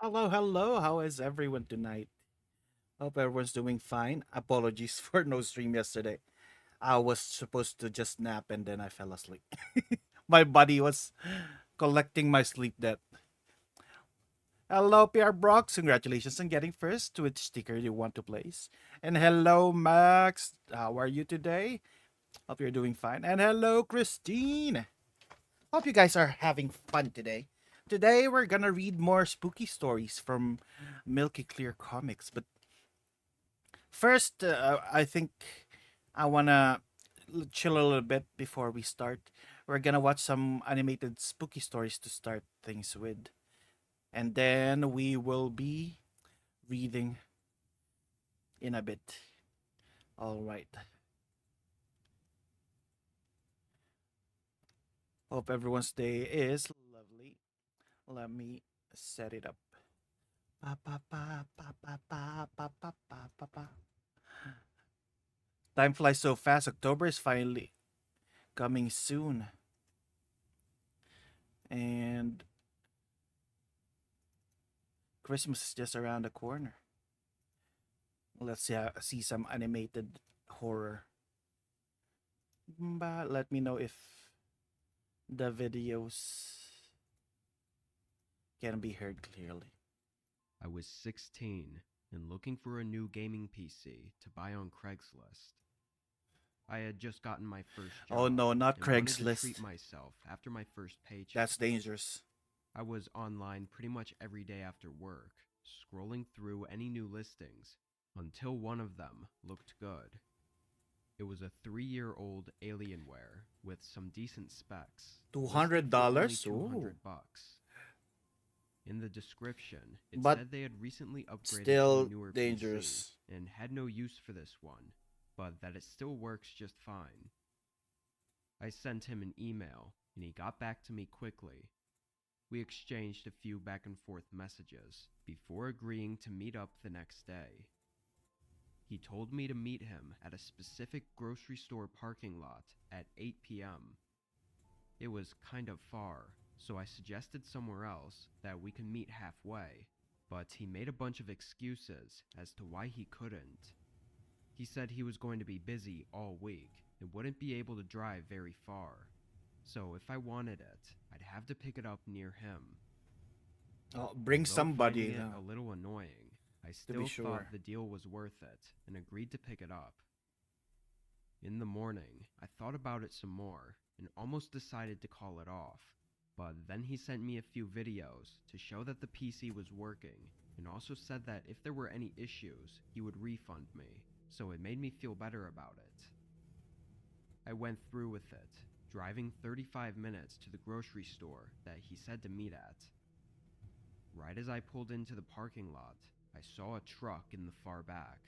Hello, hello. How is everyone tonight? Hope everyone's doing fine. Apologies for no stream yesterday. I was supposed to just nap and then I fell asleep. My body was collecting my sleep debt. Hello, PR Brox. Congratulations on getting first. Which sticker you want to place? And hello, Max. How are you today? Hope you're doing fine. And hello, Christine. Hope you guys are having fun today. Today we're gonna read more spooky stories from Milky Clear Comics, but first, I think I wanna chill a little bit before we start. We're gonna watch some animated spooky stories to start things with, and then we will be reading in a bit. All right. Hope everyone's day is lovely. Let me set it up. Pa pa pa pa pa pa pa pa pa pa pa. Time flies so fast. October is finally coming soon, and Christmas is just around the corner. Let's see some animated horror. But let me know if the videos can be heard clearly. I was 16 and looking for a new gaming PC to buy on Craigslist. I had just gotten my first Oh job no, not and wanted to treat Craigslist. myself after my first paycheck. That's dangerous. I was online pretty much every day after work, scrolling through any new listings until one of them looked good. It was a 3-year-old Alienware with some decent specs, Two listed hundred for only dollars. Ooh, 200 bucks. In the description, it but said they had recently upgraded to a still newer PC dangerous. and had no use for this one, but that it still works just fine. I sent him an email, and he got back to me quickly. We exchanged a few back and forth messages before agreeing to meet up the next day. He told me to meet him at a specific grocery store parking lot at 8 p.m. It was kind of far, so I suggested somewhere else that we could meet halfway, but he made a bunch of excuses as to why he couldn't. He said he was going to be busy all week and wouldn't be able to drive very far, so if I wanted it, I'd have to pick it up near him. Oh, bring Although finding somebody it a little annoying, I to be still sure. thought the deal was worth it and agreed to pick it up. In the morning, I thought about it some more and almost decided to call it off, but then he sent me a few videos to show that the PC was working and also said that if there were any issues, he would refund me, so it made me feel better about it. I went through with it, driving 35 minutes to the grocery store that he said to meet at. Right as I pulled into the parking lot, I saw a truck in the far back.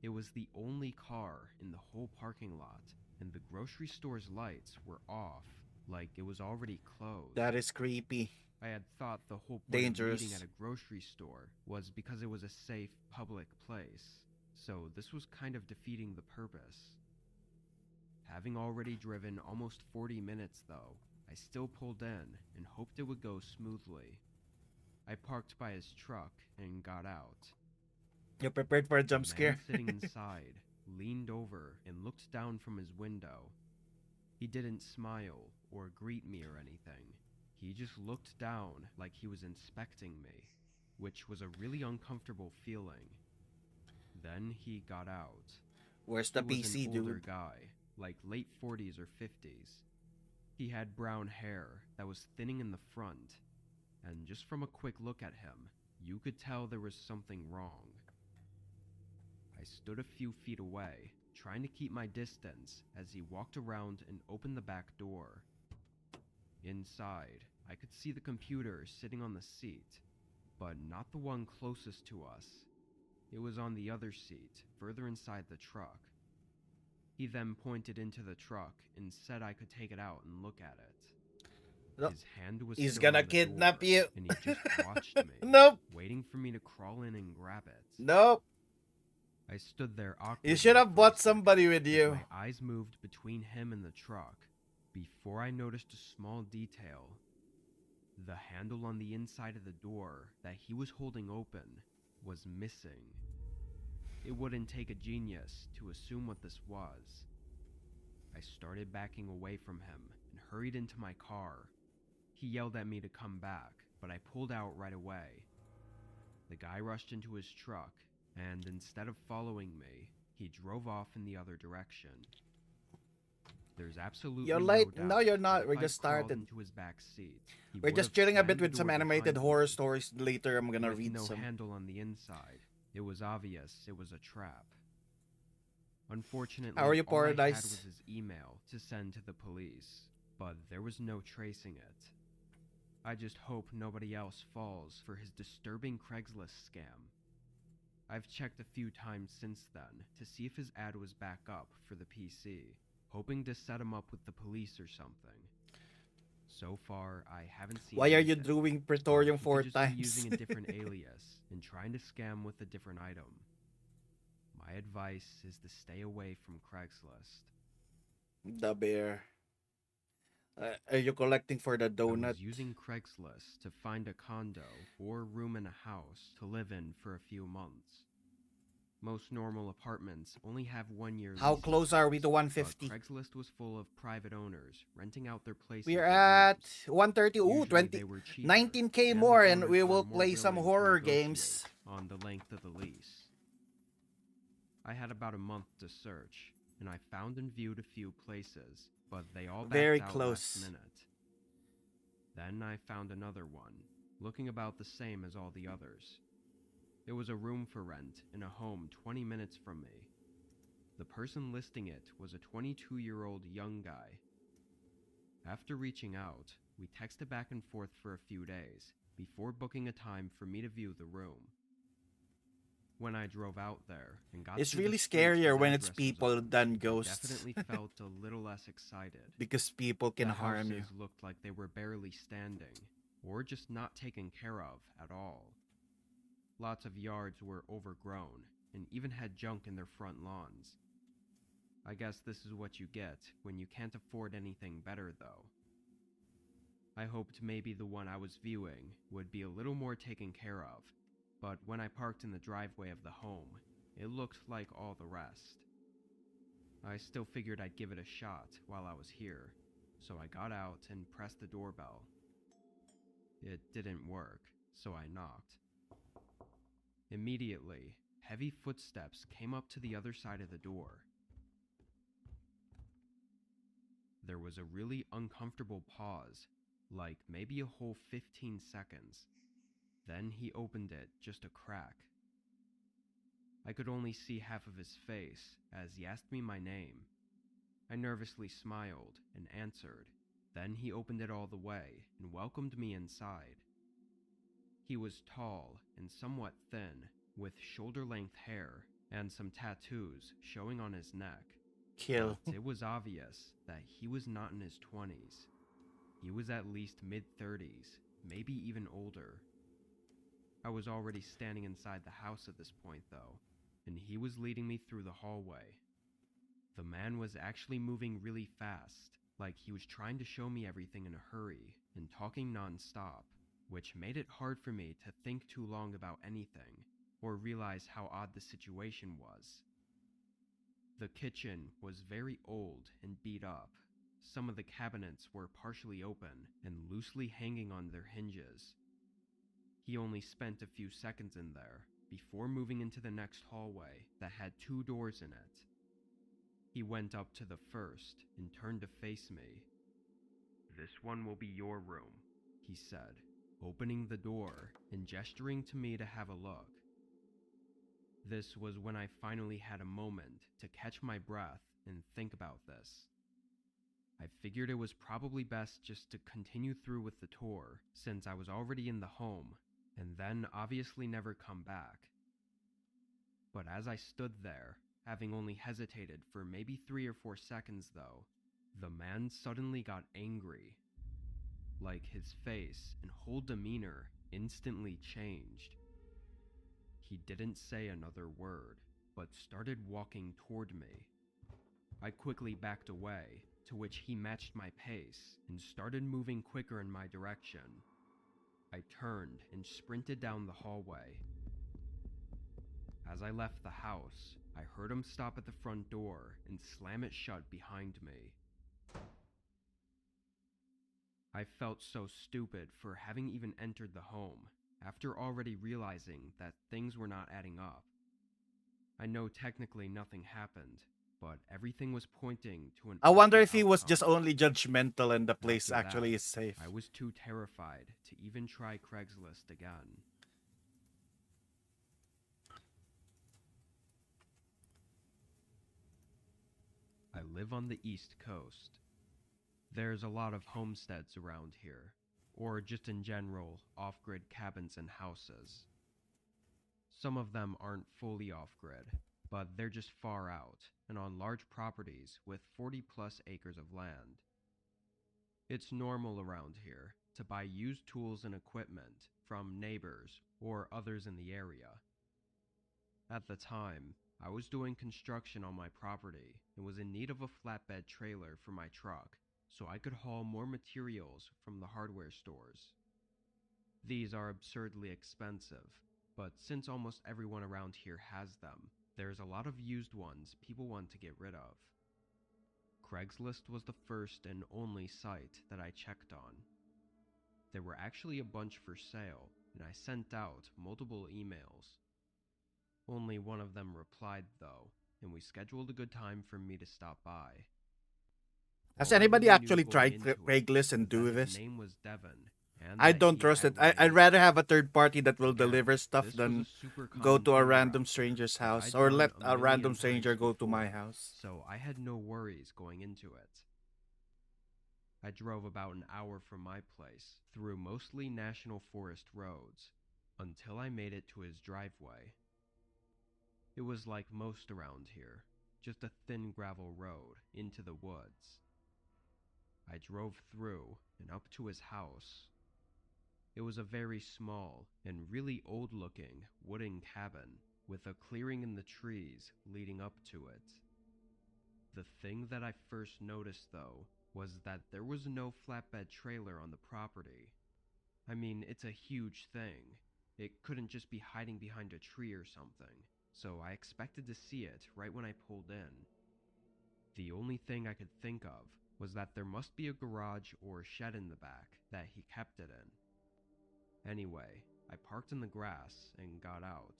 It was the only car in the whole parking lot, and the grocery store's lights were off, like it was already That closed. is creepy. I had thought the whole point of meeting at Dangerous. a grocery store was because it was a safe, public place, so this was kind of defeating the purpose. Having already driven almost 40 minutes, though, I still pulled in and hoped it would go smoothly. I parked by his truck and got out. You're prepared for a The jump man scare. sitting inside leaned over and looked down from his window. He didn't smile or greet me or anything. He just looked down like he was inspecting me, which was a really uncomfortable feeling. Then he got out. Where's He the was an PC, older dude? guy, like late 40s or 50s. He had brown hair that was thinning in the front, and just from a quick look at him, you could tell there was something wrong. I stood a few feet away, trying to keep my distance as he walked around and opened the back door. Inside, I could see the computer sitting on the seat, but not the one closest to us. It was on the other seat, further inside the truck. He then pointed into the truck and said I could take it out and look at it. No, His hand was he's still gonna on the kidnap door, you. and he just watched me, Nope. waiting for me to crawl in and grab it. Nope. I stood there You should awkwardly have for a brought somebody second with as you. my eyes moved between him and the truck before I noticed a small detail. The handle on the inside of the door that he was holding open was missing. It wouldn't take a genius to assume what this was. I started backing away from him and hurried into my car. He yelled at me to come back, but I pulled out right away. The guy rushed into his truck, and instead of following me, he drove off in the other direction. There's absolutely You're no late. doubt No, you're that not. if We're I'd just crawled started. into his back seat, he We're would just have chilling a bit slammed the with some door animated behind horror me. stories. Later, I'm gonna With read no some. handle on the inside, it was obvious it was a trap. Unfortunately, How are you, all I had Paradise? was his email to send to the police, but there was no tracing it. I just hope nobody else falls for his disturbing Craigslist scam. I've checked a few times since then to see if his ad was back up for the PC, hoping to set him up with the police or something. So far, I haven't seen Why are you anything, doing but Praetorium he 4 could just be times? using a different alias and trying to scam with a different item. My advice is to stay away from Craigslist. The bear. Are you collecting for the I donut? was using Craigslist to find a condo or room in a house to live in for a few months. Most normal apartments only have 1 year How leases, close are we to but 150? Craigslist was full of private owners renting out their places We're as at rooms. 130. Ooh, Usually 20, they were cheaper, 19k and more, the and owners we were will more play some willing to horror negotiate games. on the length of the lease. I had about a month to search, and I found and viewed a few places, but they all backed Very out close. last minute. Then I found another one, looking about the same as all the others. It was a room for rent in a home 20 minutes from me. The person listing it was a 22-year-old young guy. After reaching out, we texted back and forth for a few days before booking a time for me to view the room. When I drove out there and got It's through really the streets scarier his when it's address was people on, than I ghosts. definitely felt a little less excited. Because people can The harm you. houses looked like they were barely standing, or just not taken care of at all. Lots of yards were overgrown, and even had junk in their front lawns. I guess this is what you get when you can't afford anything better, though. I hoped maybe the one I was viewing would be a little more taken care of, but when I parked in the driveway of the home, it looked like all the rest. I still figured I'd give it a shot while I was here, so I got out and pressed the doorbell. It didn't work, so I knocked. Immediately, heavy footsteps came up to the other side of the door. There was a really uncomfortable pause, like maybe a whole 15 seconds. Then he opened it just a crack. I could only see half of his face as he asked me my name. I nervously smiled and answered. Then he opened it all the way and welcomed me inside. He was tall and somewhat thin, with shoulder-length hair and some tattoos showing on his neck. Kill. But it was obvious that he was not in his 20s. He was at least mid-30s, maybe even older. I was already standing inside the house at this point, though, and he was leading me through the hallway. The man was actually moving really fast, like he was trying to show me everything in a hurry and talking non-stop, which made it hard for me to think too long about anything or realize how odd the situation was. The kitchen was very old and beat up. Some of the cabinets were partially open and loosely hanging on their hinges. He only spent a few seconds in there before moving into the next hallway that had 2 doors in it. He went up to the first and turned to face me. "This one will be your room," he said, opening the door and gesturing to me to have a look. This was when I finally had a moment to catch my breath and think about this. I figured it was probably best just to continue through with the tour, since I was already in the home, and then obviously never come back. But as I stood there, having only hesitated for maybe 3 or 4 seconds though, the man suddenly got angry. Like his face and whole demeanor instantly changed. He didn't say another word, but started walking toward me. I quickly backed away, to which he matched my pace and started moving quicker in my direction. I turned and sprinted down the hallway. As I left the house, I heard him stop at the front door and slam it shut behind me. I felt so stupid for having even entered the home, after already realizing that things were not adding up. I know technically nothing happened, but everything was pointing to an I wonder awful if he was just outcome. only judgmental and the And place after actually that, is safe. I was too terrified to even try Craigslist again. I live on the East Coast. There's a lot of homesteads around here, or just in general, off-grid cabins and houses. Some of them aren't fully off-grid, but they're just far out and on large properties with 40-plus acres of land. It's normal around here to buy used tools and equipment from neighbors or others in the area. At the time, I was doing construction on my property and was in need of a flatbed trailer for my truck so I could haul more materials from the hardware stores. These are absurdly expensive, but since almost everyone around here has them, there's a lot of used ones people want to get rid of. Craigslist was the first and only site that I checked on. There were actually a bunch for sale, and I sent out multiple emails. Only one of them replied, though, and we scheduled a good time for me to stop by. Has All I anybody really knew actually going tried into it Craigslist and was that do his this? name was Devon, and I that don't he trust had it. money. I'd rather have a third party that will Again, deliver stuff this was than a super go common to a thing random around here stranger's that house I'd or done let a a random million stranger times go to my before, house. so I had no worries going into it. I drove about an hour from my place through mostly national forest roads until I made it to his driveway. It was like most around here, just a thin gravel road into the woods. I drove through and up to his house. It was a very small and really old-looking wooden cabin with a clearing in the trees leading up to it. The thing that I first noticed, though, was that there was no flatbed trailer on the property. I mean, it's a huge thing. It couldn't just be hiding behind a tree or something, so I expected to see it right when I pulled in. The only thing I could think of was that there must be a garage or shed in the back that he kept it in. Anyway, I parked in the grass and got out.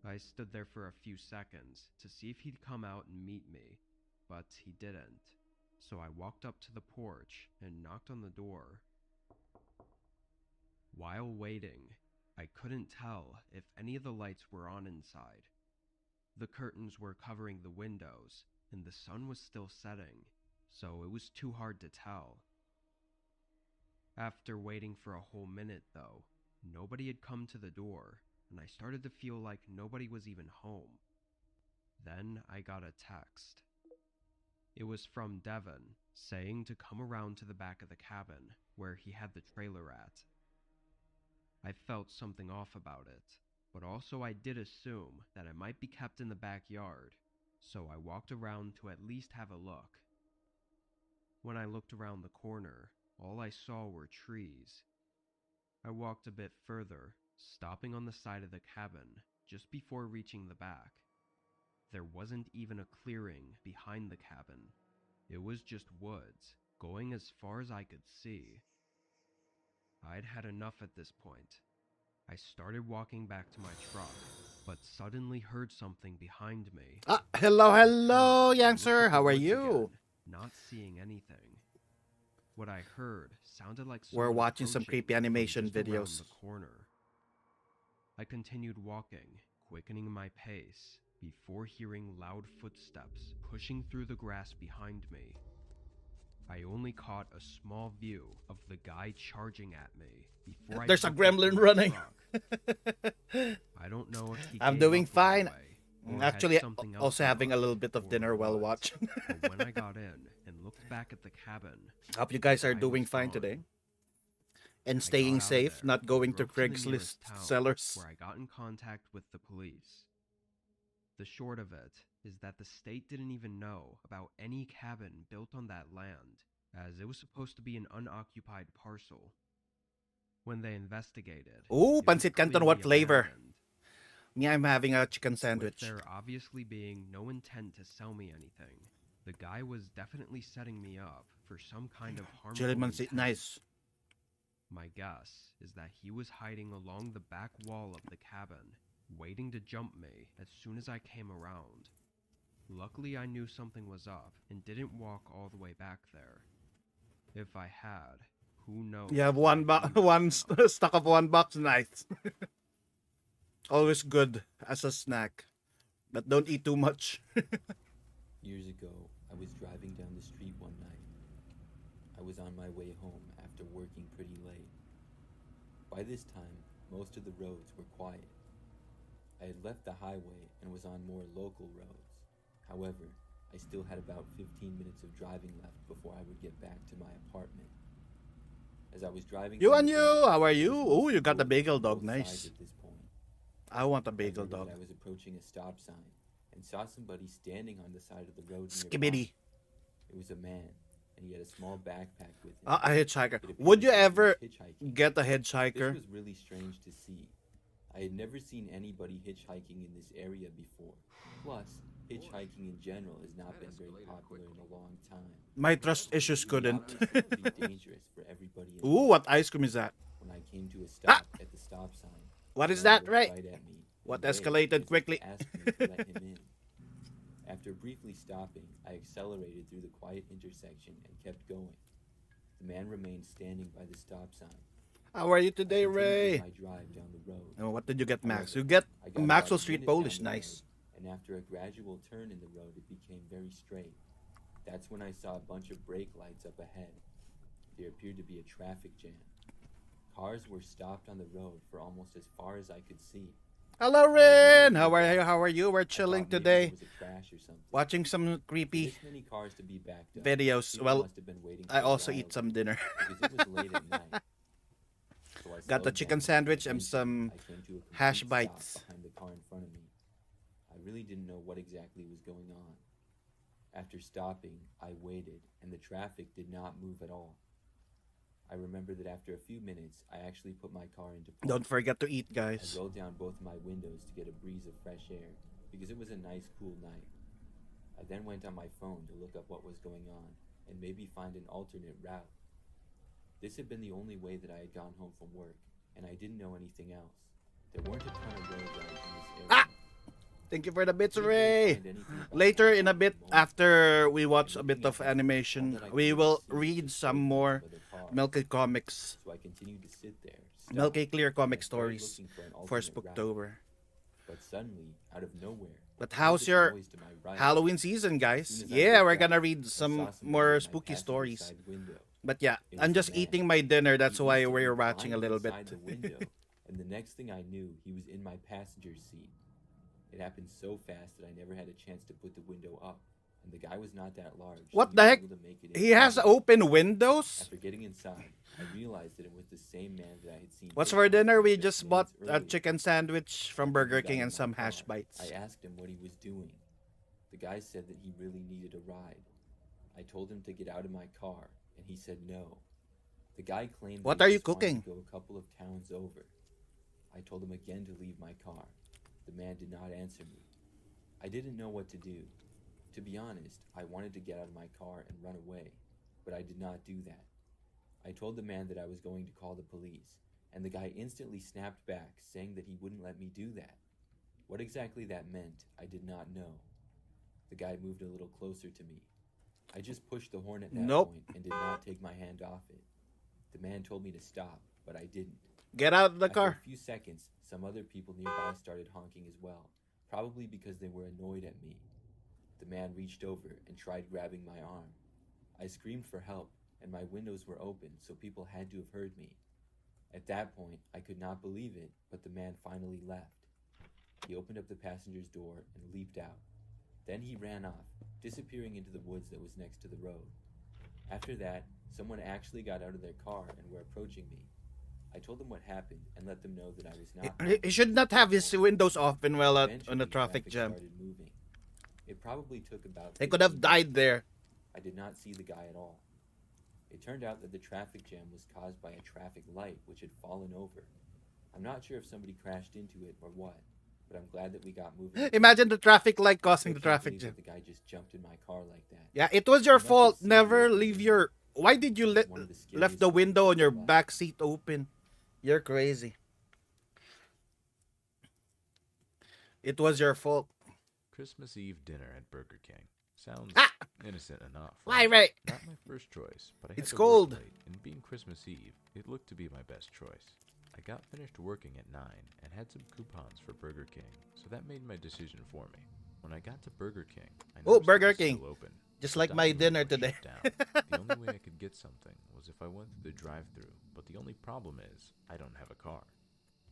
I stood there for a few seconds to see if he'd come out and meet me, but he didn't. So I walked up to the porch and knocked on the door. While waiting, I couldn't tell if any of the lights were on inside. The curtains were covering the windows, and the sun was still setting, so it was too hard to tell. After waiting for a whole minute, though, nobody had come to the door, and I started to feel like nobody was even home. Then I got a text. It was from Devon, saying to come around to the back of the cabin, where he had the trailer at. I felt something off about it, but also I did assume that it might be kept in the backyard, so I walked around to at least have a look. When I looked around the corner, all I saw were trees. I walked a bit further, stopping on the side of the cabin just before reaching the back. There wasn't even a clearing behind the cabin. It was just woods, going as far as I could see. I'd had enough at this point. I started walking back to my truck, but suddenly heard something behind me. Hello, I hello, turned young and looked sir. at the How are woods you? again, not seeing anything. What I heard sounded like We're someone watching some approaching creepy from animation just around videos. the corner. I continued walking, quickening my pace, before hearing loud footsteps pushing through the grass behind me. I only caught a small view of the guy charging at me before I There's a jumped into gremlin my running. truck. I don't know if he I'm gave doing up right fine. away or Actually, had something else also in having a mind, little bit of or dinner while what. watching. But when I got in and looked back at the cabin, Hope you the guys are guy doing was fine gone. today and I staying got out of safe, there not and going to drove to the Craigslist nearest town, sellers. where I got in contact with the police. The short of it is that the state didn't even know about any cabin built on that land, as it was supposed to be an unoccupied parcel. When they investigated, Ooh, it was pancit canton, clearly what flavor? abandoned. Me, I'm having a chicken With sandwich. there obviously being no intent to sell me anything, the guy was definitely setting me up for some kind of harmful Chili intent. pancit, nice. My guess is that he was hiding along the back wall of the cabin, waiting to jump me as soon as I came around. Luckily, I knew something was up and didn't walk all the way back there. If I had, who knows? You have what one I could have one done. stock of 1 box, nice. Always good as a snack, but don't eat too much. Years ago, I was driving down the street one night. I was on my way home after working pretty late. By this time, most of the roads were quiet. I had left the highway and was on more local roads. However, I still had about 15 minutes of driving left before I would get back to my apartment. As I was driving You down and the you, road, how are there you? was Oh, mostly you got the roads bagel on dog, both sides nice. at this point. I want a I bagel remember dog. that I was approaching a stop sign and saw somebody standing on the side of the road nearby. Skibidi. It was a man, and he had a small backpack with him. A hitchhiker. It appeared Would you that he was ever hitchhiking. get a This hitchhiker? was really strange to see. I had never seen anybody hitchhiking in this area before. Plus, hitchhiking in general has not been very popular in a long time. My trust issues It was couldn't. obviously pretty dangerous for everybody Ooh, involved. what ice cream is that? When I came to a stop at the stop sign, What the is man that, looked right? at me What and waved escalated as if to quickly? ask me to let him in. After briefly stopping, I accelerated through the quiet intersection and kept going. The man remained standing by the stop sign. How are you I today, continued Ray? with my drive down the road. Oh, what did you get, Max? However, You get I got about Maxwell a Street minute down Polish, the nice. road, and after a gradual turn in the road, it became very straight. That's when I saw a bunch of brake lights up ahead. There appeared to be a traffic jam. Cars were stopped on the road for almost as far as I could see. Hello, Rin. How are you? How are you? We're I chilling thought maybe today, there was a crash or something. watching some For creepy this many cars to be backed up, videos. people Well, must have been waiting I for a also while eat some dinner. because it was late at night. So I Got the slowed chicken down, sandwich and eventually some I came to a hash complete stop bites. behind the car in front of me. I really didn't know what exactly was going on. After stopping, I waited, and the traffic did not move at all. I remember that after a few minutes, I actually put my car into park. Don't forget to eat, I guys. rolled down both my windows to get a breeze of fresh air because it was a nice, cool night. I then went on my phone to look up what was going on and maybe find an alternate route. This had been the only way that I had gone home from work, and I didn't know anything else. There weren't a ton of road rides in this area. Ah! Thank you for the bits, Didn't really Ray. find anything about Later, myself in a at the bit, moment. after we watch And a bit looking of ahead, all animation, that I we could will see was read the some photos more of other cars. Milky Comics, So I continued to sit there, stunned, Milky Clear and comic I started stories looking for an for alternate route. Spooktober. But suddenly, out of nowhere, But I heard how's this your noise to my right. Halloween season, As guys? soon as I Yeah, looked we're up, gonna read I saw some somebody more in my spooky passenger stories. side window. But yeah, It I'm was a just man. eating my dinner. That's He why instantly we're watching a climbed little bit. inside the window, and the next thing I knew, he was in my passenger seat. It happened so fast that I never had a chance to put the window up, and the guy was not that large. so What he the was heck? able to make it in He has easily. open windows? After getting inside, I realized that it was the same man that I had seen. What's hitchhiking for dinner? We just just bought minutes a earlier. chicken sandwich from I Burger got King in and my some hash car. bites. I asked him what he was doing. The guy said that he really needed a ride. I told him to get out of my car, and he said no. The guy claimed What that are he you just wanted cooking? to go a couple of towns over. I told him again to leave my car. The man did not answer me. I didn't know what to do. To be honest, I wanted to get out of my car and run away, but I did not do that. I told the man that I was going to call the police, and the guy instantly snapped back, saying that he wouldn't let me do that. What exactly that meant, I did not know. The guy moved a little closer to me. I just pushed the horn at that Nope. point and did not take my hand off it. The man told me to stop, but I didn't. Get out of the After car. a few seconds, some other people nearby started honking as well, probably because they were annoyed at me. The man reached over and tried grabbing my arm. I screamed for help, and my windows were open, so people had to have heard me. At that point, I could not believe it, but the man finally left. He opened up the passenger's door and leaped out. Then he ran off, disappearing into the woods that was next to the road. After that, someone actually got out of their car and were approaching me. I told them what happened and let them know that I was not. He should not have his windows open while on a Eventually, traffic jam. started moving. It probably took about. He could have 15 died there. I did not see the guy at all. It turned out that the traffic jam was caused by a traffic light which had fallen over. I'm not sure if somebody crashed into it or what, but I'm glad that we got moving. Imagine the traffic light I causing still the can't traffic believe jam. that the guy just jumped in my car like that. Yeah, it was your He must have fault. seen the Never open leave window. your. Why did you One of the left scariest the things window I've on your ever left. back seat open? You're crazy. It was your fault. Christmas Eve dinner at Burger King. Sounds Ah! innocent enough, Why, right? right? Not my first choice, but I had It's to cold. work late, and being Christmas Eve, it looked to be my best choice. I got finished working at 9 and had some coupons for Burger King, so that made my decision for me. When I got to Burger King, I Oh, noticed it Burger was King. still open. Just The like my dining room dinner was today. shut down. The only way I could get something was if I went through the drive-thru, but the only problem is I don't have a car.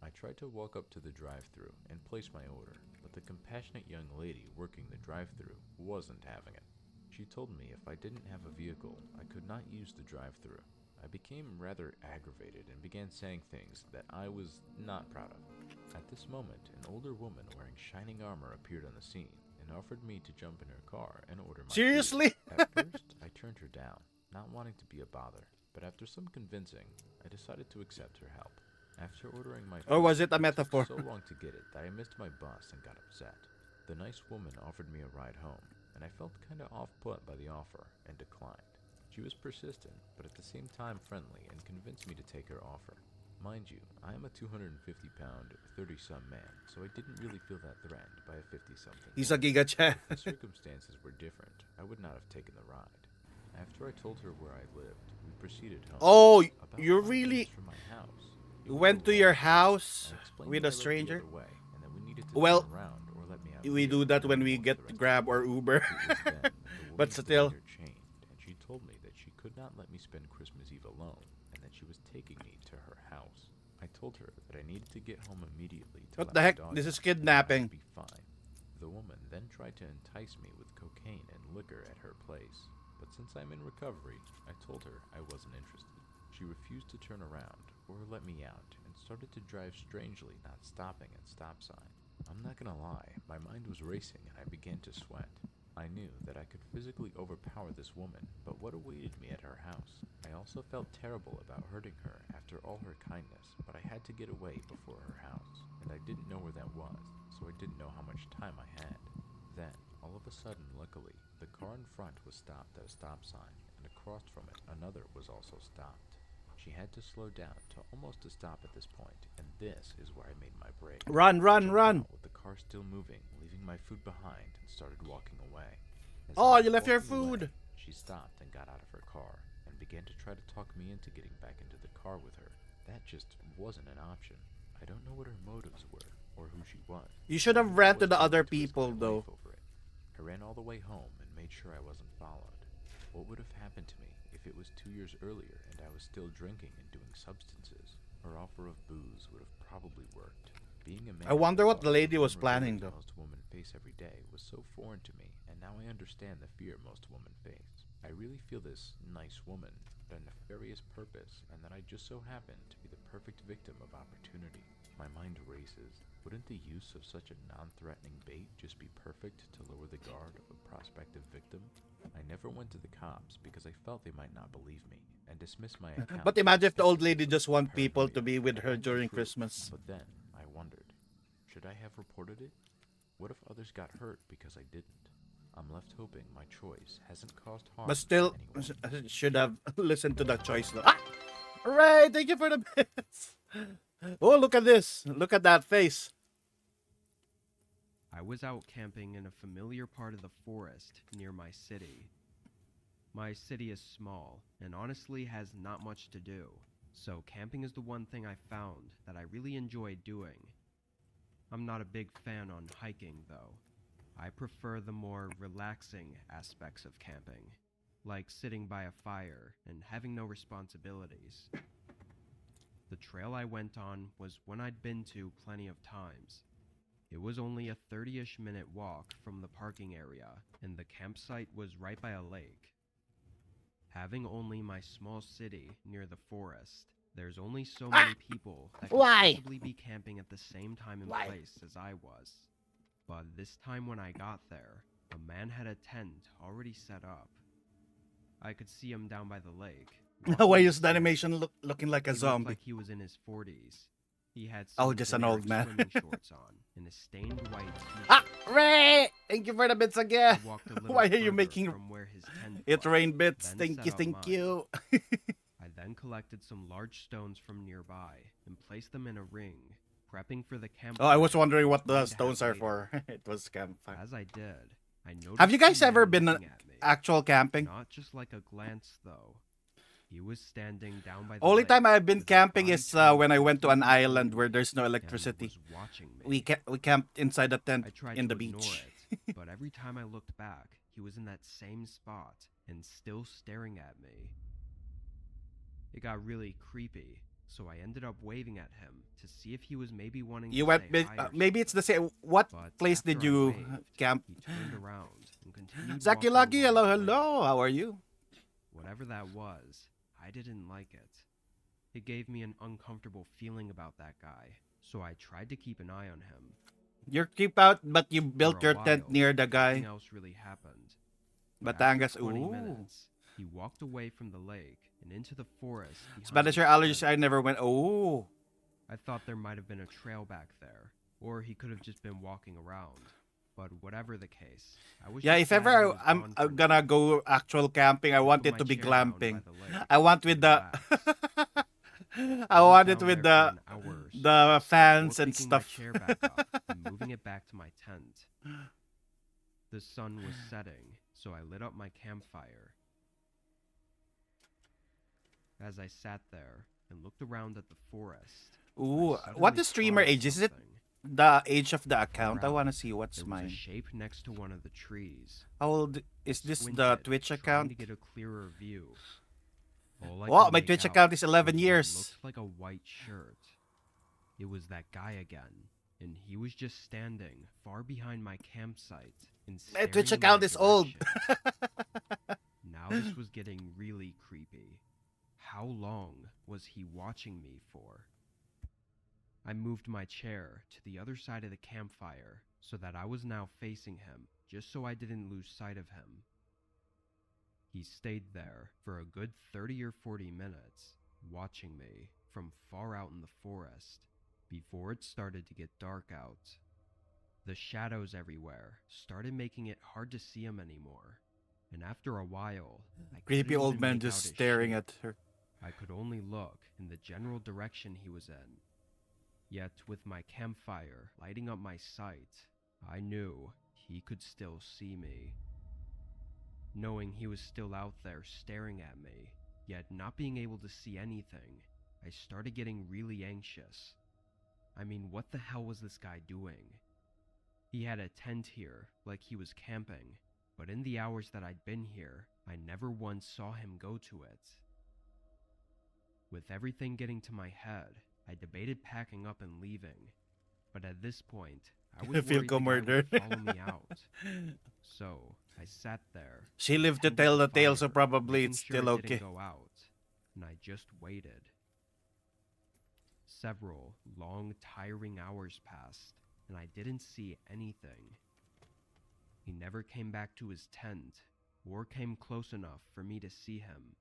I tried to walk up to the drive-thru and place my order, but the compassionate young lady working the drive-thru wasn't having it. She told me if I didn't have a vehicle, I could not use the drive-thru. I became rather aggravated and began saying things that I was not proud of. At this moment, an older woman wearing shining armor appeared on the scene and offered me to jump in her car and order my Seriously? food. At first, I turned her down, not wanting to be a bother, but after some convincing, I decided to accept her help. After ordering my food, Or was it a took metaphor? so long to get it that I missed my bus and got upset. The nice woman offered me a ride home, and I felt kinda off-put by the offer and declined. She was persistent, but at the same time friendly, and convinced me to take her offer. Mind you, I am a 250-pound, 30-some man, so I didn't really feel that threatened by a 50-something. He's a giga chat. If the circumstances were different, I would not have taken the ride. After I told her where I lived, we proceeded home. Oh, About you 5 really minutes from my house. It you was went a to your long house I explained with that a I lived the stranger? other way, and that we needed to Well, turn around or let me out we here, do that and when then we walk get the rest of Grab the or way. Uber. It was then that the But woman still. behind her changed, and she told me that she could not let me spend Christmas Eve alone, and that she was taking me to her house. I told her that I needed to get home immediately to What let the my heck? dog This out, is and then I kidnapping. would be fine. The woman then tried to entice me with cocaine and liquor at her place, but since I'm in recovery, I told her I wasn't interested. She refused to turn around or let me out and started to drive strangely, not stopping at stop signs. I'm not gonna lie, my mind was racing and I began to sweat. I knew that I could physically overpower this woman, but what awaited me at her house? I also felt terrible about hurting her after all her kindness, but I had to get away before her house, and I didn't know where that was, so I didn't know how much time I had. Then, all of a sudden, luckily, the car in front was stopped at a stop sign, and across from it, another was also stopped. She had to slow down to almost a stop at this point, and this is where I made my break. Run, I run, jumped run. out with the car still moving, leaving my food behind, and started walking away. As Oh, I was you left your walking away, food. she stopped and got out of her car, and began to try to talk me into getting back into the car with her. That just wasn't an option. I don't know what her motives were, or who she was. You should have I ran to wasn't the going other to risk people my though. life over it. I ran all the way home and made sure I wasn't followed. What would have happened to me if it was 2 years earlier and I was still drinking and doing substances? Her offer of booze would have probably worked. Being a man, I wonder what thought the lady was vulnerability planning, though. most women face every day was so foreign to me, and now I understand the fear most women face. I really feel this nice woman had a nefarious purpose, and that I just so happened to be the perfect victim of opportunity. My mind races. Wouldn't the use of such a non-threatening bait just be perfect to lower the guard of a prospective victim? I never went to the cops because I felt they might not believe me and dismiss my account. But imagine if the old as lady just want people to paranoia. be with I her had no during proof, Christmas. But then I wondered, should I have reported it? What if others got hurt because I didn't? I'm left hoping my choice hasn't caused harm But to still, anyone. should have listened to the choice though. Ah! Alright, thank you for the bits. Oh, look at this. Look at that face. I was out camping in a familiar part of the forest near my city. My city is small, and honestly has not much to do, so camping is the one thing I found that I really enjoy doing. I'm not a big fan on hiking, though. I prefer the more relaxing aspects of camping, like sitting by a fire and having no responsibilities. The trail I went on was one I'd been to plenty of times. It was only a 30-ish minute walk from the parking area, and the campsite was right by a lake. Having only my small city near the forest, there's only so many people that could Why? possibly be camping at the same time and Why? place as I was. But this time when I got there, a man had a tent already set up. I could see him down by the lake, Why walking is the stick. animation looking like a He looked zombie? like he was in his 40s. He had Oh, some just an old generic man. swimming shorts on and a stained white Ah, t-shirt. Ray! Thank you for the bits again. He walked a little Why are you further making from where his tent it was, rain bits? then Thank set you, up thank mine. you. I then collected some large stones from nearby and placed them in a ring, prepping for the campfire. Oh, I was wondering what I the was going to stones have are later. for. It was campfire. As I did, I noticed Have you guys the ever man been looking at me. actual camping? Not just like a glance, though. He was standing down by the Only lake time I've been with his camping body is turned when I went to an completely island toward where me there's no and electricity. was watching me. We camped inside the tent I tried in to the ignore beach. it, but every time I looked back, he was in that same spot and still staring at me. It got really creepy, so I ended up waving at him to see if he was maybe wanting You to went. say hi or Maybe it's the something. same. What But place after did I you waved, camp? he turned around and continued Zaki walking Lucky, along hello, the lake. hello. How are you? Whatever that was, I didn't like it. It gave me an uncomfortable feeling about that guy, so I tried to keep an eye on him. You keep out, but you For built a your tent while, near the nothing guy. else really happened. But after Batangas. 20 Ooh. minutes, he walked away from the lake and into the forest Spanish behind or his allergies, tent. I never went. Oh. I thought there might have been a trail back there, or he could have just been walking around. But whatever the case, I was Yeah, just if glad he ever was I'm gone for gonna now. go actual camping, I I want put it my to be chair down by glamping. the lake I want with and the relaxed. I was want it down with there for the an hour or so the fans before and picking my stuff. chair back up and moving it back to my tent. The sun was setting, so I lit up my campfire. As I sat there and looked around at the forest, Ooh, I what suddenly is streamer thought of age? Is it something. the age of the account? I Far out, wanna see what's there was a mine. shape next to one of the trees. How old is I this? The squinted, Twitch trying account? to get a clearer view. All I Wow, could my make Twitch out account is was 11 what years. looked like a white shirt. It was that guy again, and he was just standing far behind my campsite and My staring Twitch in my account is old. direction. Now this was getting really creepy. How long was he watching me for? I moved my chair to the other side of the campfire so that I was now facing him, just so I didn't lose sight of him. He stayed there for a good 30 or 40 minutes, watching me from far out in the forest, before it started to get dark out. The shadows everywhere started making it hard to see him anymore, and after a while, I Creepy couldn't old even man make just out his staring shape. at her. I could only look in the general direction he was in. Yet with my campfire lighting up my sight, I knew he could still see me. Knowing he was still out there staring at me, yet not being able to see anything, I started getting really anxious. I mean, what the hell was this guy doing? He had a tent here, like he was camping, but in the hours that I'd been here, I never once saw him go to it. With everything getting to my head, I debated packing up and leaving, but at this point, I was Feel worried the guy murder. would follow me out. So I sat there. She lived to tended tell the the tale, so fire, probably making it's sure still it okay. didn't go out, and I just waited. Several long, tiring hours passed, and I didn't see anything. He never came back to his tent, or came close enough for me to see him.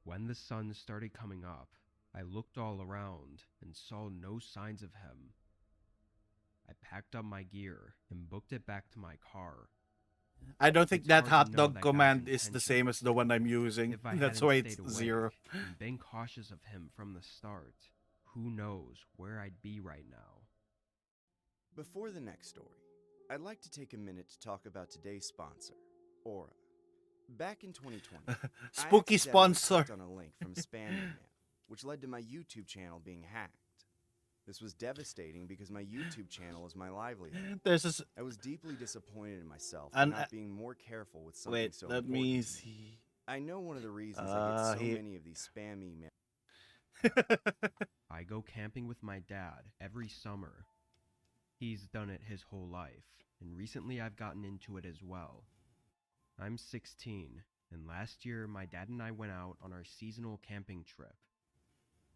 When the sun started coming up, I looked all around and saw no signs of him. I packed up my gear and booked it back to my car. I don't think It's that hard hot to know dog that guy's command is the same intentions. as the one I'm using. If I That's hadn't why it's stayed awake 0. and been cautious of him from the start, who knows where I'd be right now. Before the next story, I'd like to take a minute to talk about today's sponsor, Aura. Back in 2020, Spooky I accidentally sponsor. clicked on a link from spam email, which led to my YouTube channel being hacked. This was devastating because my YouTube channel is my livelihood. There's this. I was deeply disappointed in myself for And, not being more careful with something Wait, so let important. me see. I know one of the reasons I get so he- many of these spam emails. I go camping with my dad every summer. He's done it his whole life, and recently I've gotten into it as well. I'm 16, and last year my dad and I went out on our seasonal camping trip.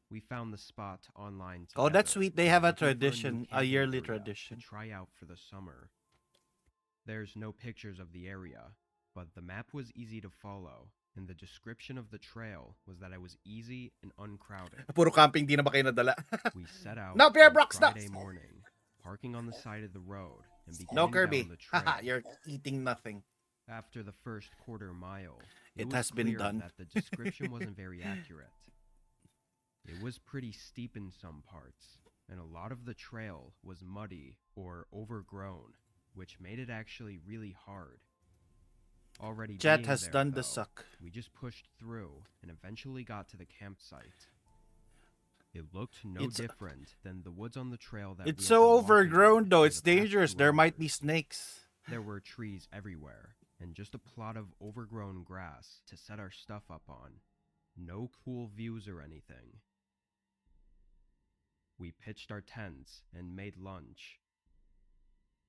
We found the spot online together. Oh, that's sweet. They have a looking for new tradition, a camping yearly area tradition. to try out for the summer. There's no pictures of the area, but the map was easy to follow, and the description of the trail was that it was easy and uncrowded. Puro camping, di na ba kayo nadala? We set out No, Pierre on Brox, no! Friday morning, parking on the side of the road and No, beginning Kirby. down the trail. Haha, you're eating nothing. After the first quarter mile, It was has been clear done. that the description wasn't very accurate. It was pretty steep in some parts, and a lot of the trail was muddy or overgrown, which made it actually really hard. Already Jet being has there, done the though, suck. we just pushed through and eventually got to the campsite. It looked no It's- different than the woods on the trail that It's we had so been walking overgrown in though. for It's the past dangerous. 2 There might be hours. snakes. There were trees everywhere, and just a plot of overgrown grass to set our stuff up on. No cool views or anything. We pitched our tents and made lunch.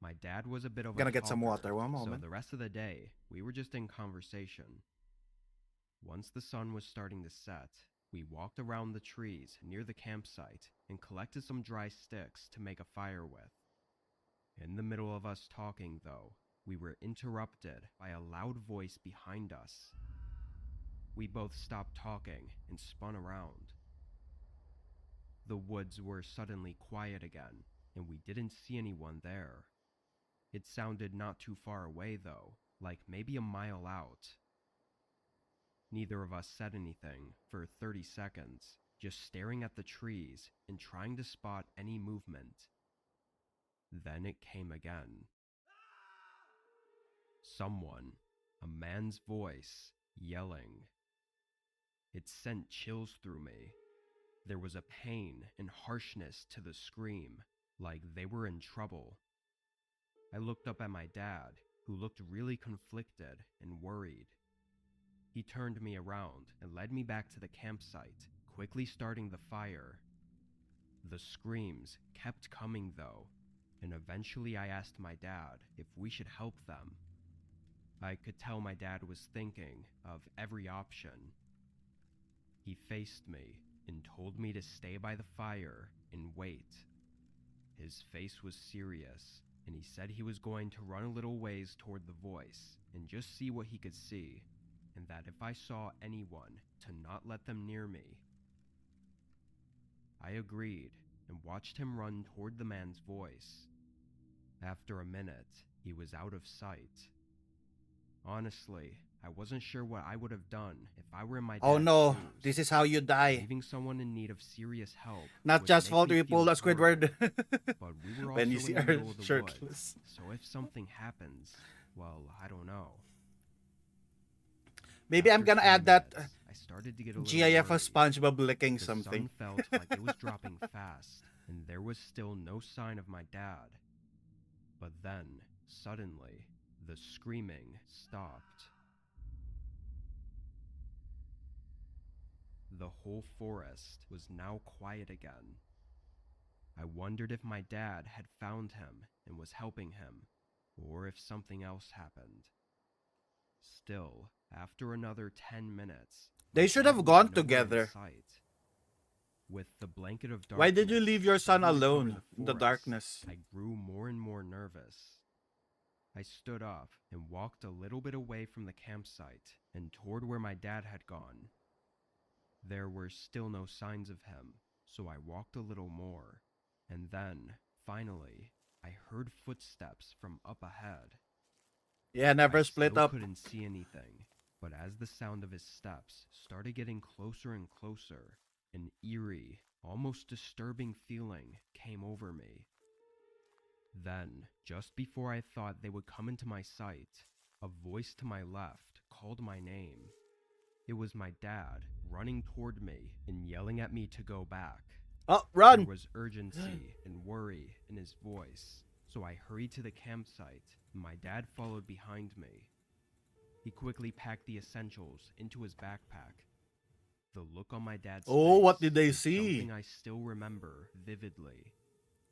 My dad was a bit of a Gonna get some talker, water, one so moment. the rest of the day, we were just in conversation. Once the sun was starting to set, we walked around the trees near the campsite and collected some dry sticks to make a fire with. In the middle of us talking, though, we were interrupted by a loud voice behind us. We both stopped talking and spun around. The woods were suddenly quiet again, and we didn't see anyone there. It sounded not too far away, though, like maybe a mile out. Neither of us said anything for 30 seconds, just staring at the trees and trying to spot any movement. Then it came again. Someone, a man's voice, yelling. It sent chills through me. There was a pain and harshness to the scream, like they were in trouble. I looked up at my dad, who looked really conflicted and worried. He turned me around and led me back to the campsite, quickly starting the fire. The screams kept coming though, and eventually I asked my dad if we should help them. I could tell my dad was thinking of every option. He faced me and told me to stay by the fire and wait. His face was serious, and he said he was going to run a little ways toward the voice and just see what he could see, and that if I saw anyone, to not let them near me. I agreed and watched him run toward the man's voice. After a minute, he was out of sight. Honestly, I wasn't sure what I would have done if I were in my dad's Oh no, shoes. this is how you die. Leaving someone in need of serious help Not would just make fault me we feel pulled a Squidward. but we were When also you see in the her middle of the shirtless. woods, so if something happens, well, I don't know. Maybe I'm After gonna 10 add that minutes, I started to get a little GIF of worried. SpongeBob licking The something. sun felt like it was dropping fast, and there was still no sign of my dad. But then, suddenly, the screaming stopped. The whole forest was now quiet again. I wondered if my dad had found him and was helping him, or if something else happened. Still, after another 10 minutes, They my should dad have was gone nowhere in together. sight. With the blanket of darkness Why did you leave your son hovering over alone the in the forest, darkness? I grew more and more nervous. I stood up and walked a little bit away from the campsite and toward where my dad had gone. There were still no signs of him, so I walked a little more, and then, finally, I heard footsteps from up ahead. Yeah, never I split still up. couldn't see anything, but as the sound of his steps started getting closer and closer, an eerie, almost disturbing feeling came over me. Then, just before I thought they would come into my sight, a voice to my left called my name. It was my dad, running toward me and yelling at me to go back. Oh, There run! was urgency and worry in his voice, so I hurried to the campsite, and my dad followed behind me. He quickly packed the essentials into his backpack. The look on my dad's Oh, face what did they is see? something I still remember vividly.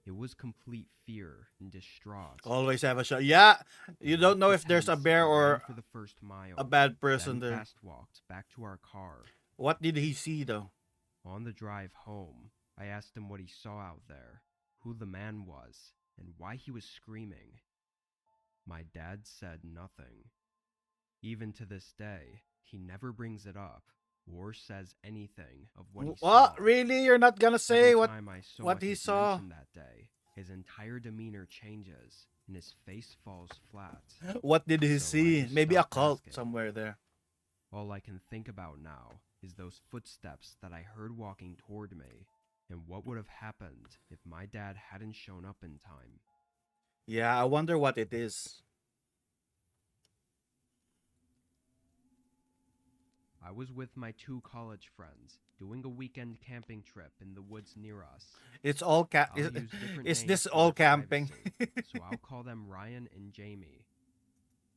It was complete fear and distraught. Always have a shot. Yeah, you We don't left know the if there's a tents bear and or ran for the first mile, a bad person then there. fast walked back to our car. What did he see though? On the drive home, I asked him what he saw out there, who the man was, and why he was screaming. My dad said nothing. Even to this day, He never brings it up or says anything of what he What? saw. Really? You're not gonna say Every what time I so what much he as saw? mention that day, his entire demeanor changes and his face falls flat. What did he So I see? just Maybe a stopped cult asking. somewhere there. All I can think about now is those footsteps that I heard walking toward me, and what would have happened if my dad hadn't shown up in time. Yeah, I wonder what it is. I was with my 2 college friends doing a weekend camping trip in the woods near us. It's all I'll use different is names this for all their camping? privacy, so I'll call them Ryan and Jamie.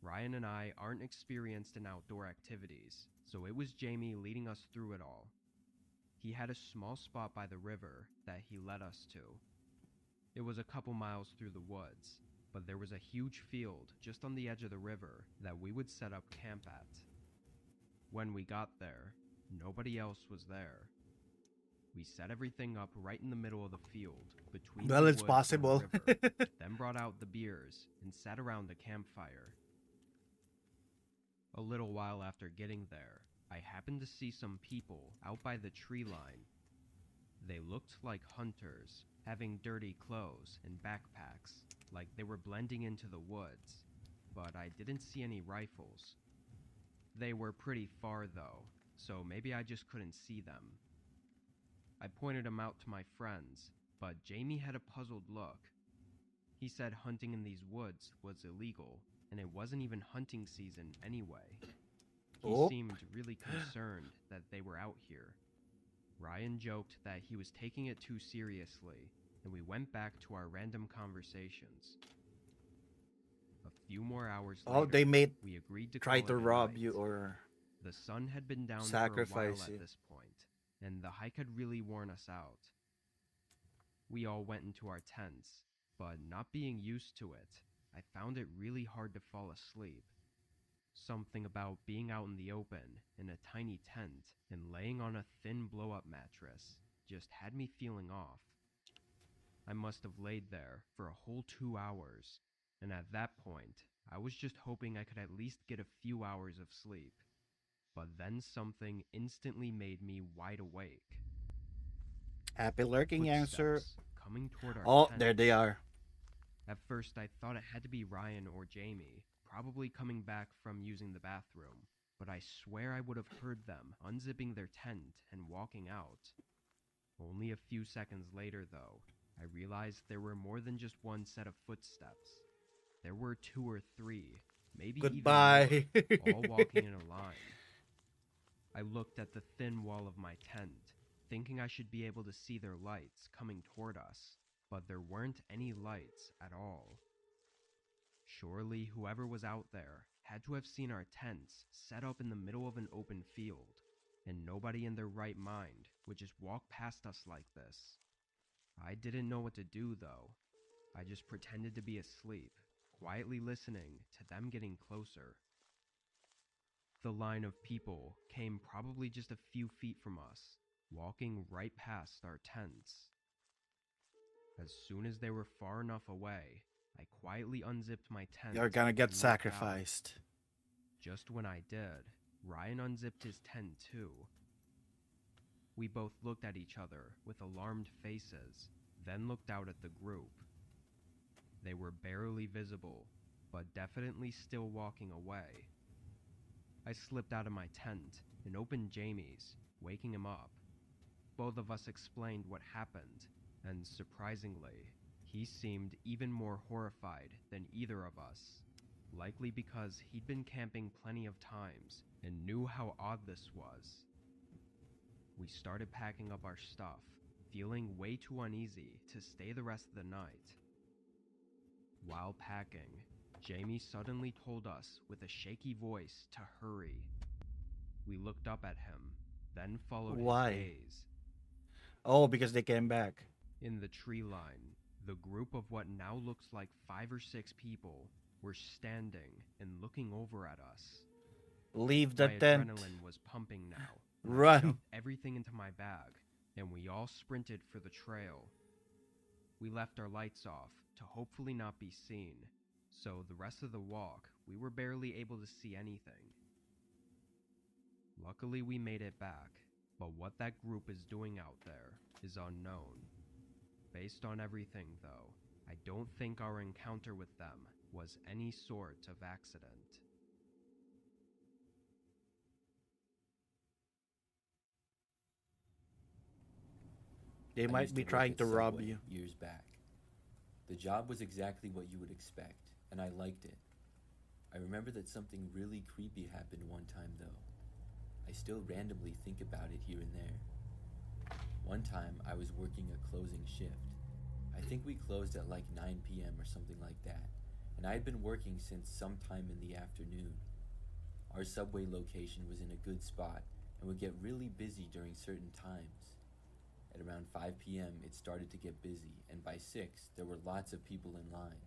Ryan and I aren't experienced in outdoor activities, so it was Jamie leading us through it all. He had a small spot by the river that he led us to. It was a couple miles through the woods, but there was a huge field just on the edge of the river that we would set up camp at. When we got there, nobody else was there. We set everything up right in the middle of the field, between Well, the it's woods possible. and the river, then brought out the beers and sat around the campfire. A little while after getting there, I happened to see some people out by the tree line. They looked like hunters, having dirty clothes and backpacks, like they were blending into the woods, but I didn't see any rifles. They were pretty far though, so maybe I just couldn't see them. I pointed them out to my friends, but Jamie had a puzzled look. He said hunting in these woods was illegal, and it wasn't even hunting season anyway. He Oh. seemed really concerned that they were out here. Ryan joked that he was taking it too seriously, and we went back to our random conversations. A few more hours later, Oh, they may we agreed to try call to it a rob night. you or The sun had been down sacrifice for a while you. at this point, and the hike had really worn us out. We all went into our tents, but not being used to it, I found it really hard to fall asleep. Something about being out in the open in a tiny tent and laying on a thin blow-up mattress just had me feeling off. I must have laid there for a whole 2 hours, and at that point, I was just hoping I could at least get a few hours of sleep. But then something instantly made me wide awake. happy lurking answer. Footsteps coming toward our Oh, tent. there they are. At first, I thought it had to be Ryan or Jamie, probably coming back from using the bathroom, but I swear I would have heard them unzipping their tent and walking out. Only a few seconds later, though, I realized there were more than just one set of footsteps. There were 2 or 3, maybe Goodbye. even more, all walking in a line. I looked at the thin wall of my tent, thinking I should be able to see their lights coming toward us, but there weren't any lights at all. Surely whoever was out there had to have seen our tents set up in the middle of an open field, and nobody in their right mind would just walk past us like this. I didn't know what to do though. I just pretended to be asleep, quietly listening to them getting closer. The line of people came probably just a few feet from us, walking right past our tents. As soon as they were far enough away, I quietly unzipped my tent. You're gonna get and looked out. sacrificed. Just when I did, Ryan unzipped his tent too. We both looked at each other with alarmed faces, then looked out at the group. They were barely visible, but definitely still walking away. I slipped out of my tent and opened Jamie's, waking him up. Both of us explained what happened, and surprisingly, he seemed even more horrified than either of us, likely because he'd been camping plenty of times and knew how odd this was. We started packing up our stuff, feeling way too uneasy to stay the rest of the night. While packing, Jamie suddenly told us with a shaky voice to hurry. We looked up at him, then followed Why? his gaze. Oh, because they came back. In the tree line, the group of what now looks like 5 or 6 people were standing and looking over at us. Leave the My tent. adrenaline was pumping now. I Run. shoved everything into my bag, and we all sprinted for the trail. We left our lights off to hopefully not be seen, so the rest of the walk we were barely able to see anything. Luckily, we made it back, but what that group is doing out there is unknown. Based on everything, though, I don't think our encounter with them was any sort of accident. They I might used be work trying at to rob Subway you. years back. The job was exactly what you would expect, and I liked it. I remember that something really creepy happened one time, though. I still randomly think about it here and there. One time, I was working a closing shift. I think we closed at like 9 p.m. or something like that, and I had been working since sometime in the afternoon. Our Subway location was in a good spot and would get really busy during certain times. At around 5 p.m., it started to get busy, and by 6, there were lots of people in line.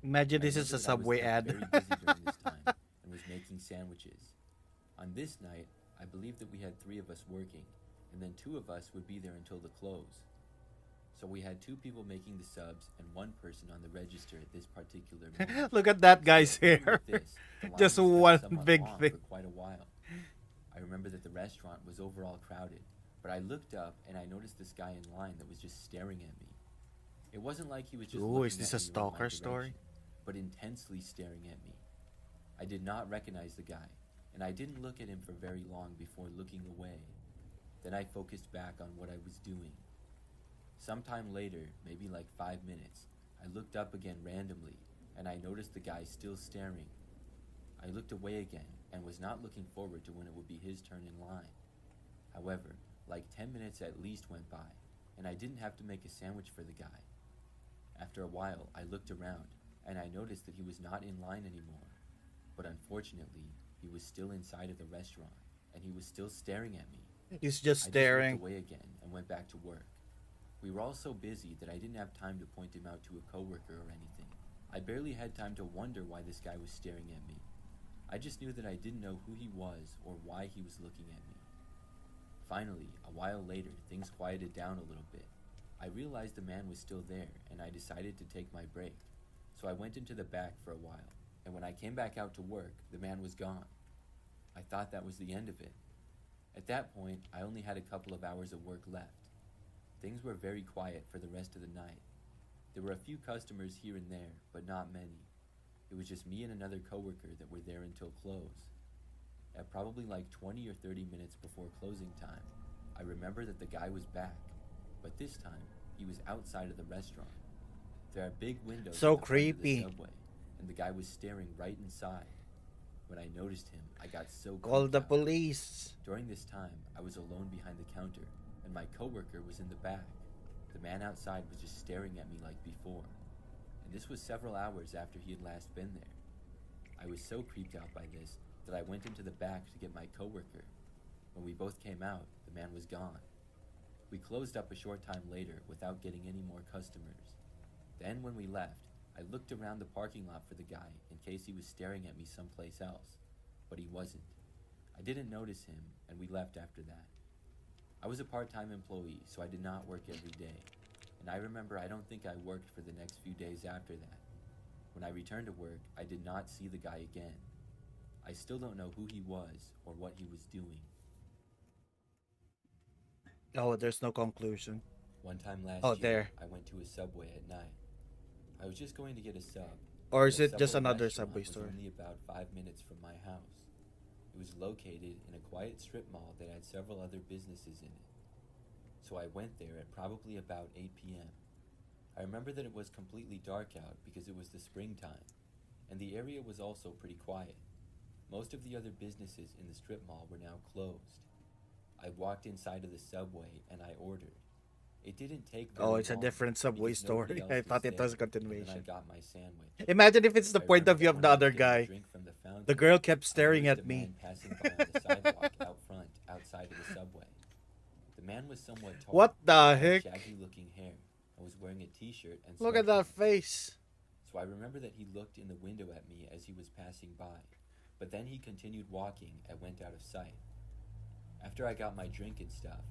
Imagine I this is remember a that I was Subway kept ad. very busy during this time and was making sandwiches. On this night, I believe that we had 3 of us working, and then 2 of us would be there until the close. So we had 2 people making the subs and 1 person on the register at this particular moment. Look at that guy's Still, even hair. with this, the line Just was kept one somewhat big long thing. for quite a while. I remember that the restaurant was overall crowded, but I looked up and I noticed this guy in line that was just staring at me. It wasn't like he was just Ooh, is looking this at a me or in my stalker story? direction, but intensely staring at me. I did not recognize the guy, and I didn't look at him for very long before looking away. Then I focused back on what I was doing. Sometime later, maybe like 5 minutes, I looked up again randomly, and I noticed the guy still staring. I looked away again and was not looking forward to when it would be his turn in line. However, like 10 minutes at least went by, and I didn't have to make a sandwich for the guy. After a while, I looked around, and I noticed that he was not in line anymore. But unfortunately, he was still inside of the restaurant, and he was still staring at me. He's just I just staring. looked away again and went back to work. We were all so busy that I didn't have time to point him out to a coworker or anything. I barely had time to wonder why this guy was staring at me. I just knew that I didn't know who he was or why he was looking at me. Finally, a while later, things quieted down a little bit. I realized the man was still there, and I decided to take my break. So I went into the back for a while, and when I came back out to work, the man was gone. I thought that was the end of it. At that point, I only had a couple of hours of work left. Things were very quiet for the rest of the night. There were a few customers here and there, but not many. It was just me and another coworker that were there until close. At probably like 20 or 30 minutes before closing time, I remember that the guy was back, but this time he was outside of the restaurant. There are big windows So at the front of the creepy. Subway, and the guy was staring right inside. When I noticed him, I got so Call creeped the out. police. During this time, I was alone behind the counter, and my coworker was in the back. The man outside was just staring at me like before, and this was several hours after he had last been there. I was so creeped out by this that I went into the back to get my coworker. When we both came out, the man was gone. We closed up a short time later without getting any more customers. Then when we left, I looked around the parking lot for the guy in case he was staring at me someplace else, but he wasn't. I didn't notice him, and we left after that. I was a part-time employee, so I did not work every day, and I remember I don't think I worked for the next few days after that. When I returned to work, I did not see the guy again. I still don't know who he was or what he was doing. Oh, there's no conclusion. One time last Oh, year, there. I went to a Subway at night. I was just going to get a sub. Or and is the it just Subway another restaurant Subway was store? only about 5 minutes from my house. It was located in a quiet strip mall that had several other businesses in it. So I went there at probably about 8 p.m. I remember that it was completely dark out because it was the springtime, and the area was also pretty quiet. Most of the other businesses in the strip mall were now closed. I walked inside of the Subway and I ordered. It didn't take very Oh, it's a long different Subway because nobody story. else I thought it was a there, and then I continuation. got my sandwich. Imagine if it's the I point of remember view that of when the I was other getting a guy. drink from the fountain, The girl kept I staring noticed at a me. man passing by on the sidewalk out front, outside of the Subway. The man was somewhat tall. What the had heck? shaggy-looking hair, and was wearing a T-shirt and Look at that sweatpants. face. So I remember that he looked in the window at me as he was passing by, but then he continued walking and went out of sight. After I got my drink and stuff,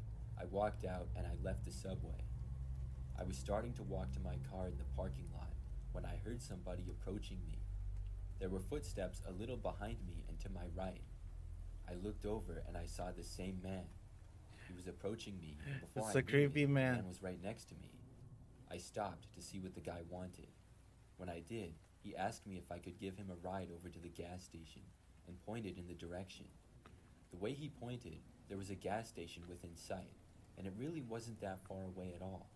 I walked out and I left the Subway. I was starting to walk to my car in the parking lot when I heard somebody approaching me. There were footsteps a little behind me and to my right. I looked over and I saw the same man. He was approaching me, and before It's I a knew creepy it, the man. man was right next to me. I stopped to see what the guy wanted. When I did, he asked me if I could give him a ride over to the gas station and pointed in the direction. The way he pointed, there was a gas station within sight, and it really wasn't that far away at all.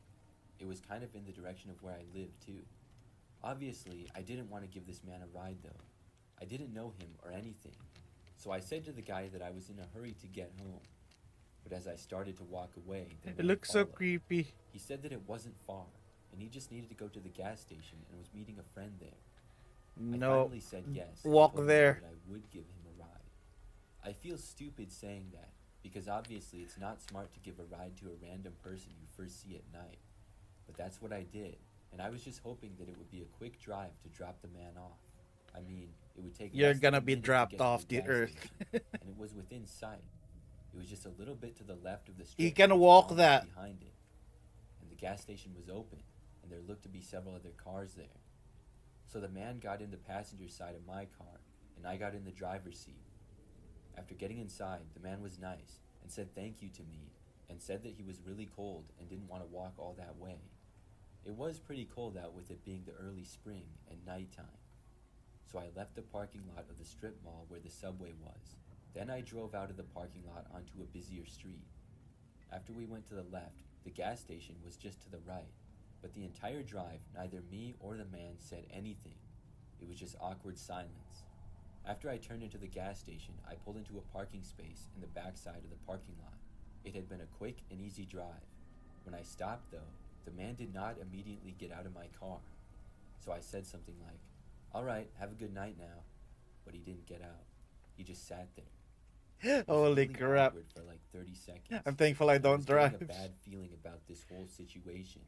It was kind of in the direction of where I lived, too. Obviously, I didn't want to give this man a ride, though. I didn't know him or anything, so I said to the guy that I was in a hurry to get home. But as I started to walk away, the It man looks so followed. creepy. He said that it wasn't far, and he just needed to go to the gas station and was meeting a friend there. I No. finally said yes. and Walk told him there. that I would give him a ride. I feel stupid saying that, because obviously it's not smart to give a ride to a random person you first see at night. But that's what I did, and I was just hoping that it would be a quick drive to drop the man off. I mean, it would take You're less than gonna a be minute to dropped get to off the gas earth. station, and it was within sight. It was just a little bit to the left of the strip. You can mall, walk almost that. behind it. And the gas station was open, and there looked to be several other cars there. So the man got in the passenger side of my car, and I got in the driver's seat. After getting inside, the man was nice and said thank you to me, and said that he was really cold and didn't want to walk all that way. It was pretty cold out with it being the early spring and nighttime. So I left the parking lot of the strip mall where the subway was. Then I drove out of the parking lot onto a busier street. After we went to the left, the gas station was just to the right, but the entire drive, neither me or the man said anything. It was just awkward silence. After I turned into the gas station, I pulled into a parking space in the back side of the parking lot. It had been a quick and easy drive. When I stopped, though, the man did not immediately get out of my car. So I said something like, "All right, have a good night now." But he didn't get out. He just sat there. It was Holy really crap. awkward for like 30 seconds. I'm thankful I I don't was getting drive. a bad feeling about this whole situation.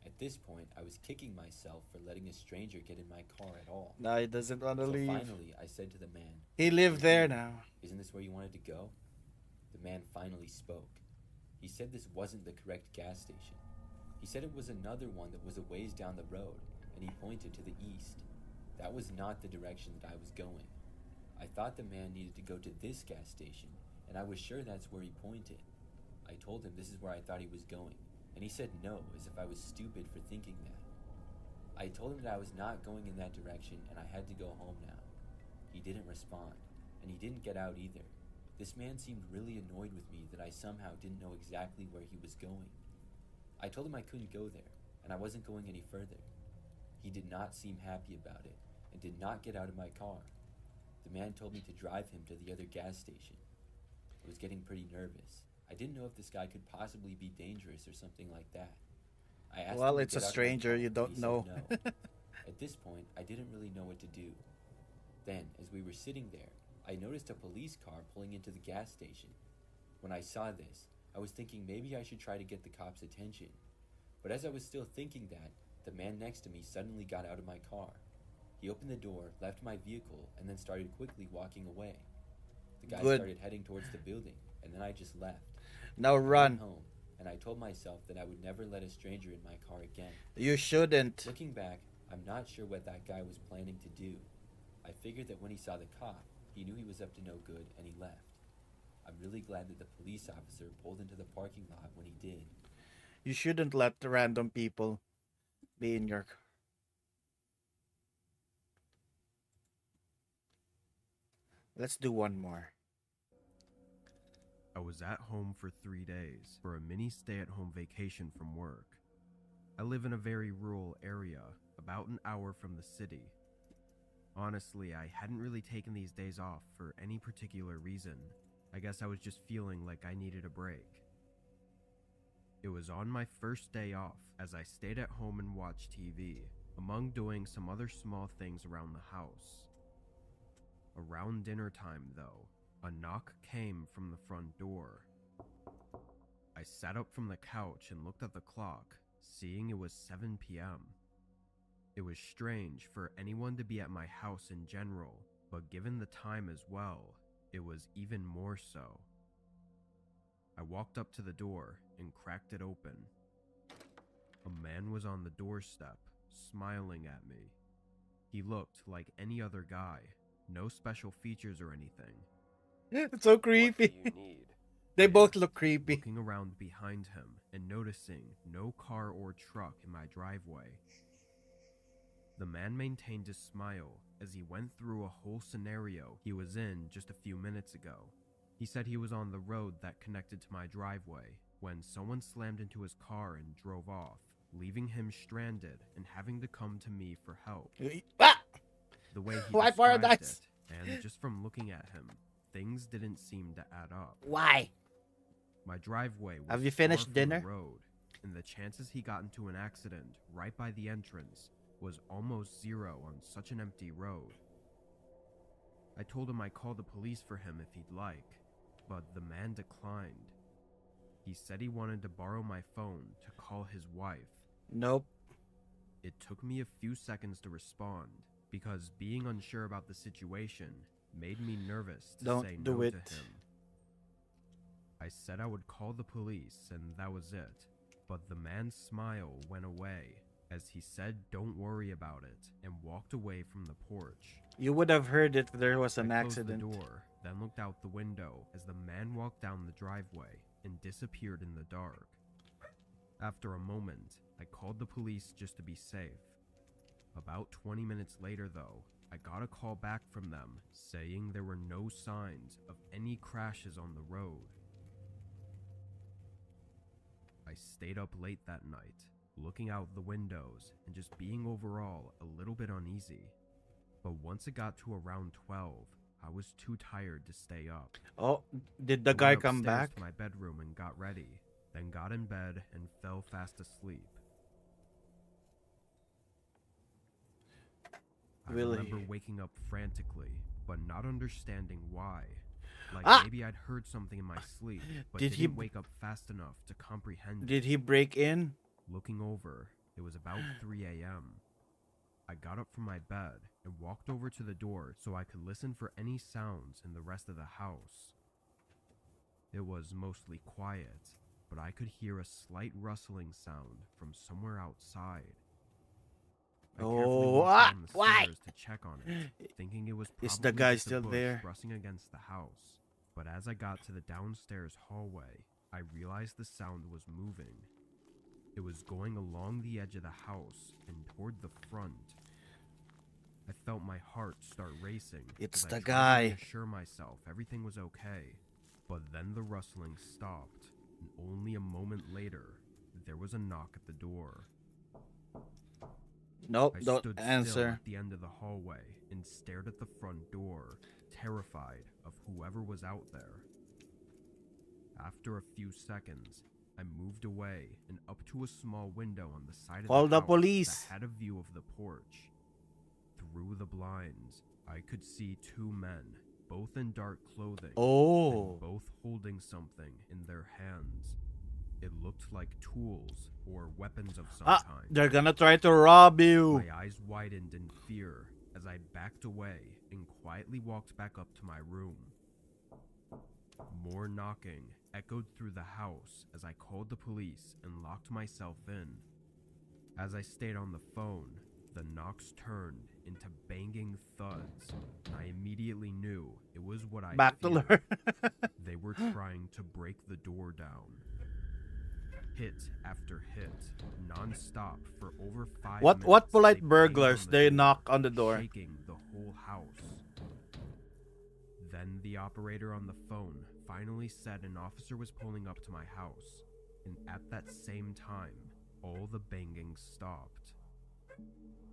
At this point, I was kicking myself for letting a stranger get in my car at all. No, he doesn't want to So leave. finally, I said to the man, He lived there "Christine, now. isn't this where you wanted to go?" The man finally spoke. He said this wasn't the correct gas station. He said it was another one that was a ways down the road, and he pointed to the east. That was not the direction that I was going. I thought the man needed to go to this gas station, and I was sure that's where he pointed. I told him this is where I thought he was going, and he said no, as if I was stupid for thinking that. I told him that I was not going in that direction and I had to go home now. He didn't respond, and he didn't get out either. This man seemed really annoyed with me that I somehow didn't know exactly where he was going. I told him I couldn't go there, and I wasn't going any further. He did not seem happy about it, and did not get out of my car. The man told me to drive him to the other gas station. I was getting pretty nervous. I didn't know if this guy could possibly be dangerous or something like that. I asked Well, him to it's a get out of my stranger, car, you and don't he said know. no. At this point, I didn't really know what to do. Then, as we were sitting there, I noticed a police car pulling into the gas station. When I saw this, I was thinking maybe I should try to get the cops' attention. But as I was still thinking that, the man next to me suddenly got out of my car. He opened the door, left my vehicle, and then started quickly walking away. The guy Good. started heading towards the building, and then I just left. Now I went run. home, and I told myself that I would never let a stranger in my car again. You shouldn't. Looking back, I'm not sure what that guy was planning to do. I figured that when he saw the cop, he knew he was up to no good, and he left. I'm really glad that the police officer pulled into the parking lot when he did. You shouldn't let the random people be in your car. Let's do one more. I was at home for 3 days for a mini stay-at-home vacation from work. I live in a very rural area, about an hour from the city. Honestly, I hadn't really taken these days off for any particular reason. I guess I was just feeling like I needed a break. It was on my first day off as I stayed at home and watched TV, among doing some other small things around the house. Around dinner time, though, a knock came from the front door. I sat up from the couch and looked at the clock, seeing it was 7 p.m. It was strange for anyone to be at my house in general, but given the time as well, it was even more so. I walked up to the door and cracked it open. A man was on the doorstep, smiling at me. He looked like any other guy, no special features or anything. It's so What do creepy. you need? They I both asked, look creepy. looking around behind him and noticing no car or truck in my driveway. The man maintained his smile as he went through a whole scenario he was in just a few minutes ago. He said he was on the road that connected to my driveway when someone slammed into his car and drove off, leaving him stranded and having to come to me for help. Ah! The way he Why described paradise? it, and just from looking at him, things didn't seem to add up. Why? My driveway was Have you far finished from dinner? the road, and the chances he got into an accident right by the entrance was almost zero on such an empty road. I told him I'd call the police for him if he'd like, but the man declined. He said he wanted to borrow my phone to call his wife. Nope. It took me a few seconds to respond, because being unsure about the situation made me nervous to Don't say do no it. to him. I said I would call the police and that was it, but the man's smile went away as he said don't worry about it and walked away from the porch. You would have heard it if there was an I closed accident. the door, then looked out the window as the man walked down the driveway and disappeared in the dark. After a moment, I called the police just to be safe. About 20 minutes later, though, I got a call back from them saying there were no signs of any crashes on the road. I stayed up late that night, looking out the windows and just being overall a little bit uneasy. But once it got to around 12, I was too tired to stay up. Oh, did the I guy went come upstairs back? to my bedroom and got ready, then got in bed and fell fast asleep. I Really? remember waking up frantically, but not understanding why. Like Ah! maybe I'd heard something in my sleep, but Did he didn't b- wake up fast enough to comprehend it. Did he break in? Looking over, it was about 3 a.m. I got up from my bed and walked over to the door so I could listen for any sounds in the rest of the house. It was mostly quiet, but I could hear a slight rustling sound from somewhere outside. I carefully Oh, walked down the why? stairs to check on it, thinking it was probably Is the guy just a still bush there? rustling against the house. But as I got to the downstairs hallway, I realized the sound was moving. It was going along the edge of the house and toward the front. I felt my heart start racing. It's as the I tried guy. to reassure myself everything was okay. But then the rustling stopped, and only a moment later, there was a knock at the door. Nope, I don't stood still answer. at the end of the hallway and stared at the front door, terrified of whoever was out there. After a few seconds, I moved away and up to a small window on the side of Call the the house police. that had a view of the porch. Through the blinds, I could see two men, both in dark clothing, Oh. and both holding something in their hands. It looked like tools or weapons of some kind. They're gonna try to rob you. My eyes widened in fear as I backed away and quietly walked back up to my room. More knocking echoed through the house as I called the police and locked myself in. As I stayed on the phone, the knocks turned into banging thuds, and I immediately knew it was what I Back to feared. learn. They were trying to break the door down. Hit after hit, non-stop for over 5 minutes. What polite they banged burglars? on the They door, knock on the door. shaking the whole house. Then the operator on the phone finally said an officer was pulling up to my house, and at that same time, all the banging stopped.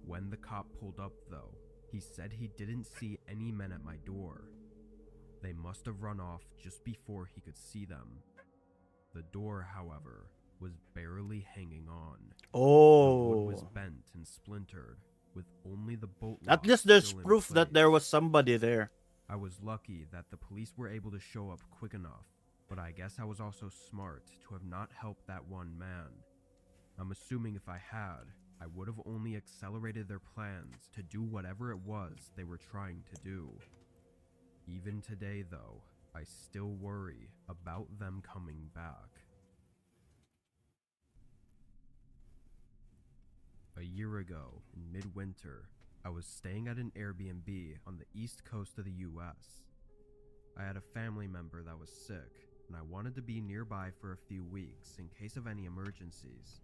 When the cop pulled up, though, he said he didn't see any men at my door. They must have run off just before he could see them. The door, however, was barely hanging on. The wood was Oh. bent and splintered, with only the bolt At lock least there's still in proof that there place. was somebody there. I was lucky that the police were able to show up quick enough, but I guess I was also smart to have not helped that one man. I'm assuming if I had, I would have only accelerated their plans to do whatever it was they were trying to do. Even today, though, I still worry about them coming back. A year ago, in midwinter, I was staying at an Airbnb on the east coast of the US. I had a family member that was sick, and I wanted to be nearby for a few weeks in case of any emergencies.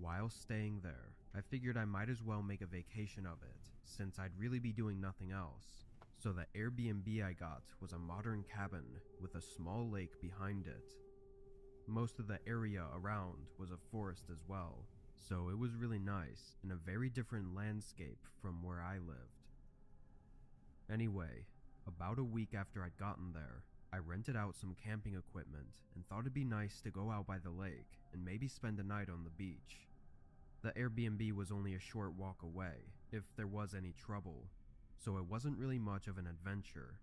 While staying there, I figured I might as well make a vacation of it, since I'd really be doing nothing else. So the Airbnb I got was a modern cabin with a small lake behind it. Most of the area around was a forest as well, so it was really nice and a very different landscape from where I lived. Anyway, about a week after I'd gotten there, I rented out some camping equipment and thought it'd be nice to go out by the lake and maybe spend a night on the beach. The Airbnb was only a short walk away, if there was any trouble, so it wasn't really much of an adventure.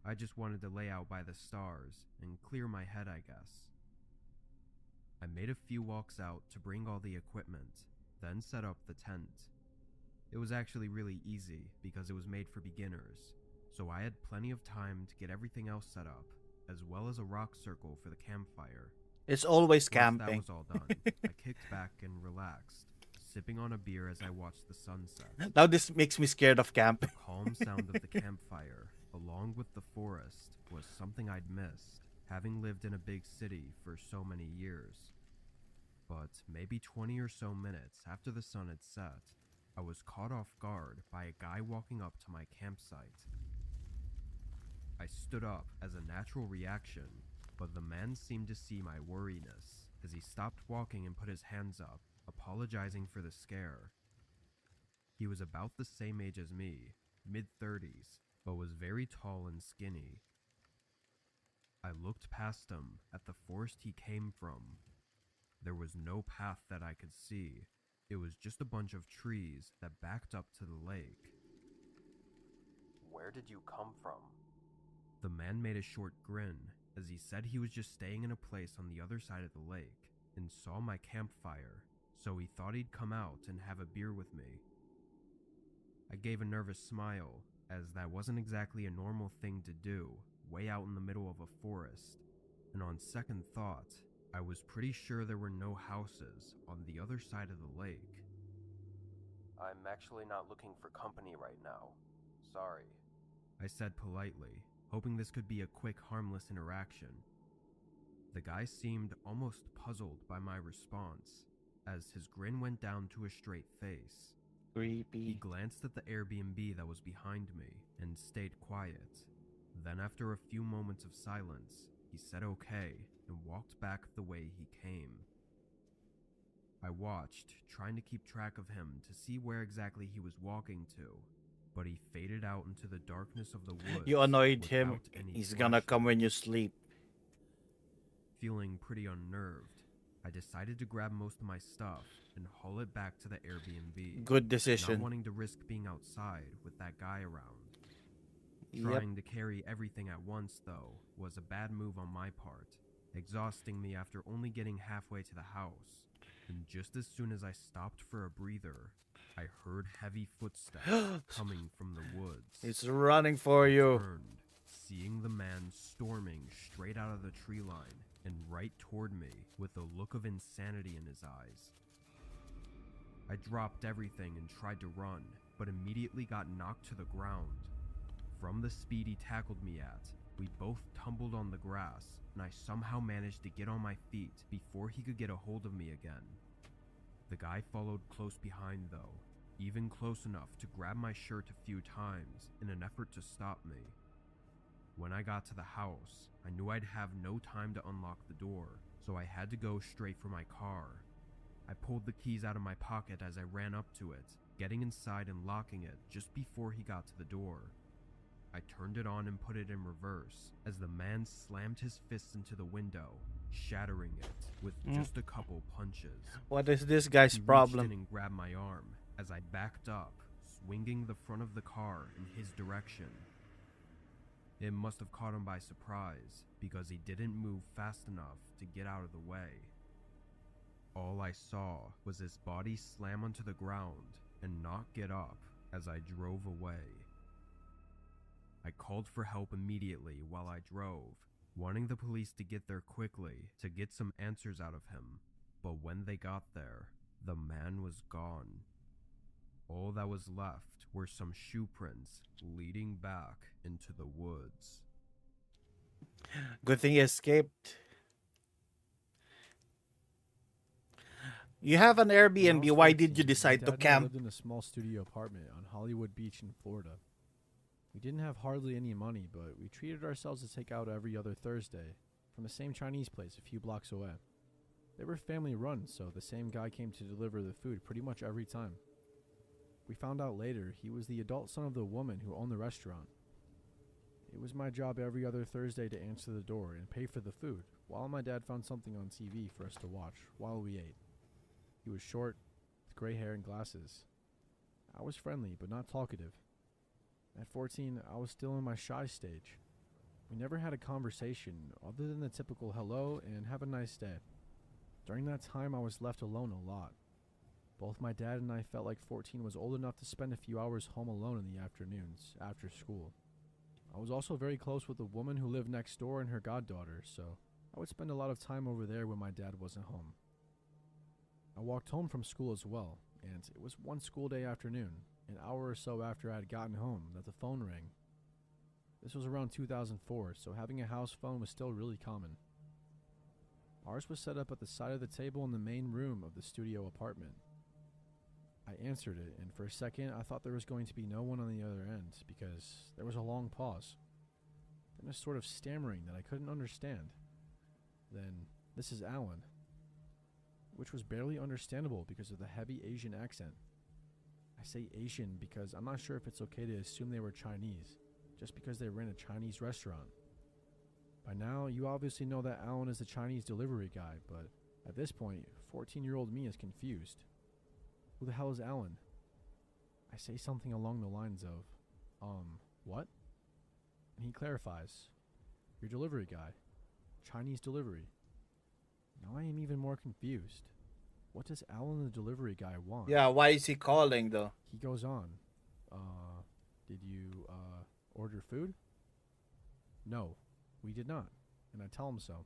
I just wanted to lay out by the stars and clear my head, I guess. I made a few walks out to bring all the equipment, then set up the tent. It was actually really easy because it was made for beginners, so I had plenty of time to get everything else set up, as well as a rock circle for the campfire. It's always Once camping. that was all done, I kicked back and relaxed, sipping on a beer as I watched the sunset. Now this makes me scared of The camping. calm sound of the campfire, along with the forest, was something I'd missed, having lived in a big city for so many years. But maybe 20 or so minutes after the sun had set, I was caught off guard by a guy walking up to my campsite. I stood up as a natural reaction, but the man seemed to see my worriness as he stopped walking and put his hands up, apologizing for the scare. He was about the same age as me, mid-30s, but was very tall and skinny. I looked past him at the forest he came from. There was no path that I could see. It was just a bunch of trees that backed up to the lake. "Where did you come from?" The man made a short grin as he said he was just staying in a place on the other side of the lake and saw my campfire, so he thought he'd come out and have a beer with me. I gave a nervous smile, as that wasn't exactly a normal thing to do, way out in the middle of a forest, and on second thought, I was pretty sure there were no houses on the other side of the lake. "I'm actually not looking for company right now. Sorry," I said politely, hoping this could be a quick, harmless interaction. The guy seemed almost puzzled by my response, as his grin went down to a straight face. He Creepy. glanced at the Airbnb that was behind me and stayed quiet. Then after a few moments of silence, he said okay and walked back the way he came. I watched, trying to keep track of him to see where exactly he was walking to, but he faded out into the darkness of the woods. You annoyed him. without any He's gonna flashing. come when you sleep. Feeling pretty unnerved, I decided to grab most of my stuff and haul it back to the Airbnb. Good Not decision. wanting to risk being outside with that guy around. Yep. Trying to carry everything at once, though, was a bad move on my part, exhausting me after only getting halfway to the house. And just as soon as I stopped for a breather, I heard heavy footsteps coming from the woods. It's running for you. Turned, seeing the man storming straight out of the tree line and right toward me with a look of insanity in his eyes. I dropped everything and tried to run, but immediately got knocked to the ground. From the speed he tackled me at, we both tumbled on the grass, and I somehow managed to get on my feet before he could get a hold of me again. The guy followed close behind though, even close enough to grab my shirt a few times in an effort to stop me. When I got to the house, I knew I'd have no time to unlock the door, so I had to go straight for my car. I pulled the keys out of my pocket as I ran up to it, getting inside and locking it just before he got to the door. I turned it on and put it in reverse as the man slammed his fists into the window, shattering it with just a couple punches. What is this guy's He reached problem? in and grabbed my arm as I backed up, swinging the front of the car in his direction. It must have caught him by surprise because he didn't move fast enough to get out of the way. All I saw was his body slam onto the ground and not get up as I drove away. I called for help immediately while I drove, wanting the police to get there quickly to get some answers out of him. But when they got there, the man was gone. All that was left were some shoe prints leading back into the woods. Good thing you escaped. You have an When I Airbnb. was Why did you 14, decide my to dad and I camp? lived in a small studio apartment on Hollywood Beach in Florida. We didn't have hardly any money, but we treated ourselves to take out every other Thursday from the same Chinese place a few blocks away. They were family run, so the same guy came to deliver the food pretty much every time. We found out later he was the adult son of the woman who owned the restaurant. It was my job every other Thursday to answer the door and pay for the food, while my dad found something on TV for us to watch while we ate. He was short, with gray hair and glasses. I was friendly, but not talkative. At 14, I was still in my shy stage. We never had a conversation other than the typical hello and have a nice day. During that time, I was left alone a lot. Both my dad and I felt like 14 was old enough to spend a few hours home alone in the afternoons, after school. I was also very close with a woman who lived next door and her goddaughter, so I would spend a lot of time over there when my dad wasn't home. I walked home from school as well, and it was one school day afternoon, an hour or so after I had gotten home, that the phone rang. This was around 2004, so having a house phone was still really common. Ours was set up at the side of the table in the main room of the studio apartment. I answered it, and for a second I thought there was going to be no one on the other end, because there was a long pause. Then a sort of stammering that I couldn't understand. Then, "This is Alan," which was barely understandable because of the heavy Asian accent. I say Asian because I'm not sure if it's okay to assume they were Chinese, just because they ran a Chinese restaurant. By now, you obviously know that Alan is the Chinese delivery guy, but at this point, 14-year-old me is confused. Who the hell is Alan? I say something along the lines of, what? And he clarifies, "Your delivery guy. Chinese delivery." Now I am even more confused. What does Alan the delivery guy want? Yeah, why is he calling though? He goes on, did you, order food? No, we did not, and I tell him so.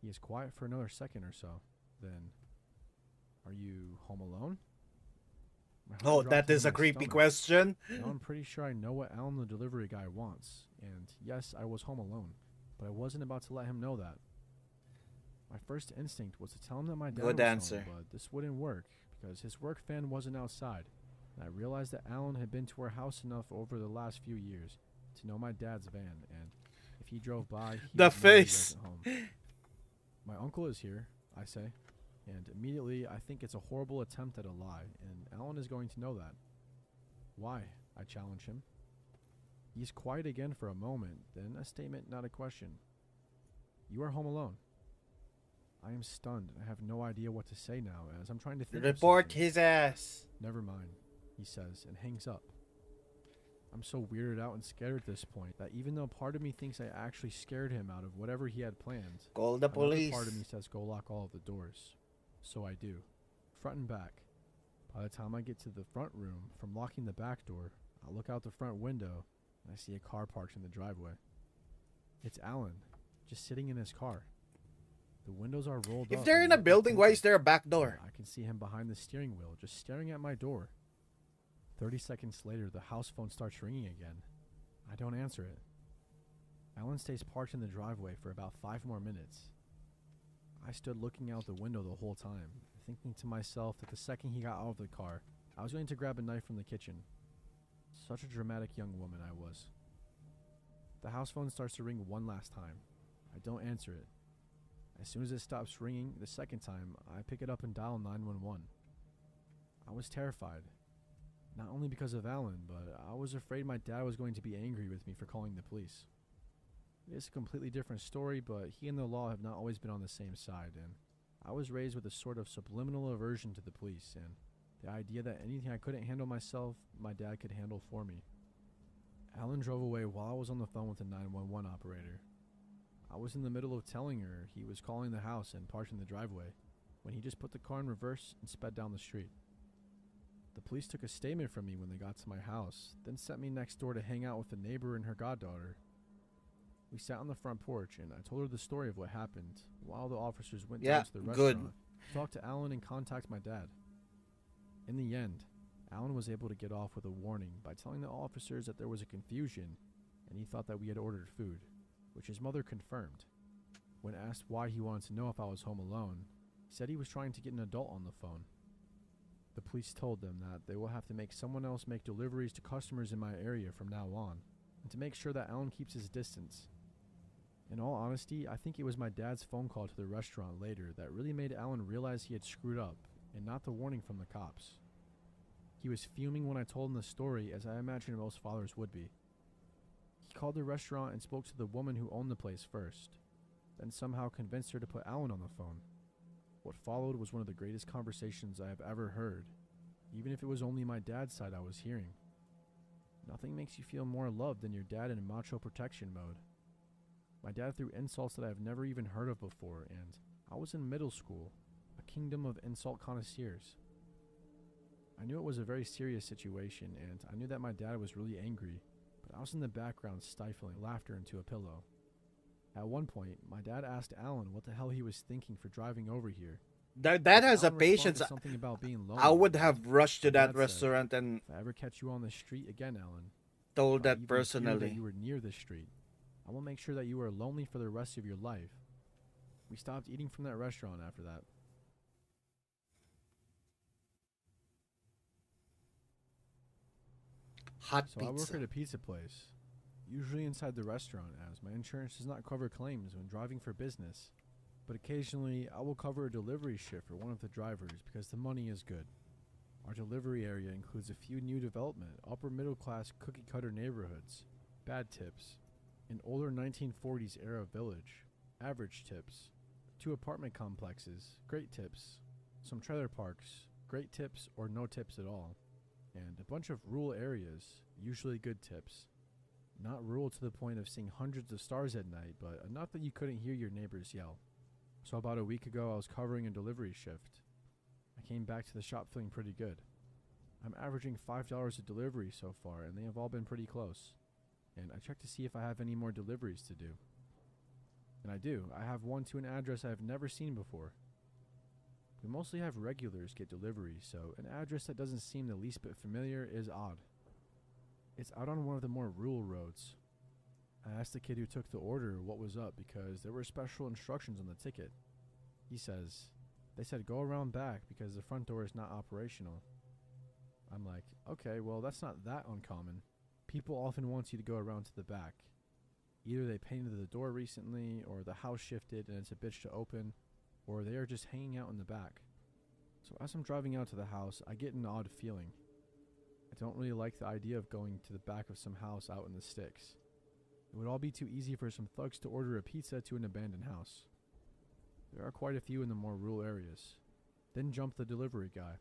He is quiet for another second or so, then, "Are you home alone?" My heart Oh, drops that into is a my creepy stomach. question. Now I'm pretty sure I know what Alan the delivery guy wants, and yes, I was home alone, but I wasn't about to let him know that. My first instinct was to tell him that my dad Good was answer. home, but this wouldn't work because his work van wasn't outside, and I realized that Alan had been to our house enough over the last few years to know my dad's van, and if he drove by, he The would know he face. wasn't home. "My uncle is here," I say, and immediately I think it's a horrible attempt at a lie, and Alan is going to know that. "Why?" I challenge him. He's quiet again for a moment, then a statement, not a question. "You are home alone." I am stunned and I have no idea what to say now as I'm trying to think of Report something. his ass. "Never mind," he says and hangs up. I'm so weirded out and scared at this point that even though part of me thinks I actually scared him out of whatever he had planned, Call the another police. part of me says go lock all of the doors. So I do, front and back. By the time I get to the front room, from locking the back door, I look out the front window and I see a car parked in the driveway. It's Alan, just sitting in his car. The windows are rolled up. If they're and in a lightly building, why tinted, is there a back and door? I can see him behind the steering wheel, just staring at my door. 30 seconds later, the house phone starts ringing again. I don't answer it. Alan stays parked in the driveway for about 5 more minutes. I stood looking out the window the whole time, thinking to myself that the second he got out of the car, I was going to grab a knife from the kitchen. Such a dramatic young woman I was. The house phone starts to ring one last time. I don't answer it. As soon as it stops ringing the second time, I pick it up and dial 911. I was terrified. Not only because of Alan, but I was afraid my dad was going to be angry with me for calling the police. It is a completely different story, but he and the law have not always been on the same side, and I was raised with a sort of subliminal aversion to the police, and the idea that anything I couldn't handle myself, my dad could handle for me. Alan drove away while I was on the phone with the 911 operator. I was in the middle of telling her he was calling the house and parked in the driveway, when he just put the car in reverse and sped down the street. The police took a statement from me when they got to my house, then sent me next door to hang out with a neighbor and her goddaughter. We sat on the front porch and I told her the story of what happened, while the officers went Yeah, down to the good. restaurant to talk to Alan and contact my dad. In the end, Alan was able to get off with a warning by telling the officers that there was a confusion and he thought that we had ordered food, which his mother confirmed. When asked why he wanted to know if I was home alone, he said he was trying to get an adult on the phone. The police told them that they will have to make someone else make deliveries to customers in my area from now on, and to make sure that Alan keeps his distance. In all honesty, I think it was my dad's phone call to the restaurant later that really made Alan realize he had screwed up, and not the warning from the cops. He was fuming when I told him the story, as I imagine most fathers would be. He called the restaurant and spoke to the woman who owned the place first, then somehow convinced her to put Alan on the phone. What followed was one of the greatest conversations I have ever heard, even if it was only my dad's side I was hearing. Nothing makes you feel more loved than your dad in macho protection mode. My dad threw insults that I have never even heard of before, and I was in middle school, a kingdom of insult connoisseurs. I knew it was a very serious situation, and I knew that my dad was really angry, but I was in the background stifling laughter into a pillow. At one point, my dad asked Alan what the hell he was thinking for driving over here. That But has a Alan responded patience. something about being lonely. I would have rushed to My that dad said, restaurant and "If I ever catch you on the street again, Alan, told if I that even hear that personally. you were near the street, I will make sure that you are lonely for the rest of your life." We stopped eating from that restaurant after that. Hot So I work pizza. at a pizza place, usually inside the restaurant, as my insurance does not cover claims when driving for business. But occasionally, I will cover a delivery shift for one of the drivers because the money is good. Our delivery area includes a few new development, upper middle class cookie cutter neighborhoods, bad tips, an older 1940s era village, average tips, 2 apartment complexes, great tips, some trailer parks, great tips or no tips at all, and a bunch of rural areas, usually good tips. Not rural to the point of seeing hundreds of stars at night, but enough that you couldn't hear your neighbors yell. So about a week ago, I was covering a delivery shift. I came back to the shop feeling pretty good. I'm averaging $5 a delivery so far, and they have all been pretty close. And I checked to see if I have any more deliveries to do. And I do. I have one to an address I have never seen before. We mostly have regulars get deliveries, so an address that doesn't seem the least bit familiar is odd. It's out on one of the more rural roads. I asked the kid who took the order what was up because there were special instructions on the ticket. He says, "They said go around back because the front door is not operational." I'm like, okay, well that's not that uncommon. People often want you to go around to the back. Either they painted the door recently, or the house shifted and it's a bitch to open, or they are just hanging out in the back. So as I'm driving out to the house, I get an odd feeling. I don't really like the idea of going to the back of some house out in the sticks. It would all be too easy for some thugs to order a pizza to an abandoned house. There are quite a few in the more rural areas. Then jump the delivery guy.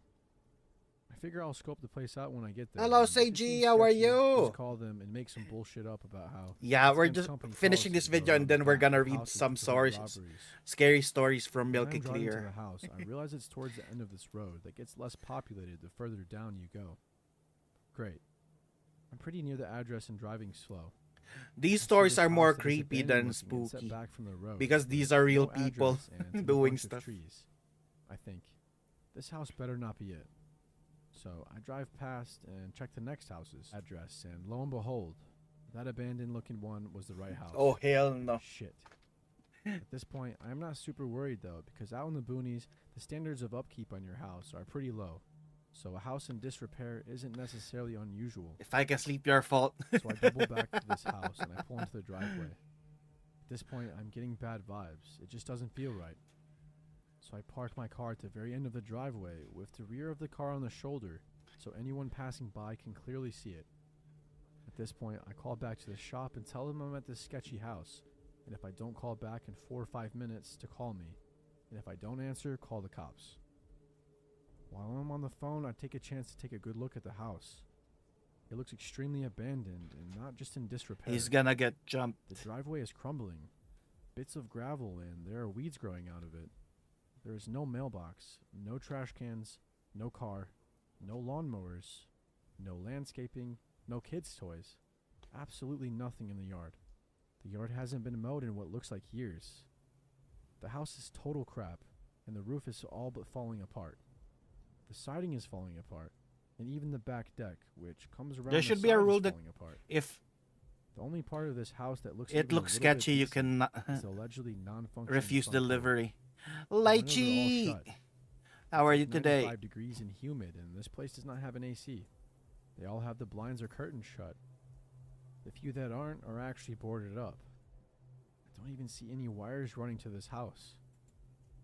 I figure I'll scope the place out when I get there. Hello, and if it Seiji, seems how are sketchy, you? Just call them and make some bullshit up about how Yeah, it's we're against just company finishing policy this to go video around and the then we're back gonna of read houses some to prevent stories, robberies. scary stories from When Milky I'm driving to the Clear. house, I realize it's towards the end of this road that gets less populated the further down you go. Great. I'm pretty near the address and driving slow. These I see stories this are house more that is creepy abandoned than looking and set spooky back from the road, because with these are real no people address and a doing bunch of stuff. trees. I think, this house better not be it. So I drive past and check the next house's address, and lo and behold, that abandoned looking one was the right house. Oh hell no. Shit. At this point, I am not super worried though, because out in the boonies, the standards of upkeep on your house are pretty low. So a house in disrepair isn't necessarily unusual. If I can sleep, your fault. So I double back to this house and I pull into the driveway. At this point, I'm getting bad vibes. It just doesn't feel right. So I park my car at the very end of the driveway with the rear of the car on the shoulder so anyone passing by can clearly see it. At this point, I call back to the shop and tell them I'm at this sketchy house, and if I don't call back in 4 or 5 minutes, to call me, and if I don't answer, call the cops. While I'm on the phone, I take a chance to take a good look at the house. It looks extremely abandoned and not just in disrepair. He's gonna get jumped. The driveway is crumbling. Bits of gravel and there are weeds growing out of it. There is no mailbox, no trash cans, no car, no lawnmowers, no landscaping, no kids' toys. Absolutely nothing in the yard. The yard hasn't been mowed in what looks like years. The house is total crap, and the roof is all but falling apart. The siding is falling apart, and even the back deck, which comes around. There the should be a side, is rule that falling apart. if The only part of this house that looks it even a looks little bit sketchy, you decent can is the allegedly non-functioning refuse front door. delivery. The windows are all Lychee, shut. how are It's you like today? 95 degrees and humid, and this place does not have an AC. They all have the blinds or curtains shut. The few that aren't are actually boarded up. I don't even see any wires running to this house.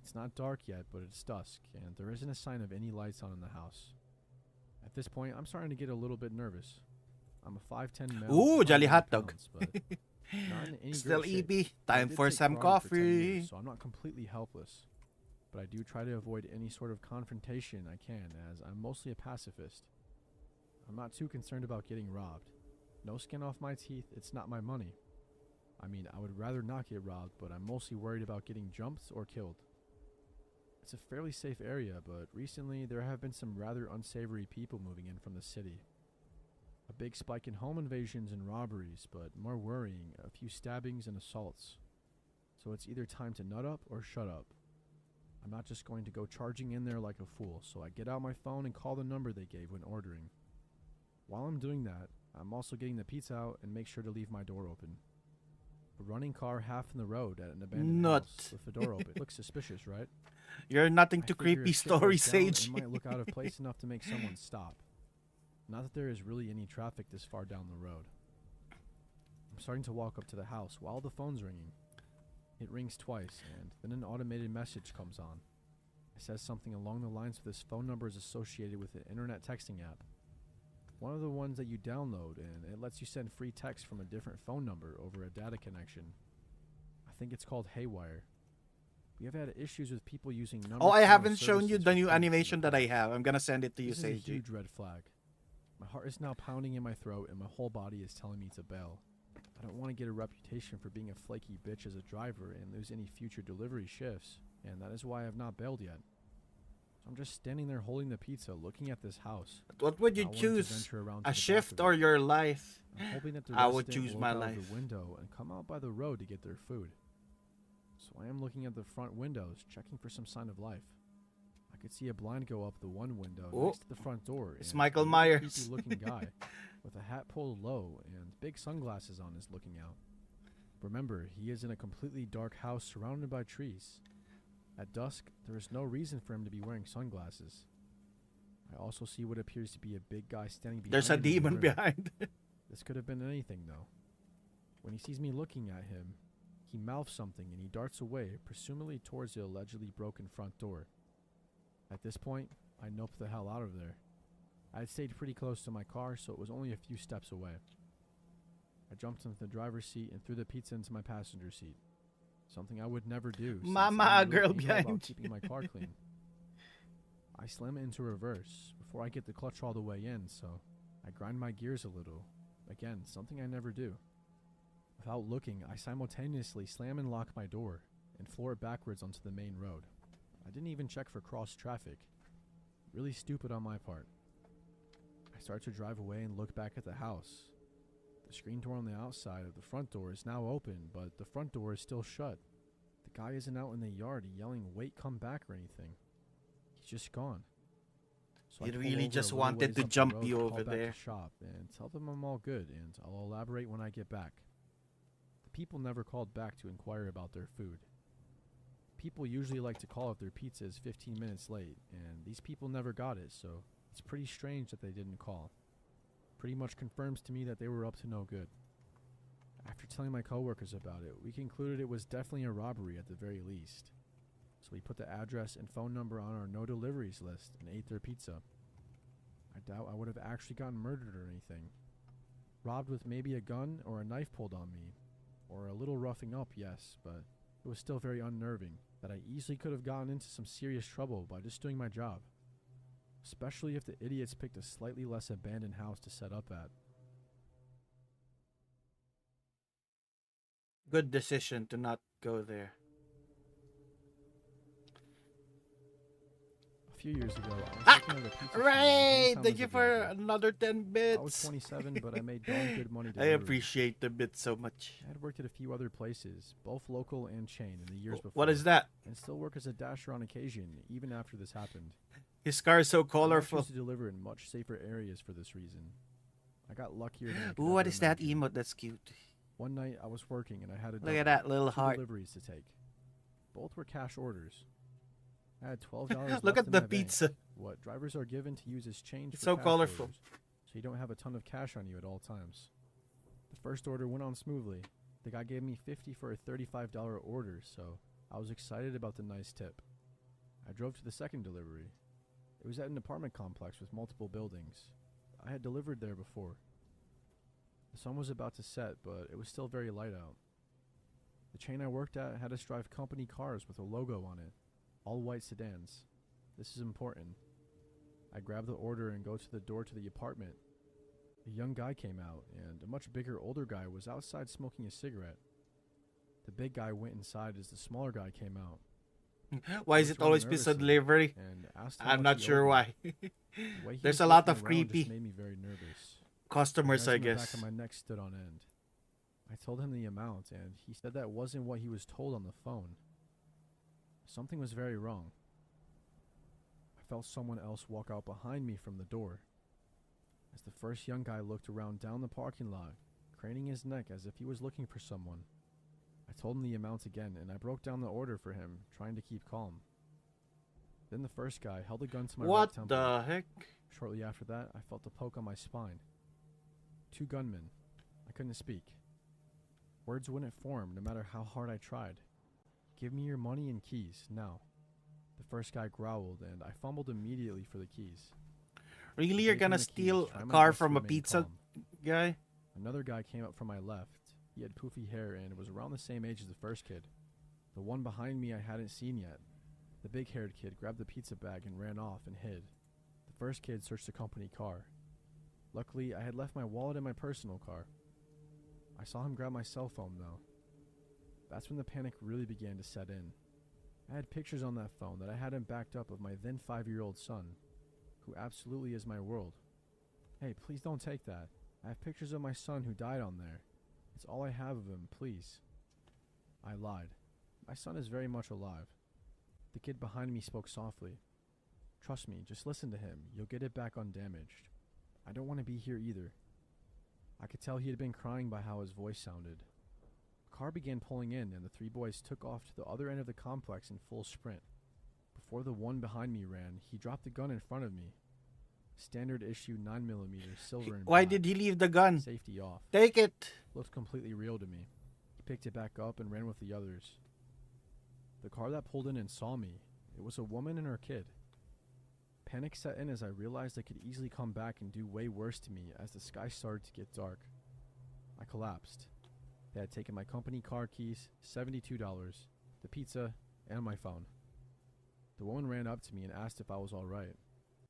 It's not dark yet, but it's dusk, and there isn't a sign of any lights on in the house. At this point, I'm starting to get a little bit nervous. I'm a 5'10" male. Ooh, with jolly 190 hot dog. pounds, but not in any Still great shape. EB, I time did for take some karate for 10 coffee. years, so I'm not completely helpless. But I do try to avoid any sort of confrontation I can, as I'm mostly a pacifist. I'm not too concerned about getting robbed. No skin off my teeth, it's not my money. I mean, I would rather not get robbed, but I'm mostly worried about getting jumped or killed. It's a fairly safe area, but recently there have been some rather unsavory people moving in from the city. A big spike in home invasions and robberies, but more worrying, a few stabbings and assaults. So it's either time to nut up or shut up. I'm not just going to go charging in there like a fool, so I get out my phone and call the number they gave when ordering. While I'm doing that, I'm also getting the pizza out and make sure to leave my door open. A running car half in the road at an abandoned Nut. house with the door open. Looks suspicious, right? You're nothing I to figure creepy if shit goes stories, down, Sage. It might look out of place enough to make someone stop. Not that there is really any traffic this far down the road. I'm starting to walk up to the house while the phone's ringing. It rings twice, and then an automated message comes on. It says something along the lines of this phone number is associated with an internet texting app. One of the ones that you download, and it lets you send free text from a different phone number over a data connection. I think it's called Haywire. We have had issues with people using numbers. Oh, I from haven't those shown you services the for new free in the animation that I past. have. I'm gonna send it to you, This is a Sage. huge red flag. My heart is now pounding in my throat, and my whole body is telling me to bail. I don't want to get a reputation for being a flaky bitch as a driver and lose any future delivery shifts, and that is why I have not bailed yet. So I'm just standing there holding the pizza, looking at this house. What would you not wanting to choose? venture around to A the back shift of or it. your life? I'm hoping that the I would resident choose will my look out of life. the window and come out by the road to get their food. So I am looking at the front windows, checking for some sign of life. I could see a blind go up the one window Oh, next to the front door. it's and Michael a really Myers. creepy-looking guy with a hat pulled low and big sunglasses on is looking out. Remember, he is in a completely dark house surrounded by trees. At dusk, there is no reason for him to be wearing sunglasses. I also see what appears to be a big guy standing behind There's a him in the demon room. behind. This could have been anything, though. When he sees me looking at him, he mouths something and he darts away, presumably towards the allegedly broken front door. At this point, I nope the hell out of there. I had stayed pretty close to my car, so it was only a few steps away. I jumped into the driver's seat and threw the pizza into my passenger seat. Something I would never do. since Mama, I'm a girl really anal about behind keeping my car clean. I slam it into reverse before I get the clutch all the way in, so I grind my gears a little. Again, something I never do. Without looking, I simultaneously slam and lock my door and floor it backwards onto the main road. I didn't even check for cross traffic. Really stupid on my part. I start to drive away and look back at the house. The screen door on the outside of the front door is now open, but the front door is still shut. The guy isn't out in the yard yelling, "Wait, come back," or anything. He's just gone. So I He pull really over just a little wanted ways to up the jump road you to over call back there. to shop and tell them I'm all good, and I'll elaborate when I get back. The people never called back to inquire about their food. People usually like to call if their pizza is 15 minutes late, and these people never got it, so it's pretty strange that they didn't call. Pretty much confirms to me that they were up to no good. After telling my coworkers about it, we concluded it was definitely a robbery at the very least. So we put the address and phone number on our no deliveries list and ate their pizza. I doubt I would have actually gotten murdered or anything. Robbed with maybe a gun or a knife pulled on me. Or a little roughing up, yes, but it was still very unnerving that I easily could have gotten into some serious trouble by just doing my job. Especially if the idiots picked a slightly less abandoned house to set up at. Good decision to not go there. A few years ago, I was working at a pizza chain in Right! hometown Thank as you a for driver. another 10 I was bits. 27, but I made darn good money I delivering. appreciate the bit so much. I had worked at a few other places, both local and chain, in the years before. What is that? And still work as a dasher on occasion, even after this happened. His car is so I now colorful. choose to deliver in much safer areas for this reason. I got luckier than I could Ooh, what ever is that imagine. emote? That's cute. One night I was working and I had a Look at that little two heart. deliveries to take. Both were cash orders. I had $12 Look left at in the my bank, pizza. what drivers are given to use as change It's for so cash colorful. orders, so you don't have a ton of cash on you at all times. The first order went on smoothly. The guy gave me $50 for a $35 order, so I was excited about the nice tip. I drove to the second delivery. It was at an apartment complex with multiple buildings. I had delivered there before. The sun was about to set, but it was still very light out. The chain I worked at had us drive company cars with a logo on it, all white sedans. This is important. I grab the order and go to the door to the apartment. A young guy came out, and a much bigger, older guy was outside smoking a cigarette. The big guy went inside as the smaller guy came out Why is was it always running pizza nervously delivery? and asked how I'm much not he sure owed me. why. The way he There's was a lot looking of around creepy just made me very nervous. customers, The I hairs on the guess. back of my neck stood on end. I told him the amount, and he said that wasn't what he was told on the phone. Something was very wrong. I felt someone else walk out behind me from the door. As the first young guy looked around down the parking lot, craning his neck as if he was looking for someone. I told him the amount again, and I broke down the order for him, trying to keep calm. Then the first guy held a gun to my right What temple. the heck? Shortly after that, I felt a poke on my spine. Two gunmen. I couldn't speak. Words wouldn't form no matter how hard I tried. Give me your money and keys, now. The first guy growled, and I fumbled immediately for the keys. I Really, you're gave him gonna the keys, steal trying a my car best to from a remain pizza calm. guy? Another guy came up from my left. He had poofy hair and was around the same age as the first kid. The one behind me I hadn't seen yet. The big-haired kid grabbed the pizza bag and ran off and hid. The first kid searched the company car. Luckily, I had left my wallet in my personal car. I saw him grab my cell phone, though. That's when the panic really began to set in. I had pictures on that phone that I hadn't backed up of my then 5-year-old son, who absolutely is my world. Hey, please don't take that. I have pictures of my son who died on there. It's all I have of him, please. I lied. My son is very much alive. The kid behind me spoke softly. Trust me, just listen to him. You'll get it back undamaged. I don't want to be here either. I could tell he had been crying by how his voice sounded. A car began pulling in, and the three boys took off to the other end of the complex in full sprint. Before the one behind me ran, he dropped the gun in front of me. Standard issue 9mm silver and Why black. did he leave the gun? Safety off. Take it. Looked completely real to me. He picked it back up and ran with the others. The car that pulled in and saw me, it was a woman and her kid. Panic set in as I realized I could easily come back and do way worse to me as the sky started to get dark. I collapsed. They had taken my company car keys, $72, the pizza, and my phone. The woman ran up to me and asked if I was alright.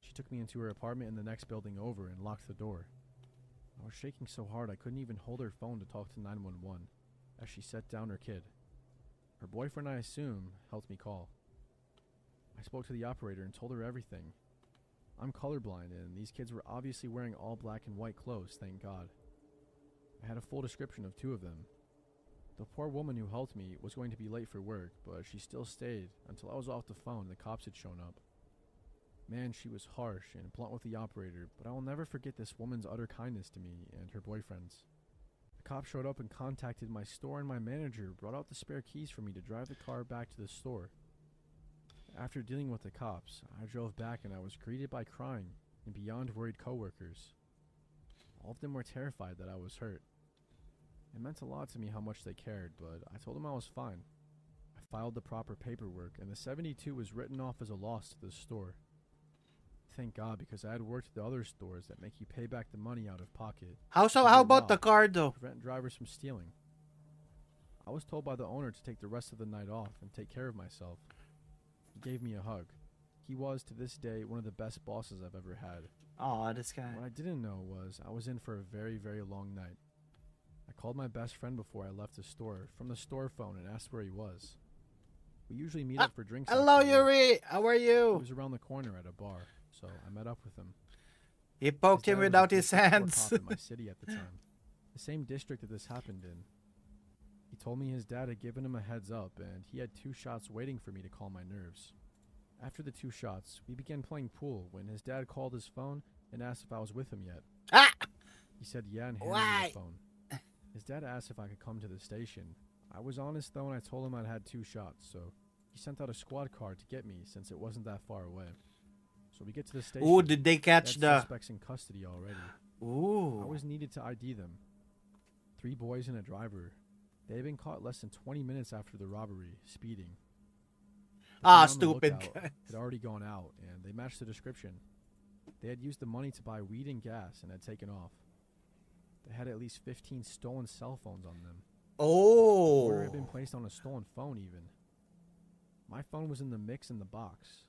She took me into her apartment in the next building over and locked the door. I was shaking so hard I couldn't even hold her phone to talk to 911 as she set down her kid. Her boyfriend, I assume, helped me call. I spoke to the operator and told her everything. I'm colorblind, and these kids were obviously wearing all black and white clothes, thank God. I had a full description of two of them. The poor woman who helped me was going to be late for work, but she still stayed until I was off the phone and the cops had shown up. Man, she was harsh and blunt with the operator, but I will never forget this woman's utter kindness to me and her boyfriends. The cop showed up and contacted my store, and my manager brought out the spare keys for me to drive the car back to the store. After dealing with the cops, I drove back and I was greeted by crying and beyond worried coworkers. All of them were terrified that I was hurt. It meant a lot to me how much they cared, but I told them I was fine. I filed the proper paperwork, and the 72 was written off as a loss to the store. Thank God, because I had worked at the other stores that make you pay back the money out of pocket. How so? to How get about the robbed car to though? prevent drivers from stealing. I was told by the owner to take the rest of the night off and take care of myself. He gave me a hug. He was, to this day, one of the best bosses I've ever had. Oh, this guy. What I didn't know was I was in for a very, very long night. I called my best friend before I left the store from the store phone and asked where he was. We usually meet up for drinks. Hello, after work. Yuri. How are He you? was around the corner at a bar, so I met up with him. He poked His him dad was a without his district court hands. cop in my city at the time, the same district that this happened in. He told me his dad had given him a heads up, and he had 2 shots waiting for me to calm my nerves. After the 2 shots, we began playing pool when his dad called his phone and asked if I was with him yet. Ah! He said yeah and handed me Why? the phone. His dad asked if I could come to the station. I was honest though, and I told him I'd had 2 shots, so he sent out a squad car to get me since it wasn't that far away. So we get to the station. Ooh, did they They catch had the? suspects in custody already. Ooh. I was needed to ID them. 3 boys and a driver. They had been caught less than 20 minutes after the robbery, speeding. The Ah, guy on the stupid lookout guy. had already gone out, and they matched the description. They had used the money to buy weed and gas and had taken off. They had at least 15 stolen cell phones on them. Order had been Oh. placed on a stolen phone even. My phone was in the mix in the box.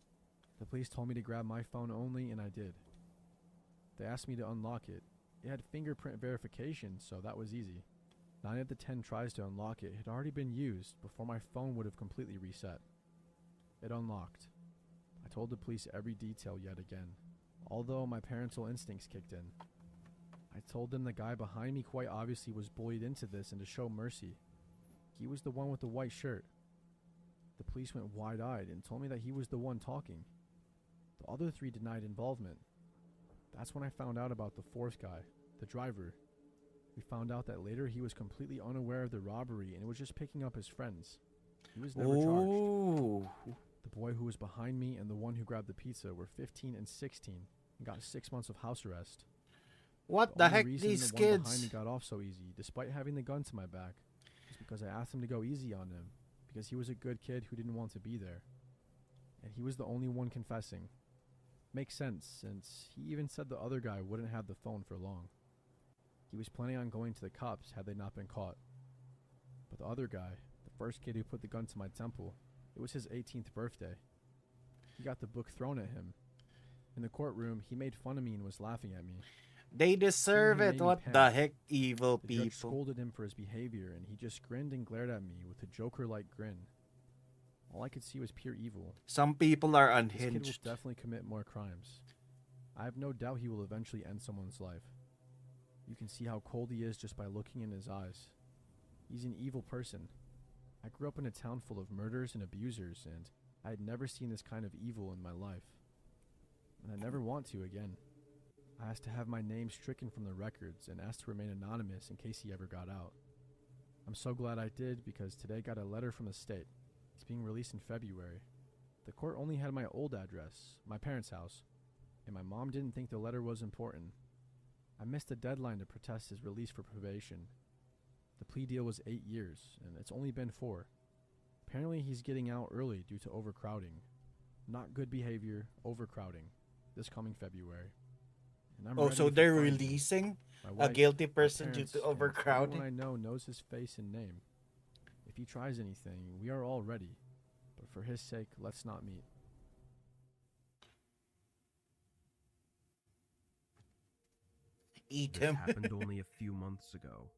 The police told me to grab my phone only, and I did. They asked me to unlock it. It had fingerprint verification, so that was easy. 9 of the 10 tries to unlock it had already been used before my phone would have completely reset. It unlocked. I told the police every detail yet again, although my parental instincts kicked in. I told them the guy behind me quite obviously was bullied into this and to show mercy. He was the one with the white shirt. The police went wide-eyed and told me that he was the one talking. The other 3 denied involvement. That's when I found out about the 4th guy, the driver. We found out that later he was completely unaware of the robbery and was just picking up his friends. He was never charged. Ooh. The boy who was behind me and the one who grabbed the pizza were 15 and 16 and got 6 months of house arrest. What the only heck, reason these the one behind me kids? got off so easy, despite having the gun to my back, is because I asked him to go easy on him, because he was a good kid who didn't want to be there. And he was the only one confessing. Makes sense, since he even said the other guy wouldn't have the phone for long. He was planning on going to the cops had they not been caught. But the other guy, the first kid who put the gun to my temple, it was his 18th birthday. He got the book thrown at him. In the courtroom, he made fun of me and was laughing at me. They deserve He made it. me What the panic. heck, evil The judge people. scolded him for his behavior, and he just grinned and glared at me with a Joker-like grin. All I could see was pure evil. Some people are This kid will unhinged. definitely commit more crimes. I have no doubt he will eventually end someone's life. You can see how cold he is just by looking in his eyes. He's an evil person. I grew up in a town full of murderers and abusers, and I had never seen this kind of evil in my life. And I never want to again. I asked to have my name stricken from the records and asked to remain anonymous in case he ever got out. I'm so glad I did because today got a letter from the state. It's being released in February. The court only had my old address, my parents' house, and my mom didn't think the letter was important. I missed the deadline to protest his release for probation. The plea deal was 8 years, and it's only been 4. Apparently he's getting out early due to overcrowding. Not good behavior, overcrowding, this coming February. And I'm Oh, ready so for they're finding releasing my a wife, guilty my person due parents, to and everyone overcrowding? I know knows his face and name. If he tries anything, we are all ready. But for his sake, let's not meet. Eat This him. happened only a few months ago.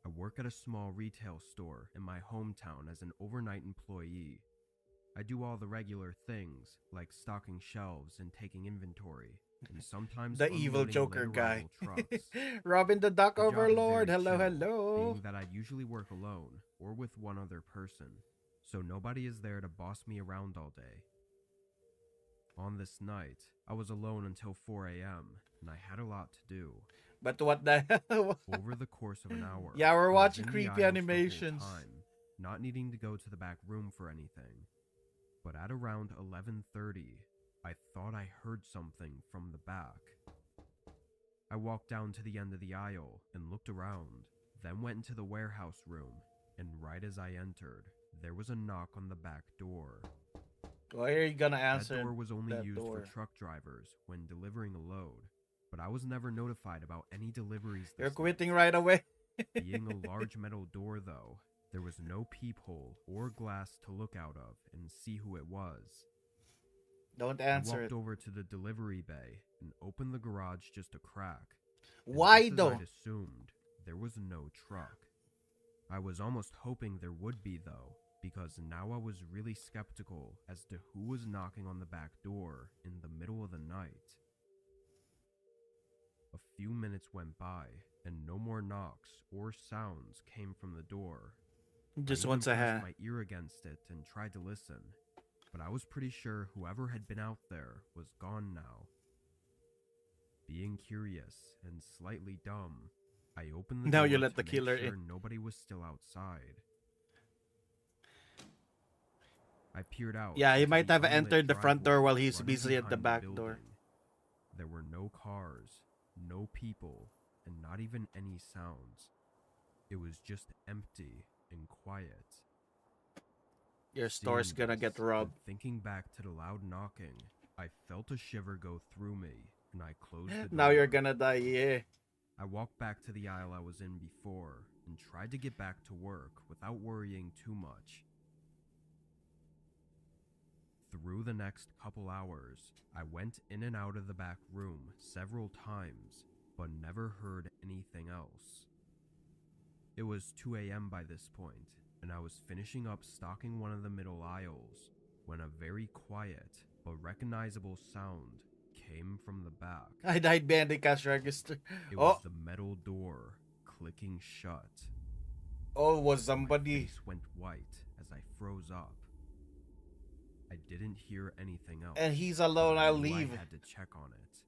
I work at a small retail store in my hometown as an overnight employee. I do all the regular things, like stocking shelves and taking inventory, and sometimes The evil unloading Joker late guy. arrival trucks. Robin the Duck The job is Overlord. very Hello, chill, hello. being that I'd usually work alone or with one other person, so nobody is there to boss me around all day. On this night, I was alone until 4 a.m., and I had a lot to do. But what the hell? Over the course of an hour, Yeah, we're I was watching in the creepy aisles the whole animations. time, not needing to go to the back room for anything. But at around 11:30, I thought I heard something from the back. I walked down to the end of the aisle and looked around, then went into the warehouse room, and right as I entered, there was a knock on the back door. Why are you gonna That answer? door was only that used door? for truck drivers when delivering a load, but I was never notified about any deliveries this You're night. quitting right away. Being a large metal door, though, there was no peephole or glass to look out of and see who it was. Don't I answer walked it. over to the delivery bay and opened the garage just a crack. And Why just as though? I'd assumed, there was no truck. I was almost hoping there would be, though, because now I was really skeptical as to who was knocking on the back door in the middle of the night. A few minutes went by, and no more knocks or sounds came from the door. Just I once even I pressed had. my ear against it and tried to listen, but I was pretty sure whoever had been out there was gone now. Being curious and slightly dumb, I opened the Now door you let to the make killer sure in. nobody was still outside. I peered out. Yeah, he into might the have unlit entered the front door driveway while he's running busy at the behind back door. building. There were no cars, no people, and not even any sounds. It was just empty and quiet. Your store's Seeing gonna this, get and robbed. thinking back to the loud knocking, I felt a shiver go through me, and I closed the door. Now you're gonna die, yeah. I walked back to the aisle I was in before and tried to get back to work without worrying too much. Through the next couple hours, I went in and out of the back room several times, but never heard anything else. It was 2 a.m. by this point, and I was finishing up stocking one of the middle aisles when a very quiet but recognizable sound came from the back. I died behind the cash register. It Oh, was the metal door clicking shut. oh, was My somebody. face went white as I froze up. I didn't hear anything else. And he's alone, but I I'll knew leave. I had to check on it.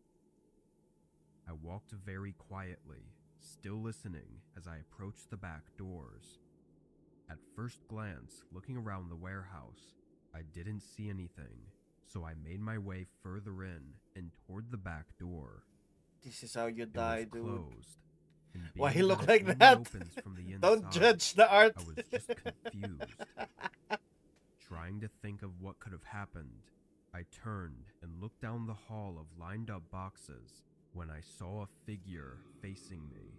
I walked very quietly, still listening as I approached the back doors. At first glance, looking around the warehouse, I didn't see anything, so I made my way further in and toward the back door. This is how you It die, was dude. closed. And Why he being look that like it only that? opens from the Don't inside, judge the art. I was just confused. Trying to think of what could have happened, I turned and looked down the hall of lined up boxes when I saw a figure facing me.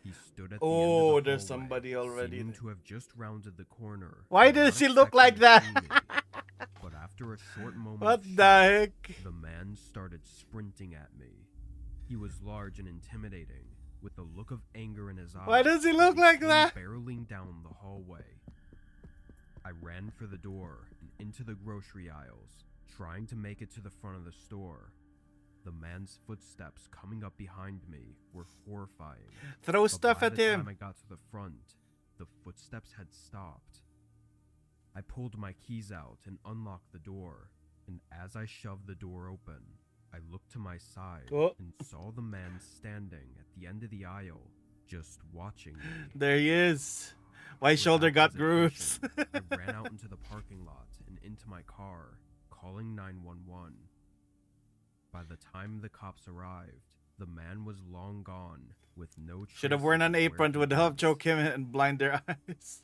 He stood at the end of Oh, the there's hallway, somebody already seeming there. to have just rounded the corner. Why and does not he look like expecting to that? see me. But after a short moment What of the shock, heck? the man started sprinting at me. He was large and intimidating, with a look of anger in his eyes. Why does he as look like came that? barreling down the hallway. I ran for the door and into the grocery aisles, trying to make it to the front of the store. The man's footsteps coming up behind me were horrifying. Throw But stuff by at the time him. I got to the front, the footsteps had stopped. I pulled my keys out and unlocked the door, and as I shoved the door open, I looked to my side Oh. and saw the man standing at the end of the aisle, just watching me. There he is. My shoulder Without got grooves. hesitation, I ran out into the parking lot and into my car, calling 911. By the time the cops arrived, the man was long gone, with no Should have traces worn an of where apron he would help went. choke him and blind their eyes.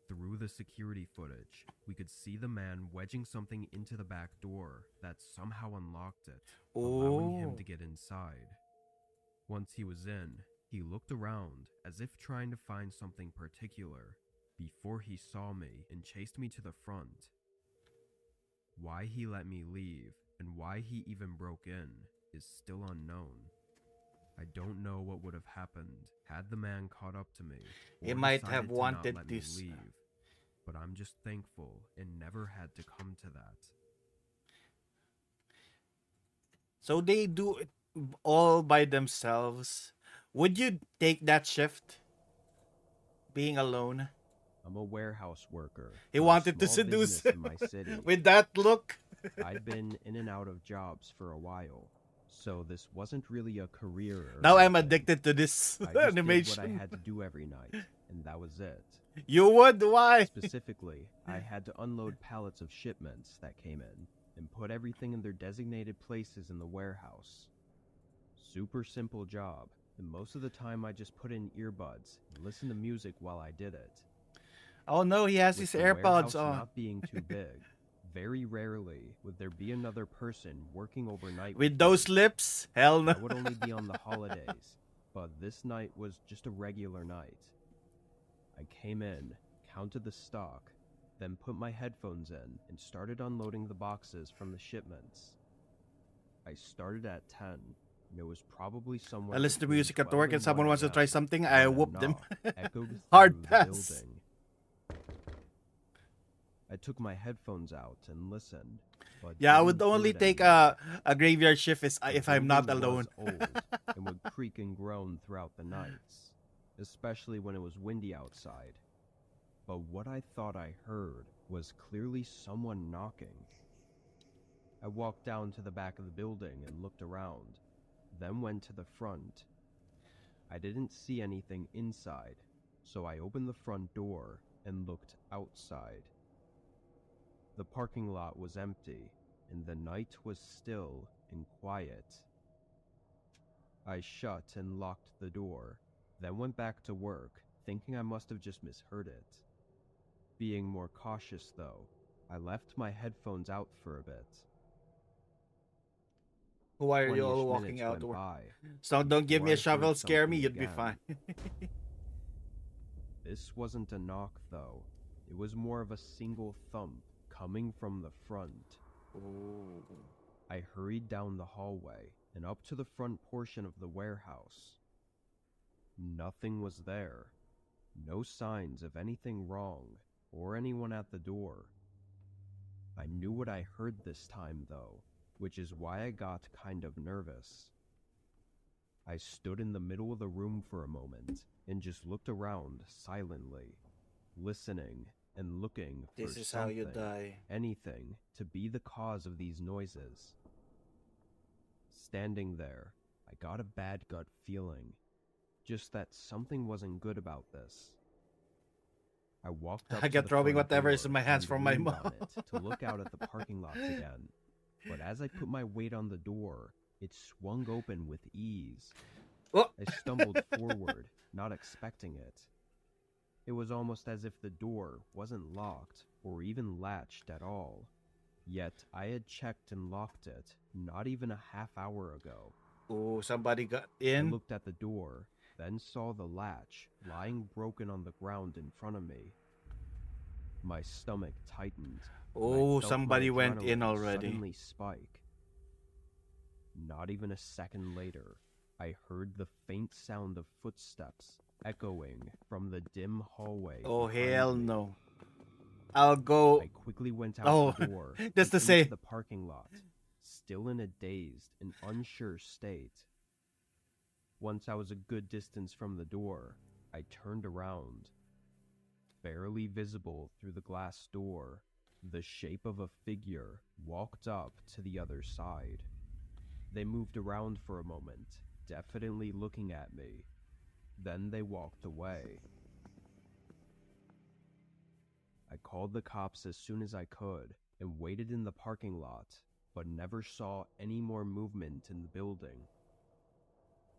Through the security footage, we could see the man wedging something into the back door that somehow unlocked it, allowing him Oh. to get inside. Once he was in, he looked around as if trying to find something particular before he saw me and chased me to the front. Why he let me leave and why he even broke in is still unknown. I don't know what would have happened had the man caught up to me. He or might decided have to not wanted let me this. leave, but I'm just thankful it never had to come to that. So they do it all by themselves. Would you take that shift? Being alone? I'm a warehouse worker. He for a wanted to small seduce business him in my city. with that look. I'd been in and out of jobs for a while, so this wasn't really a career. Or Now I'm anything. addicted to this I just did what I animation. had to do every night, and that was it. You would? Why? Specifically, I had to unload pallets of shipments that came in and put everything in their designated places in the warehouse. Super simple job, and most of the time I just put in earbuds and listen to music while I did it. Oh no, he has With his the AirPods warehouse on. not being too big, very rarely would there be another person working overnight With me. those lips? Hell no. That would only be on the holidays, but this night was just a regular night. I came in, counted the stock, then put my headphones in and started unloading the boxes from the shipments. I started at 10, and it was probably I somewhere. listen to between music at 12 work and someone 1 wants to try a.m. something, I when a whoop them. knock echoed Hard through the pass. building. I took my headphones out and listened. But Yeah, I didn't would hear only it take anymore. a graveyard shift The if I'm not building alone. was old and would creak and groan throughout the nights, especially when it was windy outside. But what I thought I heard was clearly someone knocking. I walked down to the back of the building and looked around, then went to the front. I didn't see anything inside, so I opened the front door and looked outside. The parking lot was empty, and the night was still and quiet. I shut and locked the door, then went back to work, thinking I must have just misheard it. Being more cautious, though, I left my headphones out for a bit. Why are you 20-ish all walking minutes out went to work? by. So don't give me a before I heard shovel, scare me, something you'd be again. fine. This wasn't a knock, though. It was more of a single thump coming from the front. I hurried down the hallway and up to the front portion of the warehouse. Nothing was there. No signs of anything wrong or anyone at the door. I knew what I heard this time, though, which is why I got kind of nervous. I stood in the middle of the room for a moment and just looked around silently, listening and looking for This is how you something, die. anything, to be the cause of these noises. Standing there, I got a bad gut feeling, just that something wasn't good about this. I walked up I to get the throwing front whatever is door in my hands and from my leaned mom. on it to look out at the parking lot again. But as I put my weight on the door, it swung open with ease. Oh. I stumbled forward, not expecting it. It was almost as if the door wasn't locked or even latched at all. Yet I had checked and locked it not even a half hour ago. Oh, somebody got I in. looked at the door, then saw the latch lying broken on the ground in front of me. My stomach tightened. and I Oh, felt my somebody went in adrenaline already. Suddenly spike. Not even a second later, I heard the faint sound of footsteps echoing from the dim hallway. Oh, behind hell me. no. I'll go. I quickly went out Oh, the door just to and say. into the parking lot, still in a dazed and unsure state. Once I was a good distance from the door, I turned around. Barely visible through the glass door, the shape of a figure walked up to the other side. They moved around for a moment, definitely looking at me. Then they walked away. I called the cops as soon as I could and waited in the parking lot, but never saw any more movement in the building.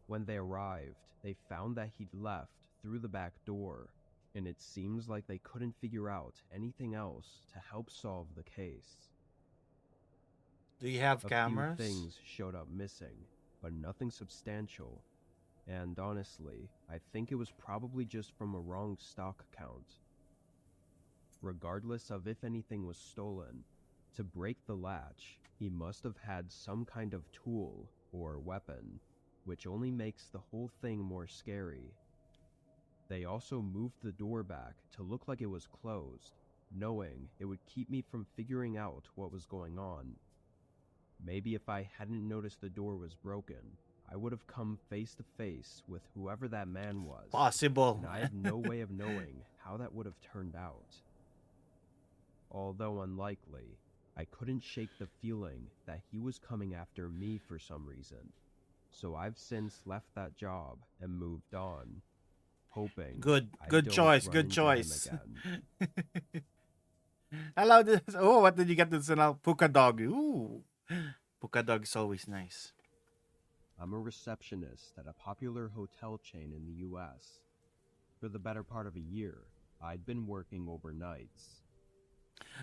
When they arrived, they found that he'd left through the back door, and it seems like they couldn't figure out anything else to help solve the case. Do you have A cameras? few things showed up missing, but nothing substantial. And honestly, I think it was probably just from a wrong stock count. Regardless of if anything was stolen, to break the latch, he must have had some kind of tool or weapon, which only makes the whole thing more scary. They also moved the door back to look like it was closed, knowing it would keep me from figuring out what was going on. Maybe if I hadn't noticed the door was broken, I would have come face to face with whoever that man was. Possible. And I have no way of knowing how that would have turned out. Although unlikely, I couldn't shake the feeling that he was coming after me for some reason. So I've since left that job and moved on, hoping Good I good don't choice, run good into him choice. again. Hello, this. Oh, what did you get this now? Puka dog. Ooh. Puka dog is always nice. I'm a receptionist at a popular hotel chain in the US. For the better part of a year, I'd been working overnights.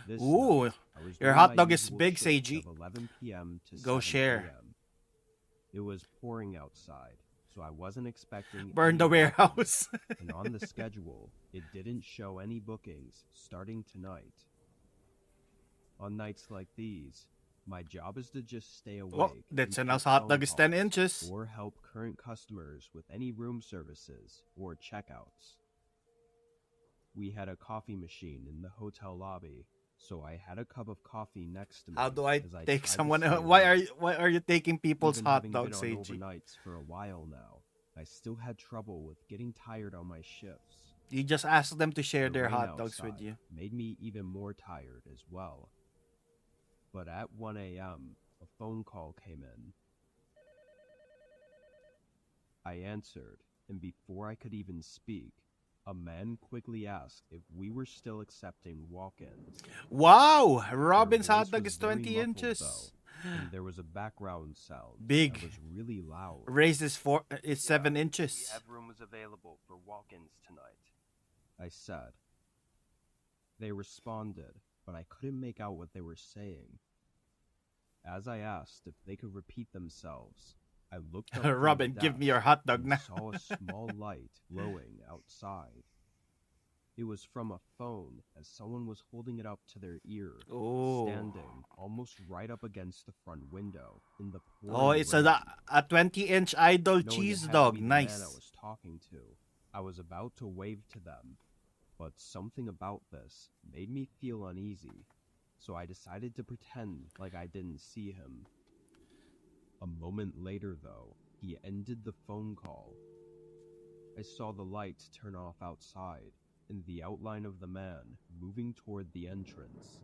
This Ooh, night, I was your doing hot my dog is usual big, shift Seiji. of 11 p.m. to Go 7 share. p.m. It was pouring outside, so I wasn't expecting Burn any the bookings, warehouse. and on the schedule, it didn't show any bookings starting tonight. On nights like these, My job is to just stay awake. Well, that's and enough take hot phone dog is 10 calls inches. Or help current customers with any room services or checkouts. We had a coffee machine in the hotel lobby, so I had a cup of coffee next to me. How do I as take tried to someone? stay Why awake. are you taking people's Even hot having dogs, been on AG? overnights for a while now, I still had trouble with getting tired on my shifts. You just ask them to share The their rain hot dogs with outside you. made me even more tired as well. But at 1 a.m., a phone call came in. I answered, and before I could even speak, a man quickly asked if we were still accepting walk-ins. Wow! Their Robin's hot voice dog was is very 20 muffled, inches. though, and there was a background sound Big. that was really loud. Raised is 7 We inches. have rooms available for walk-ins tonight, I said. They responded, but I couldn't make out what they were saying. As I asked if they could repeat themselves, I looked up from the Robin, give me desk your hot dog and now. saw a small light glowing outside. It was from a phone, as someone was holding it up to their ear, Oh. standing almost right up against the front window in the Oh, pouring it's rain. a 20-inch idol Knowing it cheese had to dog. be the man Nice. I was talking to, I was about to wave to them, but something about this made me feel uneasy, so I decided to pretend like I didn't see him. A moment later, though, he ended the phone call. I saw the lights turn off outside and the outline of the man moving toward the entrance.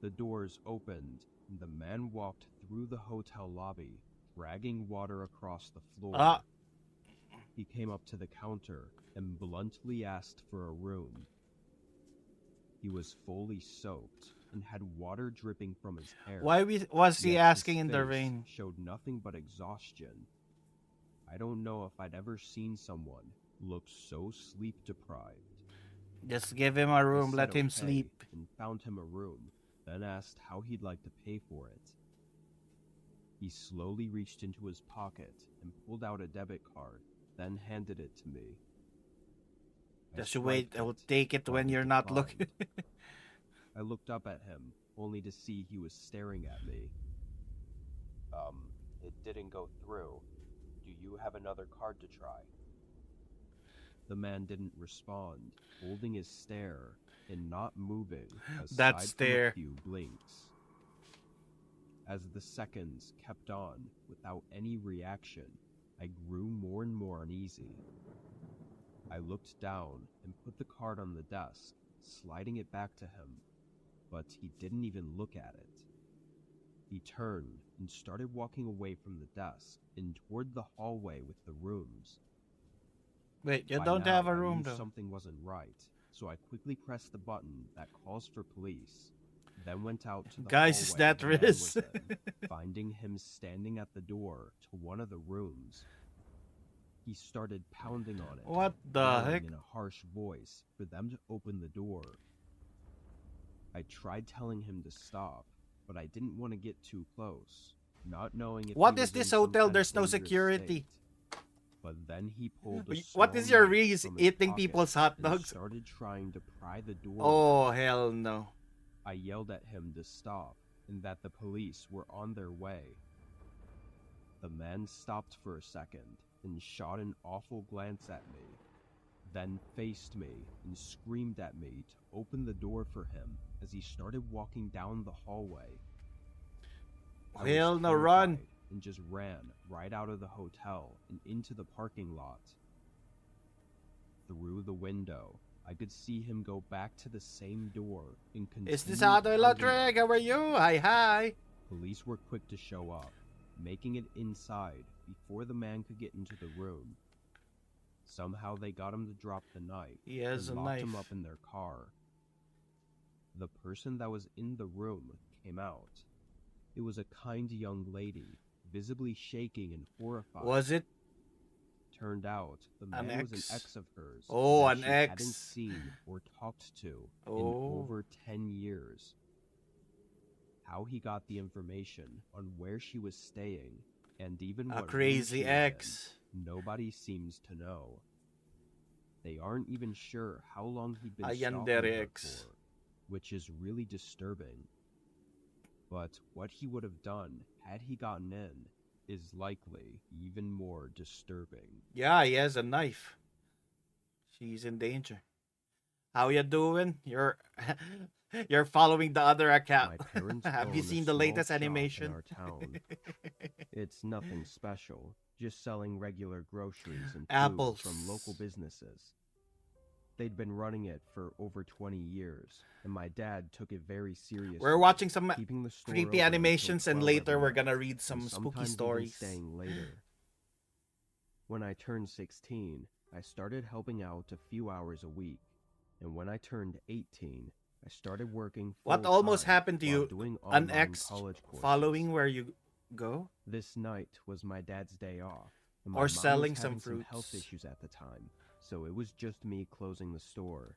The doors opened and the man walked through the hotel lobby, dragging water across the floor. Ah. He came up to the counter and bluntly asked for a room. He was fully soaked and had water dripping from his hair. Why was he Yet asking his in the face rain? showed nothing but exhaustion. I don't know if I'd ever seen someone look so sleep-deprived. Just give him a room. I Let said him okay sleep. and found him a room, then asked how he'd like to pay for it. He slowly reached into his pocket and pulled out a debit card, then handed it to me. I Just wait. swiped I will it, take it but when you're not looking. declined. I looked up at him, only to see he was staring at me. It didn't go through. Do you have another card to try? The man didn't respond, holding his stare and not moving That aside stare. from a few blinks. As the seconds kept on without any reaction, I grew more and more uneasy. I looked down and put the card on the desk, sliding it back to him, but he didn't even look at it. He turned and started walking away from the desk and toward the hallway with the rooms. Wait, you By don't now, have a I room knew though. something wasn't right, so I quickly pressed the button that calls for police, then went out to the Guys, is hallway that the man Riz? was in, finding him standing at the door to one of the rooms. He started pounding on it, What the yelling heck? in a harsh voice for them to open the door. I tried telling him to stop, but I didn't want to get too close, not knowing if What he is was in this some hotel? kind of There's no dangerous security. state. But then he pulled a What small is your knife Reese from his eating pocket people's hot and dogs? started trying to pry the door Oh, open. hell no. I yelled at him to stop and that the police were on their way. The man stopped for a second and shot an awful glance at me, then faced me and screamed at me to open the door for him as he started walking down the hallway. I was Hell no, run. terrified and just ran right out of the hotel and into the parking lot. Through the window, I could see him go back to the same door and continue Is this Auto pounding Electric? on How are it. you? Hi. Police were quick to show up, making it inside before the man could get into the room. Somehow they got him to drop the knife He has and a locked him knife. up in their car. The person that was in the room came out. It was a kind young lady, visibly shaking and horrified. Was it? Turned out the An man was an ex? ex of hers Oh, that an she hadn't ex. seen or talked to in Oh. over 10 years. How he got the information on where she was staying and even A what room crazy she was ex. in, nobody seems to know. They aren't even sure how long he'd been A stalking yandere her ex. for, which is really disturbing. But what he would have done had he gotten in is likely even more disturbing. Yeah, he has a knife. She's in danger. How you doing? You're following the other account. My parents Have you own a seen the small latest shop in animation? our town. It's nothing special, just selling regular groceries and food Apples. from local businesses. They'd been running it for over 20 years, and my dad took it very seriously. We're watching some keeping the store creepy open animations, until and 12 later every we're night, gonna read and some spooky sometimes even stories. staying later. When I turned 16, I started helping out a few hours a week, and when I turned 18, I started working What full-time almost happened to while you? doing An online ex college courses. following where you go? This night was my dad's day off, and Or my mom selling was some having some health fruits. issues at the time, so it was just me closing the store.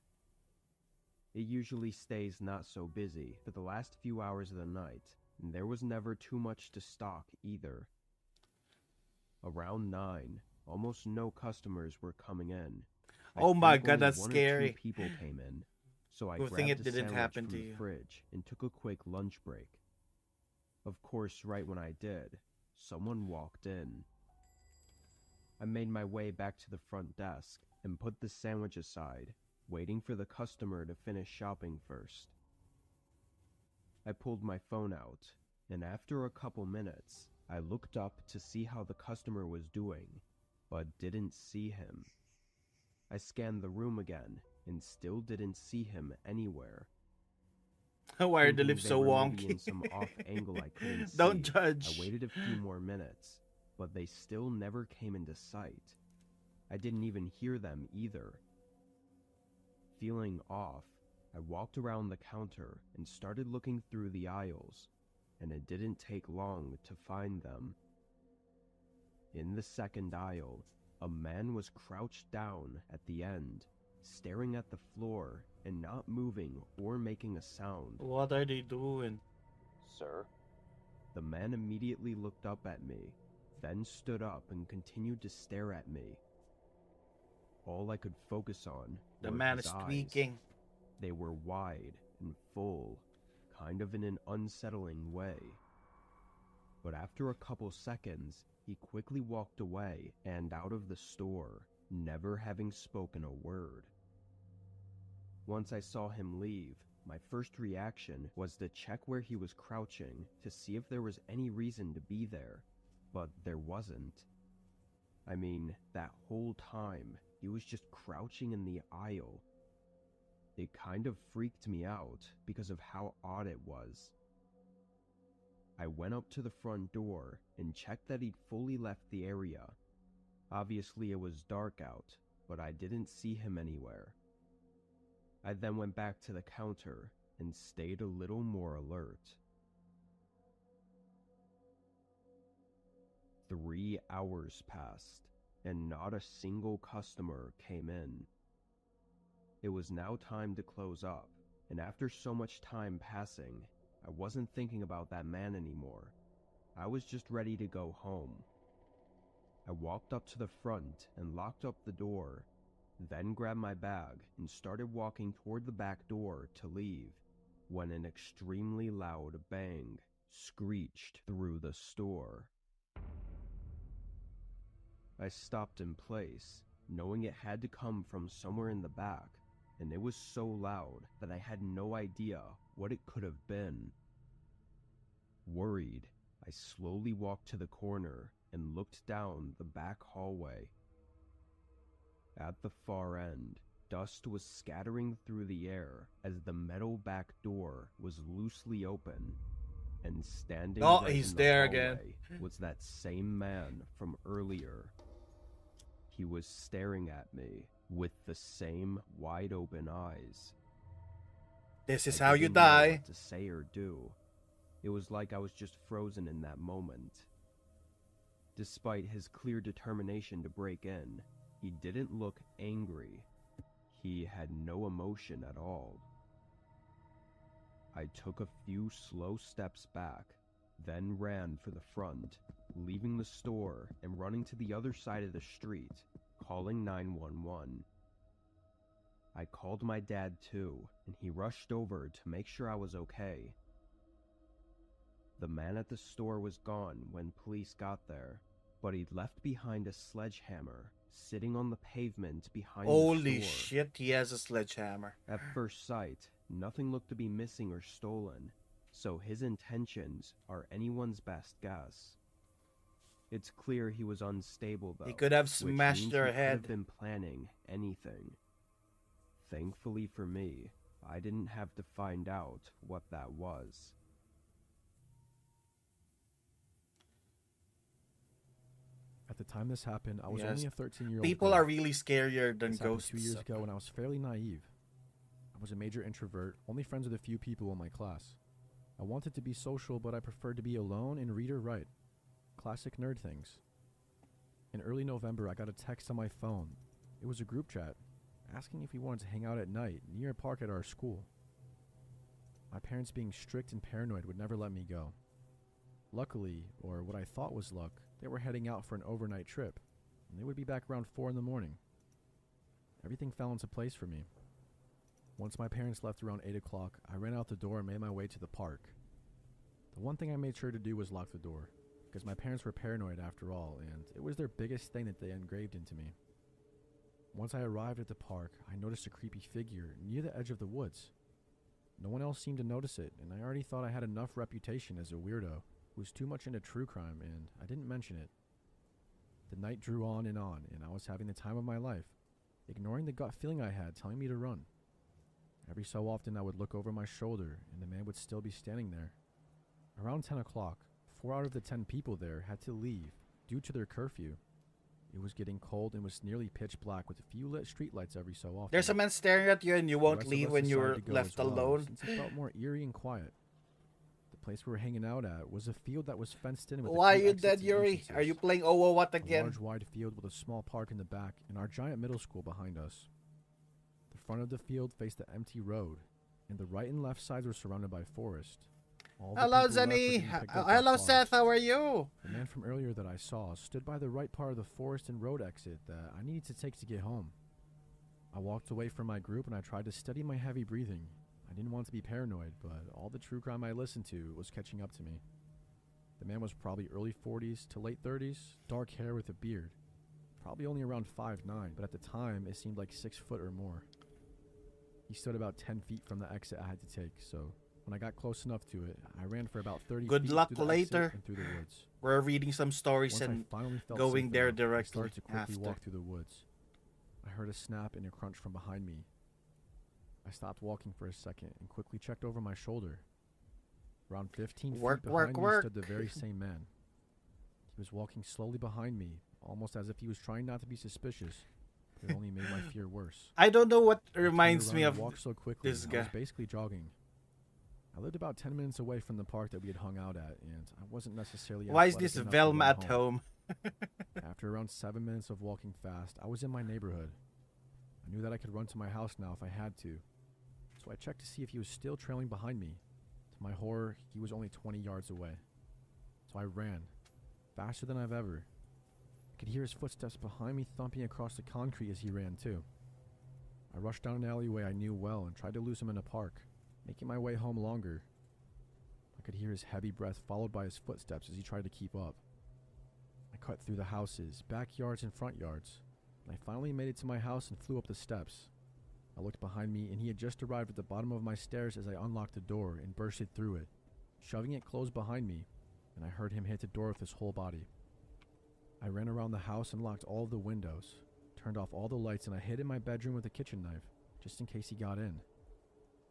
It usually stays not so busy for the last few hours of the night, and there was never too much to stock either. Around 9, almost no customers were coming in. I Oh my think God, only that's 1 or scary. 2 people came in, so I Good grabbed thing it a didn't sandwich happen from to the you. fridge and took a quick lunch break. Of course, right when I did, someone walked in. I made my way back to the front desk and put the sandwich aside, waiting for the customer to finish shopping first. I pulled my phone out, and after a couple minutes, I looked up to see how the customer was doing, but didn't see him. I scanned the room again and still didn't see him anywhere. Why are the Thinking lips they so were maybe wonky? in some off angle I couldn't see, Don't judge. I waited a few more minutes, but they still never came into sight. I didn't even hear them either. Feeling off, I walked around the counter and started looking through the aisles, and it didn't take long to find them. In the second aisle, a man was crouched down at the end, staring at the floor and not moving or making a sound. What are they doing? Sir? The man immediately looked up at me, then stood up and continued to stare at me. All I could focus on The were man his is eyes. tweaking. They were wide and full, kind of in an unsettling way. But after a couple seconds, he quickly walked away and out of the store, never having spoken a word. Once I saw him leave, my first reaction was to check where he was crouching to see if there was any reason to be there, but there wasn't. I mean, that whole time, he was just crouching in the aisle. It kind of freaked me out because of how odd it was. I went up to the front door and checked that he'd fully left the area. Obviously it was dark out, but I didn't see him anywhere. I then went back to the counter and stayed a little more alert. 3 hours passed, and not a single customer came in. It was now time to close up, and after so much time passing, I wasn't thinking about that man anymore. I was just ready to go home. I walked up to the front and locked up the door, then grabbed my bag and started walking toward the back door to leave, when an extremely loud bang screeched through the store. I stopped in place, knowing it had to come from somewhere in the back, and it was so loud that I had no idea what it could have been. Worried, I slowly walked to the corner and looked down the back hallway. At the far end, dust was scattering through the air as the metal back door was loosely open, and standing Oh, right he's in the there again. hallway was that same man from earlier. He was staring at me with the same wide-open eyes. This is I how you didn't know die. what to say or do. It was like I was just frozen in that moment. Despite his clear determination to break in, he didn't look angry. He had no emotion at all. I took a few slow steps back, then ran for the front, leaving the store and running to the other side of the street, calling 911. I called my dad too, and he rushed over to make sure I was okay. The man at the store was gone when police got there, but he'd left behind a sledgehammer sitting on the pavement behind Holy the store. shit, he has a sledgehammer. At first sight, nothing looked to be missing or stolen, so his intentions are anyone's best guess. It's clear he was unstable, though. He could have which smashed means their he could head. have been planning anything. Thankfully for me, I didn't have to find out what that was. At the time this happened, I was Yes. only a 13-year-old. People are really scarier than This happened ghosts. 2 years ago when I was fairly naive. I was a major introvert, only friends with a few people in my class. I wanted to be social, but I preferred to be alone and read or write. Classic nerd things. In early November, I got a text on my phone. It was a group chat, asking if we wanted to hang out at night near a park at our school. My parents, being strict and paranoid, would never let me go. Luckily, or what I thought was luck, they were heading out for an overnight trip, and they would be back around 4 in the morning. Everything fell into place for me. Once my parents left around 8 o'clock, I ran out the door and made my way to the park. The one thing I made sure to do was lock the door, because my parents were paranoid after all, and it was their biggest thing that they engraved into me. Once I arrived at the park, I noticed a creepy figure near the edge of the woods. No one else seemed to notice it, and I already thought I had enough reputation as a weirdo who was too much into true crime, and I didn't mention it. The night drew on, and I was having the time of my life, ignoring the gut feeling I had telling me to run. Every so often I would look over my shoulder, and the man would still be standing there. Around 10 o'clock, 4 out of the 10 people there had to leave due to their curfew. It was getting cold and was nearly pitch black with a few lit streetlights every so often. There's a man staring at you and you The won't rest of leave us when you're decided to go left as well, alone. Since it felt more eerie and quiet. The place we were hanging out at was a field that was fenced in with Why a are few you exits dead, and Yuri? entrances. Are you playing Oh What A again? large wide field with a small park in the back and our giant middle school behind us. The front of the field faced the empty road, and the right and left sides were surrounded by forest. All the Hello, people left were Zenny. getting picked up by Hello, cars. Seth. How are you? The man from earlier that I saw stood by the right part of the forest and road exit that I needed to take to get home. I walked away from my group and I tried to steady my heavy breathing. I didn't want to be paranoid, but all the true crime I listened to was catching up to me. The man was probably early 40s to late 30s, dark hair with a beard. Probably only around 5'9", but at the time it seemed like 6 foot or more. He stood about 10 feet from the exit I had to take, so when I got close enough to it, I ran for about 30 Good feet luck through the exit later. and through the woods. We're reading some stories Once I and finally felt going safe there enough, I directly started to quickly after. walk through the woods. I heard a snap and a crunch from behind me. I stopped walking for a second and quickly checked over my shoulder. Around 15 Work, feet behind work, me stood the very same man. He was walking slowly behind me, almost as if he was trying not to be suspicious. But it only made my fear worse. I don't know what I turned reminds me around of and walked so quickly, this I was guy. basically jogging. I lived about 10 minutes away from the park that we had hung out at, and I wasn't necessarily Why is athletic this enough to Velma run at home? After around 7 minutes of walking fast, I was in my neighborhood. I knew that I could run to my house now if I had to, so I checked to see if he was still trailing behind me. To my horror, he was only 20 yards away. So I ran, faster than I've ever. I could hear his footsteps behind me thumping across the concrete as he ran too. I rushed down an alleyway I knew well and tried to lose him in a park, making my way home longer. I could hear his heavy breath followed by his footsteps as he tried to keep up. I cut through the houses, backyards, and front yards, and I finally made it to my house and flew up the steps. I looked behind me, and he had just arrived at the bottom of my stairs as I unlocked the door and bursted through it, shoving it closed behind me, and I heard him hit the door with his whole body. I ran around the house and locked all of the windows, turned off all the lights, and I hid in my bedroom with a kitchen knife, just in case he got in.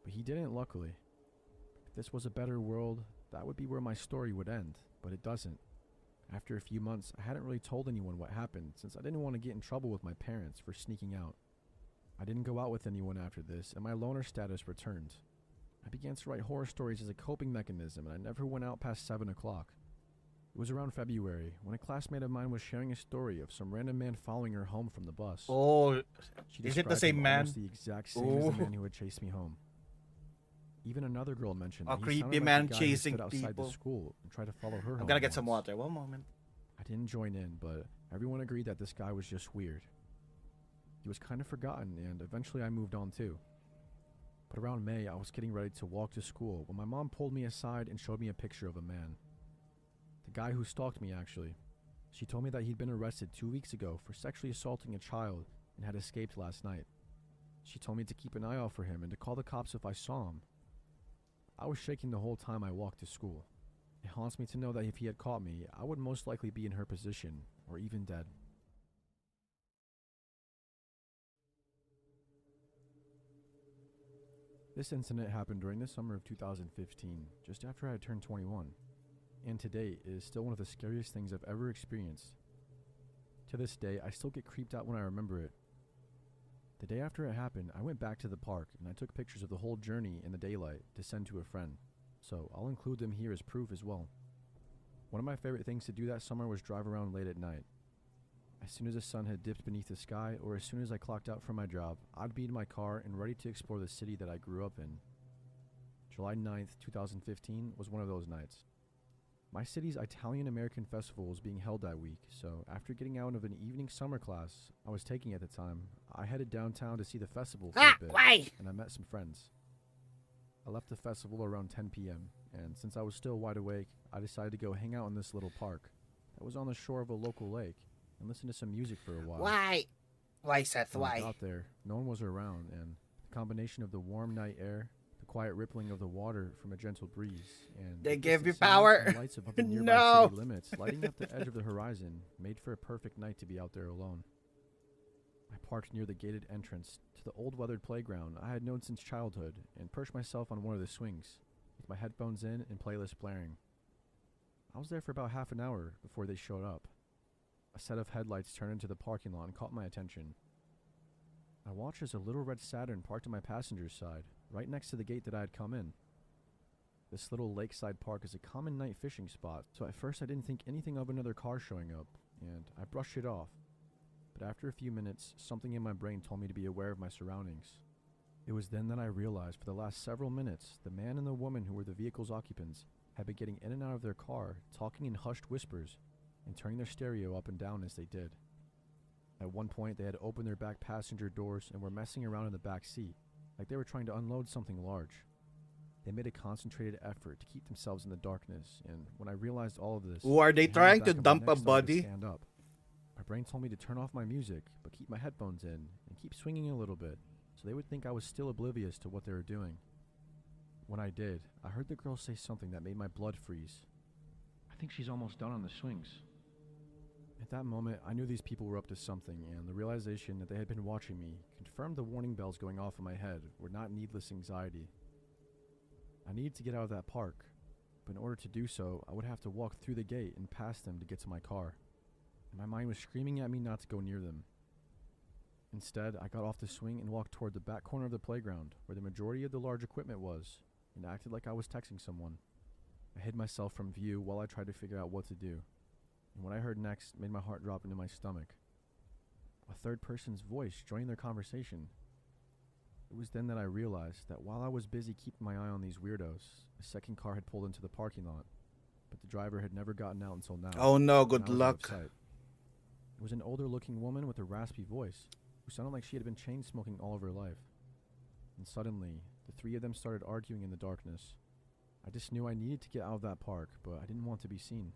But he didn't, luckily. If this was a better world, that would be where my story would end, but it doesn't. After a few months, I hadn't really told anyone what happened since I didn't want to get in trouble with my parents for sneaking out. I didn't go out with anyone after this, and my loner status returned. I began to write horror stories as a coping mechanism, and I never went out past 7 o'clock. It was around February, when a classmate of mine was sharing a story of some random man following her home from the bus. Oh, She is it the described same him man? almost the exact same as the Ooh. man who had chased me home. Even another girl mentioned A that he creepy sounded like man the guy who chasing stood outside people. the school and tried to follow her home I'm gonna get some once. water. One moment. I didn't join in, but everyone agreed that this guy was just weird. He was kind of forgotten, and eventually I moved on too. But around May, I was getting ready to walk to school when my mom pulled me aside and showed me a picture of a man. The guy who stalked me, actually. She told me that he'd been arrested 2 weeks ago for sexually assaulting a child and had escaped last night. She told me to keep an eye out for him and to call the cops if I saw him. I was shaking the whole time I walked to school. It haunts me to know that if he had caught me, I would most likely be in her position, or even dead. This incident happened during the summer of 2015, just after I had turned 21, and to date, it is still one of the scariest things I've ever experienced. To this day, I still get creeped out when I remember it. The day after it happened, I went back to the park and I took pictures of the whole journey in the daylight to send to a friend, so I'll include them here as proof as well. One of my favorite things to do that summer was drive around late at night. As soon as the sun had dipped beneath the sky, or as soon as I clocked out from my job, I'd be in my car and ready to explore the city that I grew up in. July 9th, 2015 was one of those nights. My city's Italian-American festival was being held that week, so after getting out of an evening summer class I was taking at the time, I headed downtown to see the festival for a bit, and I met some friends. I left the festival around 10 p.m., and since I was still wide awake, I decided to go hang out in this little park that was on the shore of a local lake and listen to some music for a while. Why, Seth? When I Why? got there, no one was around, and the combination of the warm night air, the quiet rippling of the water from a gentle breeze, and They the gave distant you sounds power. and lights above the nearby No. city limits lighting up the edge of the horizon made for a perfect night to be out there alone. I parked near the gated entrance to the old weathered playground I had known since childhood and perched myself on one of the swings, with my headphones in and playlist blaring. I was there for about half an hour before they showed up. A set of headlights turned into the parking lot and caught my attention. I watched as a little red Saturn parked on my passenger's side, right next to the gate that I had come in. This little lakeside park is a common night fishing spot, so at first I didn't think anything of another car showing up, and I brushed it off. But after a few minutes, something in my brain told me to be aware of my surroundings. It was then that I realized for the last several minutes, the man and the woman who were the vehicle's occupants had been getting in and out of their car, talking in hushed whispers, and turning their stereo up and down as they did. At one point, they had opened their back passenger doors and were messing around in the back seat, like they were trying to unload something large. They made a concentrated effort to keep themselves in the darkness, and when I realized all of this, Who are they the hair on the trying to back of my dump neck a started to body? stand up. My brain told me to turn off my music, but keep my headphones in and keep swinging a little bit, so they would think I was still oblivious to what they were doing. When I did, I heard the girl say something that made my blood freeze. I think she's almost done on the swings. At that moment, I knew these people were up to something, and the realization that they had been watching me confirmed the warning bells going off in my head were not needless anxiety. I needed to get out of that park, but in order to do so, I would have to walk through the gate and past them to get to my car, and my mind was screaming at me not to go near them. Instead, I got off the swing and walked toward the back corner of the playground, where the majority of the large equipment was, and acted like I was texting someone. I hid myself from view while I tried to figure out what to do, and what I heard next made my heart drop into my stomach. A third person's voice joining their conversation. It was then that I realized that while I was busy keeping my eye on these weirdos, a second car had pulled into the parking lot, but the driver had never gotten out until now. Oh no, and good I was out of luck. sight. It was an older looking woman with a raspy voice, who sounded like she had been chain smoking all of her life. And suddenly, the three of them started arguing in the darkness. I just knew I needed to get out of that park, but I didn't want to be seen.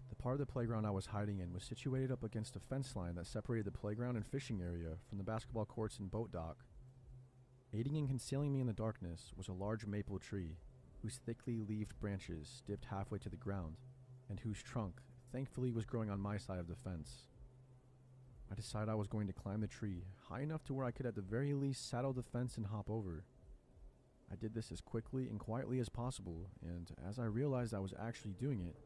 The part of the playground I was hiding in was situated up against a fence line that separated the playground and fishing area from the basketball courts and boat dock. Aiding and concealing me in the darkness was a large maple tree, whose thickly leaved branches dipped halfway to the ground, and whose trunk, thankfully, was growing on my side of the fence. I decided I was going to climb the tree, high enough to where I could at the very least saddle the fence and hop over. I did this as quickly and quietly as possible, and as I realized I was actually doing it,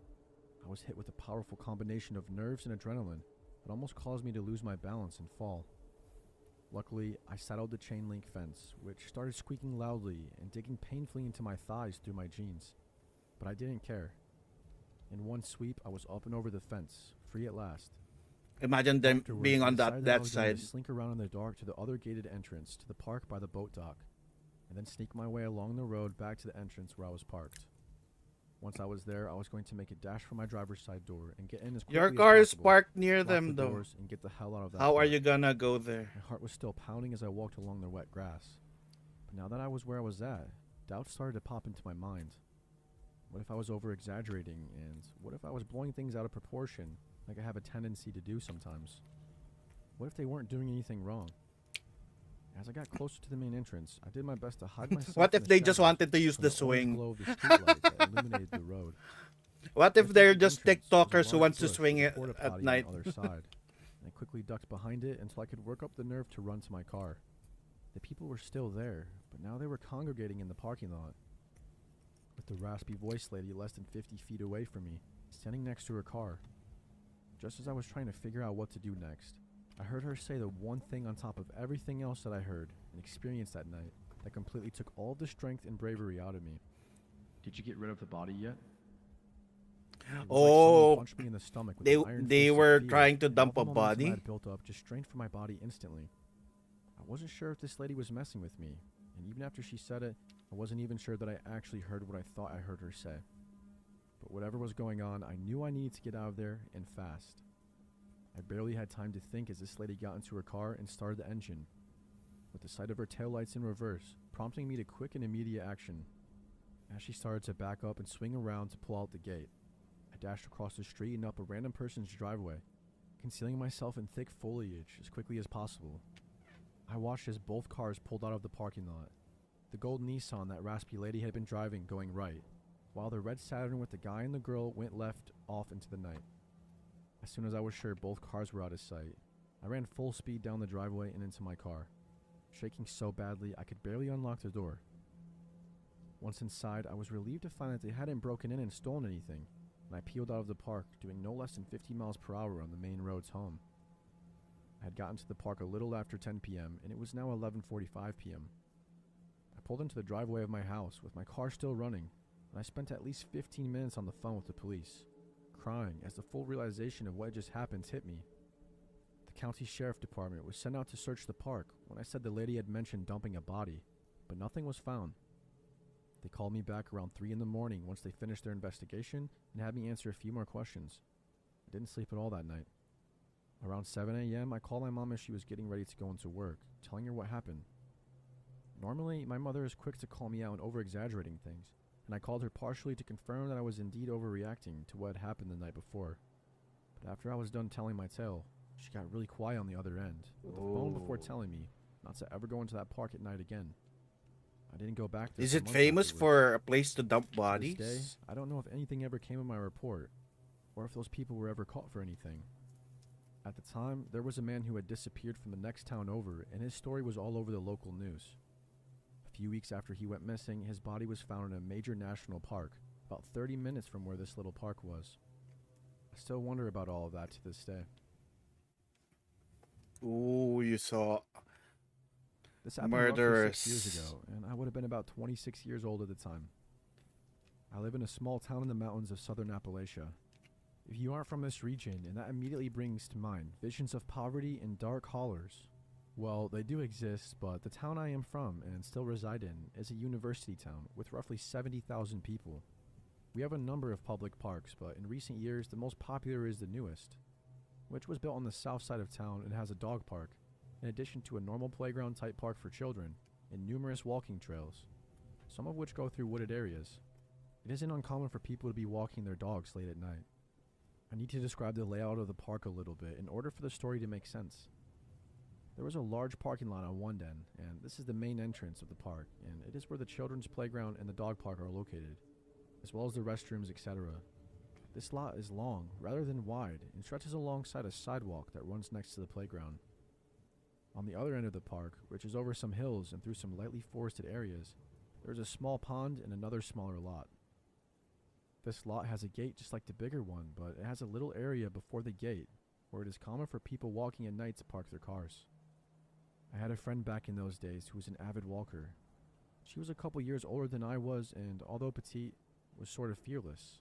I was hit with a powerful combination of nerves and adrenaline that almost caused me to lose my balance and fall. Luckily, I saddled the chain link fence, which started squeaking loudly and digging painfully into my thighs through my jeans. But I didn't care. In one sweep, I was up and over the fence, free at last. Imagine them Afterwards, being I on decided I that was going side. to slink around in the dark to the other gated entrance to the park by the boat dock, and then sneak my way along the road back to the entrance where I was parked. Once I was there, I was going to make a dash for my driver's side door and get in as quickly Your as car is possible, parked near lock them the though. doors, and get the hell out of that How are park. you gonna go there? My heart was still pounding as I walked along the wet grass. But Now that I was where I was at, doubts started to pop into my mind. What if I was over exaggerating, and what if I was blowing things out of proportion, like I have a tendency to do sometimes? What if they weren't doing anything wrong? As I got closer to the main entrance, I did my best to hide myself. What in if the they just shadows wanted to use from the the orange swing? glow of the streetlight that illuminated the road. What if Just they're at the just entrance was a TikTokers who large want to bush swing with a it porta at potty night? on the other side. I quickly ducked behind it until I could work up the nerve to run to my car. The people were still there, but now they were congregating in the parking lot. With the raspy voice lady less than 50 feet away from me, standing next to her car. Just as I was trying to figure out what to do next, I heard her say the one thing on top of everything else that I heard and experienced that night that completely took all the strength and bravery out of me. Did you get rid of the body yet? It was like someone Oh, punched me in the stomach with they an iron they fist of were fear, trying to and all dump the a momentum I body. had built up just strained from my body instantly. I wasn't sure if this lady was messing with me, and even after she said it, I wasn't even sure that I actually heard what I thought I heard her say. But whatever was going on, I knew I needed to get out of there, and fast. I barely had time to think as this lady got into her car and started the engine, with the sight of her taillights in reverse, prompting me to quick and immediate action. As she started to back up and swing around to pull out the gate, I dashed across the street and up a random person's driveway, concealing myself in thick foliage as quickly as possible. I watched as both cars pulled out of the parking lot. The gold Nissan that raspy lady had been driving going right, while the red Saturn with the guy and the girl went left off into the night. As soon as I was sure both cars were out of sight, I ran full speed down the driveway and into my car, shaking so badly I could barely unlock the door. Once inside, I was relieved to find that they hadn't broken in and stolen anything, and I peeled out of the park, doing no less than 50 miles per hour on the main roads home. I had gotten to the park a little after 10 p.m., and it was now 11:45 p.m. I pulled into the driveway of my house with my car still running, and I spent at least 15 minutes on the phone with the police, crying as the full realization of what had just happened hit me. The county sheriff department was sent out to search the park when I said the lady had mentioned dumping a body, but nothing was found. They called me back around 3 in the morning once they finished their investigation and had me answer a few more questions. I didn't sleep at all that night. Around 7 a.m., I called my mom as she was getting ready to go into work, telling her what happened. Normally, my mother is quick to call me out on over-exaggerating things, and I called her partially to confirm that I was indeed overreacting to what had happened the night before. But after I was done telling my tale, she got really quiet on the other end, with the phone before Oh. telling me not to ever go into that park at night again. I didn't go back there Is for it months famous afterwards. for a place to dump To bodies? this day, I don't know if anything ever came of my report, or if those people were ever caught for anything. At the time, there was a man who had disappeared from the next town over, and his story was all over the local news. A few weeks after he went missing, his body was found in a major national park, about 30 minutes from where this little park was. I still wonder about all of that to this day. Ooh, you saw. This happened roughly 6 Murderous. years ago, and I would have been about 26 years old at the time. I live in a small town in the mountains of southern Appalachia. If you aren't from this region, and that immediately brings to mind visions of poverty and dark hollers, well, they do exist, but the town I am from and still reside in is a university town with roughly 70,000 people. We have a number of public parks, but in recent years, the most popular is the newest, which was built on the south side of town and has a dog park, in addition to a normal playground type park for children, and numerous walking trails, some of which go through wooded areas. It isn't uncommon for people to be walking their dogs late at night. I need to describe the layout of the park a little bit in order for the story to make sense. There was a large parking lot on one end, and this is the main entrance of the park, and it is where the children's playground and the dog park are located, as well as the restrooms, etc. This lot is long, rather than wide, and stretches alongside a sidewalk that runs next to the playground. On the other end of the park, which is over some hills and through some lightly forested areas, there is a small pond and another smaller lot. This lot has a gate just like the bigger one, but it has a little area before the gate where it is common for people walking at night to park their cars. I had a friend back in those days who was an avid walker. She was a couple years older than I was, and although petite, was sort of fearless.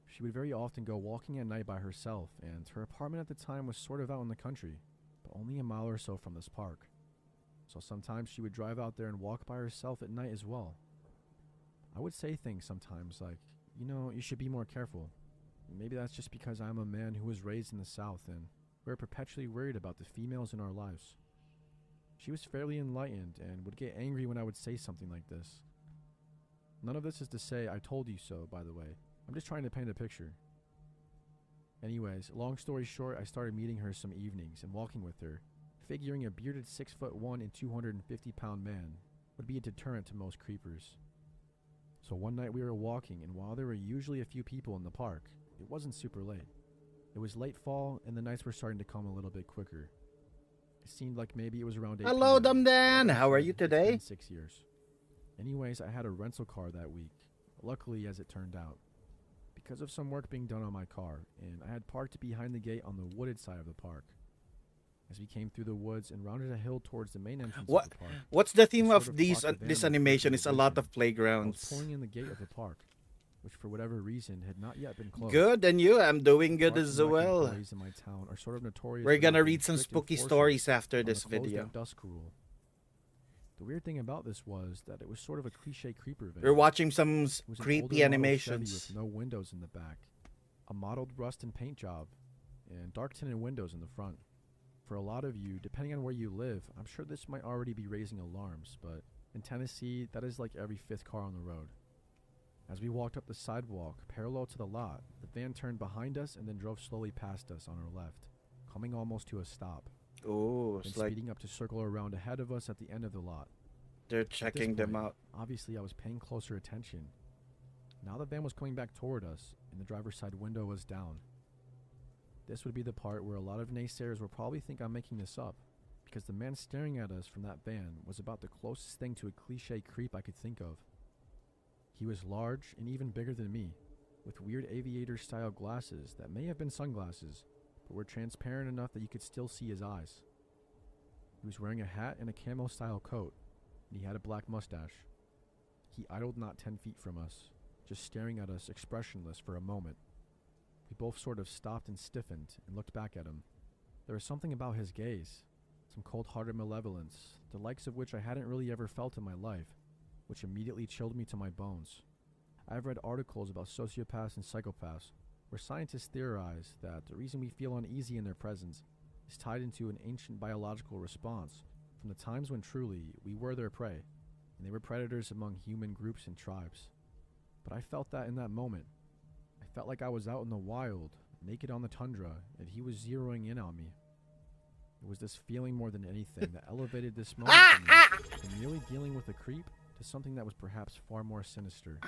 She would very often go walking at night by herself, and her apartment at the time was sort of out in the country, but only a mile or so from this park. So sometimes she would drive out there and walk by herself at night as well. I would say things sometimes like, you know, you should be more careful. Maybe that's just because I'm a man who was raised in the South and we're perpetually worried about the females in our lives. She was fairly enlightened and would get angry when I would say something like this. None of this is to say I told you so, by the way. I'm just trying to paint a picture. Anyways, long story short, I started meeting her some evenings and walking with her, figuring a bearded 6'1" and 250-pound man would be a deterrent to most creepers. So one night we were walking, and while there were usually a few people in the park, it wasn't super late. It was late fall, and the nights were starting to come a little bit quicker. It seemed like maybe it was around 8 Hello, p.m. Dumdan. How are Actually, you it's been today? 6 years. Anyways, I had a rental car that week, luckily as it turned out, because of some work being done on my car, and I had parked behind the gate on the wooded side of the park. As we came through the woods and rounded a hill towards the main entrance What of the park, What's the theme sort of of these clocked the van this with animation? perfect Is a lot vision. of I was playgrounds. pulling in the gate of the park, which for whatever reason had not yet been closed. Good, and you? I'm doing good Parks as and Rec well. employees in my town are sort of notorious We're for gonna not being read some strict spooky enforcers stories after on the this closed video. at dusk rule. The weird thing about this was that it was sort of a cliche creeper van. We're watching some It was an older creepy model Chevy animations. with no windows in the back, a mottled rust and paint job, and dark tinted windows in the front. For a lot of you, depending on where you live, I'm sure this might already be raising alarms, but in Tennessee, that is like every fifth car on the road. As we walked up the sidewalk parallel to the lot, the van turned behind us and then drove slowly past us on our left, coming almost to a stop, Oh, then it's like speeding up to circle around ahead of us at the end of the lot. they're At this checking them point, out. Obviously, I was paying closer attention. Now the van was coming back toward us, and the driver's side window was down. This would be the part where a lot of naysayers will probably think I'm making this up, because the man staring at us from that van was about the closest thing to a cliche creep I could think of. He was large and even bigger than me, with weird aviator-style glasses that may have been sunglasses, but were transparent enough that you could still see his eyes. He was wearing a hat and a camo-style coat, and he had a black mustache. He idled not 10 feet from us, just staring at us expressionless for a moment. We both sort of stopped and stiffened and looked back at him. There was something about his gaze, some cold-hearted malevolence, the likes of which I hadn't really ever felt in my life, which immediately chilled me to my bones. I have read articles about sociopaths and psychopaths, where scientists theorize that the reason we feel uneasy in their presence is tied into an ancient biological response from the times when truly we were their prey, and they were predators among human groups and tribes. But I felt that in that moment. I felt like I was out in the wild, naked on the tundra, and he was zeroing in on me. It was this feeling more than anything that elevated this moment for me from merely dealing with a creep to something that was perhaps far more sinister.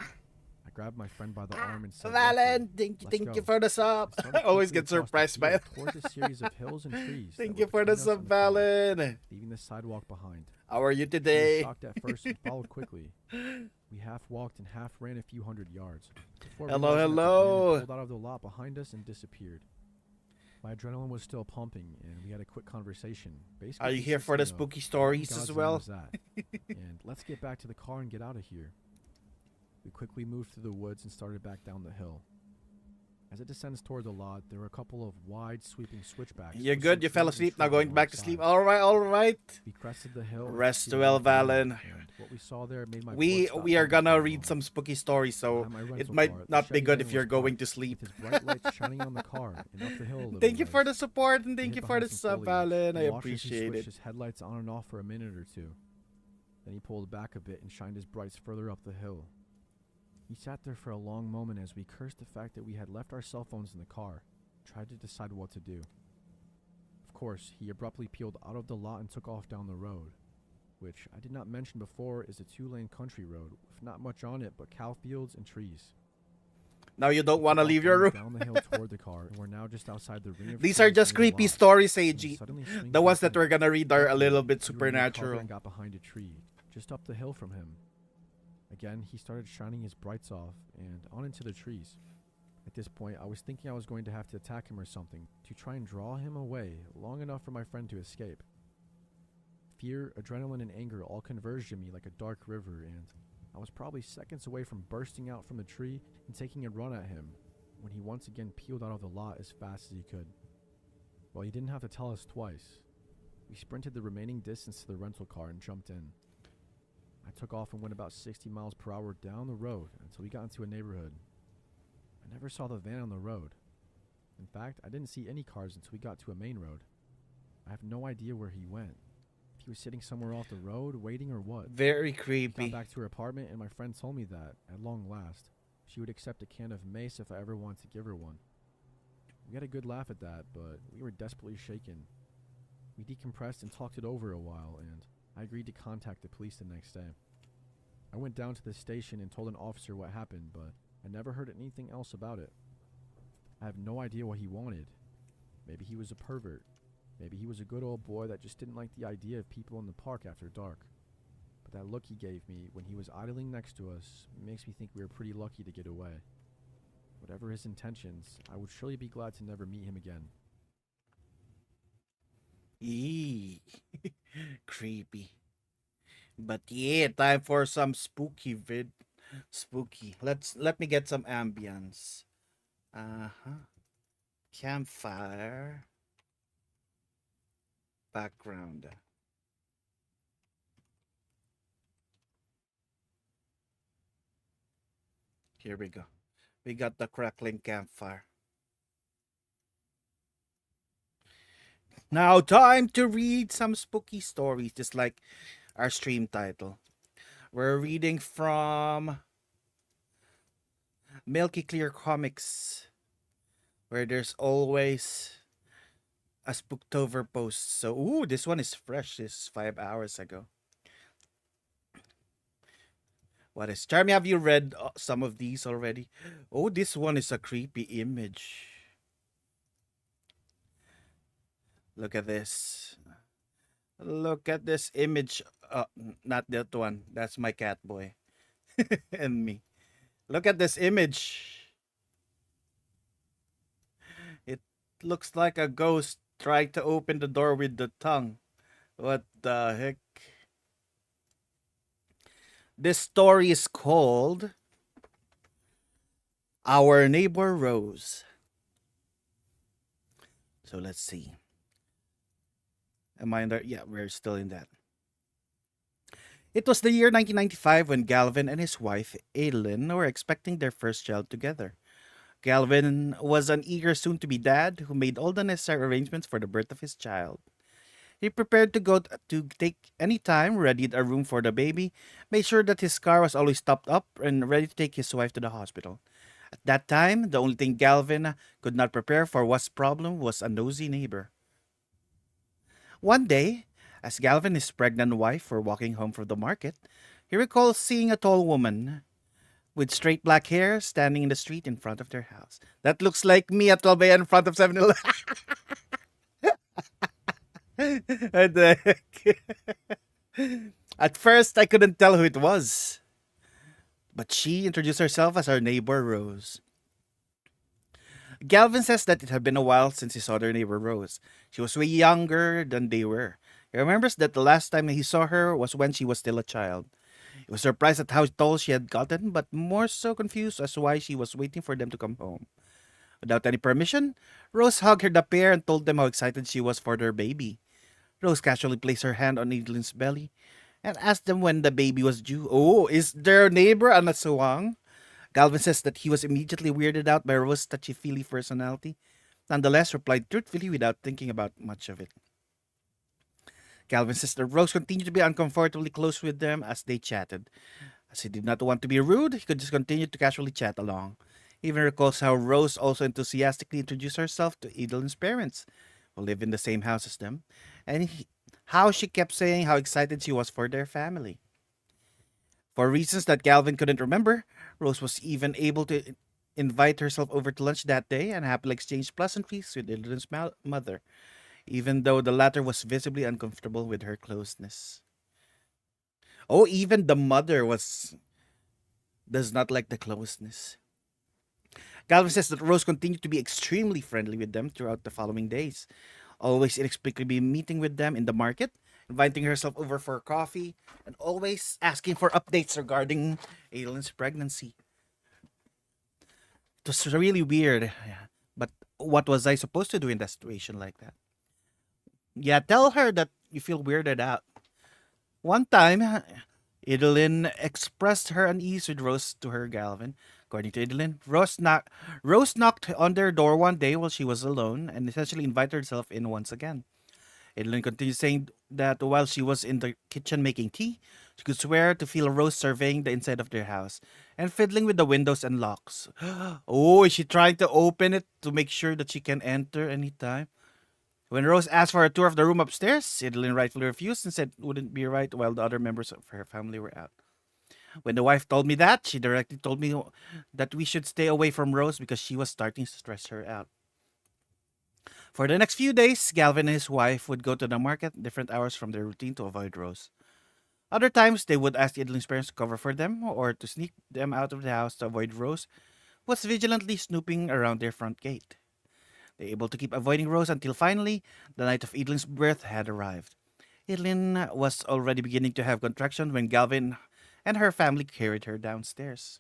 I grabbed my friend by the arm and said, Valen, "Roughly, thank let's you go." for the sub. I started I always quickly get across the surprised by it. field toward a series of hills and trees that Thank were you for the between us sub, and the car, Valen. leaving the sidewalk behind. How are you We were today? shocked at first and followed quickly. We half walked and half ran a few hundred yards. before Hello, realizing that the van had hello. pulled out of the lot behind us and disappeared. My adrenaline was still pumping, and we had a quick conversation. Basically, Are you here for the consisting of, spooky "Who stories God's as name well? was that?" and "Let's get back to the car and get out of here." We quickly moved through the woods and started back down the hill. As it descends toward the lot, there were a couple of wide, sweeping switchbacks. You're with good. some You fell trees and asleep. Now shrubs going on back either to sleep. side. All right, all right. We crested the hill. and Rest proceeded well, up the road, Valen. and what we saw there made my We blood stop we are pumping gonna for a read moment. some spooky stories, so Behind my it rental might car, the not be Chevy good van if you're was going parked, to sleep. with his bright lights shining on the car and up the hill a little Thank you for the ways. support and We thank hid you for the behind some sub, foliage Valen. I and watched as he appreciate switched it. his headlights on and off for a minute or two. Then he pulled back a bit and shined his brights further up the hill. He sat there for a long moment as we cursed the fact that we had left our cell phones in the car, tried to decide what to do. Of course, he abruptly peeled out of the lot and took off down the road, which I did not mention before is a 2-lane country road with not much on it but cow fields and trees. Now you don't He want to took off leave your running room. down the hill toward the car, and we're now just outside the ring of These are trees just near the creepy lot, stories, when he Seiji. suddenly swings The ones back that we're in. gonna read are a little bit He removed the cover supernatural. and got behind a tree, just up the hill from him. Again, he started shining his brights off and on into the trees. At this point, I was thinking I was going to have to attack him or something to try and draw him away long enough for my friend to escape. Fear, adrenaline, and anger all converged in me like a dark river, and I was probably seconds away from bursting out from the tree and taking a run at him when he once again peeled out of the lot as fast as he could. Well, he didn't have to tell us twice. We sprinted the remaining distance to the rental car and jumped in. I took off and went about 60 miles per hour down the road until we got into a neighborhood. I never saw the van on the road. In fact, I didn't see any cars until we got to a main road. I have no idea where he went. If he was sitting somewhere off the road, waiting or what. Very We got creepy. back to her apartment, and my friend told me that, at long last, she would accept a can of mace if I ever wanted to give her one. We had a good laugh at that, but we were desperately shaken. We decompressed and talked it over a while, and I agreed to contact the police the next day. I went down to the station and told an officer what happened, but I never heard anything else about it. I have no idea what he wanted. Maybe he was a pervert. Maybe he was a good old boy that just didn't like the idea of people in the park after dark. But that look he gave me when he was idling next to us makes me think we were pretty lucky to get away. Whatever his intentions, I would surely be glad to never meet him again. Eee. Creepy. But yeah, time for some spooky vid. Spooky. Let me get some ambience. Uh-huh. Campfire. Background. Here we go. We got the crackling campfire. Now, time to read some spooky stories, just like our stream title. We're reading from Milky Clear Comics, where there's always a Spooktober post. So, ooh, this one is fresh. This is 5 hours ago. What is Charmy? Have you read some of these already? Oh, this one is a creepy image. Look at this. Look at this image. Not that one. That's my cat boy. And me. Look at this image. It looks like a ghost trying to open the door with the tongue. What the heck? This story is called Our Neighbor Rose. So let's see. Am I in there? Yeah, we're still in that. It was the year 1995 when Galvin and his wife, Adeline, were expecting their first child together. Galvin was an eager soon-to-be dad who made all the necessary arrangements for the birth of his child. He prepared to go to take any time, readied a room for the baby, made sure that his car was always topped up, and ready to take his wife to the hospital. At that time, the only thing Galvin could not prepare for was problem was a nosy neighbor. One day, as Galvin and his pregnant wife were walking home from the market, he recalls seeing a tall woman with straight black hair standing in the street in front of their house. That looks like me at 12 a.m. in front of 7-Eleven. What the heck? At first, I couldn't tell who it was, but she introduced herself as our neighbor Rose. Galvin says that it had been a while since he saw their neighbor Rose. She was way younger than they were. He remembers that the last time he saw her was when she was still a child. He was surprised at how tall she had gotten, but more so confused as to why she was waiting for them to come home. Without any permission, Rose hugged the pair and told them how excited she was for their baby. Rose casually placed her hand on Adeline's belly and asked them when the baby was due. Oh, is their neighbor an aswang? Galvin says that he was immediately weirded out by Rose's touchy-feely personality, nonetheless replied truthfully without thinking about much of it. Galvin says that Rose continued to be uncomfortably close with them as they chatted. As he did not want to be rude, he could just continue to casually chat along. He even recalls how Rose also enthusiastically introduced herself to Adeline's parents, who live in the same house as them, and how she kept saying how excited she was for their family. For reasons that Galvin couldn't remember, Rose was even able to invite herself over to lunch that day and happily exchanged pleasantries with Adeline's mother, even though the latter was visibly uncomfortable with her closeness. Oh, even the mother does not like the closeness. Galvin says that Rose continued to be extremely friendly with them throughout the following days, always inexplicably meeting with them in the market, inviting herself over for coffee, and always asking for updates regarding Adeline's pregnancy. It was really weird, but what was I supposed to do in that situation like that? Yeah, tell her that you feel weirded out. One time, Adeline expressed her unease with Rose to her Galvin. According to Adeline, Rose knocked on their door one day while she was alone and essentially invited herself in once again. Adeline continued saying that while she was in the kitchen making tea, she could swear to feel Rose surveying the inside of their house and fiddling with the windows and locks. Oh, is she trying to open it to make sure that she can enter anytime? When Rose asked for a tour of the room upstairs, Idlin rightfully refused and said it wouldn't be right while the other members of her family were out. When the wife told me that, she directly told me that we should stay away from Rose because she was starting to stress her out. For the next few days, Galvin and his wife would go to the market at different hours from their routine to avoid Rose. Other times, they would ask Idlin's parents to cover for them or to sneak them out of the house to avoid Rose, who was vigilantly snooping around their front gate. They were able to keep avoiding Rose until finally, the night of Idlin's birth had arrived. Idlin was already beginning to have contractions when Galvin and her family carried her downstairs.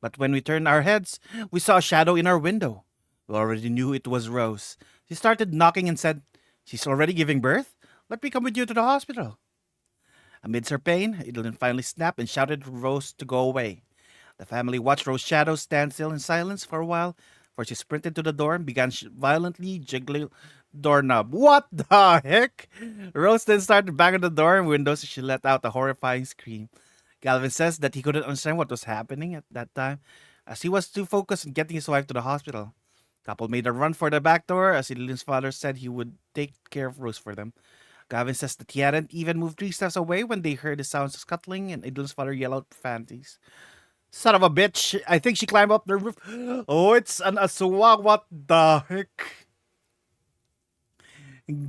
But when we turned our heads, we saw a shadow in our window. We already knew it was Rose. She started knocking and said, "She's already giving birth? Let me come with you to the hospital." Amidst her pain, Idlin finally snapped and shouted to Rose to go away. The family watched Rose's shadow stand still in silence for a while, before she sprinted to the door and began violently jiggling the doorknob. What the heck? Rose then started banging the door and windows as she let out a horrifying scream. Galvin says that he couldn't understand what was happening at that time, as he was too focused on getting his wife to the hospital. Couple made a run for the back door as Idlin's father said he would take care of Rose for them. Gavin says that he hadn't even moved 3 steps away when they heard the sounds of scuttling and Idlin's father yell out profanities. Son of a bitch! I think she climbed up the roof. Oh, it's an aswang. What the heck?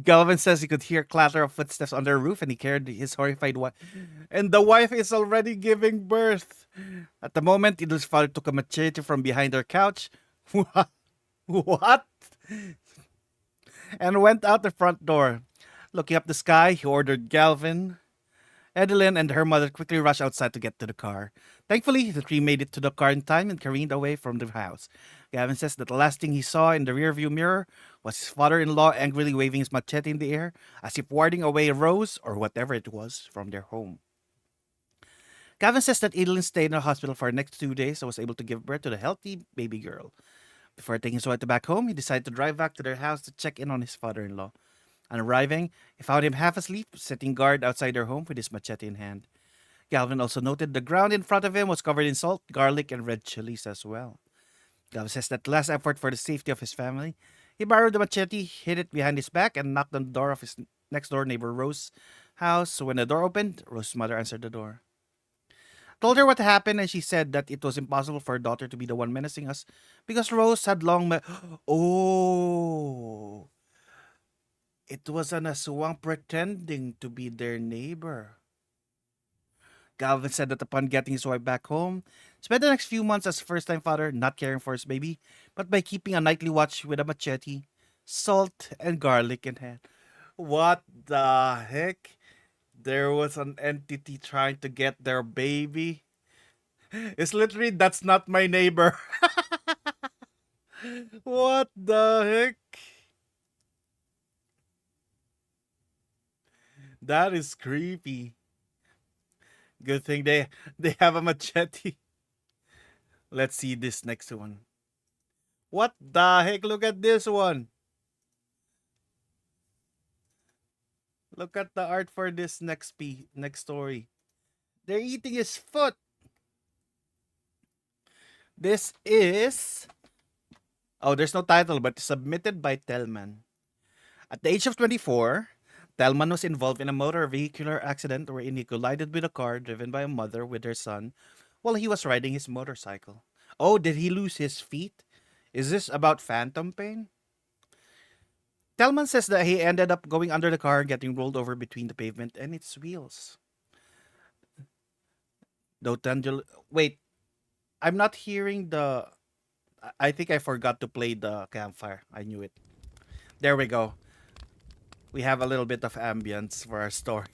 Galvin says he could hear clatter of footsteps on their roof and he carried his horrified wife. And the wife is already giving birth. At the moment, Idlin's father took a machete from behind her couch. What? And went out the front door. Looking up the sky, he ordered Galvin. Edeline and her mother quickly rushed outside to get to the car. Thankfully, the three made it to the car in time and careened away from the house. Gavin says that the last thing he saw in the rearview mirror was his father-in-law angrily waving his machete in the air as if warding away Rose, or whatever it was, from their home. Gavin says that Edeline stayed in the hospital for the next 2 days and was able to give birth to the healthy baby girl. Before taking his wife back home, he decided to drive back to their house to check in on his father-in-law. On arriving, he found him half asleep, sitting guard outside their home with his machete in hand. Galvin also noted the ground in front of him was covered in salt, garlic, and red chilies as well. Galvin says that last effort for the safety of his family, he borrowed the machete, hid it behind his back, and knocked on the door of his next-door neighbor Rose's house. So when the door opened, Rose's mother answered the door. Told her what happened, and she said that it was impossible for her daughter to be the one menacing us because Rose had long Oh! It was an aswang pretending to be their neighbor. Galvin said that upon getting his wife back home, spent the next few months as first-time father not caring for his baby, but by keeping a nightly watch with a machete, salt, and garlic in hand. What the heck? There was an entity trying to get their baby. It's literally, that's not my neighbor. What the heck? That is creepy. Good thing they have a machete. Let's see this next one. What the heck? Look at this one. Look at the art for this next story. They're eating his foot. This is... Oh, there's no title, but submitted by Telman. At the age of 24, Telman was involved in a motor vehicular accident wherein he collided with a car driven by a mother with her son while he was riding his motorcycle. Oh, did he lose his feet? Is this about phantom pain? Telman says that he ended up going under the car and getting rolled over between the pavement and its wheels. Wait, I'm not hearing the... I think I forgot to play the campfire. I knew it. There we go. We have a little bit of ambience for our story.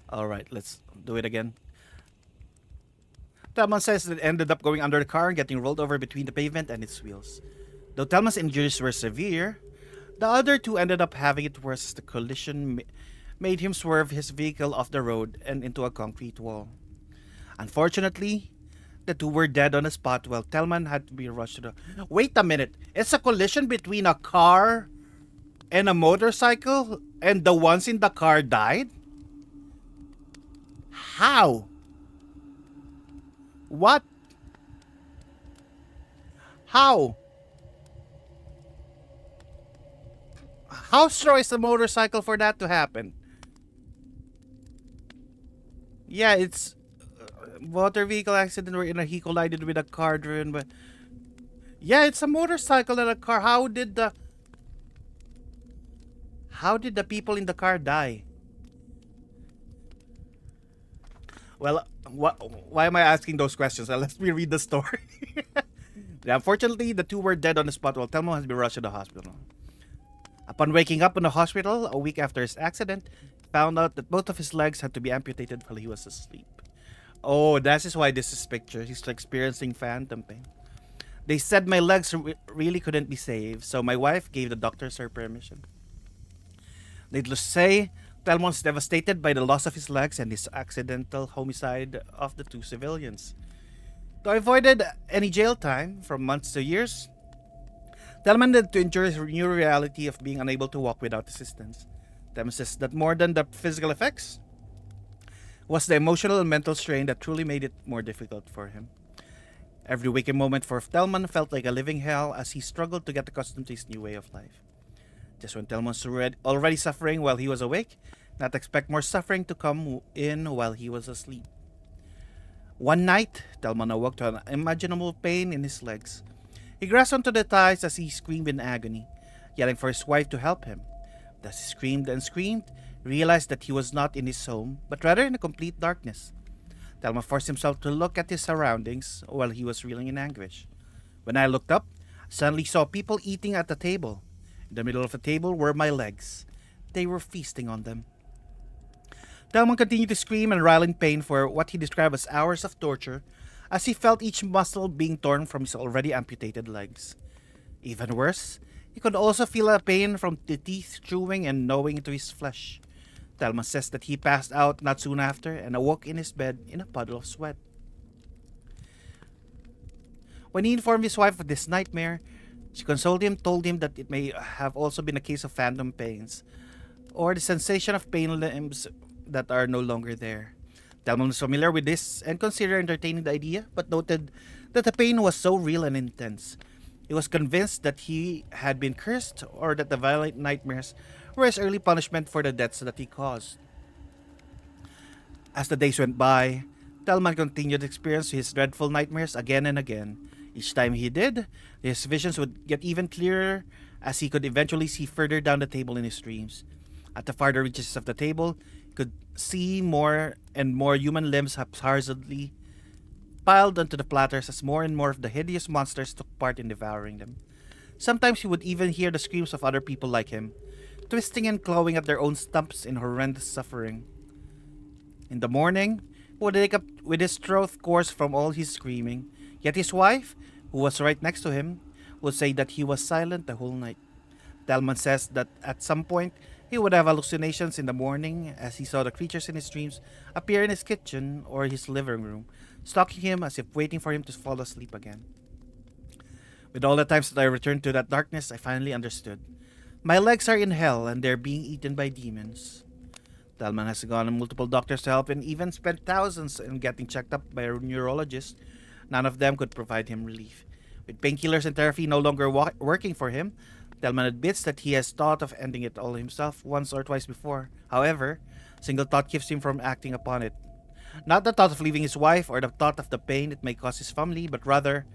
Alright, let's do it again. Telman says that it ended up going under the car and getting rolled over between the pavement and its wheels. Though Telman's injuries were severe, the other two ended up having it worse as the collision made him swerve his vehicle off the road and into a concrete wall. Unfortunately, The two were dead on the spot while Telman had to be rushed to the. Wait a minute. It's a collision between a car and a motorcycle, and the ones in the car died? How? What? How? How strong is the motorcycle for that to happen? Yeah, it's motor vehicle accident wherein he collided with a car driven by. Yeah, it's a motorcycle and a car. How did the people in the car die? Well, why am I asking those questions? Let me read the story. Unfortunately, the two were dead on the spot while Telmo has been rushed to the hospital. Upon waking up in the hospital a week after his accident, he found out that both of his legs had to be amputated while he was asleep. Oh, that is why this is picture. He's experiencing phantom pain. They said my legs really couldn't be saved, so my wife gave the doctors her permission. Needless to say, Telmo is devastated by the loss of his legs and his accidental homicide of the two civilians. Though avoided any jail time from months to years, Telman had to endure his new reality of being unable to walk without assistance. Telman says that more than the physical effects was the emotional and mental strain that truly made it more difficult for him. Every waking moment for Telman felt like a living hell as he struggled to get accustomed to his new way of life. Just when Telman was already suffering while he was awake, not expect more suffering to come in while he was asleep. One night, Telman awoke to an unimaginable pain in his legs. He grasped onto the thighs as he screamed in agony, yelling for his wife to help him. But as he screamed and screamed, he realized that he was not in his home, but rather in a complete darkness. Telman forced himself to look at his surroundings while he was reeling in anguish. When I looked up, I suddenly saw people eating at the table. In the middle of the table were my legs. They were feasting on them. Telman continued to scream and writhe in pain for what he described as hours of torture, as he felt each muscle being torn from his already amputated legs. Even worse, he could also feel a pain from the teeth chewing and gnawing into his flesh. Telman says that he passed out not soon after and awoke in his bed in a puddle of sweat. When he informed his wife of this nightmare, she consoled him, told him that it may have also been a case of phantom pains, or the sensation of pain limbs that are no longer there. Telman was familiar with this and considered entertaining the idea, but noted that the pain was so real and intense. He was convinced that he had been cursed or that the violent nightmares were his early punishment for the deaths that he caused. As the days went by, Telman continued to experience his dreadful nightmares again and again. Each time he did, his visions would get even clearer as he could eventually see further down the table in his dreams. At the farther reaches of the table, he could see more and more human limbs haphazardly piled onto the platters as more and more of the hideous monsters took part in devouring them. Sometimes he would even hear the screams of other people like him, twisting and clawing at their own stumps in horrendous suffering. In the morning, he would wake up with his throat coarse from all his screaming, yet his wife, who was right next to him, would say that he was silent the whole night. Telman says that at some point, he would have hallucinations in the morning as he saw the creatures in his dreams appear in his kitchen or his living room, stalking him as if waiting for him to fall asleep again. With all the times that I returned to that darkness, I finally understood. My legs are in hell and they're being eaten by demons. Telman has gone to multiple doctors to help and even spent thousands in getting checked up by a neurologist. None of them could provide him relief. With painkillers and therapy no longer working for him, Telman admits that he has thought of ending it all himself once or twice before. However, a single thought keeps him from acting upon it. Not the thought of leaving his wife or the thought of the pain it may cause his family, but rather,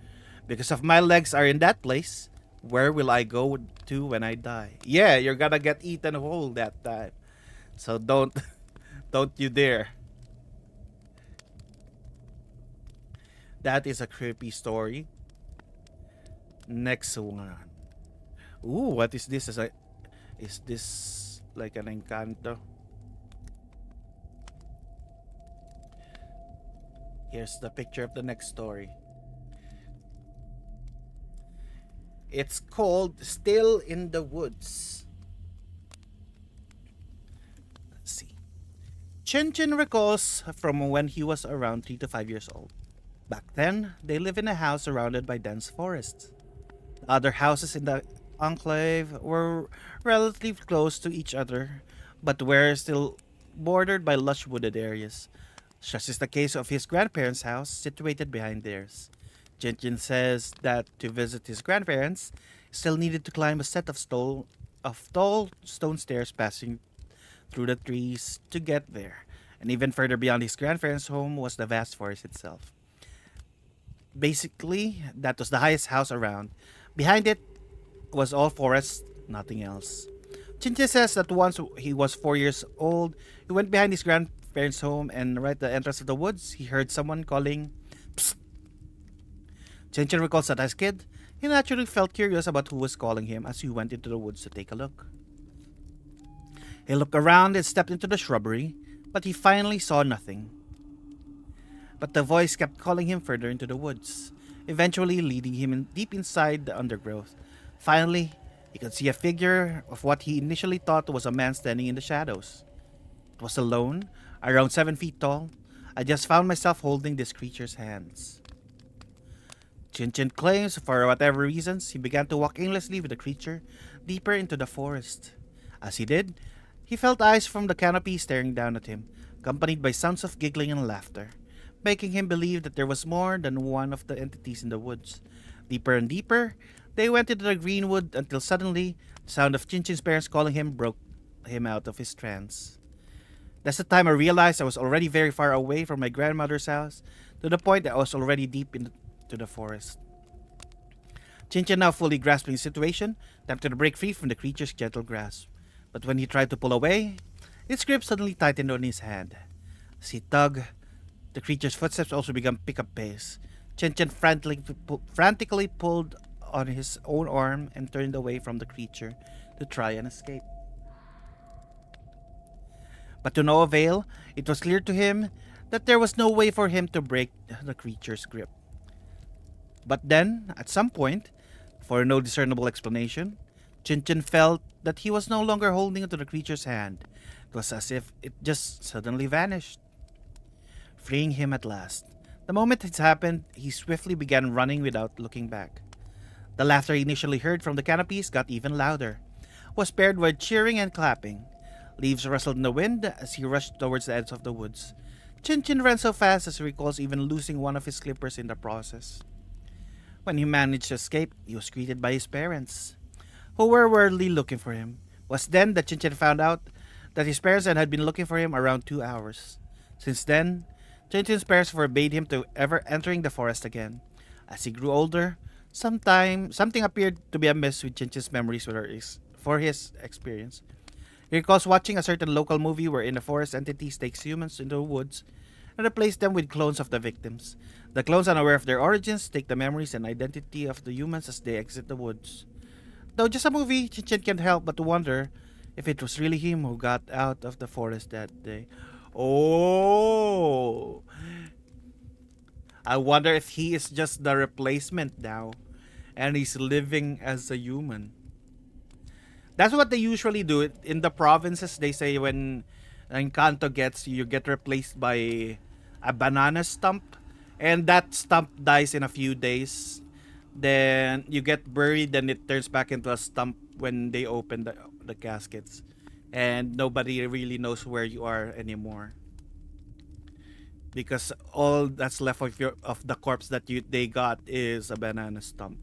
because of my legs are in that place, where will I go to when I die? Yeah, you're gonna get eaten whole that time. So don't you dare. That is a creepy story. Next one. Ooh, what is this? Is this like an Encanto? Here's the picture of the next story. It's called Still in the Woods. Let's see. Chen recalls from when he was around 3 to 5 years old. Back then, they lived in a house surrounded by dense forests. The other houses in the enclave were relatively close to each other, but were still bordered by lush wooded areas, such is the case of his grandparents' house situated behind theirs. Jinjin says that to visit his grandparents, he still needed to climb a set of tall stone stairs passing through the trees to get there. And even further beyond his grandparents' home was the vast forest itself. Basically, that was the highest house around. Behind it was all forest, nothing else. Chinche says that once he was 4 years old, he went behind his grandparents' home and right at the entrance of the woods, he heard someone calling, Psst. Chinche recalls that as a kid, he naturally felt curious about who was calling him as he went into the woods to take a look. He looked around and stepped into the shrubbery, but he finally saw nothing. But the voice kept calling him further into the woods, eventually leading him deep inside the undergrowth. Finally, he could see a figure of what he initially thought was a man standing in the shadows. It was alone, around 7 feet tall. I just found myself holding this creature's hands. Chin Chin claims, for whatever reasons, he began to walk aimlessly with the creature deeper into the forest. As he did, he felt eyes from the canopy staring down at him, accompanied by sounds of giggling and laughter, making him believe that there was more than one of the entities in the woods. Deeper and deeper, they went into the greenwood until suddenly, the sound of Chin Chin's parents calling him broke him out of his trance. That's the time I realized I was already very far away from my grandmother's house, to the point that I was already deep into the forest. Chin Chin, now fully grasping the situation, attempted to break free from the creature's gentle grasp. But when he tried to pull away, its grip suddenly tightened on his hand. As he tugged, the creature's footsteps also began to pick up pace. Chin Chin frantically pulled on his own arm and turned away from the creature to try and escape. But to no avail, it was clear to him that there was no way for him to break the creature's grip. But then, at some point, for no discernible explanation, Chin Chin felt that he was no longer holding onto the creature's hand. It was as if it just suddenly vanished, freeing him at last. The moment it happened, he swiftly began running without looking back. The laughter he initially heard from the canopies got even louder, was paired with cheering and clapping. Leaves rustled in the wind as he rushed towards the edge of the woods. Chin Chin ran so fast as he recalls even losing one of his slippers in the process. When he managed to escape, he was greeted by his parents, who were wildly looking for him. It was then that Chin Chin found out that his parents had been looking for him around 2 hours. Since then, Chin Chin's parents forbade him to ever entering the forest again. As he grew older, something appeared to be amiss with Chin Chin's memories for his experience. He recalls watching a certain local movie wherein a forest entity takes humans into the woods and replace them with clones of the victims. The clones, unaware of their origins, take the memories and identity of the humans as they exit the woods. Though just a movie, Chin Chin can't help but to wonder if it was really him who got out of the forest that day. Oh! I wonder if he is just the replacement now and he's living as a human. That's what they usually do. In the provinces, they say when Encanto you get replaced by a banana stump. And that stump dies in a few days. Then you get buried and it turns back into a stump when they open the caskets. And nobody really knows where you are anymore. Because all that's left of the corpse that they got is a banana stump.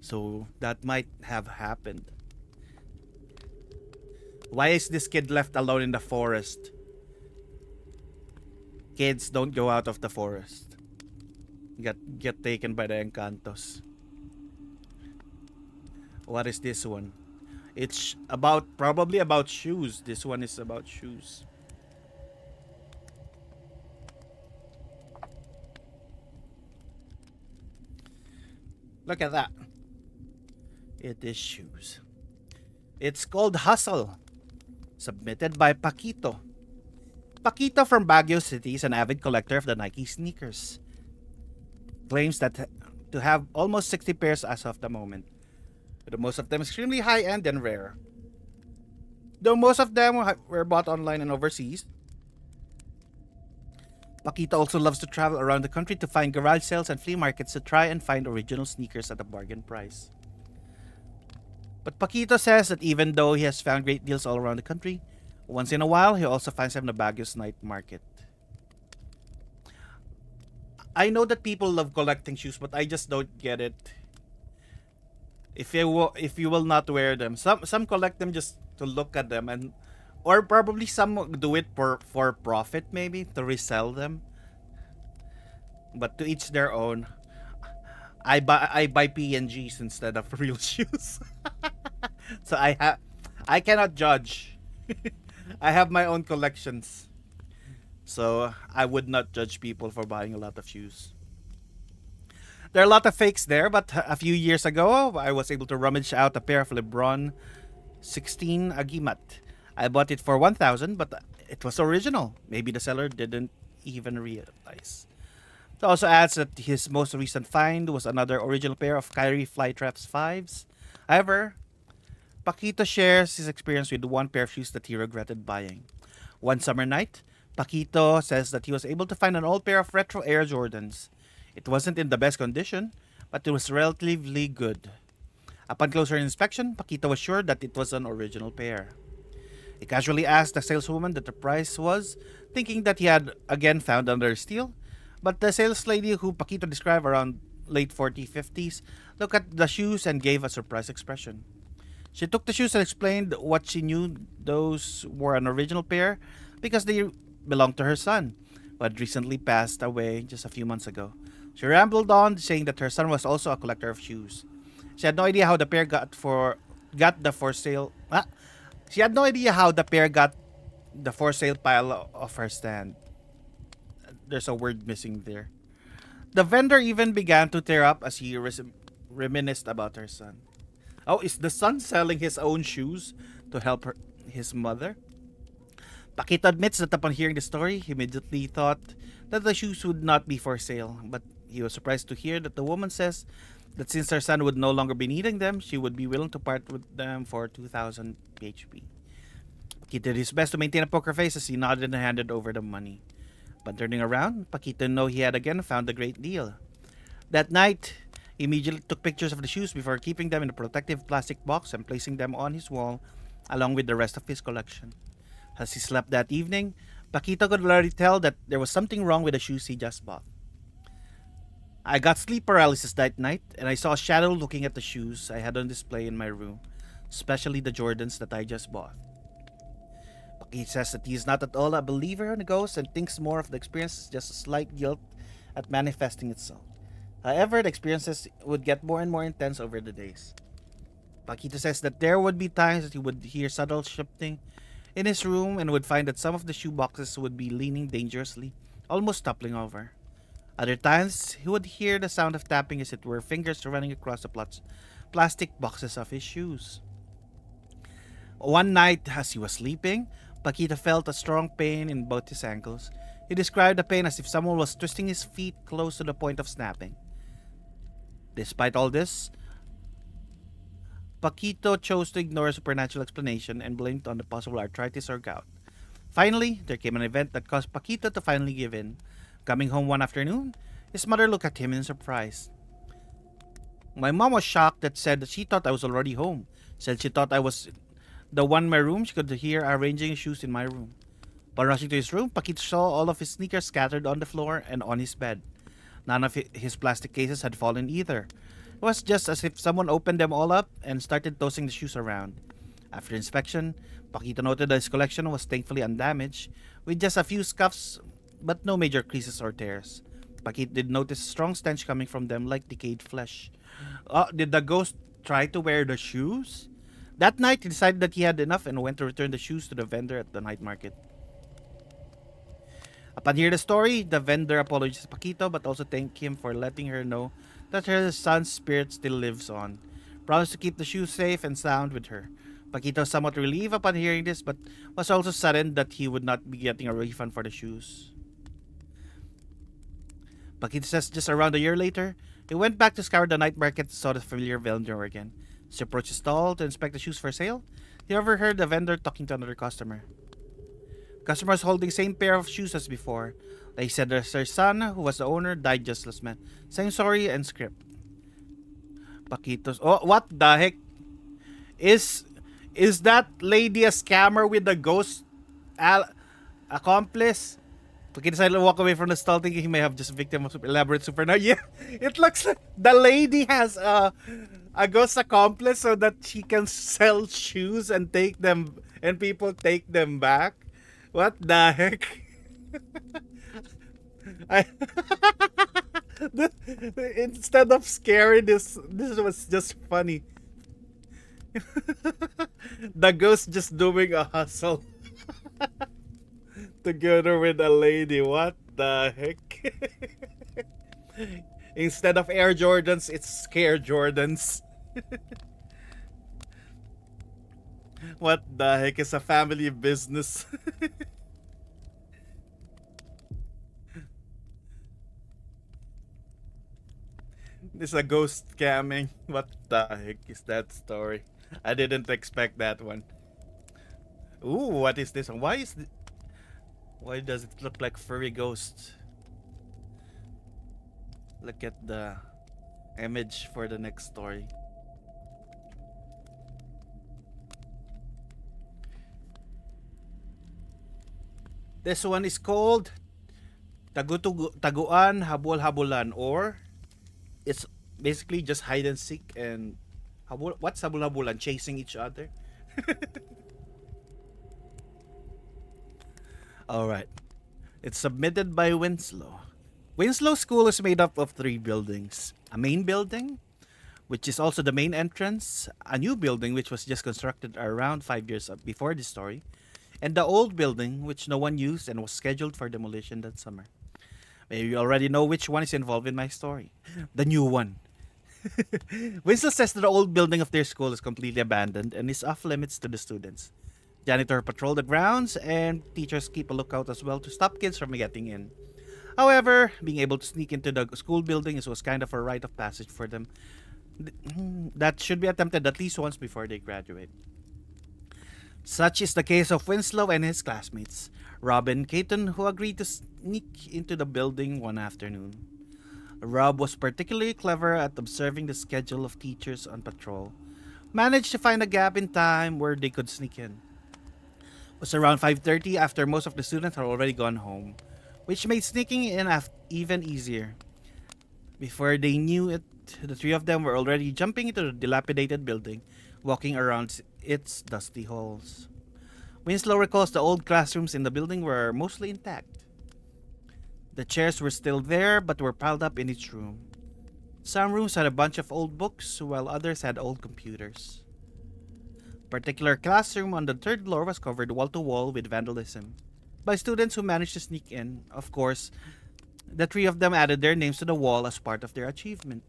So that might have happened. Why is this kid left alone in the forest? Kids, don't go out of the forest. Get taken by the Encantos. What is this one? It's probably about shoes. This one is about shoes. Look at that. It is shoes. It's called Hustle. Submitted by Paquito. Paquito from Baguio City is an avid collector of the Nike sneakers. Claims that to have almost 60 pairs as of the moment. But most of them extremely high-end and rare. Though most of them were bought online and overseas, Paquito also loves to travel around the country to find garage sales and flea markets to try and find original sneakers at a bargain price. But Paquito says that even though he has found great deals all around the country, once in a while he also finds them in the Baguio's night market. I know that people love collecting shoes, but I just don't get it. If you will not wear them, some collect them just to look at them, and or probably some do it for profit, maybe to resell them. But to each their own. I buy PNGs instead of real shoes. So I cannot judge. I have my own collections. So I would not judge people for buying a lot of shoes. There are a lot of fakes there, but a few years ago, I was able to rummage out a pair of LeBron 16 Agimat. I bought it for 1,000, but it was original. Maybe the seller didn't even realize. It also adds that his most recent find was another original pair of Kyrie Flytraps 5s. However, Paquito shares his experience with one pair of shoes that he regretted buying. One summer night, Paquito says that he was able to find an old pair of retro Air Jordans. It wasn't in the best condition, but it was relatively good. Upon closer inspection, Paquito was sure that it was an original pair. He casually asked the saleswoman what the price was, thinking that he had again found another steal. But the sales lady, who Paquito described around late 40s, 50s, looked at the shoes and gave a surprised expression. She took the shoes and explained what she knew those were an original pair because they belonged to her son, who had recently passed away just a few months ago. She rambled on, saying that her son was also a collector of shoes. She had no idea how the pair got the for sale. She had no idea how the pair got the for sale pile of her stand. There's a word missing there. The vendor even began to tear up as he reminisced about her son. Oh, is the son selling his own shoes to help his mother? Paquito admits that upon hearing the story, he immediately thought that the shoes would not be for sale, but he was surprised to hear that the woman says that since her son would no longer be needing them, she would be willing to part with them for 2,000 PHP. He did his best to maintain a poker face as he nodded and handed over the money. But turning around, Paquito knew he had again found a great deal. That night, he immediately took pictures of the shoes before keeping them in a protective plastic box and placing them on his wall along with the rest of his collection. As he slept that evening, Paquito could already tell that there was something wrong with the shoes he just bought. I got sleep paralysis that night, and I saw a shadow looking at the shoes I had on display in my room, especially the Jordans that I just bought. He says that he is not at all a believer in the ghosts and thinks more of the experience as just a slight guilt at manifesting itself. However, the experiences would get more and more intense over the days. Paquito says that there would be times that he would hear subtle shifting in his room and would find that some of the shoe boxes would be leaning dangerously, almost toppling over. Other times, he would hear the sound of tapping as it were fingers running across the plastic boxes of his shoes. One night, as he was sleeping, Paquito felt a strong pain in both his ankles. He described the pain as if someone was twisting his feet close to the point of snapping. Despite all this, Paquito chose to ignore a supernatural explanation and blamed on the possible arthritis or gout. Finally, there came an event that caused Paquito to finally give in. Coming home one afternoon, his mother looked at him in surprise. My mom was shocked and said that she thought I was already home. Said she thought I was the one in my room. She could hear arranging shoes in my room. Upon rushing to his room, Paquito saw all of his sneakers scattered on the floor and on his bed. None of his plastic cases had fallen either. It was just as if someone opened them all up and started tossing the shoes around. After inspection, Paquito noted that his collection was thankfully undamaged, with just a few scuffs but no major creases or tears. Paquito did notice a strong stench coming from them like decayed flesh. Did the ghost try to wear the shoes? That night, he decided that he had enough and went to return the shoes to the vendor at the night market. Upon hearing the story, the vendor apologized to Paquito but also thanked him for letting her know that her son's spirit still lives on. Promised to keep the shoes safe and sound with her. Paquito was somewhat relieved upon hearing this but was also saddened that he would not be getting a refund for the shoes. Paquito says just around a year later, he went back to scour the night market and saw the familiar vendor again. As he approached the stall to inspect the shoes for sale, he overheard the vendor talking to another customer. Customers holding same pair of shoes as before. They said their son, who was the owner, died just last month. Same story and script. Paquitos. Oh, what the heck? Is that lady a scammer with the ghost accomplice? Paquito decided to walk away from the stall thinking he may have just victim of elaborate supernature. Yeah, it looks like the lady has a ghost accomplice so that she can sell shoes and take them and people take them back. What the heck? I instead of scary, this was just funny. The ghost just doing a hustle together with a lady. What the heck? Instead of Air Jordans, it's Scare Jordans. What the heck is a family business? This is a ghost scamming. What the heck is that story? I didn't expect that one. Ooh, what is this one? Why does it look like furry ghosts? Look at the image for the next story. This one is called Taguan Habol-Habolan, or it's basically just hide and seek and what's habol-habolan? Chasing each other. Alright. It's submitted by Winslow. Winslow School is made up of 3 buildings. A main building, which is also the main entrance, a new building which was just constructed around 5 years before this story, and the old building which no one used and was scheduled for demolition that summer. Maybe you already know which one is involved in my story. The new one. Winslow says that the old building of their school is completely abandoned and is off limits to the students. Janitor patrol the grounds and teachers keep a lookout as well to stop kids from getting in. However, being able to sneak into the school building was kind of a rite of passage for them. That should be attempted at least once before they graduate. Such is the case of Winslow and his classmates, Rob and Caton, who agreed to sneak into the building one afternoon. Rob was particularly clever at observing the schedule of teachers on patrol, managed to find a gap in time where they could sneak in. It was around 5:30 after most of the students had already gone home, which made sneaking in even easier. Before they knew it, the 3 of them were already jumping into the dilapidated building, walking around its dusty halls. Winslow recalls the old classrooms in the building were mostly intact. The chairs were still there but were piled up in each room. Some rooms had a bunch of old books, while others had old computers. A particular classroom on the 3rd floor was covered wall to wall with vandalism by students who managed to sneak in. Of course, the 3 of them added their names to the wall as part of their achievement.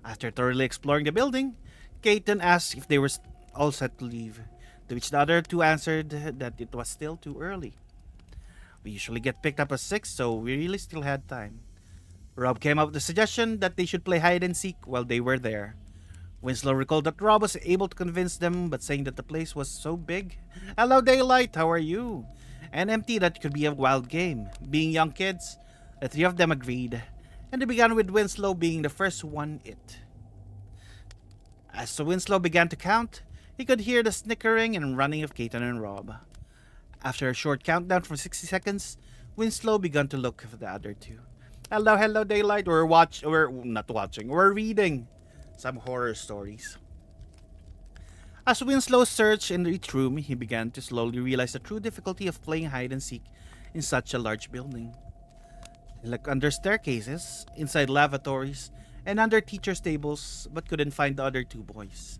After thoroughly exploring the building, Caton asked if they were all set to leave, to which the other 2 answered that it was still too early. We usually get picked up at 6, so we really still had time. Rob came up with the suggestion that they should play hide and seek while they were there. Winslow recalled that Rob was able to convince them, but saying that the place was so big. "Hello, Daylight, how are you?" And empty that it could be a wild game. Being young kids, the 3 of them agreed, and they began with Winslow being the first one it. As Winslow began to count, he could hear the snickering and running of Caton and Rob. After a short countdown for 60 seconds, Winslow began to look for the other 2. Hello, Daylight. We're reading some horror stories. As Winslow searched in each room, he began to slowly realize the true difficulty of playing hide and seek in such a large building. He looked under staircases, inside lavatories, and under teachers' tables, but couldn't find the other 2 boys.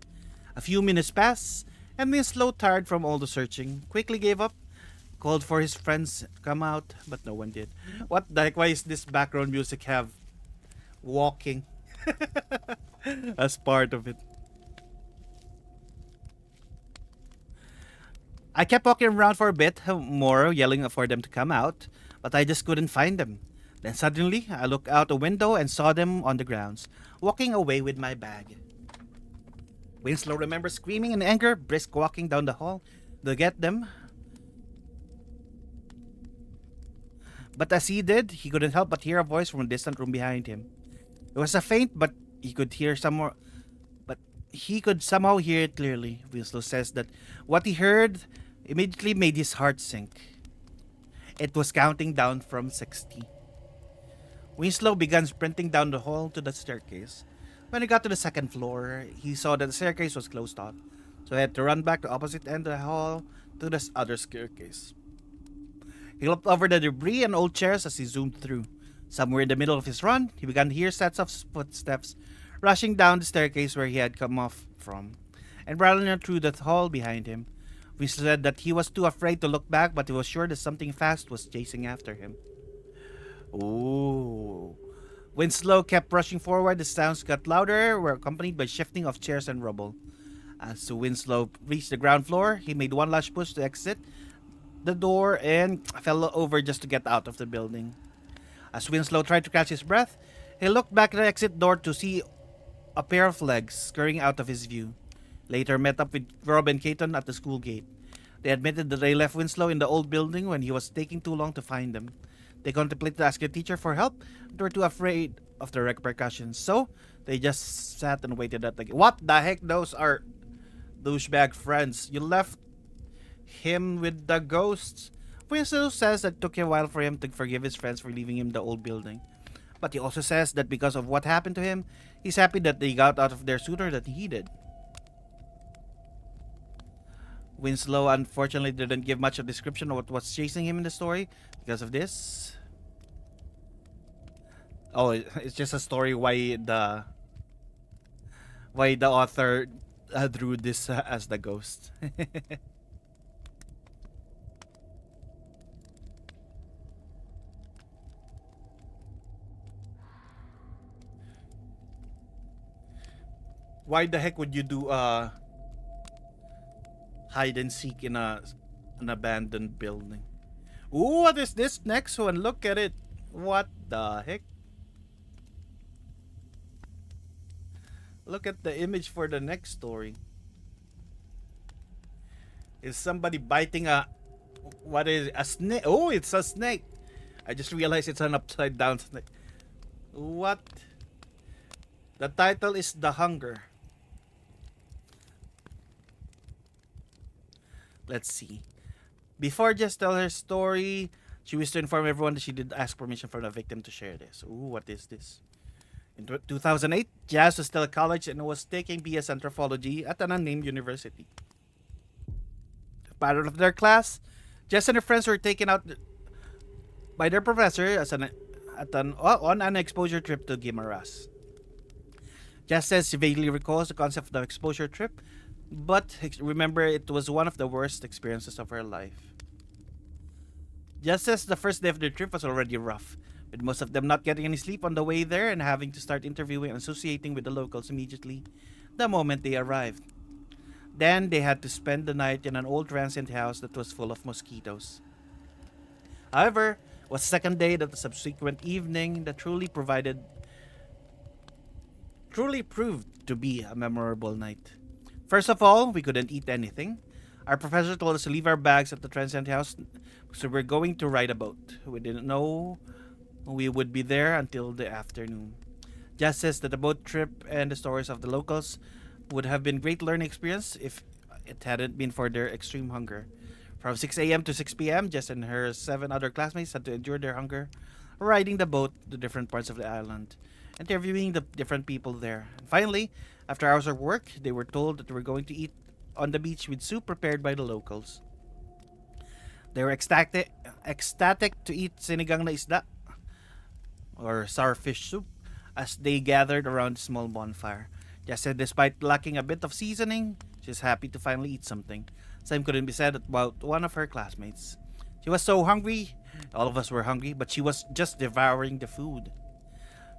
A few minutes passed, and Winslow, tired from all the searching, quickly gave up, called for his friends to come out, but no one did. What the heck? Why is this background music have walking as part of it? I kept walking around for a bit more, yelling for them to come out, but I just couldn't find them. Then suddenly, I looked out a window and saw them on the grounds, walking away with my bag. Winslow remembers screaming in anger, brisk walking down the hall to get them. But as he did, he couldn't help but hear a voice from a distant room behind him. It was a faint, but he could hear some more. But he could somehow hear it clearly. Winslow says that what he heard immediately made his heart sink. It was counting down from 60. Winslow began sprinting down the hall to the staircase. When he got to the second floor, he saw that the staircase was closed off, so he had to run back the opposite end of the hall to the other staircase. He looked over the debris and old chairs as he zoomed through. Somewhere in the middle of his run, he began to hear sets of footsteps rushing down the staircase where he had come off from, and running through the hall behind him. Winslow said that he was too afraid to look back, but he was sure that something fast was chasing after him. Ooh. Winslow kept rushing forward. The sounds got louder, were accompanied by shifting of chairs and rubble. As Winslow reached the ground floor, he made one last push to exit the door and fell over just to get out of the building. As Winslow tried to catch his breath, he looked back at the exit door to see a pair of legs scurrying out of his view. Later met up with Rob and Caton at the school gate. They admitted that they left Winslow in the old building when he was taking too long to find them. They contemplated asking a teacher for help, but were too afraid of the repercussions, so they just sat and waited at the gate. What the heck? Those are douchebag friends. You left him with the ghosts. Winslow says that it took a while for him to forgive his friends for leaving him the old building. But he also says that because of what happened to him, he's happy that they got out of there sooner than he did. Winslow unfortunately didn't give much of a description of what was chasing him in the story because of this. Oh, it's just a story why the author drew this as the ghost. Why the heck would you do hide and seek in an abandoned building? Ooh, what is this next one? Look at it. What the heck? Look at the image for the next story. Is somebody biting what is it? A snake? Oh, it's a snake. I just realized it's an upside down snake. What? The title is The Hunger. Let's see. Before Jess tell her story, she wished to inform everyone that she did ask permission from the victim to share this. Ooh, what is this? In 2008, Jazz was still at college and was taking BS Anthropology at an unnamed university. Part of their class, Jess and her friends were taken out by their professor on an exposure trip to Guimaras. Jess says she vaguely recalls the concept of the exposure trip, but remember it was one of the worst experiences of her life. Jess says the first day of their trip was already rough, with most of them not getting any sleep on the way there and having to start interviewing and associating with the locals immediately the moment they arrived. Then they had to spend the night in an old transient house that was full of mosquitoes. However, it was the second day that the subsequent evening that truly proved to be a memorable night. First of all, we couldn't eat anything. Our professor told us to leave our bags at the transient house, so we're going to ride a boat. We didn't know we would be there until the afternoon. Jess says that the boat trip and the stories of the locals would have been great learning experience if it hadn't been for their extreme hunger. From 6 a.m. to 6 p.m., Jess and her 7 other classmates had to endure their hunger, riding the boat to different parts of the island, interviewing the different people there. And finally, after hours of work, they were told that they were going to eat on the beach with soup prepared by the locals. They were ecstatic to eat sinigang na isda, or sour fish soup, as they gathered around a small bonfire. Jess said despite lacking a bit of seasoning, she's happy to finally eat something. Same couldn't be said about one of her classmates. She was so hungry, all of us were hungry, but she was just devouring the food.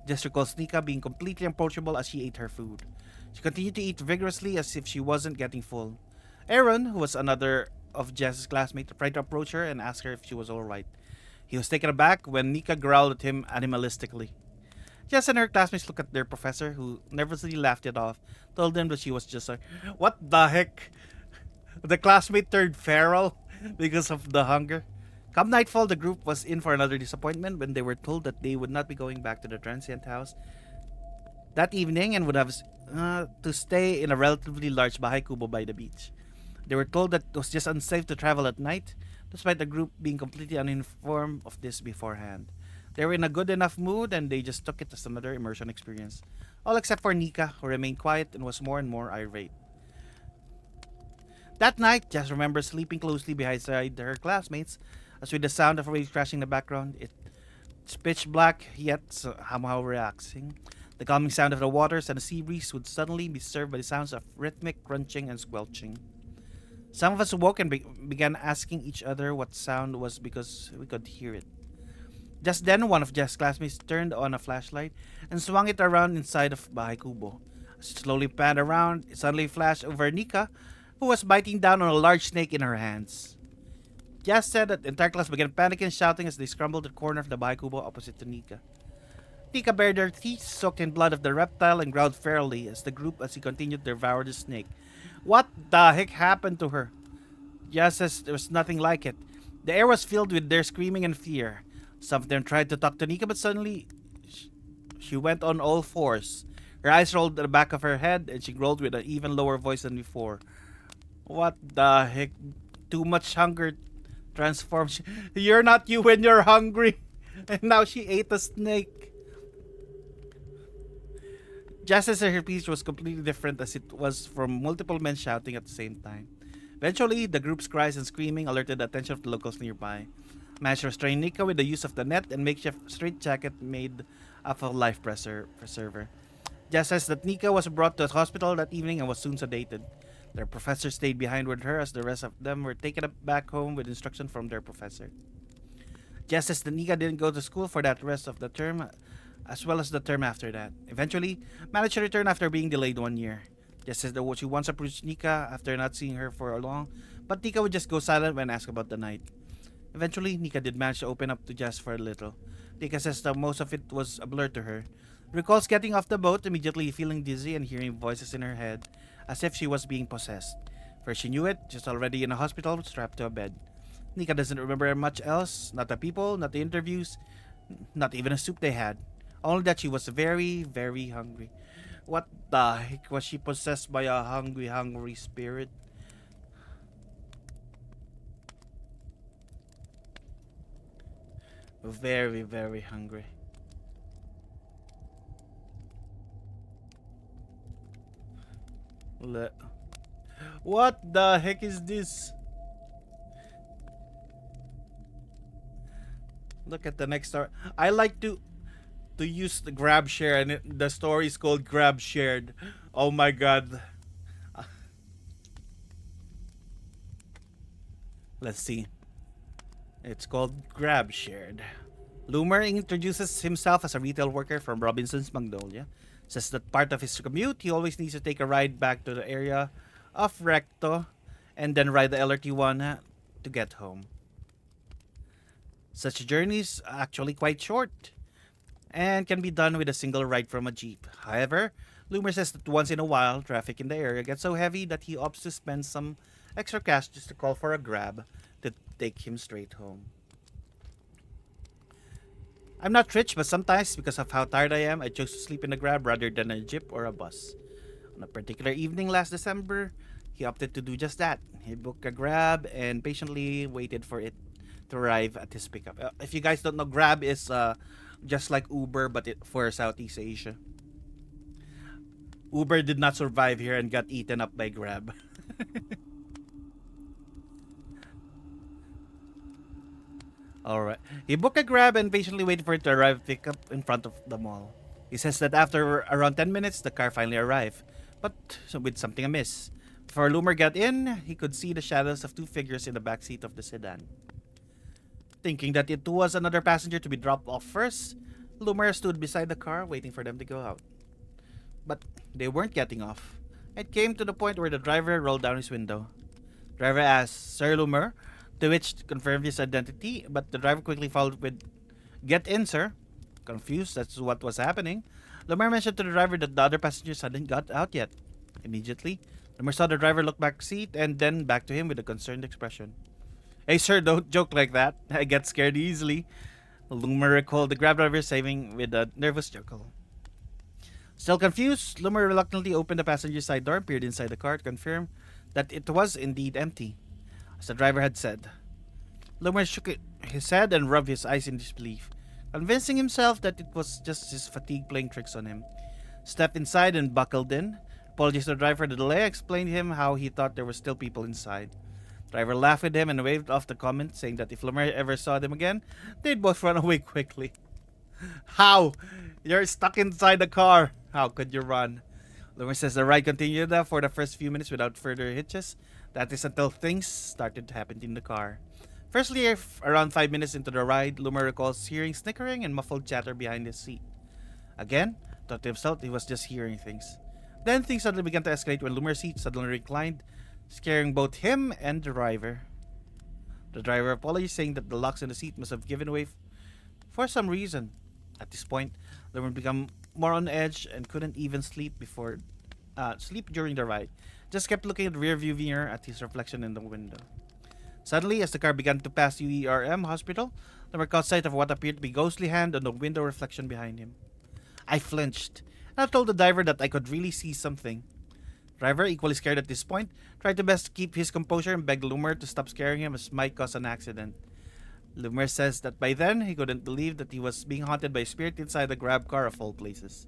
Jess recalls Nika being completely approachable as she ate her food. She continued to eat vigorously as if she wasn't getting full. Aaron, who was another of Jess's classmates, tried to approach her and ask her if she was alright. He was taken aback when Nika growled at him animalistically. Jess and her classmates looked at their professor, who nervously laughed it off, told them that she was just like, what the heck? The classmate turned feral because of the hunger. Come nightfall, the group was in for another disappointment when they were told that they would not be going back to the transient house that evening and would have to stay in a relatively large bahay kubo by the beach. They were told that it was just unsafe to travel at night, despite the group being completely uninformed of this beforehand. They were in a good enough mood and they just took it as another immersion experience. All except for Nika, who remained quiet and was more and more irate. That night, Jess remembers sleeping closely beside her classmates, as with the sound of waves crashing in the background. It's pitch black, yet somehow relaxing. The calming sound of the waters and the sea breeze would suddenly be served by the sounds of rhythmic crunching and squelching. Some of us awoke and began asking each other what sound was because we could hear it. Just then, one of Jess' classmates turned on a flashlight and swung it around inside of Bahay Kubo. As it slowly panned around, it suddenly flashed over Nika, who was biting down on a large snake in her hands. Jess said that the entire class began panicking and shouting as they scrambled the corner of the Bahay Kubo opposite to Nika. Nika bared her teeth, soaked in blood of the reptile, and growled ferally as he continued to devour the snake. What the heck happened to her? Jess says there was nothing like it. The air was filled with their screaming and fear. Some of them tried to talk to Nika, but suddenly she went on all fours. Her eyes rolled to the back of her head, and she growled with an even lower voice than before. What the heck? Too much hunger transforms. You're not you when you're hungry. And now she ate a snake. Just as her speech was completely different as it was from multiple men shouting at the same time. Eventually, the group's cries and screaming alerted the attention of the locals nearby. Managed to restrain Nika with the use of the net and makeshift straitjacket made of a life preserver. Just says that Nika was brought to the hospital that evening and was soon sedated. Their professor stayed behind with her as the rest of them were taken back home with instruction from their professor. Just says that Nika didn't go to school for that rest of the term, as well as the term after that. Eventually, managed to return after being delayed 1 year. Just says that she once approached Nika after not seeing her for long, but Nika would just go silent when asked about the night. Eventually, Nika did manage to open up to Jess for a little. Nika says that most of it was a blur to her. Recalls getting off the boat, immediately feeling dizzy and hearing voices in her head, as if she was being possessed. First she knew it, she's already in a hospital, strapped to a bed. Nika doesn't remember much else, not the people, not the interviews, not even a soup they had. Only that she was very, very hungry. What the heck, was she possessed by a hungry spirit? Very, very hungry. What the heck is this? Look at the next story. I like to use the grab share, and the story is called Grab Shared. Oh my god. Let's see. It's called Grab Shared. Loomer introduces himself as a retail worker from Robinson's Magnolia. Says that part of his commute, he always needs to take a ride back to the area of Recto and then ride the LRT1 to get home. Such journeys are actually quite short and can be done with a single ride from a jeep. However, Loomer says that once in a while, traffic in the area gets so heavy that he opts to spend some extra cash just to call for a grab to take him straight home. I'm not rich, but sometimes, because of how tired I am, I chose to sleep in a grab rather than a jeep or a bus. On a particular evening last December, he opted to do just that. He booked a grab and patiently waited for it to arrive at his pickup. If you guys don't know, Grab is just like Uber, but for Southeast Asia. Uber did not survive here and got eaten up by Grab. Alright. He booked a Grab and patiently waited for it to arrive pick up in front of the mall. He says that after around 10 minutes, the car finally arrived, but with something amiss. Before Loomer got in, he could see the shadows of two figures in the back seat of the sedan. Thinking that it was another passenger to be dropped off first, Loomer stood beside the car waiting for them to go out. But they weren't getting off. It came to the point where the driver rolled down his window. Driver asked, "Sir Loomer?" To which confirmed his identity, but the driver quickly followed with, "Get in, sir." Confused as to what was happening, Loomer mentioned to the driver that the other passengers hadn't got out yet. Immediately, Loomer saw the driver look back seat and then back to him with a concerned expression. Hey, sir, don't joke like that. I get scared easily. Loomer recalled the grab driver, saying with a nervous chuckle. Still confused, Loomer reluctantly opened the passenger side door and peered inside the car to confirm that it was indeed empty, as the driver had said. Loomer shook his head and rubbed his eyes in disbelief, convincing himself that it was just his fatigue playing tricks on him. Stepped inside and buckled in. Apologies to the driver for the delay, explained to him how he thought there were still people inside. Driver laughed at him and waved off the comment, saying that if Loomer ever saw them again, they'd both run away quickly. How? You're stuck inside the car. How could you run? Loomer says the ride continued for the first few minutes without further hitches. That is until things started to happen in the car. Firstly, around 5 minutes into the ride, Loomer recalls hearing snickering and muffled chatter behind his seat. Again, thought to himself he was just hearing things. Then things suddenly began to escalate when Loomer's seat suddenly reclined, scaring both him and the driver. The driver apologized, saying that the locks in the seat must have given away for some reason. At this point, Loomer became more on edge and couldn't even sleep during the ride. Just kept looking at the rearview mirror at his reflection in the window. Suddenly, as the car began to pass UERM hospital, Loomer caught sight of what appeared to be a ghostly hand on the window reflection behind him. I flinched, and I told the driver that I could really see something. Driver, equally scared at this point, tried to best keep his composure and begged Loomer to stop scaring him as might cause an accident. Loomer says that by then, he couldn't believe that he was being haunted by a spirit inside the grab car of all places.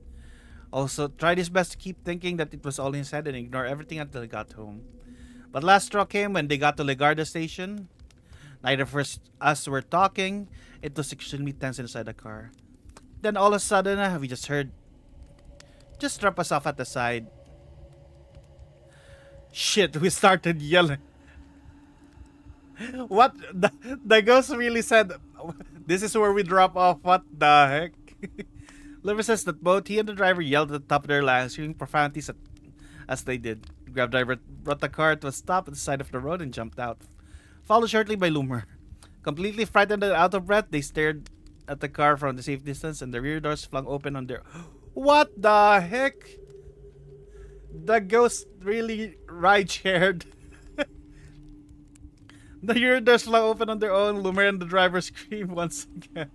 Also, tried his best to keep thinking that it was all in his head and ignore everything until he got home. But last struck him when they got to Legarda station. Neither of us were talking. It was extremely tense inside the car. Then all of a sudden, we just heard, "Just drop us off at the side." Shit, we started yelling. What? The ghost really said, "This is where we drop off." What the heck? Liver says that both he and the driver yelled at the top of their lungs, screaming profanities as they did. The grab driver brought the car to a stop at the side of the road and jumped out, followed shortly by Loomer. Completely frightened and out of breath, they stared at the car from the safe distance, and the rear doors flung open on their... What the heck? The ghost really ride-shared. The rear doors flung open on their own. Loomer and the driver screamed once again.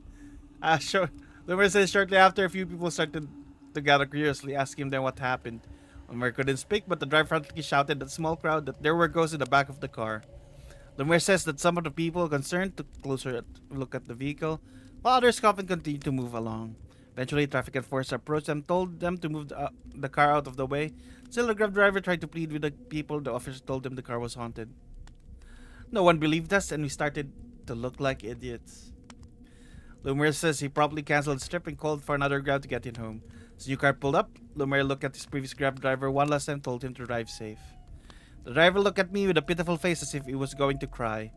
Loomer says shortly after, a few people started to gather curiously, asking them what happened. Loomer couldn't speak, but the driver frantically shouted at the small crowd that there were ghosts in the back of the car. Loomer says that some of the people concerned took a closer look at the vehicle, while others often continued to move along. Eventually, traffic enforcers approached them, told them to move the car out of the way. Still, the grab driver tried to plead with the people. The officers told them the car was haunted. No one believed us, and we started to look like idiots. Loomer says he promptly canceled the trip and called for another grab to get him home. As the new car pulled up, Loomer looked at his previous grab driver one last time and told him to drive safe. The driver looked at me with a pitiful face as if he was going to cry.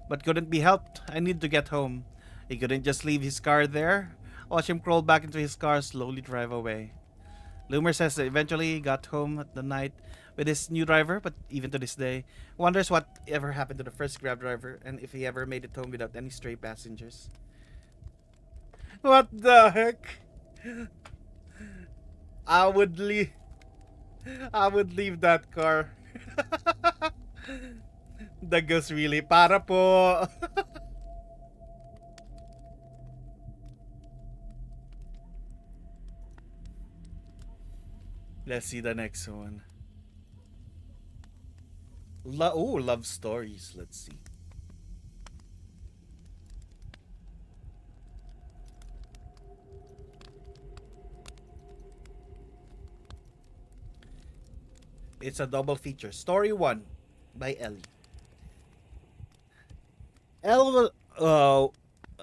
But couldn't be helped. I need to get home. He couldn't just leave his car there. Watch him crawl back into his car, slowly drive away. Loomer says that eventually he got home at the night with his new driver, but even to this day, wonders what ever happened to the first grab driver and if he ever made it home without any stray passengers. What the heck? I would leave that car. The ghost really para po. Let's see the next one. Love stories. Let's see. It's a double feature. Story 1 by Ellie. Elle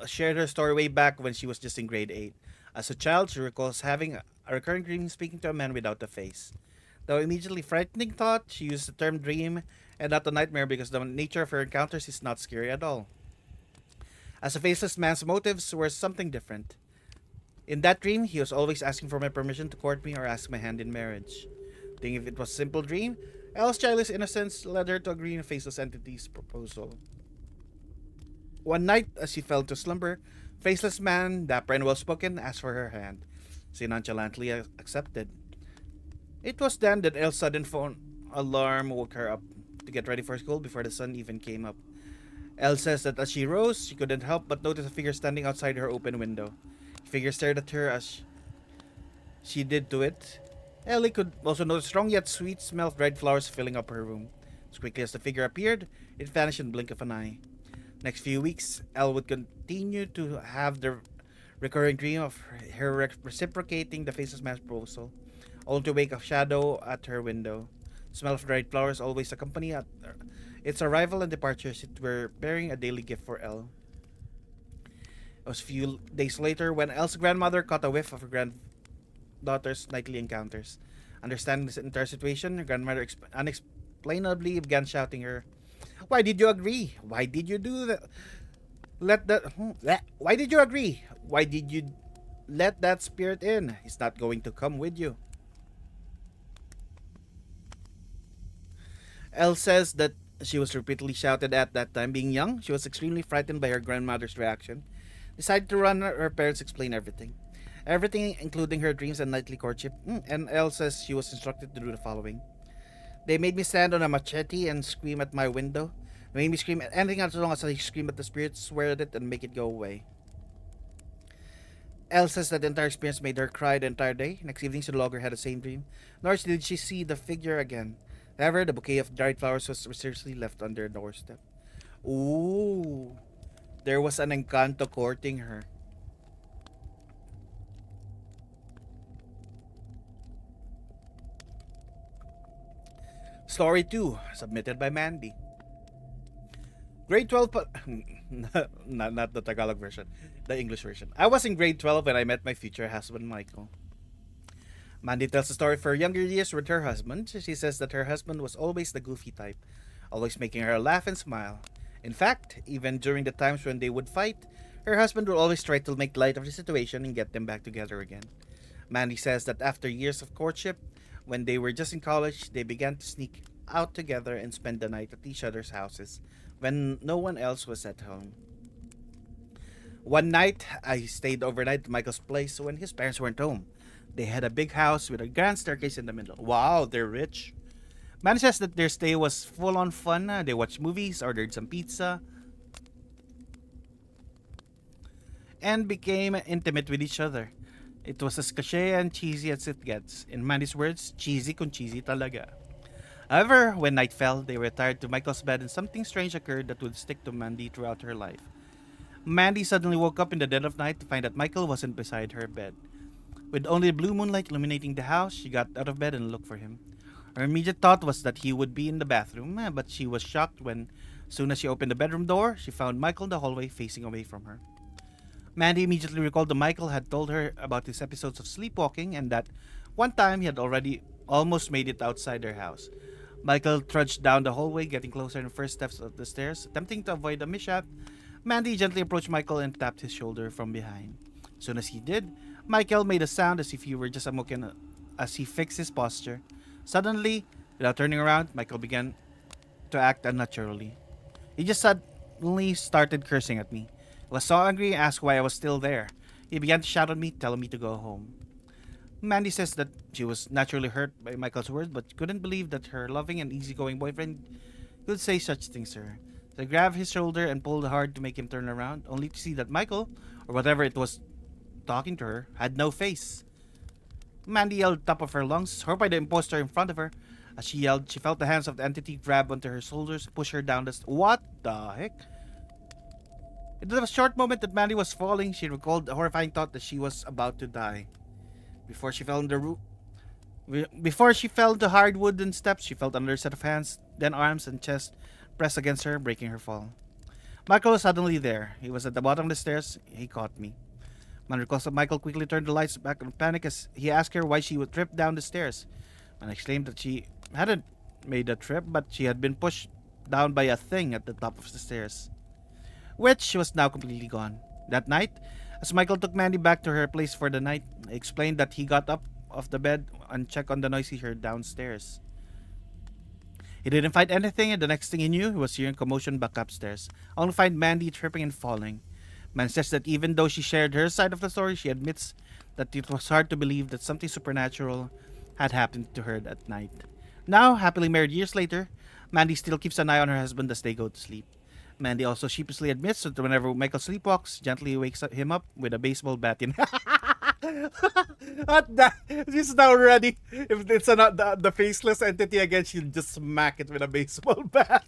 shared her story way back when she was just in grade 8. As a child, she recalls having a recurring dream speaking to a man without a face. Though immediately frightening thought, she used the term dream and not a nightmare because the nature of her encounters is not scary at all. As a faceless man's motives were something different. In that dream, he was always asking for my permission to court me or ask my hand in marriage. Thinking if it was a simple dream, Elle's childish innocence led her to agree in a faceless entity's proposal. One night, as she fell to slumber, faceless man, dapper and well-spoken, asked for her hand. She nonchalantly accepted. It was then that Elle's sudden phone alarm woke her up to get ready for school before the sun even came up. Elle says that as she rose, she couldn't help but notice a figure standing outside her open window. The figure stared at her as she did to it. Ellie could also notice strong yet sweet smell of dried flowers filling up her room. As quickly as the figure appeared, it vanished in the blink of an eye. Next few weeks, Elle would continue to have the recurring dream of her reciprocating the faceless man's proposal, only to wake a shadow at her window. The smell of dried flowers always accompany its arrival and departure as it were bearing a daily gift for Elle. It was a few days later when Elle's grandmother caught a whiff of her granddaughter's nightly encounters. Understanding this entire situation, her grandmother unexplainably began shouting her, "Why did you agree? Why did you do that? Why did you agree? Why did you let that spirit in? He's not going to come with you." Elle says that she was repeatedly shouted at that time. Being young, she was extremely frightened by her grandmother's reaction. Decided to run her parents explain everything. Everything, including her dreams and nightly courtship. And Elle says she was instructed to do the following. They made me stand on a machete and scream at my window. They made me scream at anything as long as I scream at the spirit, swear at it, and make it go away. Elle says that the entire experience made her cry the entire day. Next evening, she no longer had the same dream, nor did she see the figure again. However, the bouquet of dried flowers was mysteriously left on their doorstep. Ooh, there was an Encanto courting her. Story 2, submitted by Mandy. Grade 12, not the Tagalog version, the English version. I was in grade 12 when I met my future husband, Michael. Mandy tells the story of her younger years with her husband. She says that her husband was always the goofy type, always making her laugh and smile. In fact, even during the times when they would fight, her husband would always try to make light of the situation and get them back together again. Mandy says that after years of courtship, when they were just in college, they began to sneak out together and spend the night at each other's houses when no one else was at home. One night, I stayed overnight at Michael's place when his parents weren't home. They had a big house with a grand staircase in the middle. Wow, they're rich. Mandy says that their stay was full on fun. They watched movies, ordered some pizza, and became intimate with each other. It was as cliche and cheesy as it gets. In Mandy's words, cheesy kun cheesy talaga. However, when night fell, they retired to Michael's bed and something strange occurred that would stick to Mandy throughout her life. Mandy suddenly woke up in the dead of night to find that Michael wasn't beside her bed. With only blue moonlight illuminating the house, she got out of bed and looked for him. Her immediate thought was that he would be in the bathroom, but she was shocked when, as soon as she opened the bedroom door, she found Michael in the hallway facing away from her. Mandy immediately recalled that Michael had told her about his episodes of sleepwalking and that one time he had already almost made it outside their house. Michael trudged down the hallway, getting closer in the first steps of the stairs. Attempting to avoid a mishap, Mandy gently approached Michael and tapped his shoulder from behind. As soon as he did, Michael made a sound as if he were just awoken as he fixed his posture. Suddenly, without turning around, Michael began to act unnaturally. He just suddenly started cursing at me. I was so angry and asked why I was still there. He began to shout at me, telling me to go home. Mandy says that she was naturally hurt by Michael's words, but couldn't believe that her loving and easygoing boyfriend could say such things to her. So I grabbed his shoulder and pulled hard to make him turn around, only to see that Michael, or whatever it was talking to her, had no face. Mandy yelled top of her lungs, horrified by the imposter in front of her. As she yelled, she felt the hands of the entity grab onto her shoulders, push her down the What the heck? In the short moment that Mandy was falling, she recalled the horrifying thought that she was about to die. Before she fell to hard wooden steps, she felt another set of hands, then arms and chest pressed against her, breaking her fall. Michael was suddenly there. He was at the bottom of the stairs. He caught me. Man recalls that Michael quickly turned the lights back in panic as he asked her why she would trip down the stairs. Man exclaimed that she hadn't made a trip, but she had been pushed down by a thing at the top of the stairs, which was now completely gone. That night, as Michael took Mandy back to her place for the night, he explained that he got up off the bed and checked on the noise he heard downstairs. He didn't find anything, and the next thing he knew, he was hearing commotion back upstairs, only to find Mandy tripping and falling. Man says that even though she shared her side of the story, she admits that it was hard to believe that something supernatural had happened to her that night. Now, happily married years later, Mandy still keeps an eye on her husband as they go to sleep. Mandy also sheepishly admits that whenever Michael sleepwalks, gently wakes him up with a baseball bat in. What the? She's now ready. If it's the faceless entity again, she'll just smack it with a baseball bat.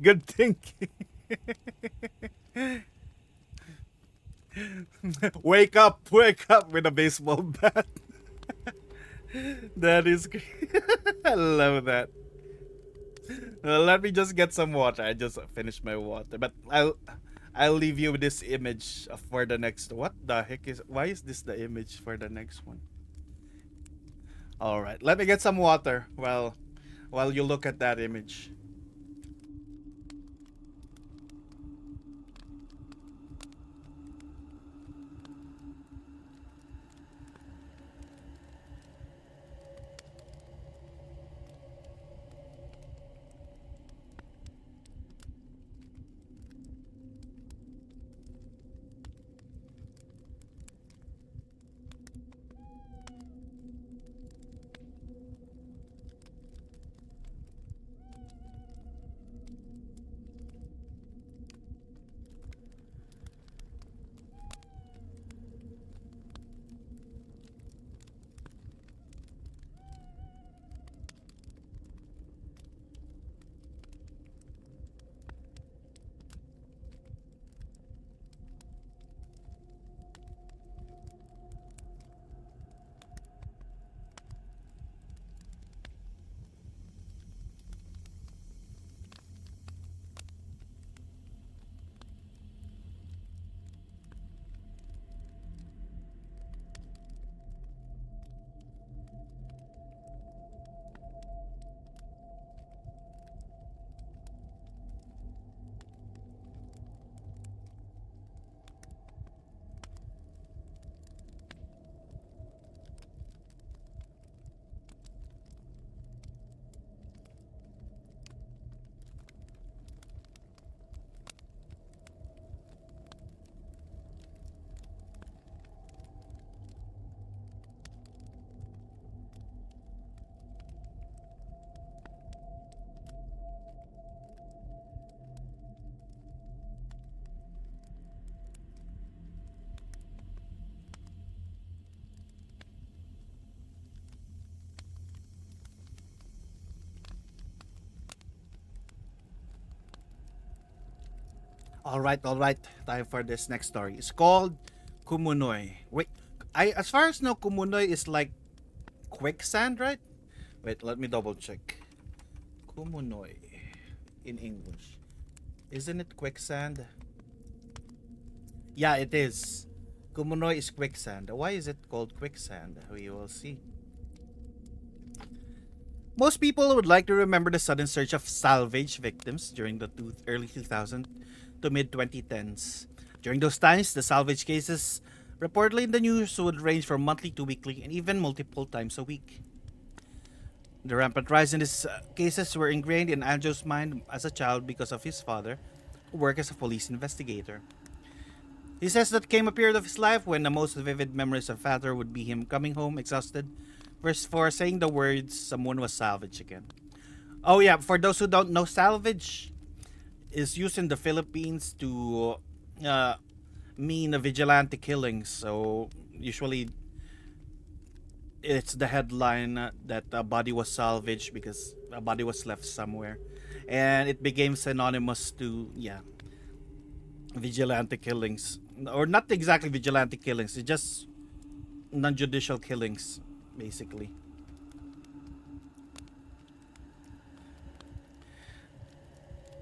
Good thinking. Wake up with a baseball bat. That is great. I love that. Let me just get some water. I just finished my water, but I'll leave you with this image for the next. What the heck is? Why is this the image for the next one? All right, let me get some water while you look at that image. All right. Time for this next story. It's called Kumunoy. Wait, as far as know, Kumunoy is like quicksand, right? Wait, let me double check. Kumunoy in English. Isn't it quicksand? Yeah, it is. Kumunoy is quicksand. Why is it called quicksand? We will see. Most people would like to remember the sudden surge of salvage victims during the early 2000s to mid 2010s. During those times, the salvage cases reportedly in the news would range from monthly to weekly and even multiple times a week. The rampant rise in these cases were ingrained in Anjo's mind as a child because of his father, who worked as a police investigator. He says that came a period of his life when the most vivid memories of father would be him coming home exhausted for saying the words, "Someone was salvaged again." Oh yeah, for those who don't know, salvage is used in the Philippines to mean a vigilante killings. So usually it's the headline that a body was salvaged because a body was left somewhere, and it became synonymous to vigilante killings, or not exactly vigilante killings. It's just non-judicial killings, basically.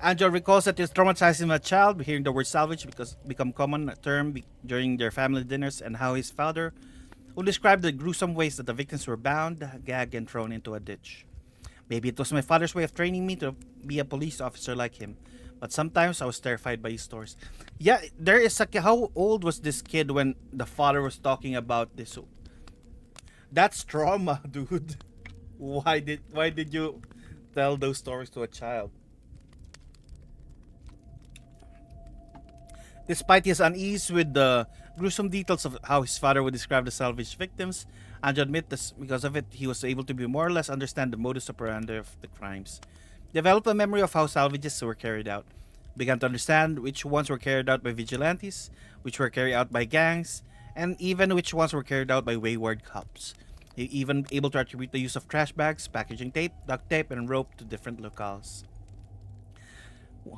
Angel recalls that it traumatized him as a child hearing the word salvage because become common term during their family dinners, and how his father would describe the gruesome ways that the victims were bound, gagged, and thrown into a ditch. Maybe it was my father's way of training me to be a police officer like him, but sometimes I was terrified by his stories. Yeah, there is a. How old was this kid when the father was talking about this? That's trauma, dude. Why did you tell those stories to a child? Despite his unease with the gruesome details of how his father would describe the salvaged victims, Anjo admits that because of it, he was able to be more or less understand the modus operandi of the crimes. developed a memory of how salvages were carried out, began to understand which ones were carried out by vigilantes, which were carried out by gangs, and even which ones were carried out by wayward cops. He even able to attribute the use of trash bags, packaging tape, duct tape, and rope to different locales.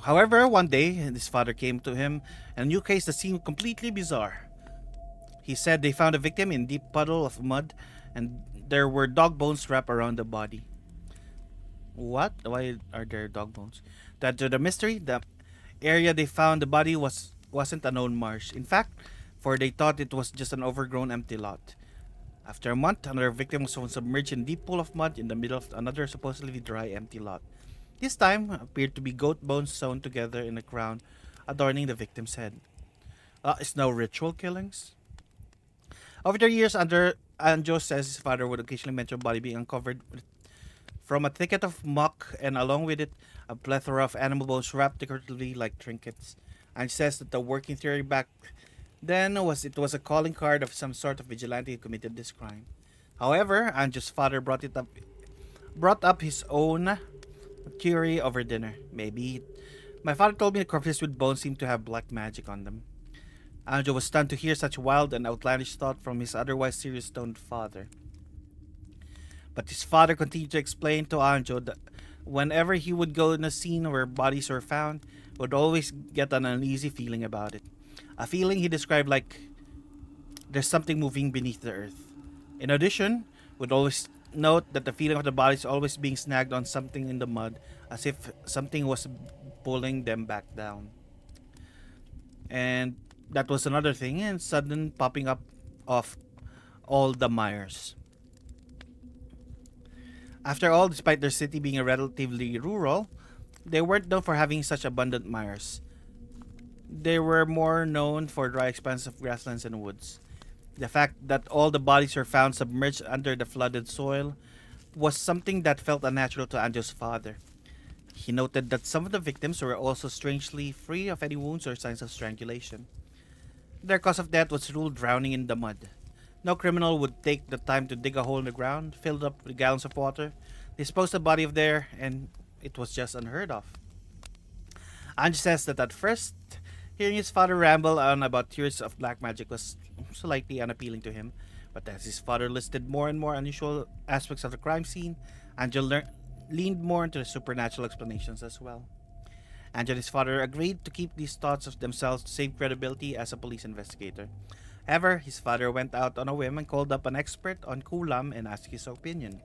However, one day, his father came to him and a new case that seemed completely bizarre. He said they found a victim in a deep puddle of mud and there were dog bones wrapped around the body. What? Why are there dog bones? That to the mystery, the area they found the body wasn't a known marsh. In fact, for they thought it was just an overgrown empty lot. After a month, another victim was found submerged in a deep pool of mud in the middle of another supposedly dry empty lot. This time appeared to be goat bones sewn together in a crown adorning the victim's head. Is now ritual killings? Over the years, Anjo says his father would occasionally mention a body being uncovered from a thicket of muck and along with it a plethora of animal bones wrapped decoratively like trinkets. And says that the working theory back then was it was a calling card of some sort of vigilante who committed this crime. However, Anjo's father brought up his own theory over dinner. Maybe my father told me the corpses with bones seemed to have black magic on them. Anjo was stunned to hear such wild and outlandish thought from his otherwise serious-toned father. But his father continued to explain to Anjo that whenever he would go in a scene where bodies were found, would always get an uneasy feeling about it. A feeling he described like there's something moving beneath the earth. In addition, would always note that the feeling of the bodies always being snagged on something in the mud, as if something was pulling them back down. And that was another thing, and sudden popping up of all the Myers. After all, despite their city being relatively rural, they weren't known for having such abundant Myers. They were more known for dry expanses of grasslands and woods. The fact that all the bodies were found submerged under the flooded soil was something that felt unnatural to Anjo's father. He noted that some of the victims were also strangely free of any wounds or signs of strangulation. Their cause of death was ruled drowning in the mud. No criminal would take the time to dig a hole in the ground, fill it up with gallons of water, dispose the body of there, and it was just unheard of. Anjo says that at first, hearing his father ramble on about theories of black magic was slightly unappealing to him, but as his father listed more and more unusual aspects of the crime scene, Anjo leaned more into the supernatural explanations as well. Anjo and his father agreed to keep these thoughts of themselves to save credibility as a police investigator. However, his father went out on a whim and called up an expert on Kulam and asked his opinion.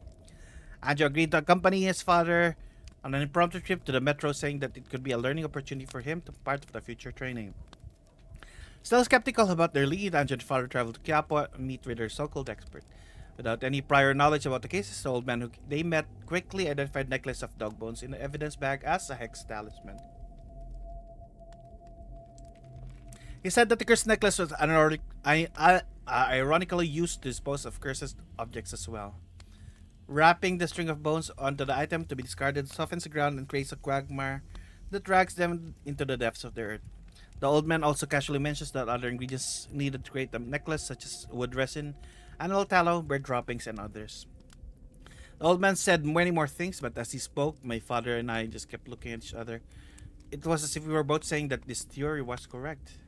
Anjo agreed to accompany his father on an impromptu trip to the metro, saying that it could be a learning opportunity for him to be part of the future training. Still skeptical about their lead, Anjo and his father traveled to Quiapo and meet with their so-called expert. Without any prior knowledge about the cases, the old man who they met quickly identified necklace of dog bones in the evidence bag as a hex talisman. He said that the cursed necklace was ironically used to dispose of cursed objects as well. Wrapping the string of bones onto the item to be discarded softens the ground and creates a quagmire that drags them into the depths of the earth. The old man also casually mentions that other ingredients needed to create the necklace, such as wood resin, animal tallow, bird droppings, and others. The old man said many more things, but as he spoke, my father and I just kept looking at each other. It was as if we were both saying that this theory was correct.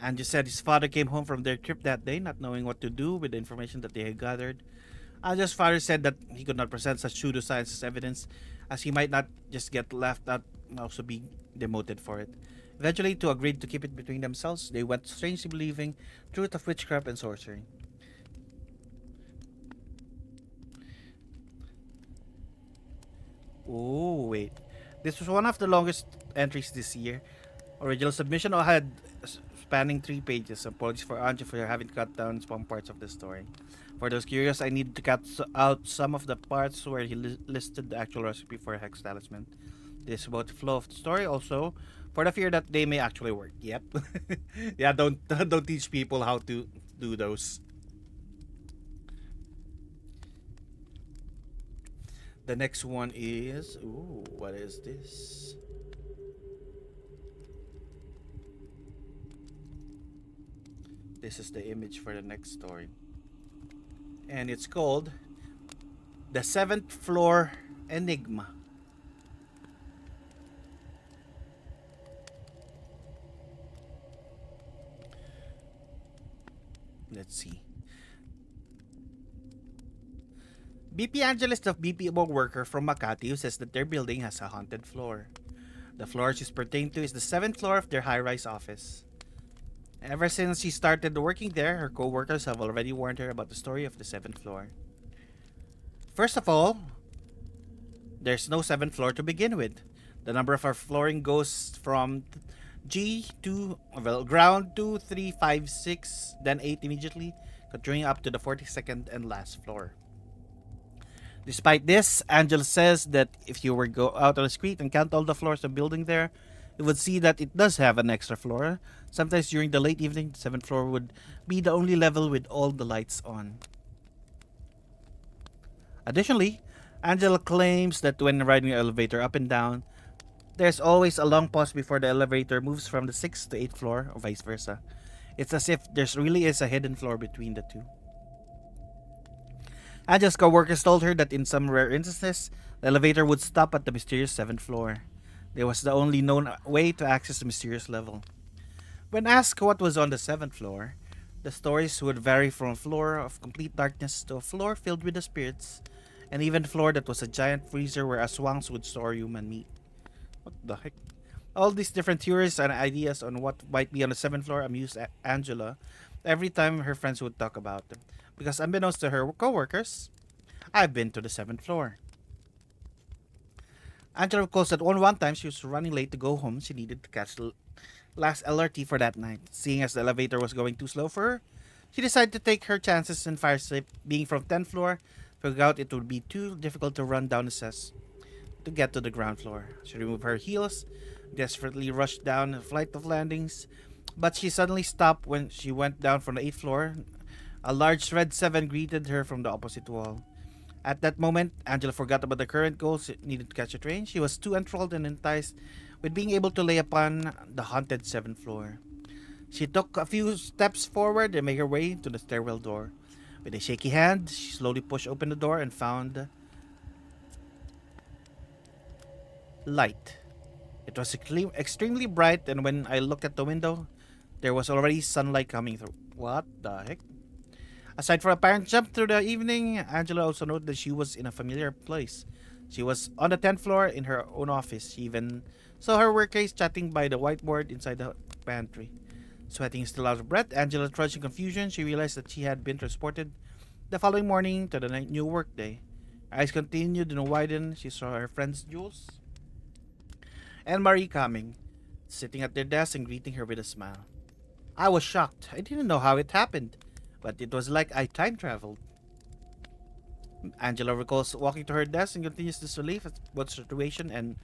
Anjo said his father came home from their trip that day, not knowing what to do with the information that they had gathered. Anjo's father said that he could not present such pseudoscience as evidence, as he might not just get laughed at and also be demoted for it. Eventually, to agree to keep it between themselves, they went strangely believing truth of witchcraft and sorcery. Oh, wait. This was one of the longest entries this year. Original submission had spanning 3 pages. Apologies for Anjo for having cut down some parts of the story. For those curious, I need to cut out some of the parts where he listed the actual recipe for a hex talisman. This is about the flow of the story, also for the fear that they may actually work. Yep. Yeah, don't teach people how to do those. The next one is, ooh, what is this? This is the image for the next story. And it's called The Seventh Floor Enigma. Let's see. BP Angela is the BPO worker from Makati who says that their building has a haunted floor. The floor she's pertained to is the 7th floor of their high-rise office. Ever since she started working there, her co-workers have already warned her about the story of the 7th floor. First of all, there's no 7th floor to begin with. The number of our flooring goes from G to, well, ground 2, 3, 5, 6, then 8 immediately, continuing up to the 42nd and last floor. Despite this, Angela says that if you were go out on the street and count all the floors of the building there, you would see that it does have an extra floor. Sometimes during the late evening, the 7th floor would be the only level with all the lights on. Additionally, Angela claims that when riding an elevator up and down, there's always a long pause before the elevator moves from the 6th to 8th floor, or vice versa. It's as if there's really is a hidden floor between the two. Angela's co-workers told her that in some rare instances, the elevator would stop at the mysterious 7th floor. It was the only known way to access the mysterious level. When asked what was on the 7th floor, the stories would vary from a floor of complete darkness to a floor filled with the spirits, and even a floor that was a giant freezer where aswangs would store human meat. What the heck? All these different theories and ideas on what might be on the 7th floor amused Angela every time her friends would talk about them. Because unbeknownst to her co-workers, I've been to the 7th floor. Angela recalls that one time she was running late to go home. She needed to catch the last LRT for that night. Seeing as the elevator was going too slow for her, she decided to take her chances and fire safe. Being from 10th floor, figured out it would be too difficult to run down the stairs to get to the ground floor. She removed her heels, desperately rushed down a flight of landings, but she suddenly stopped when she went down from the 8th floor. A large red 7 greeted her from the opposite wall. At that moment, Angela forgot about the current goals she needed to catch a train. She was too enthralled and enticed with being able to lay upon the haunted 7th floor. She took a few steps forward and made her way to the stairwell door. With a shaky hand, she slowly pushed open the door and found light. It was extremely bright, and when I looked at the window, there was already sunlight coming through. What the heck? Aside from a apparent jump through the evening, Angela also noted that she was in a familiar place. She was on the 10th floor in her own office. She even saw her workplace chatting by the whiteboard inside the pantry. Sweating still out of breath, Angela trudged in confusion. She realized that she had been transported the following morning to the new workday. Her eyes continued to widen. She saw her friends Jules and Marie coming, sitting at their desk and greeting her with a smile. I was shocked. I didn't know how it happened, but it was like I time traveled. Angela recalls walking to her desk and continues disbelief at what situation, and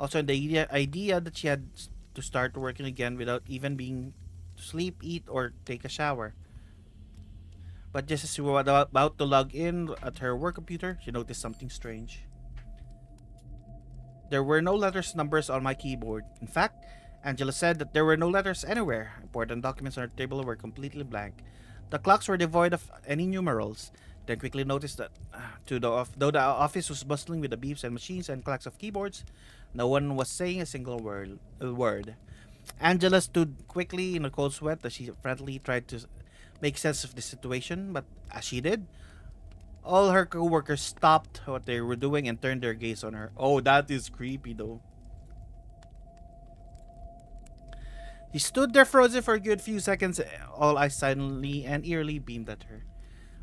also the idea that she had to start working again without even being to sleep, eat, or take a shower. But just as she was about to log in at her work computer, she noticed something strange. There were no letters, numbers on my keyboard. In fact, Angela said that there were no letters anywhere. Important documents on her table were completely blank. The clocks were devoid of any numerals. Then quickly noticed that, though the office was bustling with the beeps and machines and clacks of keyboards, no one was saying a single word. Angela stood quickly in a cold sweat as she frantically tried to make sense of the situation, but as she did, all her co-workers stopped what they were doing and turned their gaze on her. Oh, that is creepy though. He stood there frozen for a good few seconds, all eyes silently and eerily beamed at her.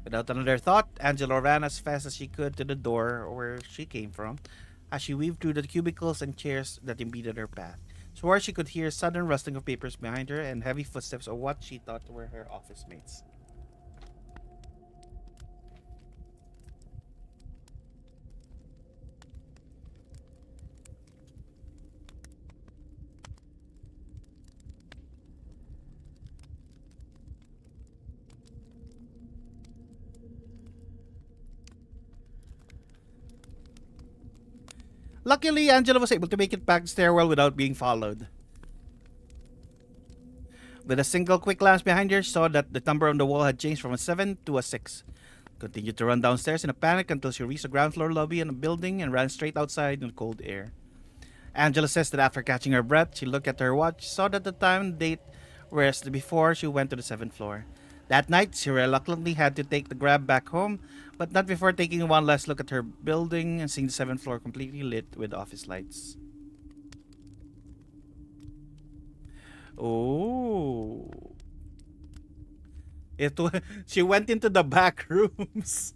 Without another thought, Angela ran as fast as she could to the door where she came from. As she weaved through the cubicles and chairs that impeded her path, swore she could hear sudden rustling of papers behind her and heavy footsteps of what she thought were her office mates. Luckily, Angela was able to make it back the stairwell without being followed. With a single quick glance behind her, she saw that the number on the wall had changed from a 7 to a 6. Continued to run downstairs in a panic until she reached the ground floor lobby in the building and ran straight outside in the cold air. Angela says that after catching her breath, she looked at her watch, saw that the time and date were as before she went to the 7th floor. That night, she reluctantly had to take the grab back home, but not before taking one last look at her building and seeing the seventh floor completely lit with office lights. Oh. She went into the back rooms.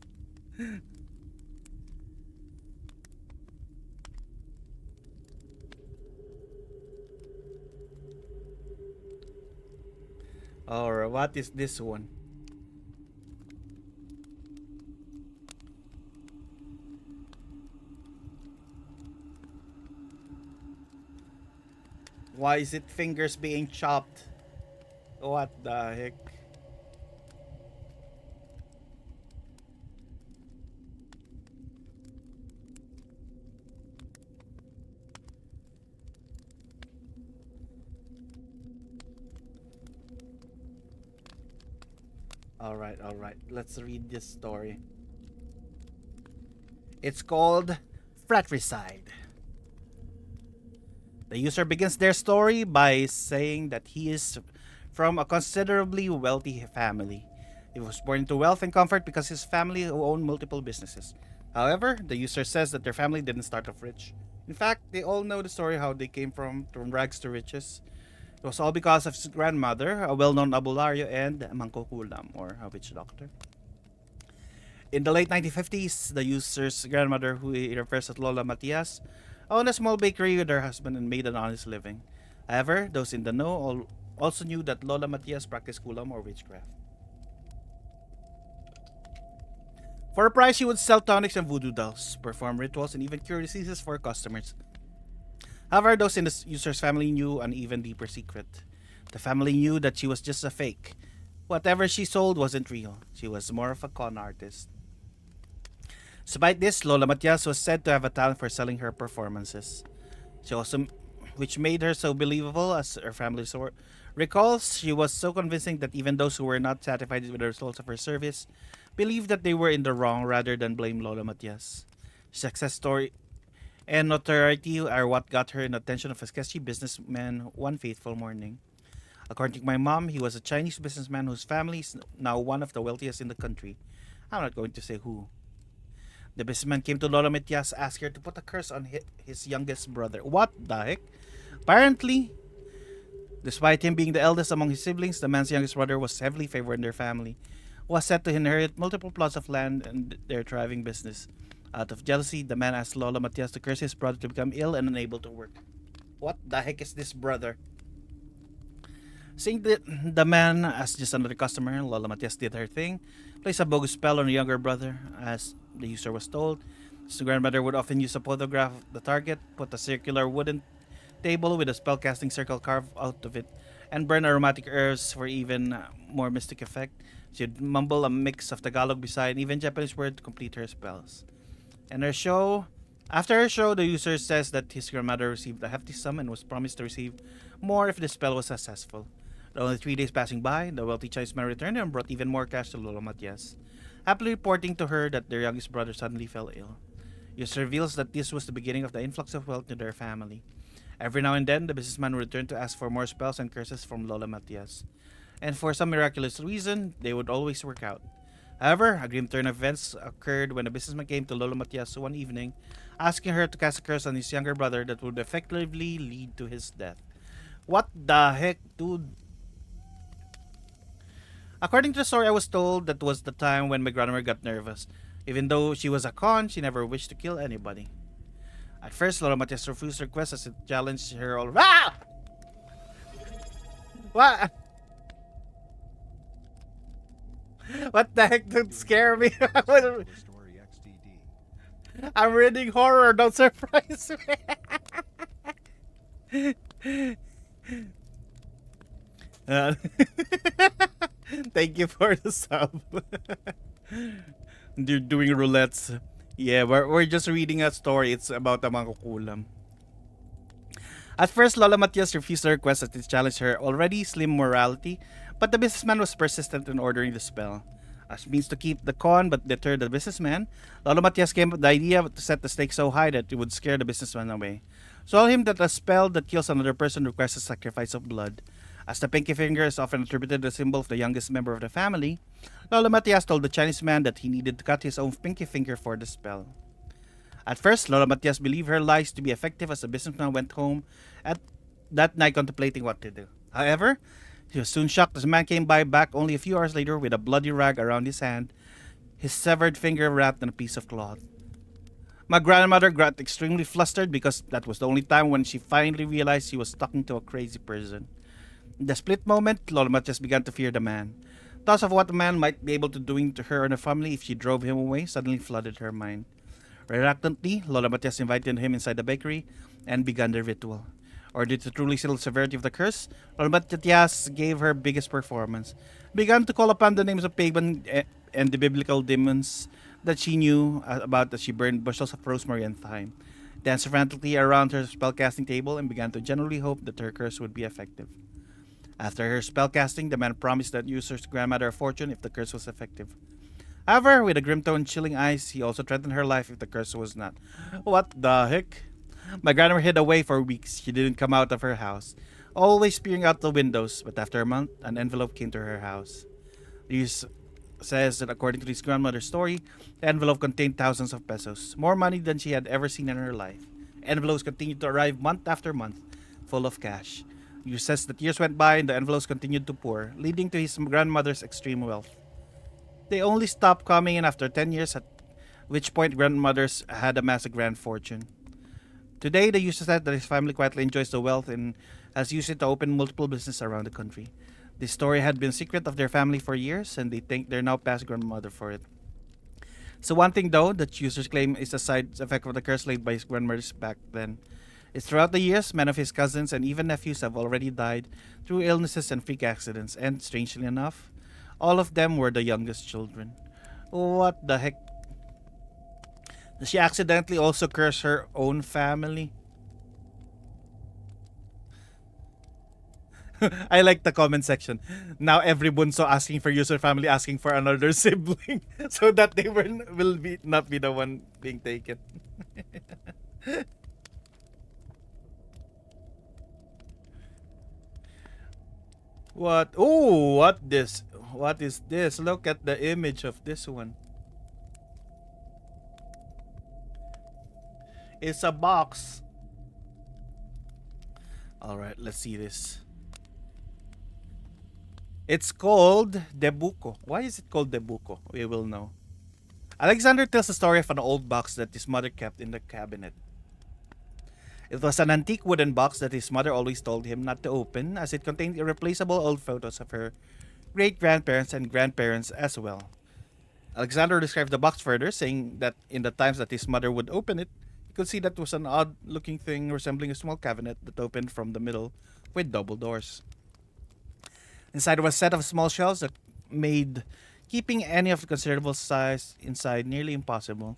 Or what is this one? Why is it fingers being chopped? What the heck? Alright. Let's read this story. It's called Fratricide. The user begins their story by saying that he is from a considerably wealthy family. He was born into wealth and comfort because his family owned multiple businesses. However, the user says that their family didn't start off rich. In fact, they all know the story how they came from rags to riches. It was all because of his grandmother, a well-known abulario and mangkukulam, or a witch doctor. In the late 1950s, the user's grandmother, who he refers as Lola Matias, owned a small bakery with her husband and made an honest living. However, those in the know also knew that Lola Matias practiced kulam or witchcraft. For a price, she would sell tonics and voodoo dolls, perform rituals, and even cure diseases for customers. However, those in the user's family knew an even deeper secret. The family knew that she was just a fake. Whatever she sold wasn't real. She was more of a con artist. Despite this, Lola Matias was said to have a talent for selling her performances. Which made her so believable, as her family recalls. She was so convincing that even those who were not satisfied with the results of her service believed that they were in the wrong rather than blame Lola Matias. Success story and notoriety are what got her in the attention of a sketchy businessman one fateful morning. According to my mom, he was a Chinese businessman whose family is now one of the wealthiest in the country. I'm not going to say who. The businessman came to Lola Matias, asked her to put a curse on his youngest brother. What the heck? Apparently, despite him being the eldest among his siblings, the man's youngest brother was heavily favored in their family, was set to inherit multiple plots of land and their thriving business. Out of jealousy, the man asked Lola Matias to curse his brother to become ill and unable to work. What the heck is this brother? Seeing the man as just another customer, Lola Matias did her thing, placed a bogus spell on her younger brother, as the user was told. His grandmother would often use a photograph of the target, put a circular wooden table with a spellcasting circle carved out of it, and burn aromatic herbs for even more mystic effect. She'd mumble a mix of Tagalog, Bisaya, and even Japanese word to complete her spells. After her show, the user says that his grandmother received a hefty sum and was promised to receive more if the spell was successful. But only 3 days passing by, the wealthy Chinese man returned and brought even more cash to Lola Matias, happily reporting to her that their youngest brother suddenly fell ill. User reveals that this was the beginning of the influx of wealth to their family. Every now and then, the businessman would return to ask for more spells and curses from Lola Matias, and for some miraculous reason, they would always work out. However, a grim turn of events occurred when the businessman came to Lola Matias one evening, asking her to cast a curse on his younger brother that would effectively lead to his death. What the heck, dude? According to the story, I was told that was the time when my grandmother got nervous. Even though she was a con, she never wished to kill anybody. At first, Lola Matias refused her request as it challenged her all. Ah! What? What the heck? Don't scare me. I'm reading horror. Don't surprise me. Thank you for the sub. They're doing roulettes. Yeah, we're just reading a story. It's about the mangkukulam. At first, Lola Matias refused the request as it challenged her already slim morality, but the businessman was persistent in ordering the spell. As means to keep the con but deter the businessman, Lola Matias came up with the idea to set the stakes so high that it would scare the businessman away. So told him that a spell that kills another person requires a sacrifice of blood. As the pinky finger is often attributed to the symbol of the youngest member of the family, Lola Matias told the Chinese man that he needed to cut his own pinky finger for the spell. At first, Lola Matias believed her lies to be effective as the businessman went home at that night contemplating what to do. However, he was soon shocked as the man came back only a few hours later with a bloody rag around his hand, his severed finger wrapped in a piece of cloth. My grandmother got extremely flustered because that was the only time when she finally realized she was talking to a crazy person. In the split moment, Lola Matias began to fear the man. Thoughts of what the man might be able to doing to her and her family if she drove him away suddenly flooded her mind. Reluctantly, Lola Matias invited him inside the bakery and began the ritual. Or due to the truly still severity of the curse, Lola Matias gave her biggest performance, began to call upon the names of pagan and the biblical demons that she knew about as she burned bushels of rosemary and thyme, danced frantically around her spellcasting table, and began to genuinely hope that her curse would be effective. After her spellcasting, the man promised that user's grandmother a fortune if the curse was effective. However, with a grim tone and chilling eyes, he also threatened her life if the curse was not. What the heck? My grandmother hid away for weeks. She didn't come out of her house, always peering out the windows, but after a month, an envelope came to her house. News says that according to his grandmother's story, the envelope contained thousands of pesos, more money than she had ever seen in her life. Envelopes continued to arrive month after month, full of cash. News says that years went by and the envelopes continued to pour, leading to his grandmother's extreme wealth. They only stopped coming in after 10 years, at which point grandmothers had amassed a grand fortune. Today, the user said that his family quietly enjoys the wealth and has used it to open multiple businesses around the country. This story had been a secret of their family for years, and they think they're now past grandmother for it. So one thing though that users claim is a side effect of the curse laid by his grandmothers back then. Is throughout the years, many of his cousins and even nephews have already died through illnesses and freak accidents, and strangely enough, all of them were the youngest children. What the heck? Does she accidentally also curse her own family? I like the comment section. Now every bunso asking for user family asking for another sibling so that they will be not be the one being taken. What? Oh, what this? What is this? Look at the image of this one. It's a box. All right, let's see this. It's called Debuko. Why is it called Debuko? We will know. Alexander tells the story of an old box that his mother kept in the cabinet. It was an antique wooden box that his mother always told him not to open, as it contained irreplaceable old photos of her great-grandparents and grandparents as well. Alexander described the box further, saying that in the times that his mother would open it, he could see that it was an odd-looking thing resembling a small cabinet that opened from the middle with double doors. Inside was a set of small shelves that made keeping any of the considerable size inside nearly impossible.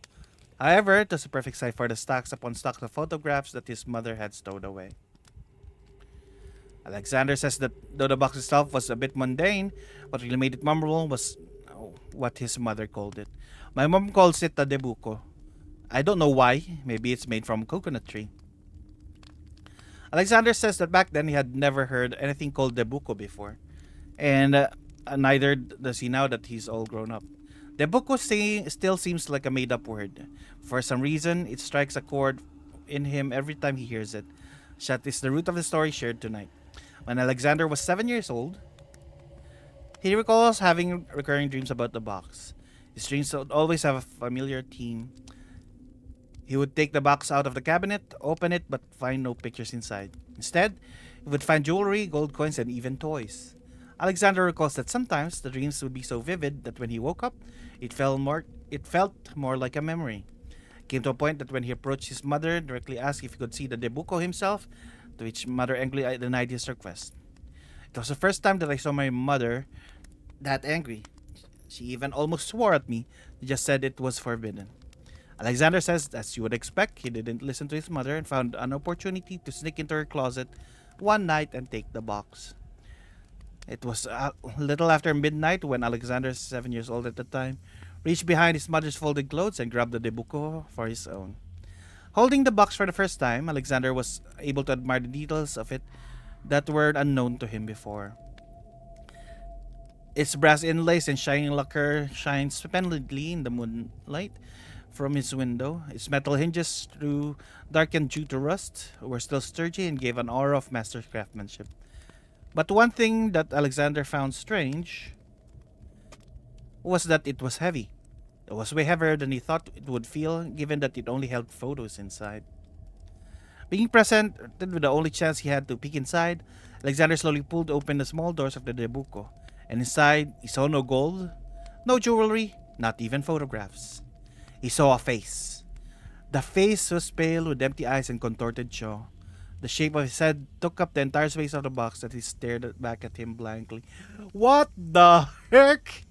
However, it was a perfect site for the stacks upon stacks of photographs that his mother had stowed away. Alexander says that though the box itself was a bit mundane, what really made it memorable was what his mother called it. My mom calls it a debuko. I don't know why. Maybe it's made from coconut tree. Alexander says that back then he had never heard anything called debuko before. And neither does he now that he's all grown up. Debuko still seems like a made-up word. For some reason, it strikes a chord in him every time he hears it. That is the root of the story shared tonight. When Alexander was 7 years old, he recalls having recurring dreams about the box. His dreams would always have a familiar theme. He would take the box out of the cabinet, open it, but find no pictures inside. Instead, he would find jewelry, gold coins, and even toys. Alexander recalls that sometimes the dreams would be so vivid that when he woke up, it felt more like a memory. It came to a point that when he approached his mother, directly asked if he could see the debuko himself, to which mother angrily denied his request. It was the first time that I saw my mother that angry. She even almost swore at me. She just said it was forbidden. Alexander says, as you would expect, he didn't listen to his mother and found an opportunity to sneak into her closet one night and take the box. It was a little after midnight when Alexander, 7 years old at the time, reached behind his mother's folded clothes and grabbed the debuko for his own. Holding the box for the first time, Alexander was able to admire the details of it that were unknown to him before. Its brass inlays and shining lacquer shine splendidly in the moonlight from his window. Its metal hinges, through darkened due to rust, were still sturdy and gave an aura of master craftsmanship. But one thing that Alexander found strange was that it was heavy. It was way heavier than he thought it would feel, given that it only held photos inside. Being presented with the only chance he had to peek inside, Alexander slowly pulled open the small doors of the Debuco, and inside he saw no gold, no jewelry, not even photographs. He saw a face. The face was pale with empty eyes and contorted jaw. The shape of his head took up the entire space of the box that he stared back at him blankly. What the heck?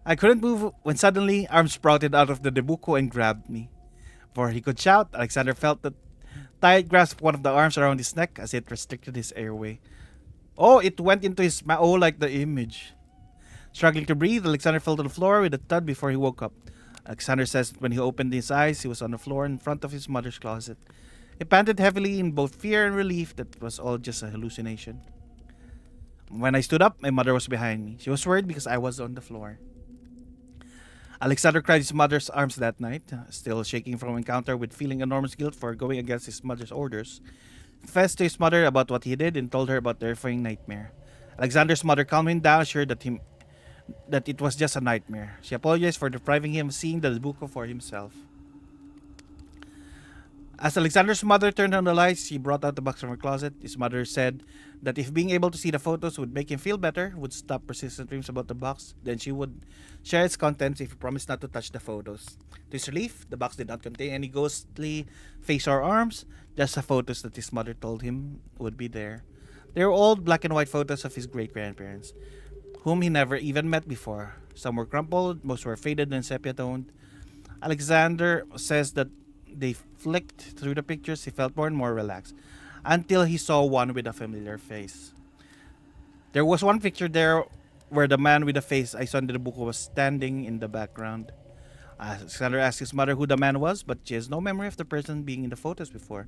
I couldn't move when suddenly arms sprouted out of the Debuco and grabbed me. Before he could shout, Alexander felt the tight grasp of one of the arms around his neck as it restricted his airway. Oh, it went into his mouth. Oh, like the image. Struggling to breathe, Alexander fell to the floor with a thud before he woke up. Alexander says that when he opened his eyes, he was on the floor in front of his mother's closet. He panted heavily in both fear and relief that it was all just a hallucination. When I stood up, my mother was behind me. She was worried because I was on the floor. Alexander cried his mother's arms that night, still shaking from encounter with feeling enormous guilt for going against his mother's orders. He confessed to his mother about what he did and told her about the terrifying nightmare. Alexander's mother calmed him down, assured that it was just a nightmare. She apologized for depriving him of seeing the Debuco for himself. As Alexander's mother turned on the lights, she brought out the box from her closet. His mother said that if being able to see the photos would make him feel better, would stop persistent dreams about the box, then she would share its contents if he promised not to touch the photos. To his relief, the box did not contain any ghostly face or arms, just the photos that his mother told him would be there. They were old black and white photos of his great-grandparents, whom he never even met before. Some were crumpled, most were faded and sepia-toned. Alexander says that they flicked through the pictures, he felt more and more relaxed, until he saw one with a familiar face. There was one picture there where the man with the face I saw in the Debuco was standing in the background. Alexander asked his mother who the man was, but she has no memory of the person being in the photos before.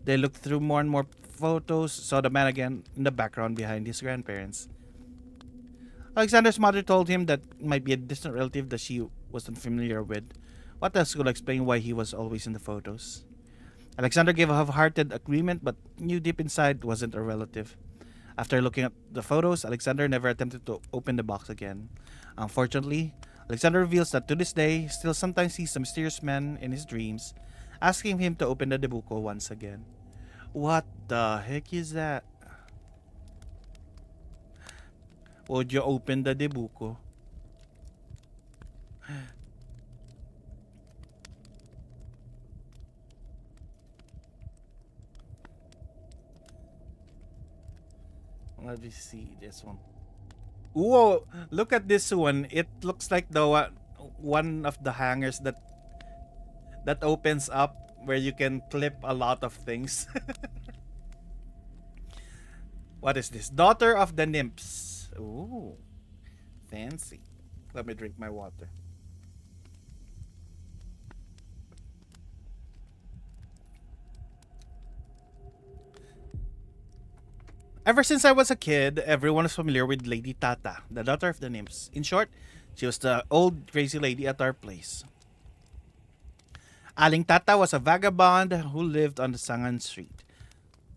They looked through more and more photos, saw the man again in the background behind his grandparents. Alexander's mother told him that it might be a distant relative that she wasn't familiar with. What else could explain why he was always in the photos? Alexander gave a half-hearted agreement, but knew deep inside it wasn't a relative. After looking at the photos, Alexander never attempted to open the box again. Unfortunately, Alexander reveals that to this day, he still sometimes sees a mysterious man in his dreams, asking him to open the Debuco once again. What the heck is that? Would you open the Debuco? Let me see this one. Whoa! Look at this one. It looks like the one of the hangers that opens up where you can clip a lot of things. What is this? Daughter of the Nymphs. Ooh, fancy. Let me drink my water. Ever since I was a kid, everyone is familiar with Lady Tata, the daughter of the Nymphs. In short, she was the old crazy lady at our place. Aling Tata was a vagabond who lived on the Sangan Street.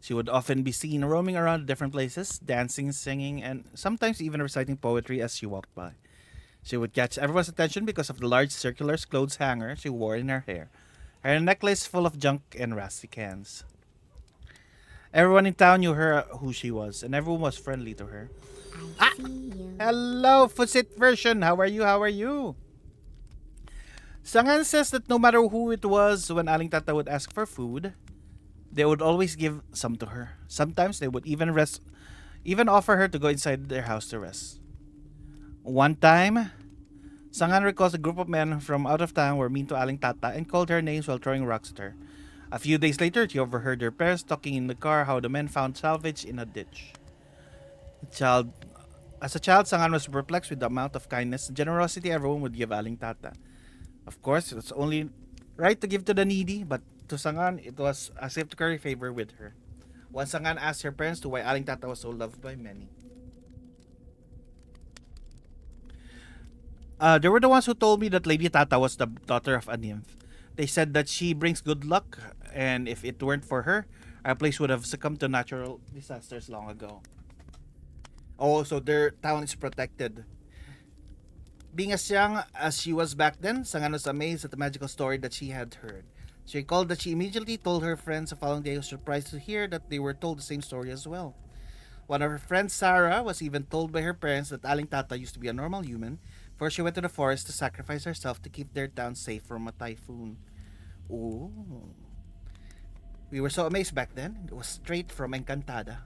She would often be seen roaming around different places, dancing, singing, and sometimes even reciting poetry as she walked by. She would catch everyone's attention because of the large circular clothes hanger she wore in her hair, her necklace full of junk and rusty cans. Everyone in town knew her who she was, and everyone was friendly to her. Hello, Fusit version. How are you? How are you? Sangan says that no matter who it was, when Aling Tata would ask for food, they would always give some to her. Sometimes they would even offer her to go inside their house to rest. One time, Sangan recalls a group of men from out of town were mean to Aling Tata and called her names while throwing rocks at her. A few days later, she overheard her parents talking in the car how the men found salvage in a ditch. As a child, Sangan was perplexed with the amount of kindness and generosity everyone would give Aling Tata. Of course, it's only right to give to the needy, but to Sangan, it was as if to curry favor with her. Once Sangan asked her parents to why Aling Tata was so loved by many. They were the ones who told me that Lady Tata was the daughter of a nymph. They said that she brings good luck, and if it weren't for her, our place would have succumbed to natural disasters long ago. Oh, so their town is protected. Being as young as she was back then, Sangan was amazed at the magical story that she had heard. She recalled that she immediately told her friends the following day, was surprised to hear that they were told the same story as well. One of her friends, Sarah, was even told by her parents that Aling Tata used to be a normal human before she went to the forest to sacrifice herself to keep their town safe from a typhoon. Ooh. We were so amazed back then. It was straight from Encantada.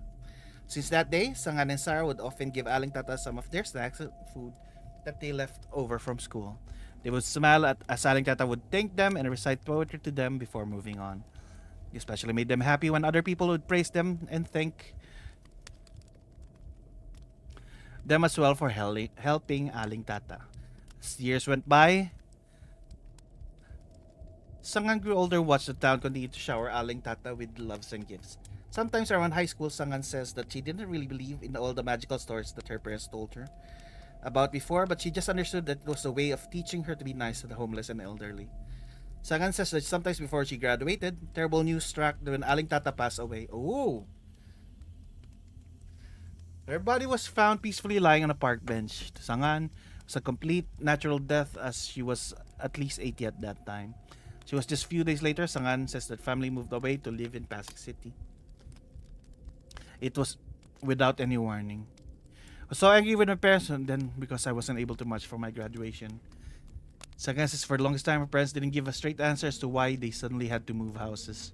Since that day, Sangan and Sarah would often give Aling Tata some of their snacks and food that they left over from school. They would smile at as Aling Tata would thank them and recite poetry to them before moving on. It especially made them happy when other people would praise them and thank them as well for helping Aling Tata. As years went by, Sangan grew older and watched the town continue to shower Aling Tata with loves and gifts. Sometimes around high school, Sangan says that she didn't really believe in all the magical stories that her parents told her about before, but she just understood that it was a way of teaching her to be nice to the homeless and elderly. Sangan says that sometimes before she graduated, terrible news struck when Aling Tata passed away. Oh! Her body was found peacefully lying on a park bench. To Sangan, it was a complete natural death as she was at least 80 at that time. She was just a few days later. Sangan says that family moved away to live in Pasig City. It was without any warning. I was so angry with my parents and then because I wasn't able to march for my graduation. Sangan says for the longest time her parents didn't give a straight answer as to why they suddenly had to move houses.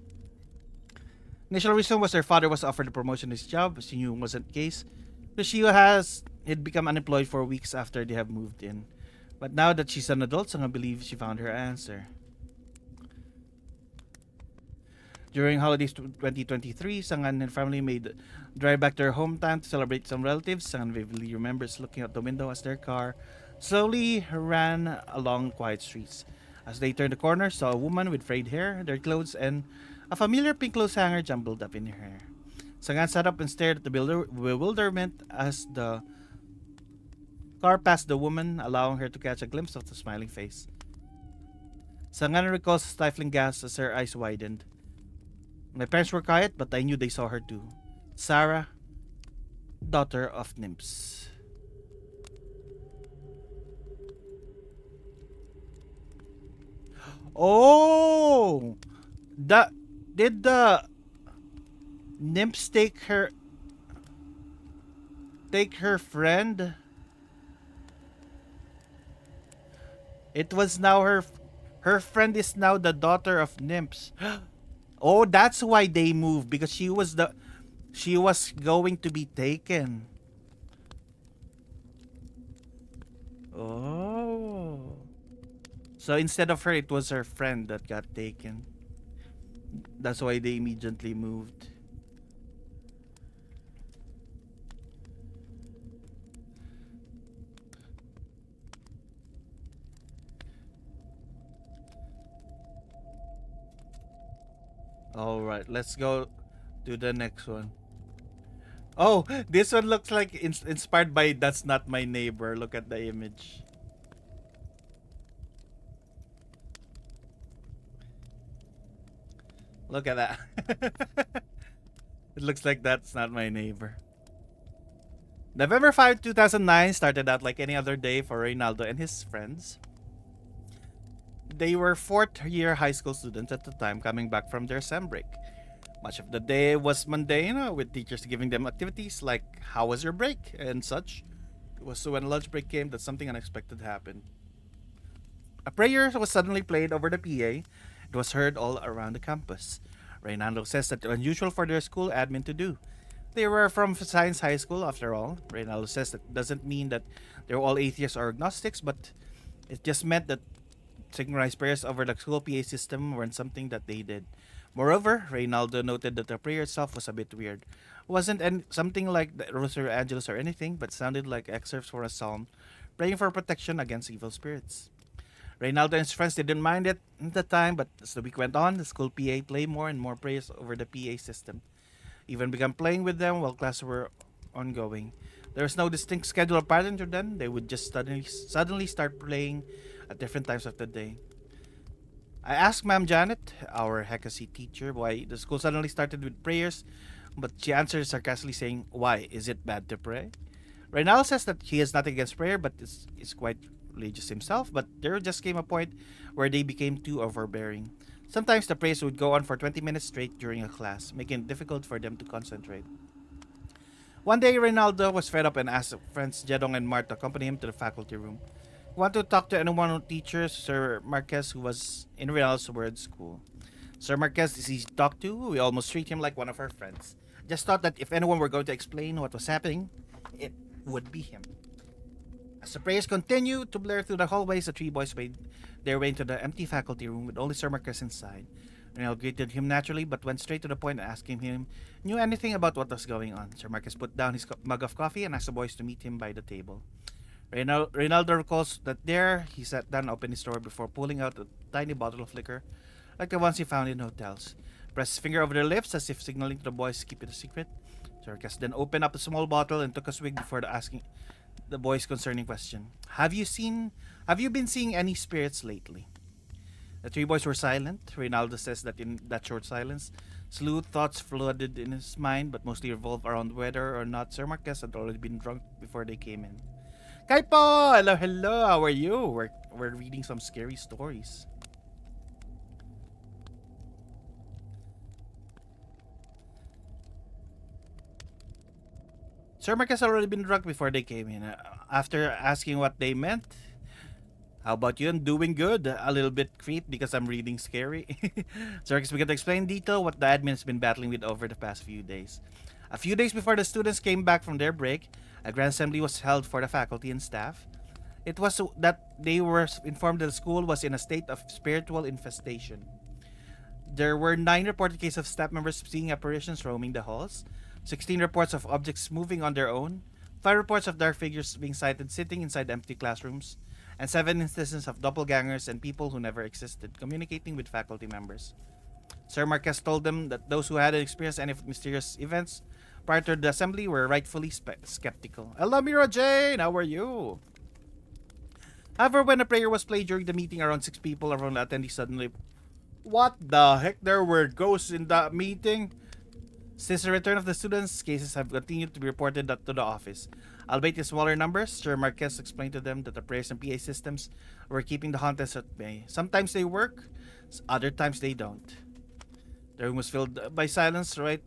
Initial reason was their father was offered a promotion in his job. She knew it wasn't the case. But she had become unemployed for weeks after they have moved in. But now that she's an adult, Sangan believes she found her answer. During holidays 2023, Sangan and family made drive back to their hometown to celebrate some relatives. Sangan vividly remembers looking out the window as their car slowly ran along quiet streets. As they turned the corner, saw a woman with frayed hair, their clothes, and a familiar pink clothes hanger jumbled up in her hair. Sangan sat up and stared at the bewilderment as the car passed the woman, allowing her to catch a glimpse of the smiling face. Sangan recalls a stifling gasp as her eyes widened. My parents were quiet, but I knew they saw her too. Sarah, daughter of nymphs. Oh! Did the nymphs take her friend? It was now her friend is now the daughter of nymphs. Oh, that's why they moved, because she was going to be taken. Oh. So instead of her, it was her friend that got taken. That's why they immediately moved. Alright, let's go to the next one. Oh, this one looks like inspired by That's Not My Neighbor. Look at the image. Look at that. It looks like That's Not My Neighbor. November 5, 2009 started out like any other day for Reynaldo and his friends. They were fourth-year high school students at the time, coming back from their sem break. Much of the day was mundane, with teachers giving them activities like "How was your break?" and such. It was when lunch break came that something unexpected happened. A prayer was suddenly played over the PA. It was heard all around the campus. Reynaldo says that unusual for their school admin to do. They were from Science High School, after all. Reynaldo says that doesn't mean that they were all atheists or agnostics, but it just meant that synchronized prayers over the school PA system weren't something that they did. Moreover, Reynaldo noted that the prayer itself was a bit weird. It wasn't something like the Rosary Angelus or anything, but sounded like excerpts from a psalm praying for protection against evil spirits. Reynaldo and his friends didn't mind it at the time, but as the week went on, the school PA played more and more prayers over the PA system. Even began playing with them while classes were ongoing. There was no distinct schedule or pattern to them. They would just suddenly start playing at different times of the day. I asked Ma'am Janet, our Hekasi teacher, why the school suddenly started with prayers, but she answered sarcastically saying, "Why? Is it bad to pray?" Reynal says that he has nothing against prayer, but is quite religious himself, but there just came a point where they became too overbearing. Sometimes the prayers would go on for 20 minutes straight during a class, making it difficult for them to concentrate. One day, Reynaldo was fed up and asked friends Jedong and Marta to accompany him to the faculty room. He wanted to talk to anyone on teacher, Sir Marquez, who was in Reynaldo's word school. Sir Marquez is easy to talk to. We almost treat him like one of our friends. Just thought that if anyone were going to explain what was happening, it would be him. As the prayers continued to blare through the hallways, the three boys made their way into the empty faculty room with only Sir Marquez inside. Reynaldo greeted him naturally, but went straight to the point and asking him knew anything about what was going on. Sir Marquez put down his mug of coffee and asked the boys to meet him by the table. Reynaldo recalls that there he sat down and opened his door before pulling out a tiny bottle of liquor, like the ones he found in hotels. Pressed his finger over their lips as if signaling to the boys to keep it a secret. Sir Marquez then opened up a small bottle and took a swig before asking the boys concerning question. Have you been seeing any spirits lately? The three boys were silent. Reynaldo says that in that short silence, slew thoughts flooded in his mind, but mostly revolved around whether or not Sir Marquez had already been drunk before they came in. Kaipo! Hello, how are you? We're reading some scary stories. Sir Marquez had already been drunk before they came in. After asking what they meant, how about you? I'm doing good. A little bit creeped because I'm reading scary. Sir Marquez began to explain in detail what the admin has been battling with over the past few days. A few days before the students came back from their break, a grand assembly was held for the faculty and staff. It was that they were informed that the school was in a state of spiritual infestation. There were 9 reported cases of staff members seeing apparitions roaming the halls, 16 reports of objects moving on their own, 5 reports of dark figures being sighted sitting inside empty classrooms, and 7 instances of doppelgangers and people who never existed communicating with faculty members. Sir Marquez told them that those who hadn't experienced any mysterious events prior to the assembly were rightfully skeptical. Hello, Mira Jane! How are you? However, when a prayer was played during the meeting, around 6 people around the attendees suddenly... What the heck? There were ghosts in that meeting? Since the return of the students, cases have continued to be reported to the office. Albeit in smaller numbers, Sir Marquez explained to them that the prayers and PA systems were keeping the haunteds at bay. Sometimes they work, other times they don't. The room was filled by silence right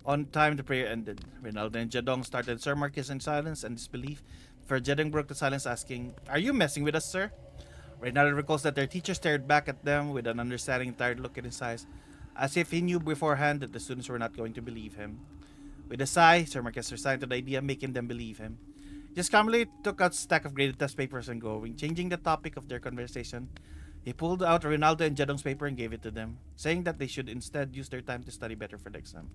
on time the prayer ended. Reynaldo and Jedong started Sir Marquez in silence and disbelief, for Jedong broke the silence asking, "Are you messing with us, sir?" Reynaldo recalls that their teacher stared back at them with an understanding tired look in his eyes, as if he knew beforehand that the students were not going to believe him. With a sigh, Sir Marquez resigned to the idea, making them believe him. Just calmly took out a stack of graded test papers and going. Changing the topic of their conversation, he pulled out Reynaldo and Jedong's paper and gave it to them, saying that they should instead use their time to study better for the exam.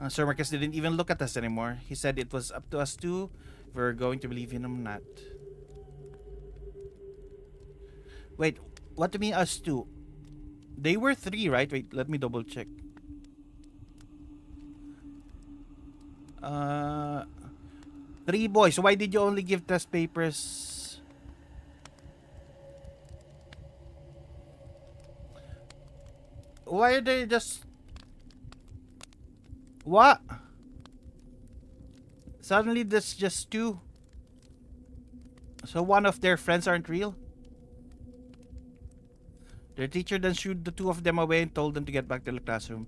Sir Marquez didn't even look at us anymore. He said it was up to us two if we were going to believe in him or not. Wait, what do you mean us two? They were 3, right? Wait, let me double check. 3 boys. Why did you only give test papers? Why are they just... What? Suddenly there's just 2. So one of their friends aren't real? Their teacher then shooed the 2 of them away and told them to get back to the classroom.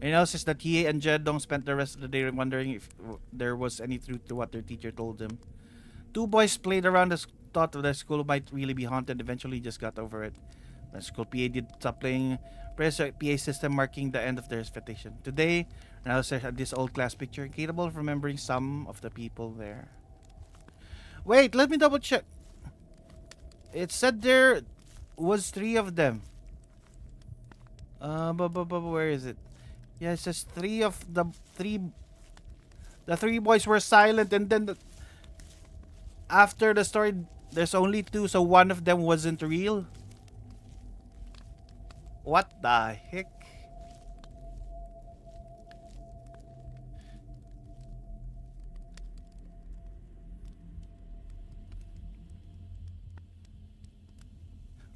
And else says that he and Jedong spent the rest of the day wondering if there was any truth to what their teacher told them. 2 boys played around the thought that the school might really be haunted, eventually just got over it. The school PA did stop playing, press a PA system marking the end of their expectation. Today, Ronaldo had this old class picture, capable of remembering some of the people there. Wait, let me double check. It said there was 3 of them. Where is it? Yeah, it says 3 of the 3. The 3 boys were silent, and then after the story There's only two, so one of them wasn't real. What the heck?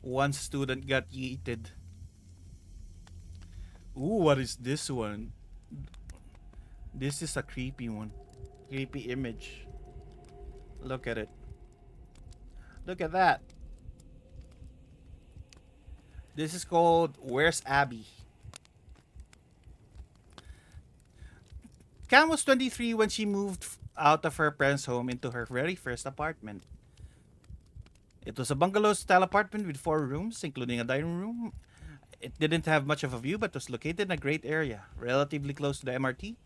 One student got yeeted. Ooh, what is this one? This is a creepy one. Creepy image. Look at it. Look at that. This is called Where's Abby? Cam was 23 when she moved out of her parents' home into her very first apartment. It was a bungalow-style apartment with 4 rooms, including a dining room. It didn't have much of a view, but was located in a great area, relatively close to the MRT,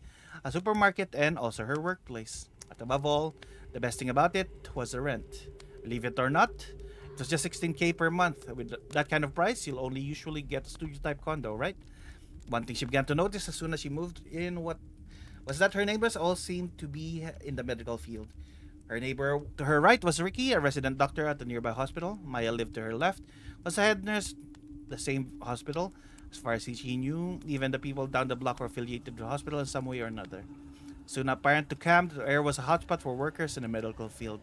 a supermarket, and also her workplace. But above all, the best thing about it was the rent. Believe it or not, it was just 16K per month. With that kind of price, you'll only usually get a studio-type condo, right? One thing she began to notice as soon as she moved in was that her neighbors all seemed to be in the medical field. Her neighbor to her right was Ricky, a resident doctor at the nearby hospital. Maya lived to her left, was a head nurse, the same hospital. As far as she knew, even the people down the block were affiliated with the hospital in some way or another. Soon apparent to Cam, the area was a hotspot for workers in the medical field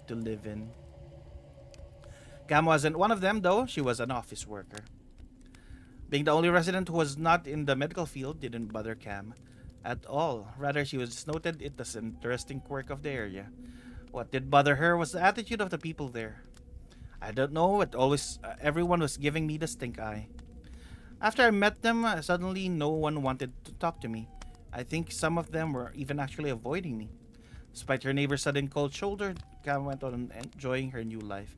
to live in. Cam wasn't one of them, though. She was an office worker. Being the only resident who was not in the medical field didn't bother Cam at all. Rather, she was noted it as an interesting quirk of the area. What did bother her was the attitude of the people there. I don't know, but always everyone was giving me the stink eye. After I met them, suddenly no one wanted to talk to me. I think some of them were even actually avoiding me. Despite her neighbor's sudden cold shoulder, Cam went on enjoying her new life.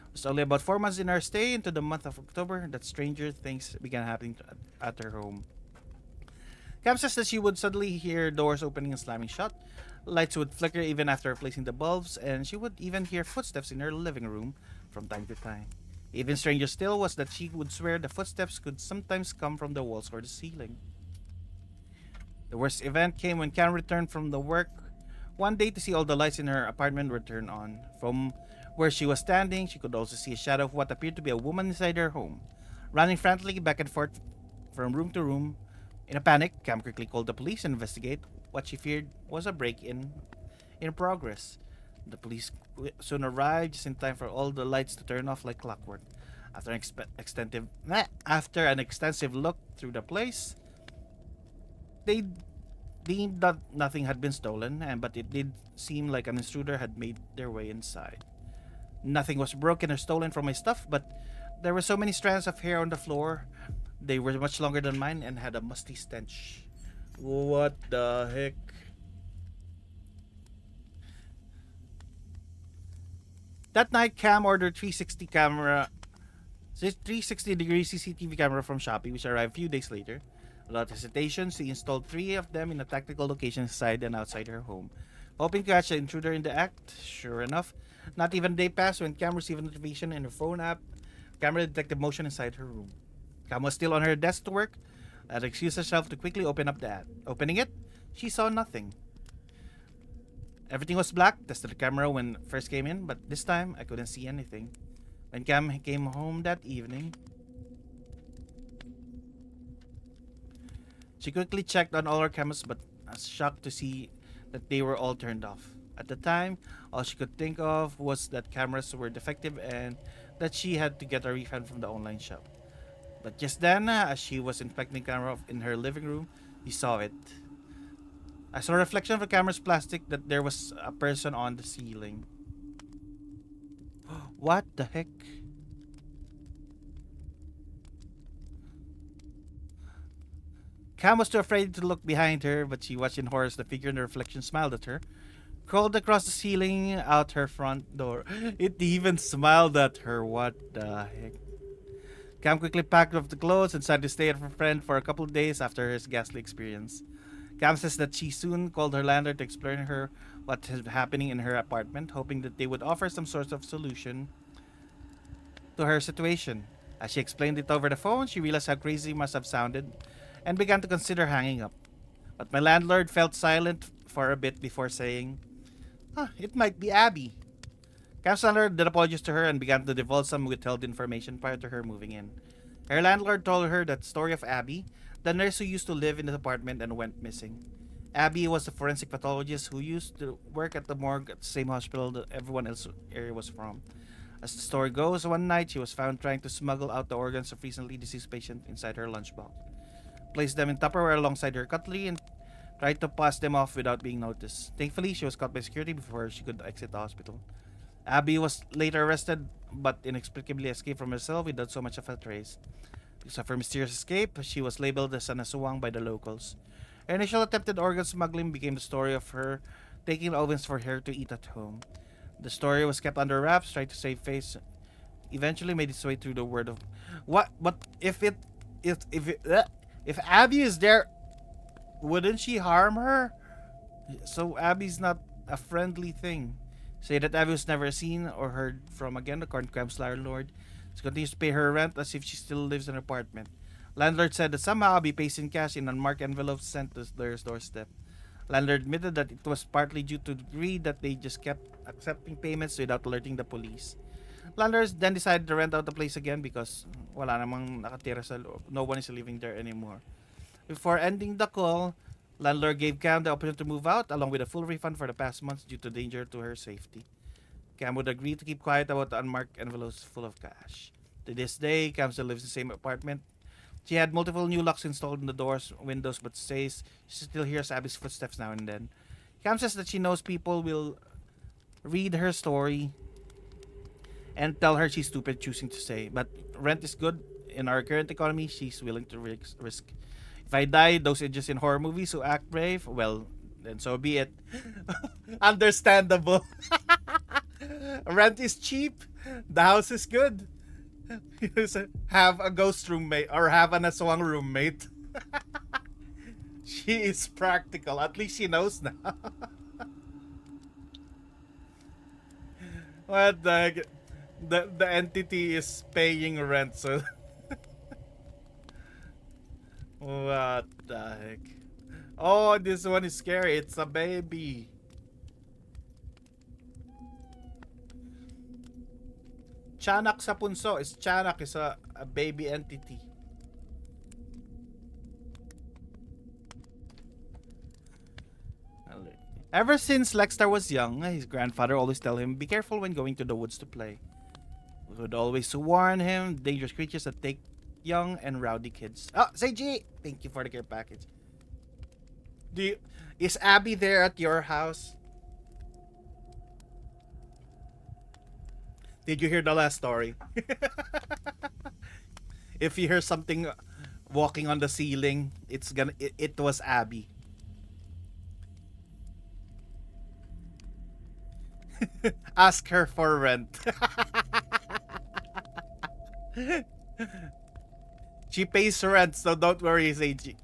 It was only about 4 months in our stay into the month of October that stranger things began happening at her home. Cam says that she would suddenly hear doors opening and slamming shut. Lights would flicker even after replacing the bulbs, and she would even hear footsteps in her living room from time to time. Even stranger still was that she would swear the footsteps could sometimes come from the walls or the ceiling. The worst event came when Cam returned from the work one day to see all the lights in her apartment were turned on. From where she was standing, she could also see a shadow of what appeared to be a woman inside her home, running frantically back and forth from room to room. In a panic, Cam quickly called the police and investigate what she feared was a break-in in progress. The police soon arrived just in time for all the lights to turn off like clockwork. After an extensive look through the place, they deemed that nothing had been stolen, but it did seem like an intruder had made their way inside. Nothing was broken or stolen from my stuff, but there were so many strands of hair on the floor. They were much longer than mine and had a musty stench. What the heck? That night, Cam ordered 360-degree CCTV camera from Shopee, which arrived a few days later. Without hesitation, she installed 3 of them in a tactical location inside and outside her home, hoping to catch the intruder in the act. Sure enough, not even a day passed when Cam received a notification in her phone app. Camera detected motion inside her room. Cam was still on her desk to work. Had excused herself to quickly open up the app. Opening it, she saw nothing. Everything was black. Tested the camera when first came in, but this time I couldn't see anything. When Cam came home that evening, she quickly checked on all her cameras, but was shocked to see that they were all turned off. At the time, all she could think of was that cameras were defective and that she had to get a refund from the online shop. But just then, as she was inspecting the camera in her living room, she saw it. I saw a reflection of the camera's plastic that there was a person on the ceiling. What the heck? Cam was too afraid to look behind her, but she watched in horror as the figure in the reflection smiled at her, crawled across the ceiling out her front door. It even smiled at her. What the heck? Cam quickly packed up the clothes and decided to stay at her friend for a couple of days after his ghastly experience. Cam says that she soon called her landlord to explain to her what was happening in her apartment, hoping that they would offer some sort of solution to her situation. As she explained it over the phone, she realized how crazy it must have sounded and began to consider hanging up. But my landlord felt silent for a bit before saying, it might be Abby. Cam's landlord did apologize to her and began to divulge some withheld information prior to her moving in. Her landlord told her that story of Abby, the nurse who used to live in the apartment and went missing. Abby was a forensic pathologist who used to work at the morgue at the same hospital that everyone else area was from. As the story goes, one night she was found trying to smuggle out the organs of recently deceased patient inside her lunchbox. Placed them in Tupperware alongside her cutlery and tried to pass them off without being noticed. Thankfully, she was caught by security before she could exit the hospital. Abby was later arrested, but inexplicably escaped from her cell without so much of a trace. Because of her mysterious escape, she was labeled as an aswang by the locals. Her initial attempted organ smuggling became the story of her taking ovens for her to eat at home. The story was kept under wraps, trying to save face. Eventually, made its way through the word of what? But if Abby is there, wouldn't she harm her? So Abby's not a friendly thing. Say that Abby was never seen or heard from again, according to Cam's landlord. She continues to pay her rent as if she still lives in her apartment. Landlord said that somehow Abby pays in cash in unmarked envelopes sent to their doorstep. Landlord admitted that it was partly due to greed that they just kept accepting payments without alerting the police. Landlords then decided to rent out the place again because wala namang nakatira sa loob. No one is living there anymore. Before ending the call, landlord gave Cam the opportunity to move out along with a full refund for the past months due to danger to her safety. Cam would agree to keep quiet about the unmarked envelopes full of cash. To this day, Cam still lives in the same apartment. She had multiple new locks installed in the doors, windows, but says she still hears Abby's footsteps now and then. Cam says that she knows people will read her story and tell her she's stupid choosing to stay. But rent is good. In our current economy, she's willing to risk. If I die, those idiots in horror movies who act brave, well, then so be it. Understandable. Rent is cheap. The house is good. Have a ghost roommate or have an aswang roommate. She is practical. At least she knows now. What the heck? The entity is paying rent, so what the heck? Oh, this one is scary. It's a baby. Tiyanak sa punso. Tiyanak is a baby entity. Ever since Lexstar was young, his grandfather always tell him, be careful when going to the woods to play. He would always warn him, dangerous creatures that take young and rowdy kids. Oh, Seiji! Thank you for the care package. Is Abby there at your house? Did you hear the last story? If you hear something walking on the ceiling, it was Abby. Ask her for rent. She pays rent, so don't worry, Seiji.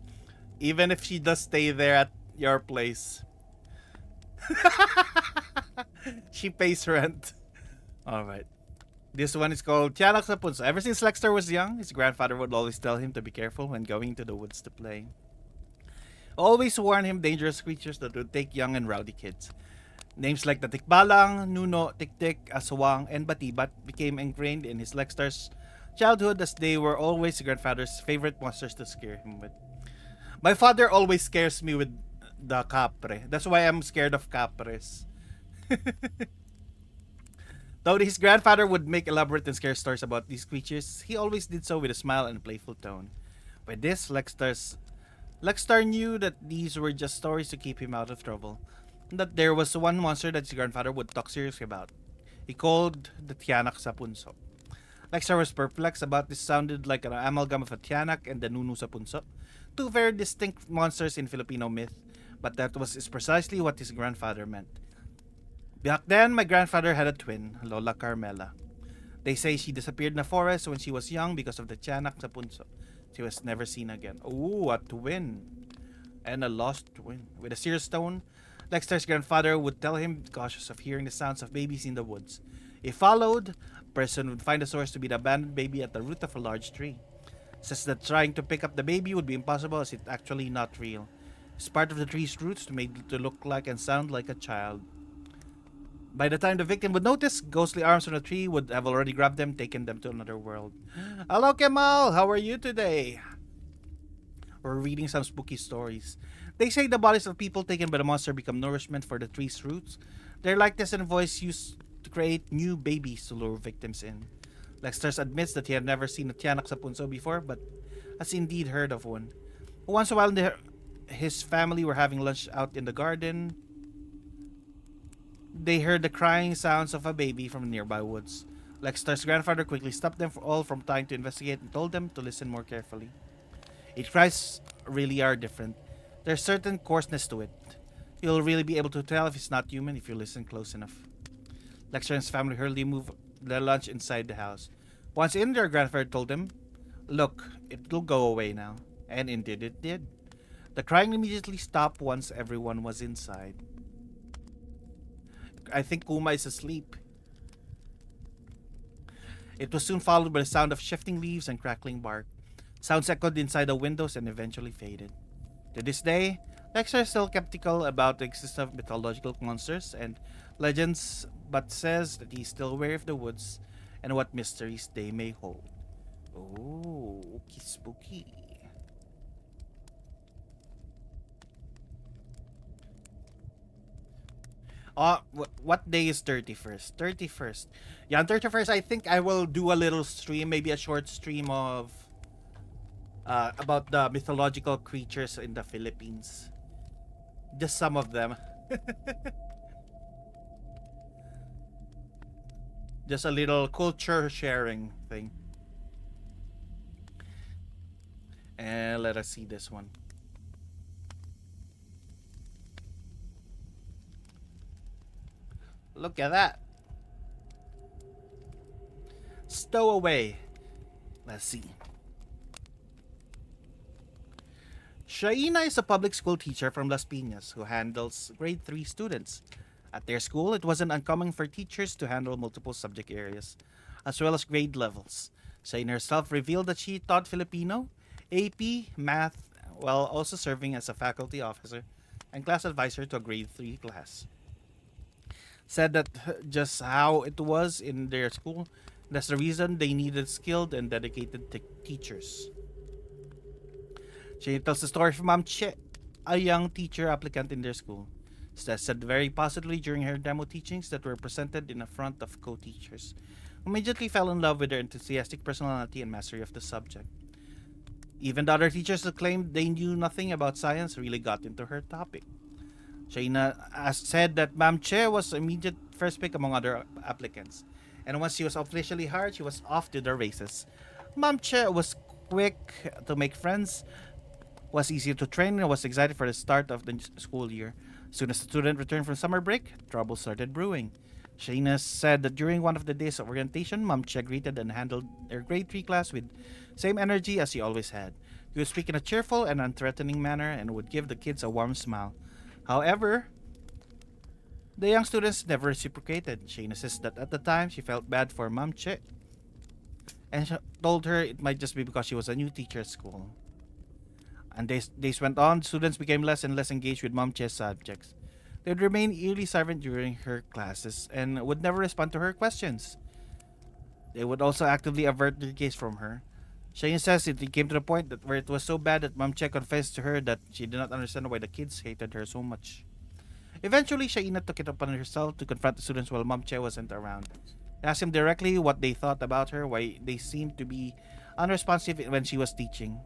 Even if she does stay there at your place. She pays rent. Alright. This one is called Tiyanak sa Punso. Ever since Lexstar was young, his grandfather would always tell him to be careful when going to the woods to play. Always warn him dangerous creatures that would take young and rowdy kids. Names like the Tikbalang, Nuno, Tik-Tik, Aswang, and Batibat became ingrained in his Lexstar's childhood as they were always his grandfather's favorite monsters to scare him with. My father always scares me with the capre. That's why I'm scared of capres. Though his grandfather would make elaborate and scary stories about these creatures, he always did so with a smile and a playful tone. With this, Lexstar knew that these were just stories to keep him out of trouble. That there was one monster that his grandfather would talk seriously about. He called the Tiyanak sa Punso. Lexstar was perplexed about this. Sounded like an amalgam of a Tiyanak and the Nunu sa Punso, two very distinct monsters in Filipino myth, but that was precisely what his grandfather meant. Back then, my grandfather had a twin, Lola Carmela. They say she disappeared in the forest when she was young because of the Tiyanak sa Punso. She was never seen again. Ooh, a twin. And a lost twin. With a seer stone, Lexstar's grandfather would tell him, cautious of hearing the sounds of babies in the woods. If followed, a person would find the source to be the abandoned baby at the root of a large tree. Says that trying to pick up the baby would be impossible as it's actually not real. It's part of the tree's roots made to look like and sound like a child. By the time the victim would notice, ghostly arms from the tree would have already grabbed them, taken them to another world. Hello, Kemal! How are you today? We're reading some spooky stories. They say the bodies of people taken by the monster become nourishment for the tree's roots. Their likeness and voice used to create new babies to lure victims in. Lexter admits that he had never seen a Tiyanak sa Punso before, but has indeed heard of one. Once in a while, his family were having lunch out in the garden. They heard the crying sounds of a baby from the nearby woods. Lexter's grandfather quickly stopped them all from trying to investigate and told them to listen more carefully. Its cries really are different. There's certain coarseness to it. You'll really be able to tell if it's not human if you listen close enough. Lexter and his family hurriedly moved their lunch inside the house. Once in, their grandfather told them, "Look, it'll go away now." And indeed it did. The crying immediately stopped once everyone was inside. I think Kuma is asleep. It was soon followed by the sound of shifting leaves and crackling bark. Sounds echoed inside the windows and eventually faded. To this day, Lexer is still skeptical about the existence of mythological monsters and legends, but says that he's still wary of the woods and what mysteries they may hold. Oh, okay, spooky. What day is 31st? 31st. Yeah, on 31st, I think I will do a little stream, maybe a short stream of about the mythological creatures in the Philippines. Just some of them. Just a little culture sharing thing. And let us see this one. Look at that. Stowaway. Let's see. Shaina is a public school teacher from Las Piñas who handles grade 3 students. At their school, it wasn't uncommon for teachers to handle multiple subject areas, as well as grade levels. Shaina herself revealed that she taught Filipino, AP, math, while also serving as a faculty officer and class advisor to a grade 3 class. Said that just how it was in their school, that's the reason they needed skilled and dedicated teachers. She tells the story of Ma'am Che, a young teacher applicant in their school. Steph said very positively during her demo teachings that were presented in front of co-teachers, who immediately fell in love with her enthusiastic personality and mastery of the subject. Even the other teachers who claimed they knew nothing about science really got into her topic. Shaina said that Ma'am Che was immediate first pick among other applicants, and once she was officially hired, she was off to the races. Ma'am Che was quick to make friends, was easy to train, and was excited for the start of the school year. As soon as the student returned from summer break, trouble started brewing. Shaina said that during one of the days of orientation, Ma'am Che greeted and handled her grade 3 class with same energy as she always had. He would speak in a cheerful and unthreatening manner and would give the kids a warm smile. However, the young students never reciprocated. Shaina says that at the time she felt bad for Ma'am Che and told her it might just be because she was a new teacher at school. And days went on, students became less and less engaged with Ma'am Che's subjects. They would remain eerily silent during her classes and would never respond to her questions. They would also actively avert their gaze from her. Shaina says it came to the point that where it was so bad that Ma'am Che confessed to her that she did not understand why the kids hated her so much. Eventually, Shaina took it upon herself to confront the students while Ma'am Che wasn't around. They asked him directly what they thought about her, why they seemed to be unresponsive when she was teaching.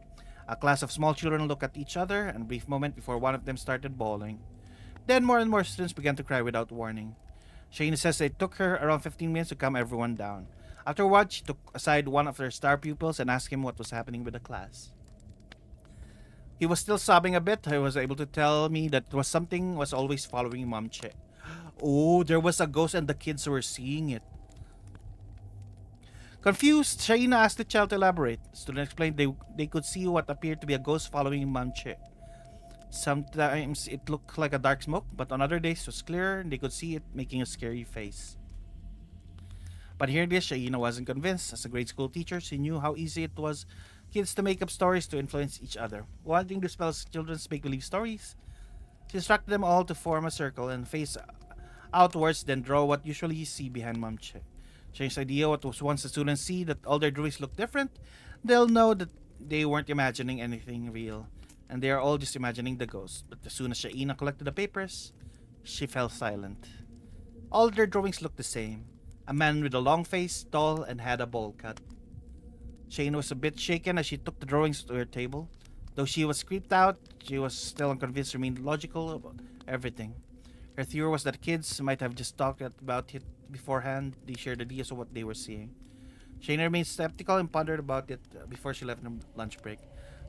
A class of small children looked at each other and a brief moment before one of them started bawling. Then more and more students began to cry without warning. Shaina says it took her around 15 minutes to calm everyone down. Afterwards, she took aside one of her star pupils and asked him what was happening with the class. He was still sobbing a bit. He was able to tell me that something was always following Ma'am Che. Oh, there was a ghost and the kids were seeing it. Confused, Shaina asked the child to elaborate. The student explained they could see what appeared to be a ghost following Ma'am Che. Sometimes it looked like a dark smoke, but on other days it was clear and they could see it making a scary face. But hearing this, Shaina wasn't convinced. As a grade school teacher, she knew how easy it was kids to make up stories to influence each other. Wanting to dispel children's make-believe stories, she instructed them all to form a circle and face outwards, then draw what usually you see behind Mom Che. Change the idea what was once the students see that all their drawings look different, they'll know that they weren't imagining anything real, and they are all just imagining the ghost. But as soon as Shaina collected the papers, she fell silent. All their drawings looked the same. A man with a long face, tall, and had a bowl cut. Shane was a bit shaken as she took the drawings to her table. Though she was creeped out, she was still unconvinced, remained logical about everything. Her theory was that kids might have just talked about it beforehand. They shared ideas of what they were seeing. Shane remained skeptical and pondered about it before she left on lunch break.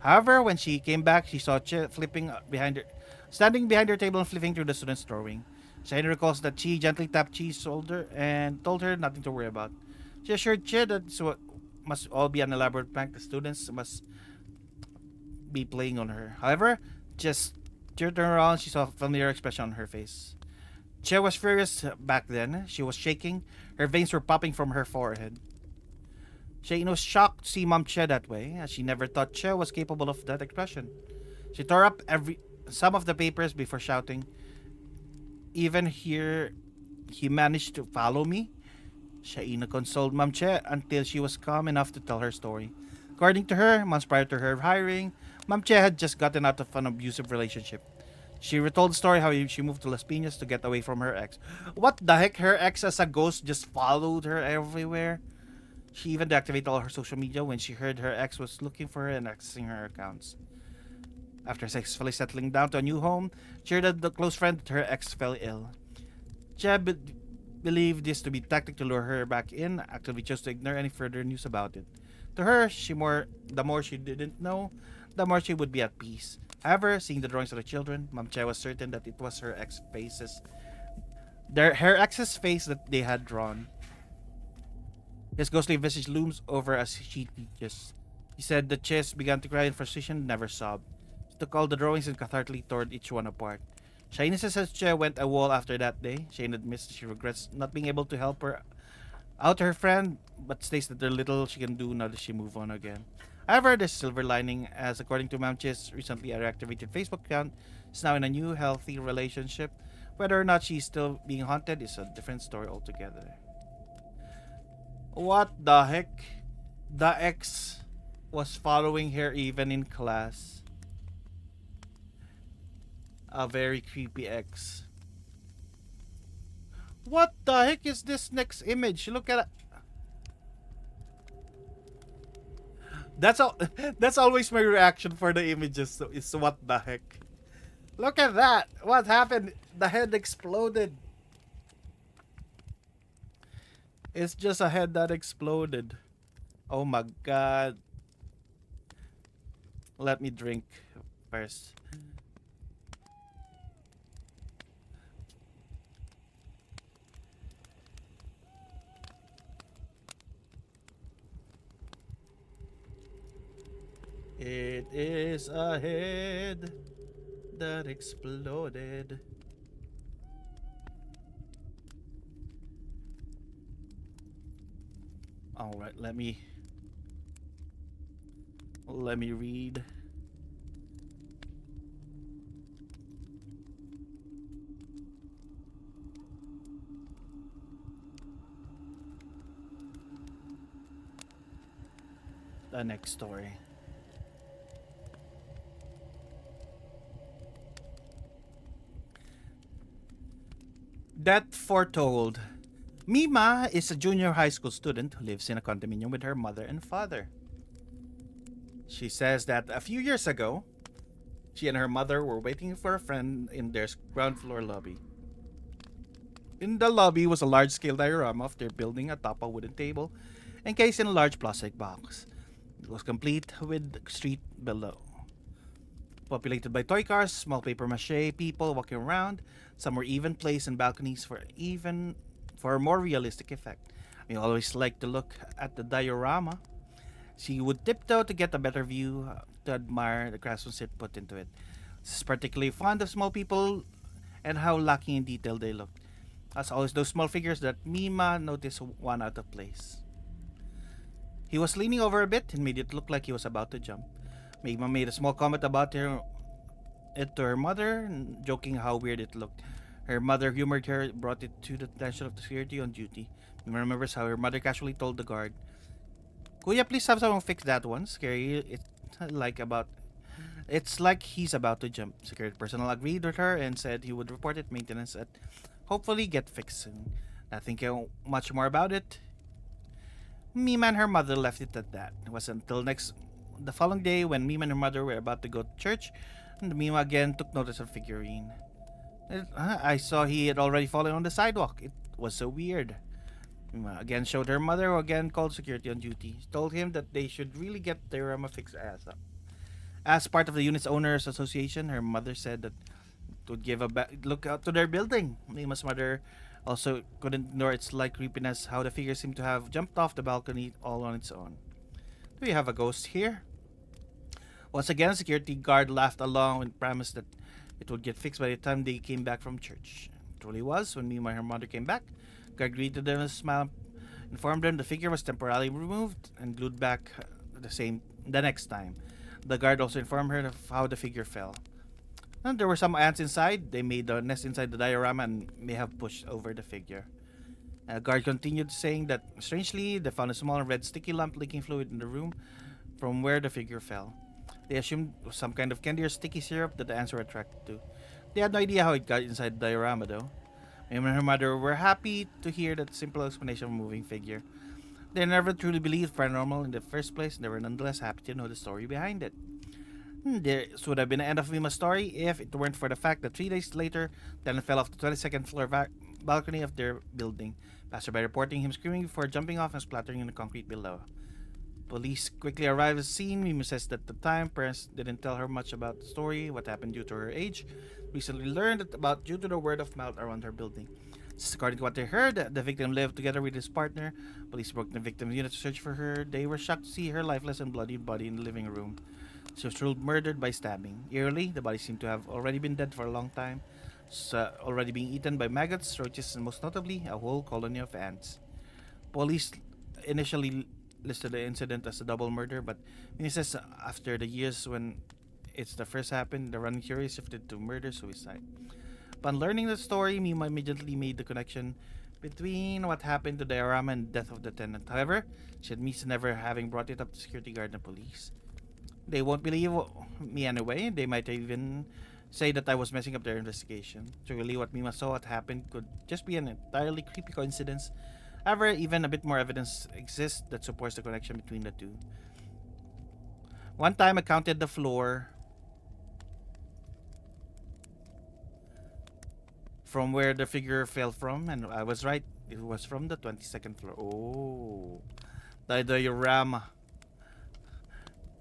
However, when she came back, she saw Che standing behind her table and flipping through the student's drawing. Shane recalls that Chi gently tapped Chi's shoulder and told her nothing to worry about. She assured Che that must all be an elaborate prank. The students must be playing on her. However, just turned around, she saw a familiar expression on her face. Che was furious back then. She was shaking. Her veins were popping from her forehead. Shane was shocked to see Mom Che that way, as she never thought Che was capable of that expression. She tore up some of the papers before shouting, "Even here, he managed to follow me?" Shaina consoled Mom Che until she was calm enough to tell her story. According to her, months prior to her hiring, Mom Che had just gotten out of an abusive relationship. She retold the story how she moved to Las Piñas to get away from her ex. What the heck? Her ex as a ghost just followed her everywhere? She even deactivated all her social media when she heard her ex was looking for her and accessing her accounts. After successfully settling down to a new home, she heard that the close friend that her ex fell ill. Jeb believed this to be a tactic to lure her back in, actively chose to ignore any further news about it. To her, the more she didn't know, the more she would be at peace. However, seeing the drawings of the children, Mom Che was certain that it was her her ex's face that they had drawn. His ghostly visage looms over as she teaches. He said that Ches began to cry in frustration and never sobbed. She took all the drawings and cathartically tore each one apart. Shaina says Che went a wall after that day. Shane admits she regrets not being able to help her out her friend, but states that there's little she can do now that she moved on again. However, there's silver lining, as according to Mom Che's recently reactivated Facebook account, is now in a new healthy relationship. Whether or not she's still being haunted is a different story altogether. What the heck? The ex was following her even in class. A very creepy ex. What the heck is this next image? Look at it. That's always my reaction for the images, is what the heck. Look at that. What happened? The head exploded. It's just a head that exploded. Oh my god. Let me drink first. It is a head that exploded. All right, let me read. The next story. Death foretold. Mima is a junior high school student who lives in a condominium with her mother and father. She says that a few years ago, she and her mother were waiting for a friend in their ground floor lobby. In the lobby was a large-scale diorama of their building atop a wooden table, encased in a large plastic box. It was complete with street below. Populated by toy cars, small paper mache people walking around. Some were even placed in balconies for a more realistic effect. We always like to look at the diorama. She would tiptoe to get a better view to admire the craftsmanship put into it. She is particularly fond of small people and how lacking in detail they look. As always, those small figures that Mima noticed one out of place. He was leaning over a bit and made it look like he was about to jump. Mima made a small comment about it to her mother, joking how weird it looked. Her mother humored her, brought it to the attention of the security on duty. Mima remembers how her mother casually told the guard, "Kuya, please have someone fix that one. Scary. It's like he's about to jump." Security personnel agreed with her and said he would report it maintenance and hopefully get fixed soon. Not thinking much more about it, Mima and her mother left it at that. It wasn't until the following day when Mima and her mother were about to go to church, and Mima again took notice of the figurine. I saw he had already fallen on the sidewalk. It was so weird. Mima again showed her mother, who again called security on duty. She told him that they should really get their Rama fixed ass up. As part of the unit's owners association, her mother said that it would give a look out to their building. Mima's mother also couldn't ignore its light creepiness, how the figure seemed to have jumped off the balcony all on its own. "Do we have a ghost here?" Once again, security guard laughed along and promised that it would get fixed by the time they came back from church. It truly was. When Mima and her mother came back, guard greeted them with a smile, informed them the figure was temporarily removed and glued back the next time. The guard also informed her of how the figure fell. And there were some ants inside. They made a nest inside the diorama and may have pushed over the figure. The guard continued saying that, strangely, they found a small red sticky lump leaking fluid in the room from where the figure fell. They assumed it was some kind of candy or sticky syrup that the ants were attracted to. They had no idea how it got inside the diorama, though. Mim and her mother were happy to hear that simple explanation of a moving figure. They never truly believed paranormal in the first place, and they were nonetheless happy to know the story behind it. This would have been the end of Mima's story if it weren't for the fact that 3 days later, Dylan fell off the 22nd floor balcony of their building. Passerby reporting him screaming before jumping off and splattering in the concrete below. Police quickly arrived at the scene. Mima says that at the time, parents didn't tell her much about the story, what happened due to her age. Recently learned about due to the word of mouth around her building. According to what they heard, the victim lived together with his partner. Police broke the victim's unit to search for her. They were shocked to see her lifeless and bloody body in the living room. She was ruled murdered by stabbing. Eerily, the body seemed to have already been dead for a long time, already being eaten by maggots, roaches, and most notably, a whole colony of ants. Police initially listed the incident as a double murder, but he says after the years when it's the first happened, the running theory shifted to murder-suicide. Upon learning the story, Mima immediately made the connection between what happened to diorama and the death of the tenant. However, she admits never having brought it up to security guard and police. They won't believe me anyway. They might even say that I was messing up their investigation. Truly, what Mima saw what happened could just be an entirely creepy coincidence. However, even a bit more evidence exists that supports the connection between the two. One time I counted the floor from where the figure fell from, and I was right. It was from the 22nd floor. Oh, the diorama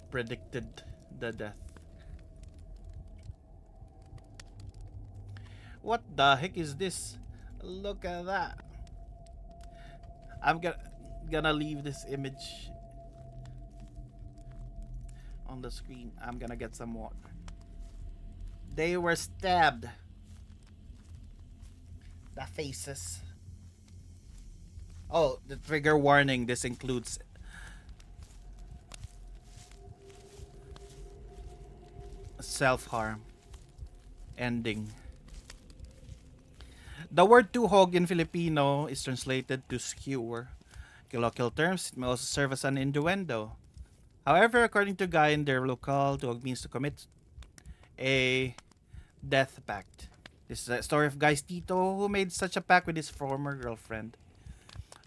predicted the death. What the heck is this? Look at that. I'm gonna leave this image on the screen. I'm gonna get some water. They were stabbed. The faces. Oh, the trigger warning. This includes self-harm. Ending. The word tuhog in Filipino is translated to skewer. Colloquial terms, it may also serve as an innuendo. However, according to Guy in their local, tuhog means to commit a death pact. This is a story of Guy's Tito, who made such a pact with his former girlfriend.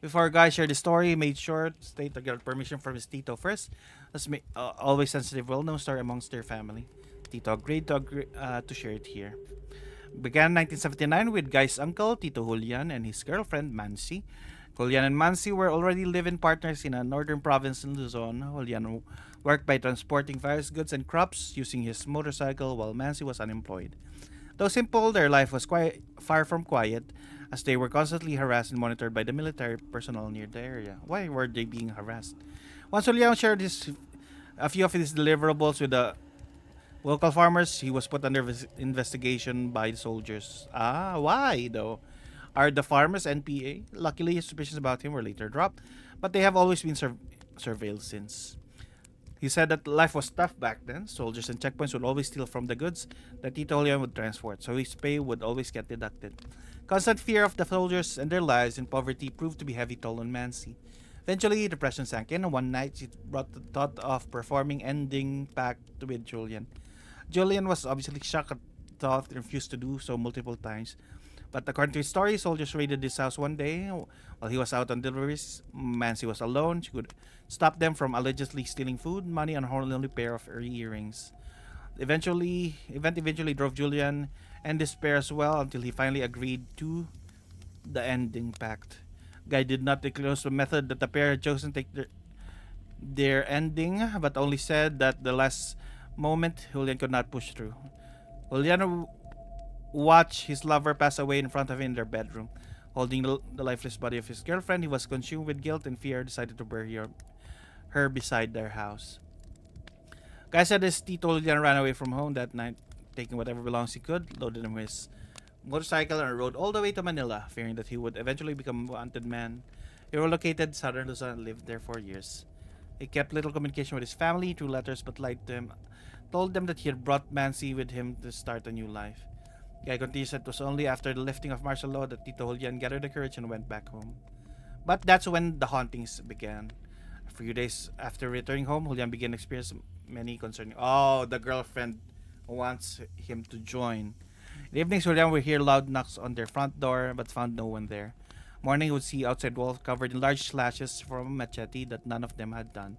Before Guy shared the story, he made sure to state to get permission from his Tito first. That's always sensitive, well-known story amongst their family. Tito agreed to share it here. Began in 1979 with Guy's uncle, Tito Julian, and his girlfriend, Mansi. Julian and Mansi were already live-in partners in a northern province in Luzon. Julian worked by transporting various goods and crops using his motorcycle while Mansi was unemployed. Though simple, their life was far from quiet, as they were constantly harassed and monitored by the military personnel near the area. Why were they being harassed? Once Julian shared a few of his deliverables with the local farmers, he was put under investigation by the soldiers. Why though? Are the farmers NPA? Luckily, suspicions about him were later dropped, but they have always been surveilled since. He said that life was tough back then. Soldiers and checkpoints would always steal from the goods that Tito Julian would transport, so his pay would always get deducted. Constant fear of the soldiers and their lives in poverty proved to be heavy toll on Mansi. Eventually, depression sank in, and one night she brought the thought of performing ending pact with Julian. Julian was obviously shocked at the thought and refused to do so multiple times. But according to his story, soldiers raided his house one day while he was out on deliveries. Mansi was alone. She could stop them from allegedly stealing food, money, and a only pair of earrings. Event eventually drove Julian and despair as well until he finally agreed to the ending pact. Guy did not disclose the method that the pair had chosen to take their ending, but only said that the last moment Julian could not push through. Julian watched his lover pass away in front of him in their bedroom. Holding the lifeless body of his girlfriend, he was consumed with guilt and fear, decided to bury her beside their house. Guy said his Tito Julian ran away from home that night, taking whatever belongings he could, loaded him with his motorcycle, and rode all the way to Manila, fearing that he would eventually become a wanted man. He relocated southern Luzon and lived there for years. He kept little communication with his family through letters, but lied to them, told them that he had brought Mansi with him to start a new life. Guy continues that it was only after the lifting of martial law that Tito Julian gathered the courage and went back home. But that's when the hauntings began. A few days after returning home, Julian began to experience many concerning. Oh, the girlfriend wants him to join. In the evenings, Julian would hear loud knocks on their front door, but found no one there. Morning, he would see outside walls covered in large slashes from a machete that none of them had done.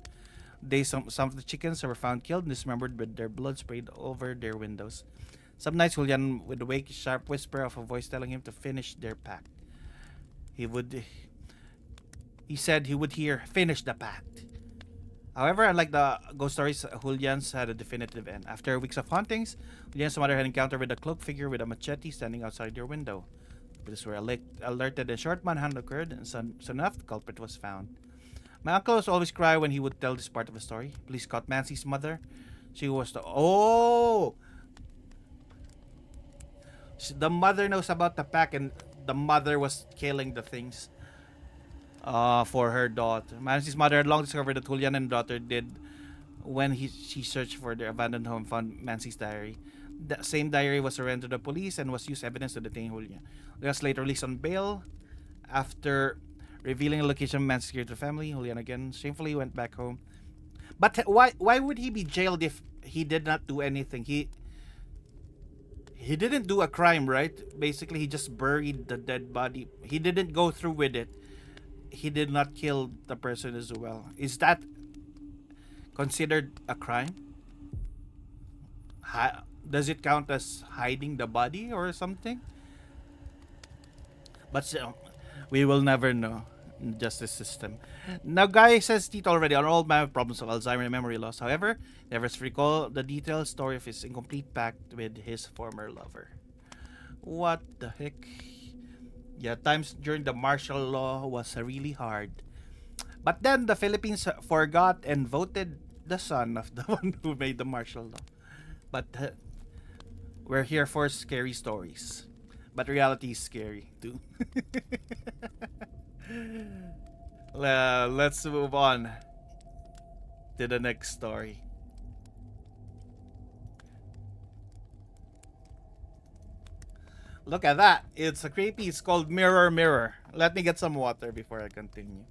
Some of the chickens were found killed and dismembered with their blood sprayed over their windows. Some nights, Julian would wake sharp whisper of a voice telling him to finish their pact. He said he would hear, "Finish the pact." However, unlike the ghost stories, Julian's had a definitive end. After weeks of hauntings, Julian's mother had encountered with a cloaked figure with a machete standing outside their window. Police were alerted and short manhunt occurred, and soon enough, the culprit was found. My uncle was always cry when he would tell this part of the story. Police caught Mansi's mother. She was the mother knows about the pack, and the mother was killing the things for her daughter. Mansi's mother had long discovered that Julian and daughter did when she searched for their abandoned home, found Mansi's diary. The same diary was surrendered to the police and was used evidence to detain Julian. Julian was later released on bail after revealing the location of Mansi's to the family. Julian again shamefully went back home. But why would he be jailed if he did not do anything? He didn't do a crime, right? Basically, he just buried the dead body. He didn't go through with it. He did not kill the person as well. Is that considered a crime? Does it count as hiding the body or something? But still, we will never know. Justice system. Now, Guy says Tito already on all manner of problems of Alzheimer and memory loss. However, never recall the detailed story of his incomplete pact with his former lover. What the heck? Yeah, times during the martial law was really hard. But then the Philippines forgot and voted the son of the one who made the martial law. But we're here for scary stories. But reality is scary too. Let's move on to the next story. Look at that. It's a creepy. It's called Mirror Mirror. Let me get some water before I continue.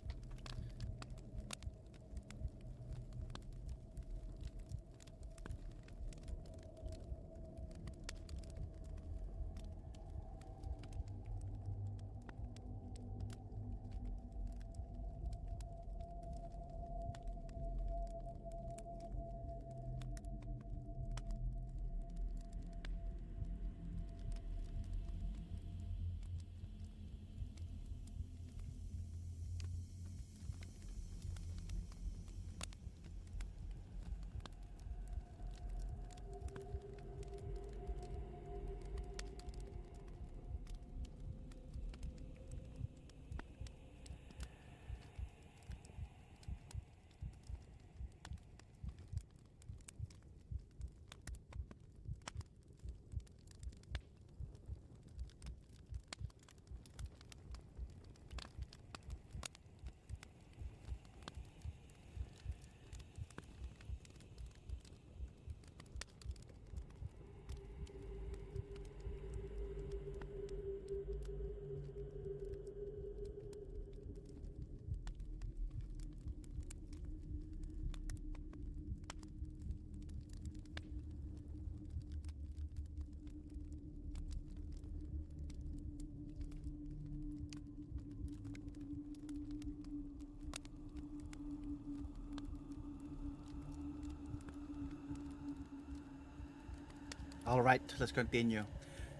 All right, let's continue.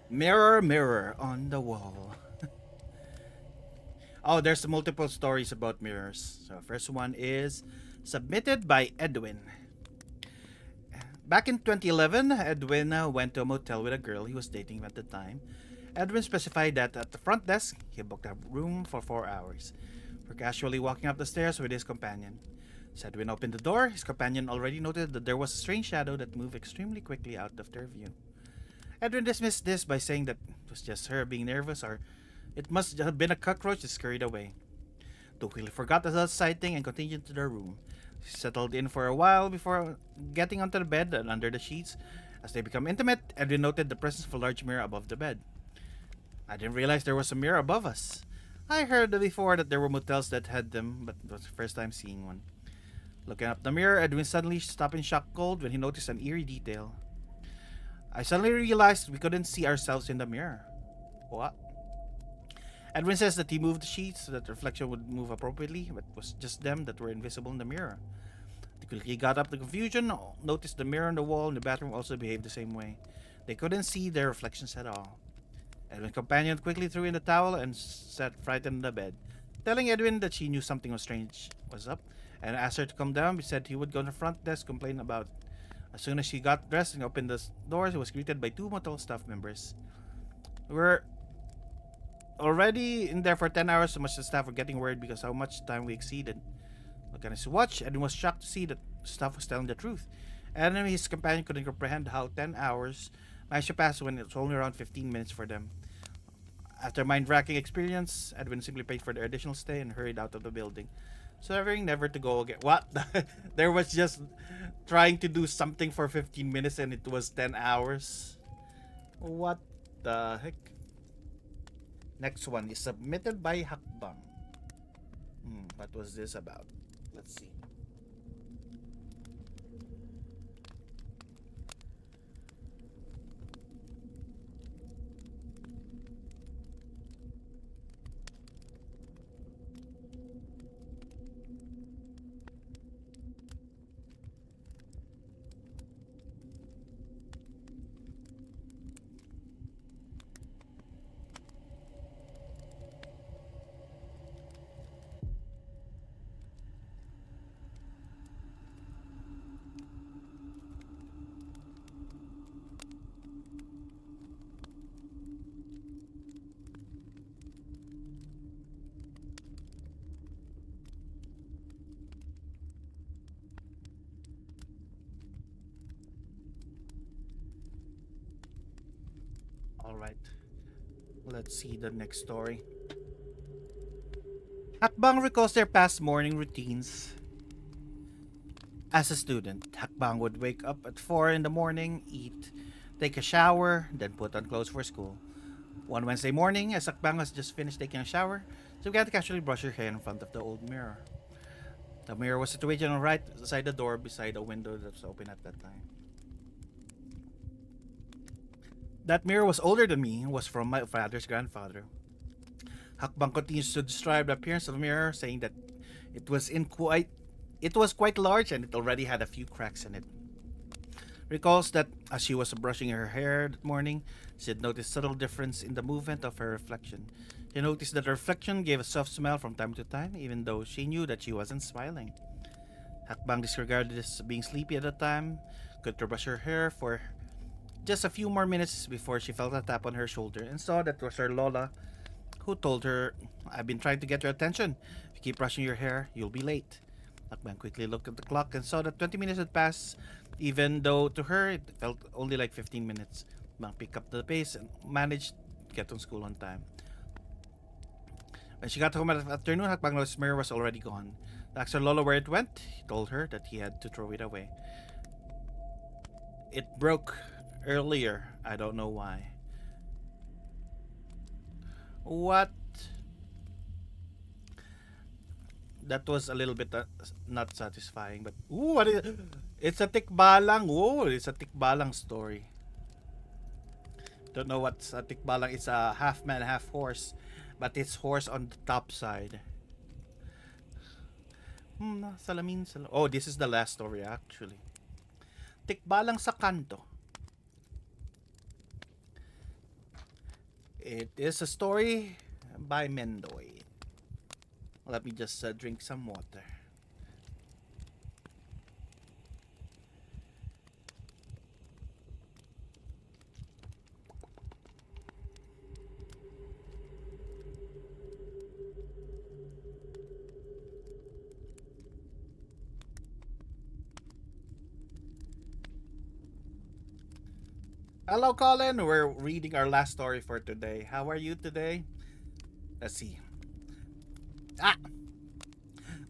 Mirror, mirror on the wall. Oh, there's multiple stories about mirrors. So first one is submitted by Edwin. Back in 2011, Edwin went to a motel with a girl he was dating at the time. Edwin specified that at the front desk, he booked a room for 4 hours. For casually walking up the stairs with his companion. As Edwin opened the door, his companion already noted that there was a strange shadow that moved extremely quickly out of their view. Edwin dismissed this by saying that it was just her being nervous, or it must have been a cockroach that scurried away. They quickly forgot the sighting and continued to their room. She settled in for a while before getting onto the bed and under the sheets. As they become intimate, Edwin noted the presence of a large mirror above the bed. I didn't realize there was a mirror above us. I heard before that there were motels that had them, but it was the first time seeing one. Looking up the mirror, Edwin suddenly stopped in shock cold when he noticed an eerie detail. I suddenly realized we couldn't see ourselves in the mirror. What? Edwin says that he moved the sheets so that the reflection would move appropriately, but it was just them that were invisible in the mirror. They quickly got up the confusion, noticed the mirror on the wall in the bathroom also behaved the same way. They couldn't see their reflections at all. Edwin's companion quickly threw in the towel and sat frightened in the bed, telling Edwin that she knew something was strange was up, and asked her to come down. He said he would go to the front desk complain about it. As soon as she got dressed and opened the doors, he was greeted by 2 motel staff members. We were already in there for 10 hours, so much the staff were getting worried because how much time we exceeded. Looking at his watch, Edwin was shocked to see that staff was telling the truth. And his companion couldn't comprehend how 10 hours managed to pass when it was only around 15 minutes for them. After a mind-racking experience, Edwin simply paid for their additional stay and hurried out of the building, swearing never to go again. What? There was just trying to do something for 15 minutes and it was 10 hours? What the heck? Next one is submitted by Hakbang. What was this about? Let's see. Alright. Let's see the next story. Hakbang recalls their past morning routines. As a student, Hakbang would wake up at 4 in the morning, eat, take a shower, then put on clothes for school. One Wednesday morning, as Hakbang has just finished taking a shower, she began to casually brush her hair in front of the old mirror. The mirror was situated on the right side of the door beside a window that was open at that time. That mirror was older than me and was from my father's grandfather. Hakbang continues to describe the appearance of the mirror, saying that it was quite large and it already had a few cracks in it. Recalls that as she was brushing her hair that morning, she had noticed subtle difference in the movement of her reflection. She noticed that her reflection gave a soft smile from time to time, even though she knew that she wasn't smiling. Hakbang disregarded this being sleepy at the time, could to brush her hair for just a few more minutes before she felt a tap on her shoulder and saw that it was her Lola, who told her, "I've been trying to get your attention. If you keep brushing your hair, you'll be late." Hakbang quickly looked at the clock and saw that 20 minutes had passed, even though to her it felt only like 15 minutes. Hakbang picked up the pace and managed to get to school on time. When she got home at the afternoon, Hakbang noticed mirror was already gone. Asked her Lola where it went. He told her that he had to throw it away. It broke earlier. I don't know why. What? That was a little bit not satisfying, but ooh, what is it? It's a tikbalang. Whoa, it's a tikbalang story. Don't know what's a tikbalang. It's a half man, half horse, but it's horse on the top side. Salamin. Oh, this is the last story actually. Tikbalang sa kanto. It is a story by Mendoy. Let me just drink some water. Hello, Colin. We're reading our last story for today. How are you today? Let's see. Ah!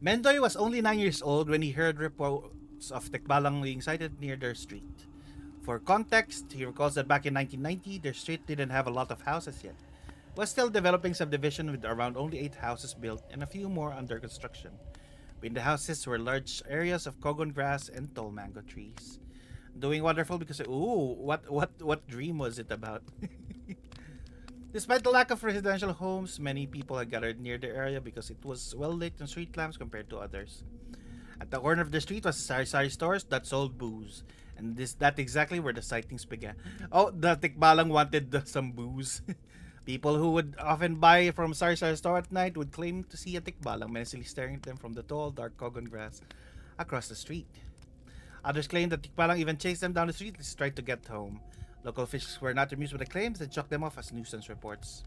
Mendoy was only 9 years old when he heard reports of Tekbalang being sighted near their street. For context, he recalls that back in 1990, their street didn't have a lot of houses yet. It was still developing subdivision with around only 8 houses built and a few more under construction. Between the houses were large areas of cogon grass and tall mango trees. Doing wonderful because what dream was it about? Despite the lack of residential homes, many people had gathered near the area because it was well lit in street lamps compared to others. At the corner of the street was sari-sari stores that sold booze, and that exactly where the sightings began. Oh, the Tikbalang wanted some booze. People who would often buy from sari-sari store at night would claim to see a Tikbalang menacingly staring at them from the tall, dark cogon grass across the street. Others claimed that Tikbalang even chased them down the street to try to get home. Local officials were not amused with the claims and chalked them off as nuisance reports.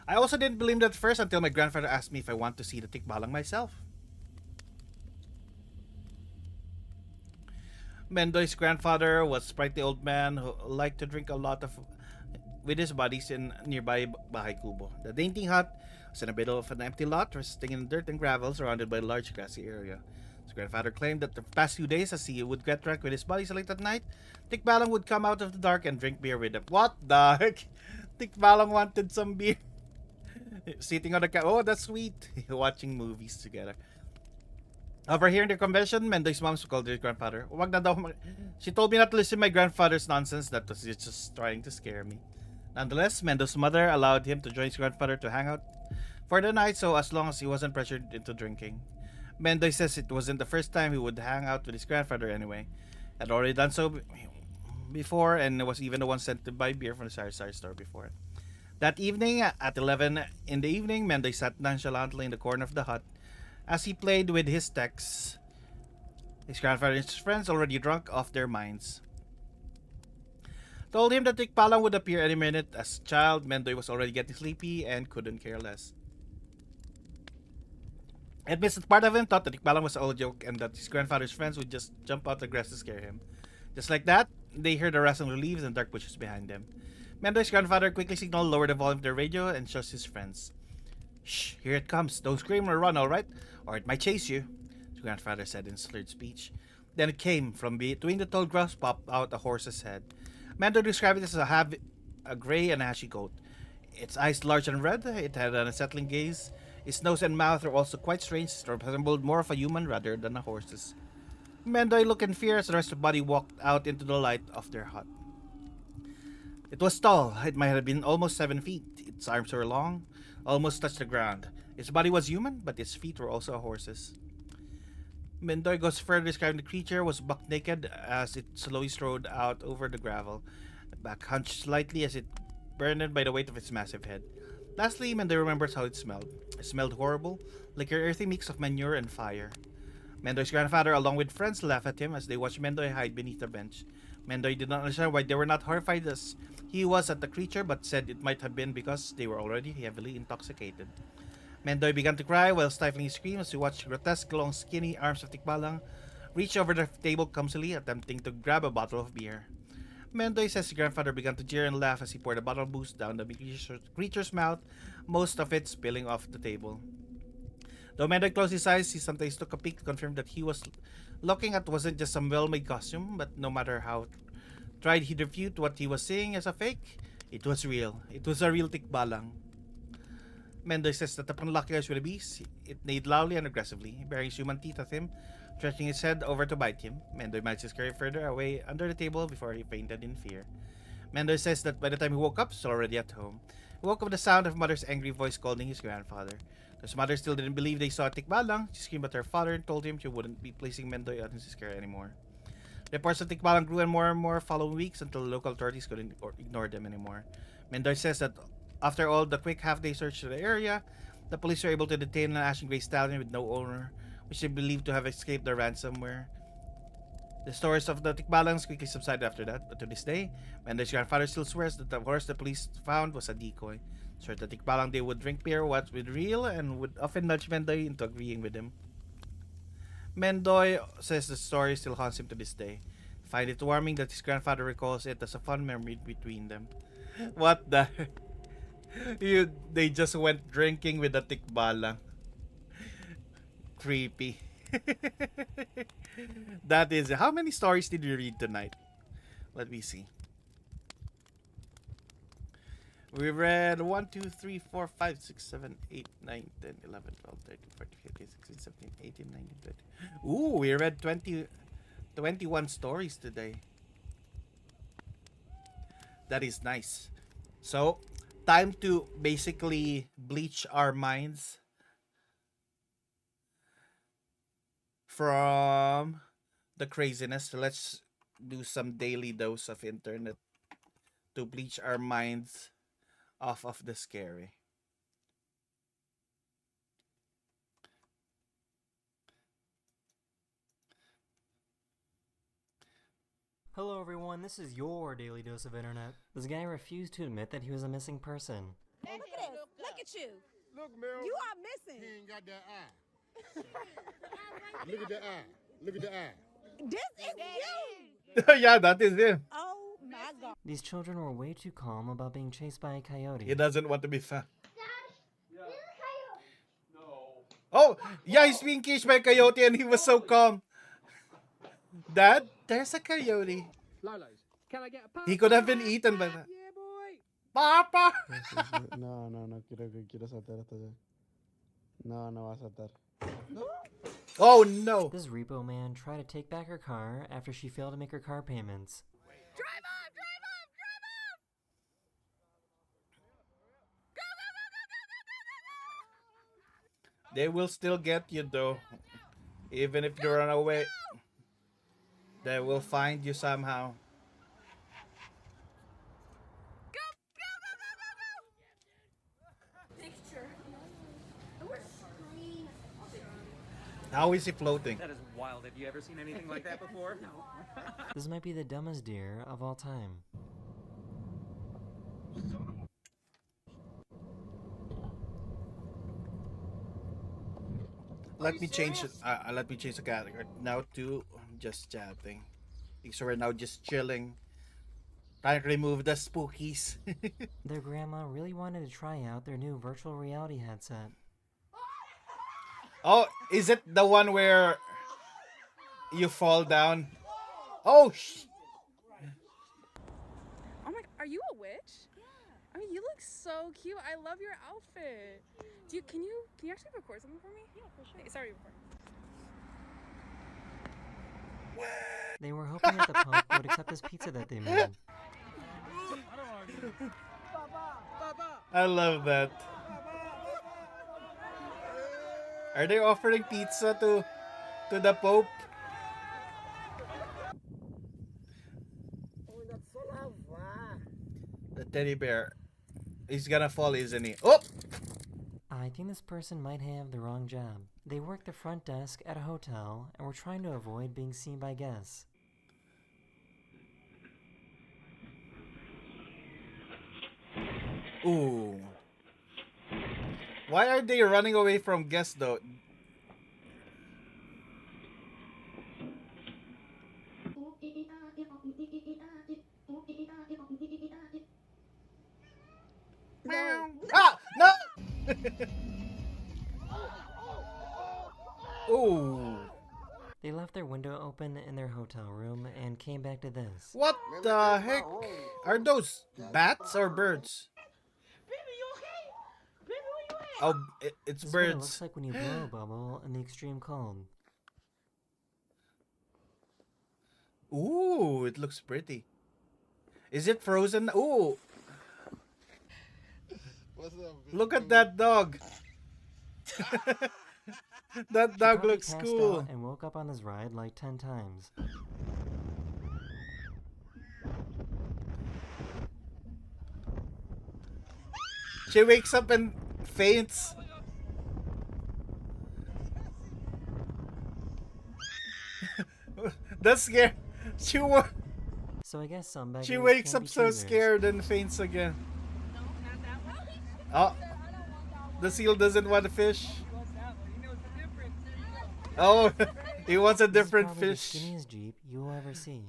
I also didn't believe that at first until my grandfather asked me if I want to see the Tikbalang myself. Mendoy's grandfather was a sprightly old man who liked to drink a lot with his buddies in nearby Bahay Kubo. The dainty hut was in the middle of an empty lot, resting in dirt and gravel, surrounded by a large grassy area. His grandfather claimed that the past few days, as he would get drunk with his buddies late at night, Tikbalang would come out of the dark and drink beer with them. What the heck? Tikbalang wanted some beer. Sitting on the couch. Oh, that's sweet. Watching movies together. Over here in the convention, Mendoy's mom called his grandfather. Wag na daw She told me not to listen to my grandfather's nonsense. That was just trying to scare me. Nonetheless, Mendo's mother allowed him to join his grandfather to hang out for the night, so as long as he wasn't pressured into drinking. Mendoy says it wasn't the first time he would hang out with his grandfather anyway. Had already done so before, and was even the one sent to buy beer from the sari-sari store before. That evening, at 11 in the evening, Mendoy sat nonchalantly in the corner of the hut as he played with his texts. His grandfather and his friends, already drunk off their minds, told him that Tikbalang would appear any minute. As a child, Mendoy was already getting sleepy and couldn't care less. Admits that part of him thought that Tikbalang was all a joke and that his grandfather's friends would just jump out the grass to scare him. Just like that, they heard a rustling of leaves and dark bushes behind them. Mendoy's grandfather quickly signaled lower the volume of the radio and shushed his friends. Shh, here it comes. Don't scream or run, alright? Or it might chase you, his grandfather said in slurred speech. Then it came. From between the tall grass popped out a horse's head. Mendoy described it as a gray and ashy goat. Its eyes large and red, it had an unsettling gaze. Its nose and mouth were also quite strange. It resembled more of a human rather than a horse's. Mendoy looked in fear as the rest of the body walked out into the light of their hut. It was tall. It might have been almost 7 feet. Its arms were long, almost touched the ground. Its body was human, but its feet were also a horse's. Mendoy goes further, describing the creature was buck naked as it slowly strode out over the gravel, back hunched slightly as it burdened by the weight of its massive head. Lastly, Mendoy remembers how it smelled. It smelled horrible, like an earthy mix of manure and fire. Mendoy's grandfather, along with friends, laughed at him as they watched Mendoy hide beneath a bench. Mendoy did not understand why they were not horrified as he was at the creature, but said it might have been because they were already heavily intoxicated. Mendoy began to cry while stifling his screams as he watched grotesque, long, skinny arms of Tikbalang reach over the table clumsily, attempting to grab a bottle of beer. Mendoy says his grandfather began to jeer and laugh as he poured a bottle of booze down the creature's mouth, most of it spilling off the table. Though Mendoy closed his eyes, he sometimes took a peek to confirm that he was looking at wasn't just some well-made costume, but no matter how tried he to refute what he was seeing as a fake, it was real. It was a real Tikbalang. Mendoy says that upon locking eyes with the beast, it neighed loudly and aggressively, baring its human teeth at him, stretching its head over to bite him. Mendoy managed to scurry further away under the table before he fainted in fear. Mendoy says that by the time he woke up, he was already at home. He woke up with the sound of mother's angry voice calling his grandfather. His mother still didn't believe they saw a Tikbalang. She screamed at her father and told him she wouldn't be placing Mendoy on his care anymore. Reports of Tikbalang grew and more following weeks until local authorities couldn't ignore them anymore. Mendoy says that after all the quick half-day search of the area, the police were able to detain an Ashen Grey stallion with no owner, which they believed to have escaped the ransomware. The stories of the Tikbalangs quickly subsided after that, but to this day, Mendoy's grandfather still swears that the horse the police found was a decoy. So the Tikbalang they would drink beer what with real and would often nudge Mendoy into agreeing with him. Mendoy says the story still haunts him to this day. Find it warming that his grandfather recalls it as a fun memory between them. What the? They just went drinking with the Tikbalang. Creepy. That is. How many stories did you read tonight? Let me see. We read 1, 2, 3, 4, 5, 6, 7, 8, 9, 10, 11, 12, 13, 14, 15, 16, 17, 18, 19, 20. Ooh, we read 21 stories today. That is nice. So, time to basically bleach our minds from the craziness. Let's do some daily dose of internet to bleach our minds off of the scary. Hello everyone, this is your daily dose of internet. This guy refused to admit that he was a missing person. Look at this. Look at you. Look, Mel. You are missing. He ain't got that eye. Look at the eye. Look at the eye. This is you. Yeah, that is him. Oh my God. These children were way too calm about being chased by a coyote. He doesn't want to be found. Oh, yeah, he's being caged by a coyote and he was so calm. Dad, there's a coyote. Lolo's, can I get a pop? He could have been eaten by that. Yeah, boy. Papa! No, quiero saltar hasta allá. No va a saltar. Oh no! This repo man tried to take back her car after she failed to make her car payments. Drive off. Drive off. Drive off. Go, go, go, go, go, go, go, go. They will still get you though. Even if you run away. They will find you somehow. Go, go, go, go, go, go. Picture. We're screen. How is he floating? That is wild. Have you ever seen anything like that before? No. This might be the dumbest deer of all time. Let me change the category now to just chatting. So we're now just chilling. Trying to remove the spookies. Their grandma really wanted to try out their new virtual reality headset. Oh, is it the one where you fall down? Oh, Oh my, are you a witch? Yeah. I mean, you look so cute. I love your outfit. Can you actually record something for me? Yeah, for sure. Okay, sorry, record. They were hoping that the Pope would accept this pizza that they made. I love that. Are they offering pizza to the Pope? The teddy bear. He's gonna fall, isn't he? Oh! I think this person might have the wrong job. They work the front desk at a hotel and were trying to avoid being seen by guests. Ooh. Why are they running away from guests though? Ah! No! Ooh. They left their window open in their hotel room and came back to this. What the heck? Are those bats or birds? Oh, it's This is what it birds. looks like when you blow a bubble in the extreme cold. Ooh, it looks pretty. Is it frozen? Ooh. Look at that dog. That She dog probably looks passed cool. out and woke up on this ride like 10 times. She wakes up and faints. That's scary. So I guess some beggars She wakes can't up be so choosers. scared and faints again. Oh, the seal doesn't want a fish. Oh, he wants a This is different probably the fish. skinniest Jeep you'll ever see.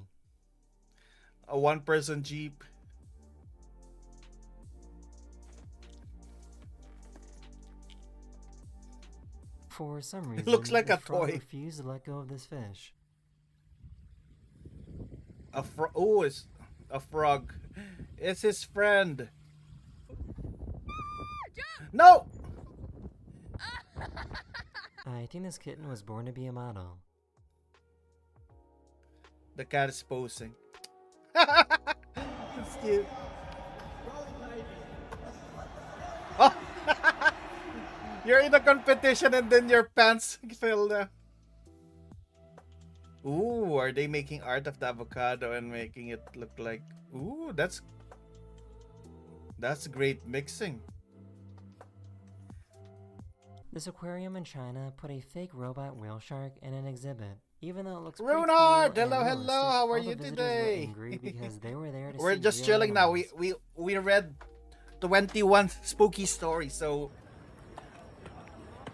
A one-person Jeep. For some reason, It looks like the a frog toy. refused to let go of this fish. Oh, it's a frog. It's his friend. No! I think this kitten was born to be a model. The cat is posing. It's cute. Oh! You're in a competition and then your pants fell down. Ooh, are they making art of the avocado and making it look like... Ooh, that's great mixing. This aquarium in China put a fake robot whale shark in an exhibit. Even though it looks pretty Runard, cool and hello, realistic, hello. How are all you the visitors today? Were angry because they were there to We're see just real chilling now. animals. We read 21 spooky stories, so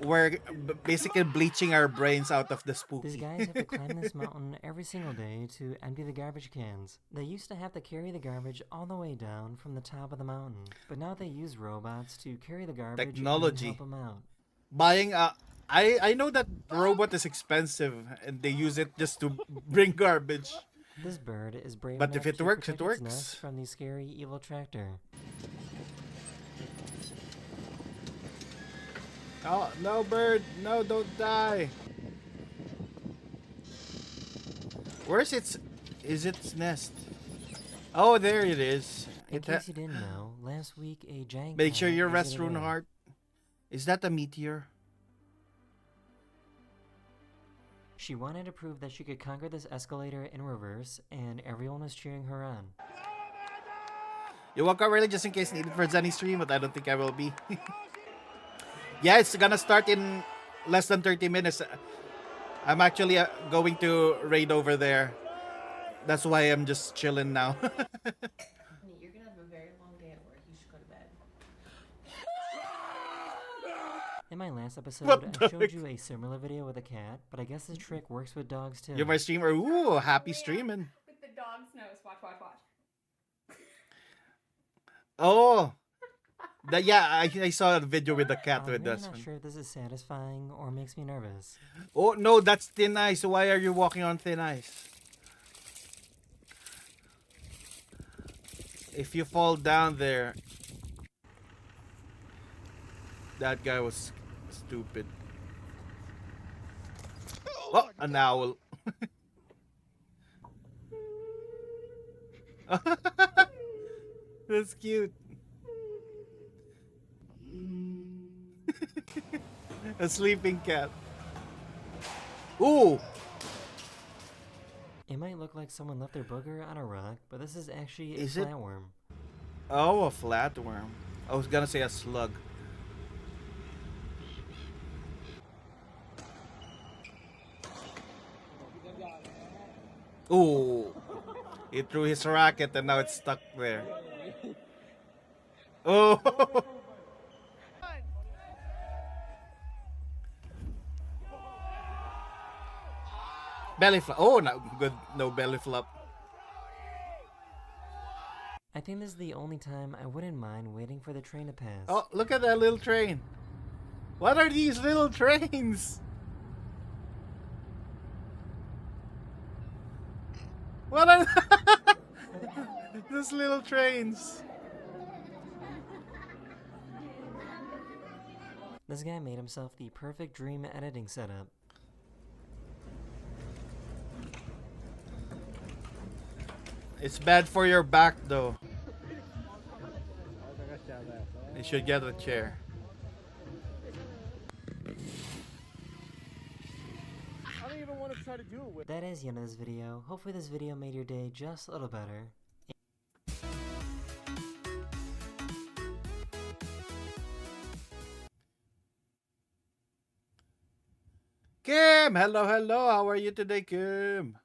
we're basically bleaching our brains out of the spooky. These guys have to climb this mountain every single day to empty the garbage cans. They used to have to carry the garbage all the way down from the top of the mountain, but now they use robots to carry the garbage Technology. and help them out. Buying I know that robot is expensive and they use it just to bring garbage. This bird is brave But enough if it to works, it protect its works. nest from the scary evil tractor. Oh, no bird. No, don't die. Where's its nest? Oh, there it is. In case you didn't know, last week a giant Make sure comet you visited rest, Earth. Runehart. Is that a meteor? She wanted to prove that she could conquer this escalator in reverse, and everyone was cheering her on. You woke up early just in case needed for Zenny stream, but I don't think I will be. Yeah, it's gonna start in less than 30 minutes. I'm actually going to raid over there. That's why I'm just chilling now. You're gonna have a very long day at work. You should go to bed. In my last episode, What I the showed heck? you a similar video with a cat, but I guess this trick works with dogs too. You're my streamer. Ooh, happy streaming. With the dog's nose. Watch, watch, watch. Oh, yeah, I saw a video with the cat I'm with really this not one. sure if this is satisfying or makes me nervous. Oh no, that's thin ice. Why are you walking on thin ice? If you fall down there, that guy was stupid. Oh, an owl. That's cute. A sleeping cat. Ooh! It might look like someone left their booger on a rock, but this is actually a Is it? flatworm. Oh, a flatworm. I was gonna say a slug. Ooh! He threw his racket and now it's stuck there. Oh! Belly flop. Oh, no, good. No belly flop. I think this is the only time I wouldn't mind waiting for the train to pass. Oh, look at that little train. What are these little trains? What are these little trains? This guy made himself the perfect dream editing setup. It's bad for your back though. You should get a chair. I don't even want to try to do it with. That is the end of this video. Hopefully this video made your day just a little better. Kim, hello, hello. How are you today, Kim?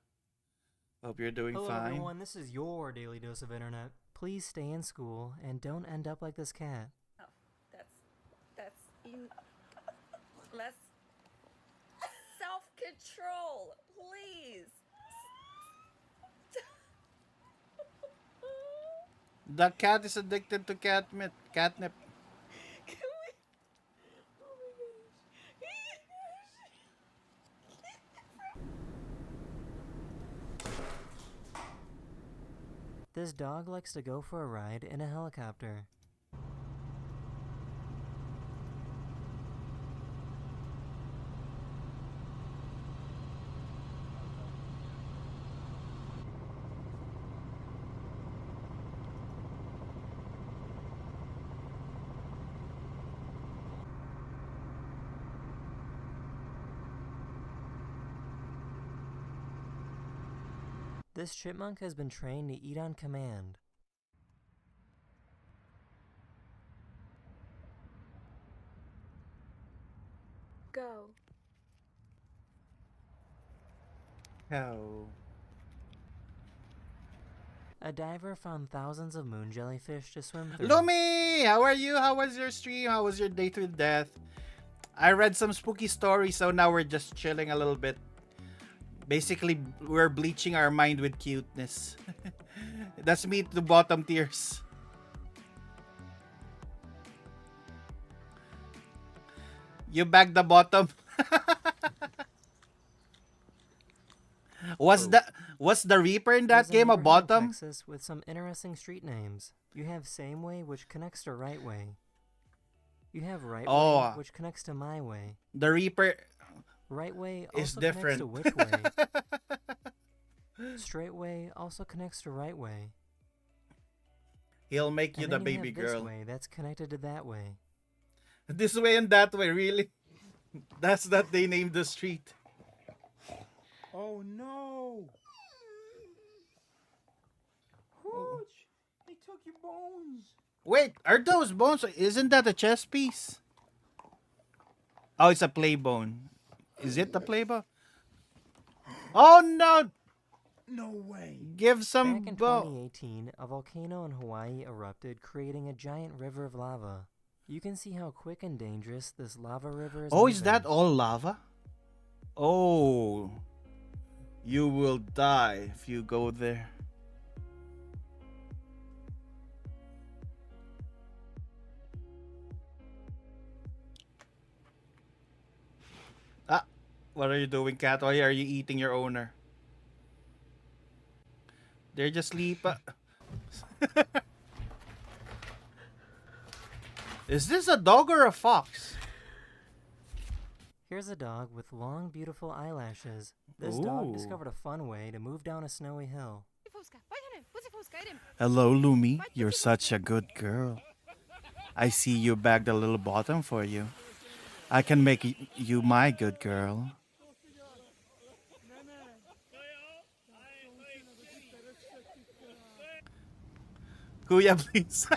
Hope you're doing Hello, fine. everyone. This is your daily dose of internet. Please stay in school and don't end up like this cat. Oh, that's less self-control, please. The cat is addicted to catnip. Catnip. Can we? Oh my This dog likes to go for a ride in a helicopter. This chipmunk has been trained to eat on command. Go. How? A diver found thousands of moon jellyfish to swim through. Lumi, how are you? How was your stream? How was your date with death? I read some spooky stories, so now we're just chilling a little bit. Basically, we're bleaching our mind with cuteness. That's me to bottom tiers. You back the bottom. Was the Reaper in that There's a game a neighborhood in bottom? Texas with some interesting street names. You have Same Way, which connects to Right Way. You have Right Oh. Way, which connects to My Way. The Reaper Right Way is also different. connects to Which Way. Straight Way also connects to Right Way. He'll make you And the then you baby have this girl. way that's connected to that way. This way and that way, really? That's that they named the street. Oh no! Hooch! They took your bones! Wait, are those bones? Isn't that a chess piece? Oh, it's a play bone. Is it the play bone? Oh no! No way! Give some Back in bone. 2018, a volcano in Hawaii erupted, creating a giant river of lava. You can see how quick and dangerous this lava river is. Oh, is moving. that all lava? Oh. You will die if you go there. Ah, what are you doing, cat? Why are you eating your owner? They're just sleep. Is this a dog or a fox? Here's a dog with long, beautiful eyelashes. This dog Ooh. discovered a fun way to move down a snowy hill. Hello, Lumi. You're such a good girl. I see you bagged a little bottom for you. I can make you my good girl. Kuya, please.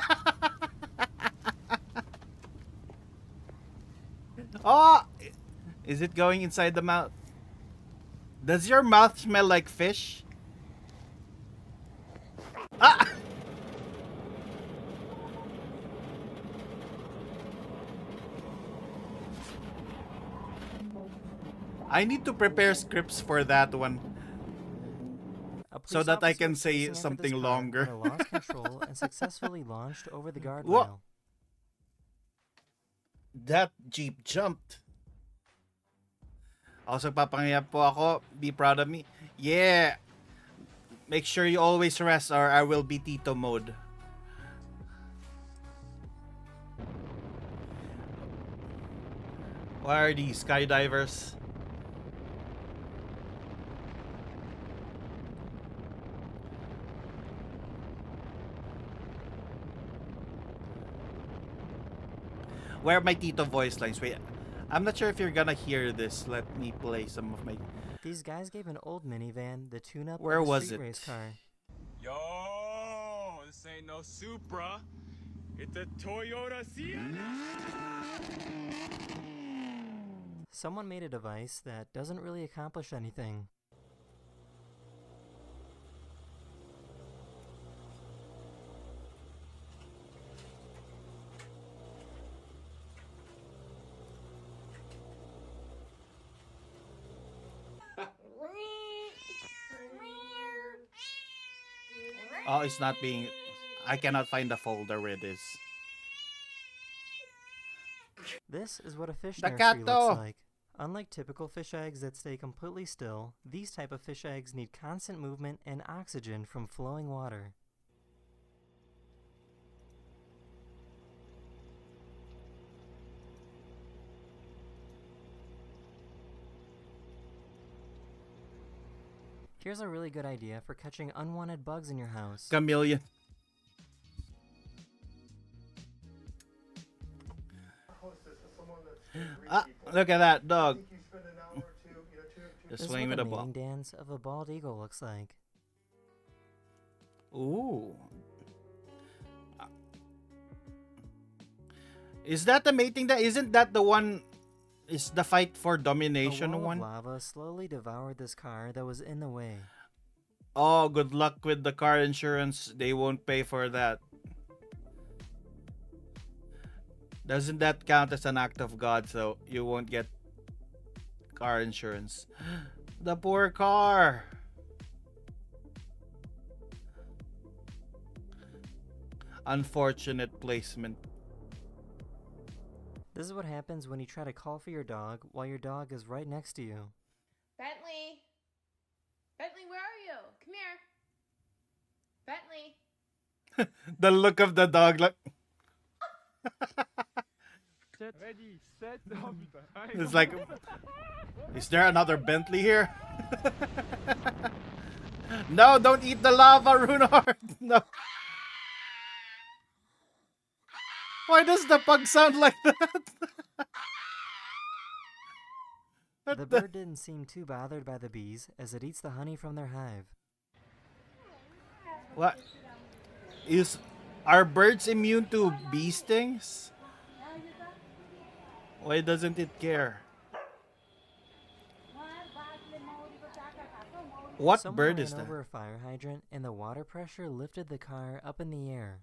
Oh! Is it going inside the mouth? Does your mouth smell like fish? Ah! I need to prepare scripts for that one. A So police that I officer can was say chasing after something this car longer. when it lost control and successfully launched over the guardrail. Whoa. That jeep jumped. Also, papangayap po ako. Be proud of me. Yeah. Make sure you always rest or I will be Tito mode. Why are these skydivers? Where are my Tito voice lines? Wait, I'm not sure if you're gonna hear this. Let me play some of my... These guys gave an old minivan the tune-up Where of a was street it? race car. Yo, this ain't no Supra. It's a Toyota Sienna. Someone made a device that doesn't really accomplish anything. Oh, it's not being. I cannot find the folder where it is. This is what a fish The nursery gato. looks like. Unlike typical fish eggs that stay completely still, these type of fish eggs need constant movement and oxygen from flowing water. Here's a really good idea for catching unwanted bugs in your house. Chameleon. Ah, look at that dog. This Just is swinging what with the a ball. mating dance of a bald eagle looks like. Ooh. Is that the mating that? Isn't that the one? Is the fight for domination A wall one? of lava slowly devoured this car that was in the way. Oh, good luck with the car insurance. They won't pay for that. Doesn't that count as an act of God? So you won't get car insurance. The poor car. Unfortunate placement. This is what happens when you try to call for your dog while your dog is right next to you. Bentley! Bentley, where are you? Come here. Bentley! The look of the dog, like Ready, set, oh putain. it's like, is there another Bentley here? No, don't eat the lava, Runard. No. Why does the pug sound like that? The bird didn't seem too bothered by the bees as it eats the honey from their hive. What? Are birds immune to bee stings? Why doesn't it care? What Someone bird ran is that? over a fire hydrant and the water pressure lifted the car up in the air.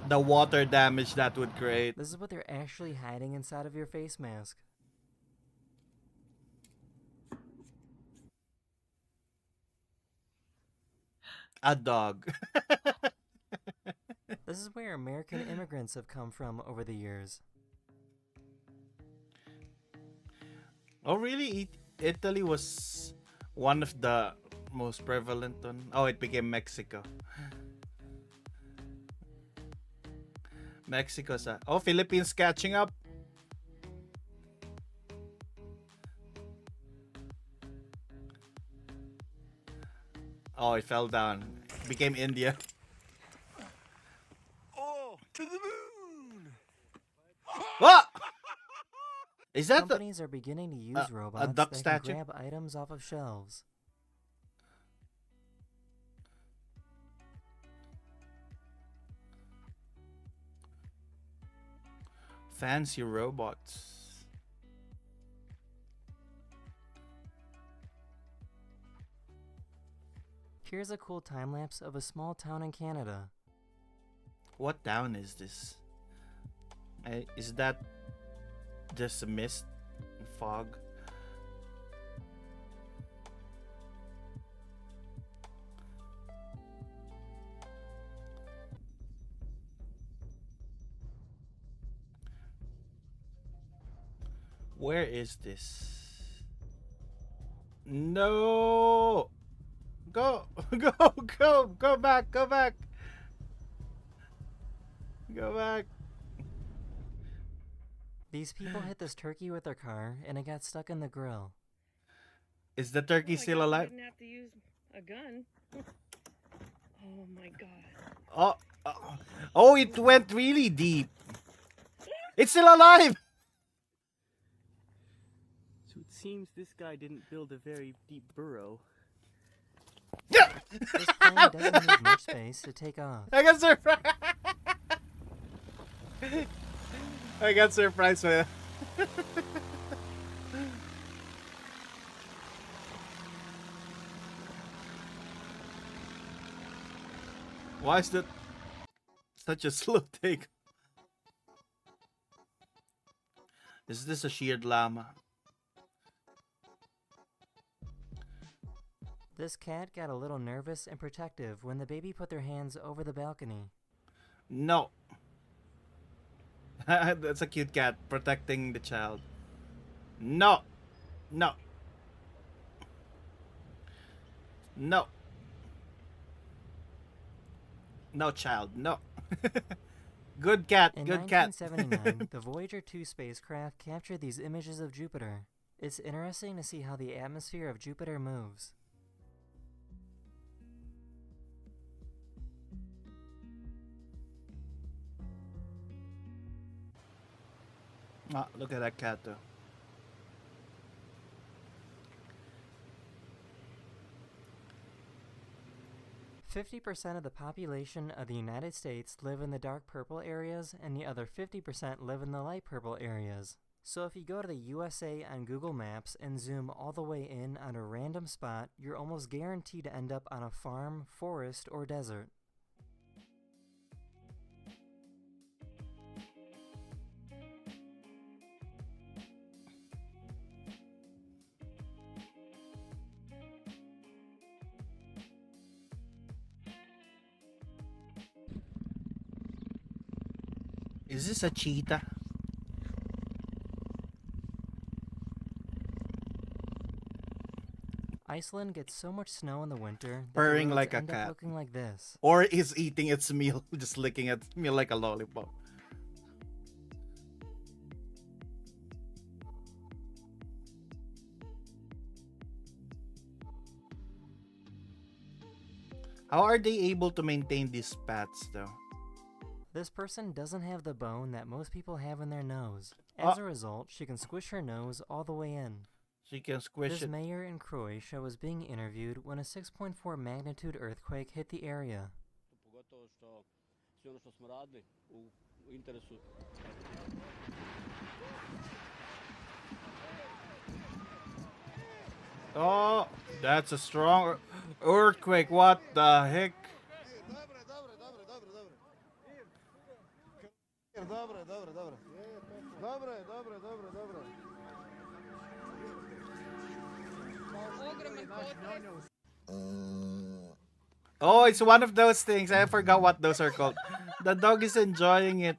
The water damage that would create. This is what they're actually hiding inside of your face mask. A dog. This is where American immigrants have come from over the years. Oh, really? Italy was one of the most prevalent one. Oh, it became Mexico. Mexico's oh, Philippines catching up. Oh, it fell down. Became India. Oh, to the moon! What? Is that Companies are beginning to use robots a duck that statue? can grab items off of shelves. Fancy robots. Here's a cool time lapse of a small town in Canada. What town is this? Is that just a mist and fog? Where is this? No! Go! Go back! Go back! Go back! These people hit this turkey with their car and it got stuck in the grill. Is the turkey still alive? Didn't have to use a gun. Oh my god. Oh, it went really deep. It's still alive! So it seems this guy didn't build a very deep burrow. This plane doesn't need much space to take off. I got surprised. I got surprised with it. Why is that such a slow take? Is this a sheared llama? This cat got a little nervous and protective when the baby put their hands over the balcony. No. That's a cute cat protecting the child. No. No. No. No, child. No. Good cat. In Good cat. 1979, the Voyager 2 spacecraft captured these images of Jupiter. It's interesting to see how the atmosphere of Jupiter moves. Ah, look at that cat though. %50 of the population of the United States live in the dark purple areas, and the other 50% live in the light purple areas. So if you go to the USA on Google Maps and zoom all the way in on a random spot, you're almost guaranteed to end up on a farm, forest, or desert. Is this a cheetah? Iceland gets so much snow in the winter that Purring the roads like a end up cat. looking like this. Or is eating its meal, just licking its meal like a lollipop. How are they able to maintain these spats though? This person doesn't have the bone that most people have in their nose. As a result, she can squish her nose all the way in. She can squish This it. mayor in Croatia was being interviewed when a 6.4 magnitude earthquake hit the area. Oh, that's a strong earthquake. What the heck? Oh, it's one of those things. I forgot what those are called. The dog is enjoying it.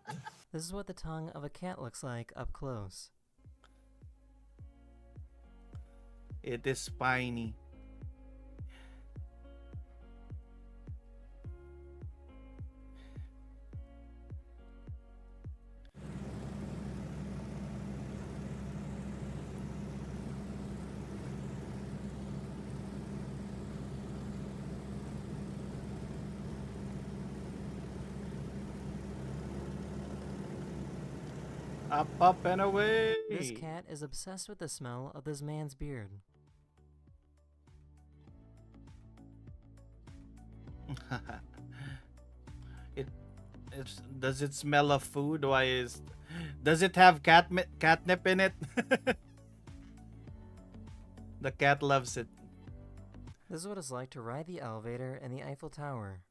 This is what the tongue of a cat looks like up close. It is spiny. Up and away. This cat is obsessed with the smell of this man's beard. Does it smell of food? Does it have catnip in it? The cat loves it. This is what it's like to ride the elevator in the Eiffel Tower.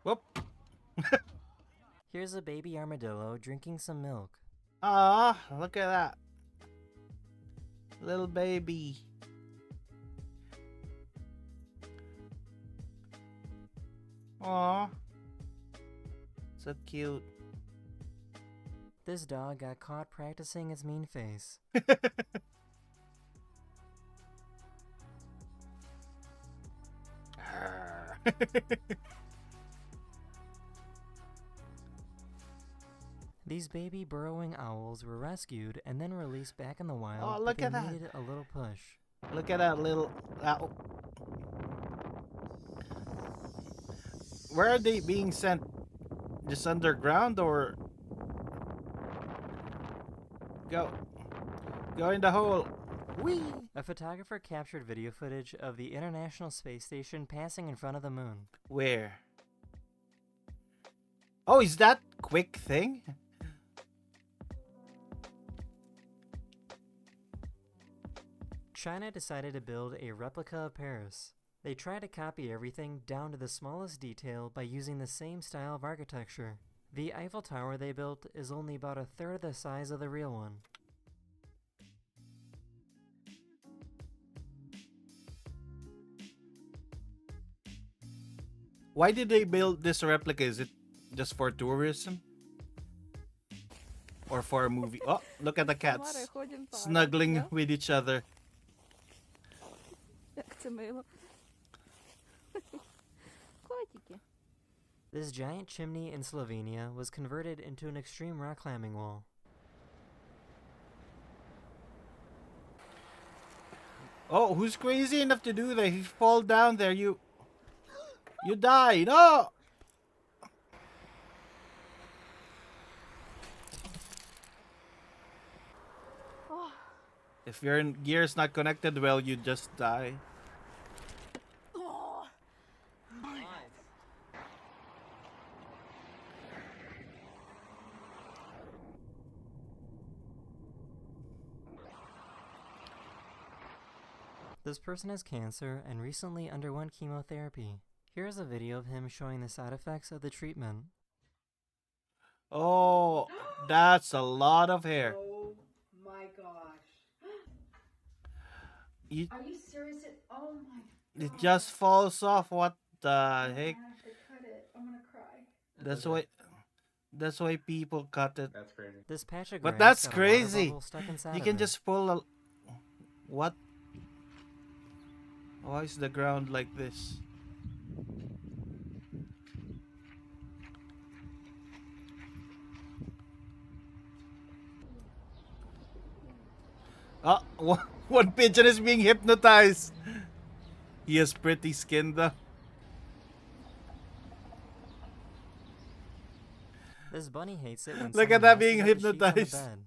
Whoop. Here's a baby armadillo drinking some milk. Ah, look at that. Little baby. Aw. So cute. This dog got caught practicing its mean face. These baby burrowing owls were rescued and then released back in the wild. Oh, but look they at that. needed a little push. Look at that little owl. Where are they being sent? Just underground or go in the hole? Whee! A photographer captured video footage of the International Space Station passing in front of the moon. Where? Oh, is that quick thing? China decided to build a replica of Paris. They tried to copy everything down to the smallest detail by using the same style of architecture. The Eiffel Tower they built is only about a third the size of the real one. Why did they build this replica? Is it just for tourism? Or for a movie? Oh, look at the cats snuggling with each other. This giant chimney in Slovenia was converted into an extreme rock climbing wall. Oh, who's crazy enough to do that? If you fall down there, you die. No! If your gear is not connected well, you just die. This person has cancer and recently underwent chemotherapy. Here is a video of him showing the side effects of the treatment. Oh, that's a lot of hair. Oh my gosh. Are you serious? Oh my It just falls off. What the heck? I have to cut it. I'm gonna cry. That's why people cut it. That's crazy. This patch of But grass that's got a water crazy. bubble stuck inside You of can it. just pull a... What? Why is the ground like this? One pigeon is being hypnotized. He has pretty skin though. This bunny hates it when Look someone at that messes being up the sheets on the hypnotized. bed.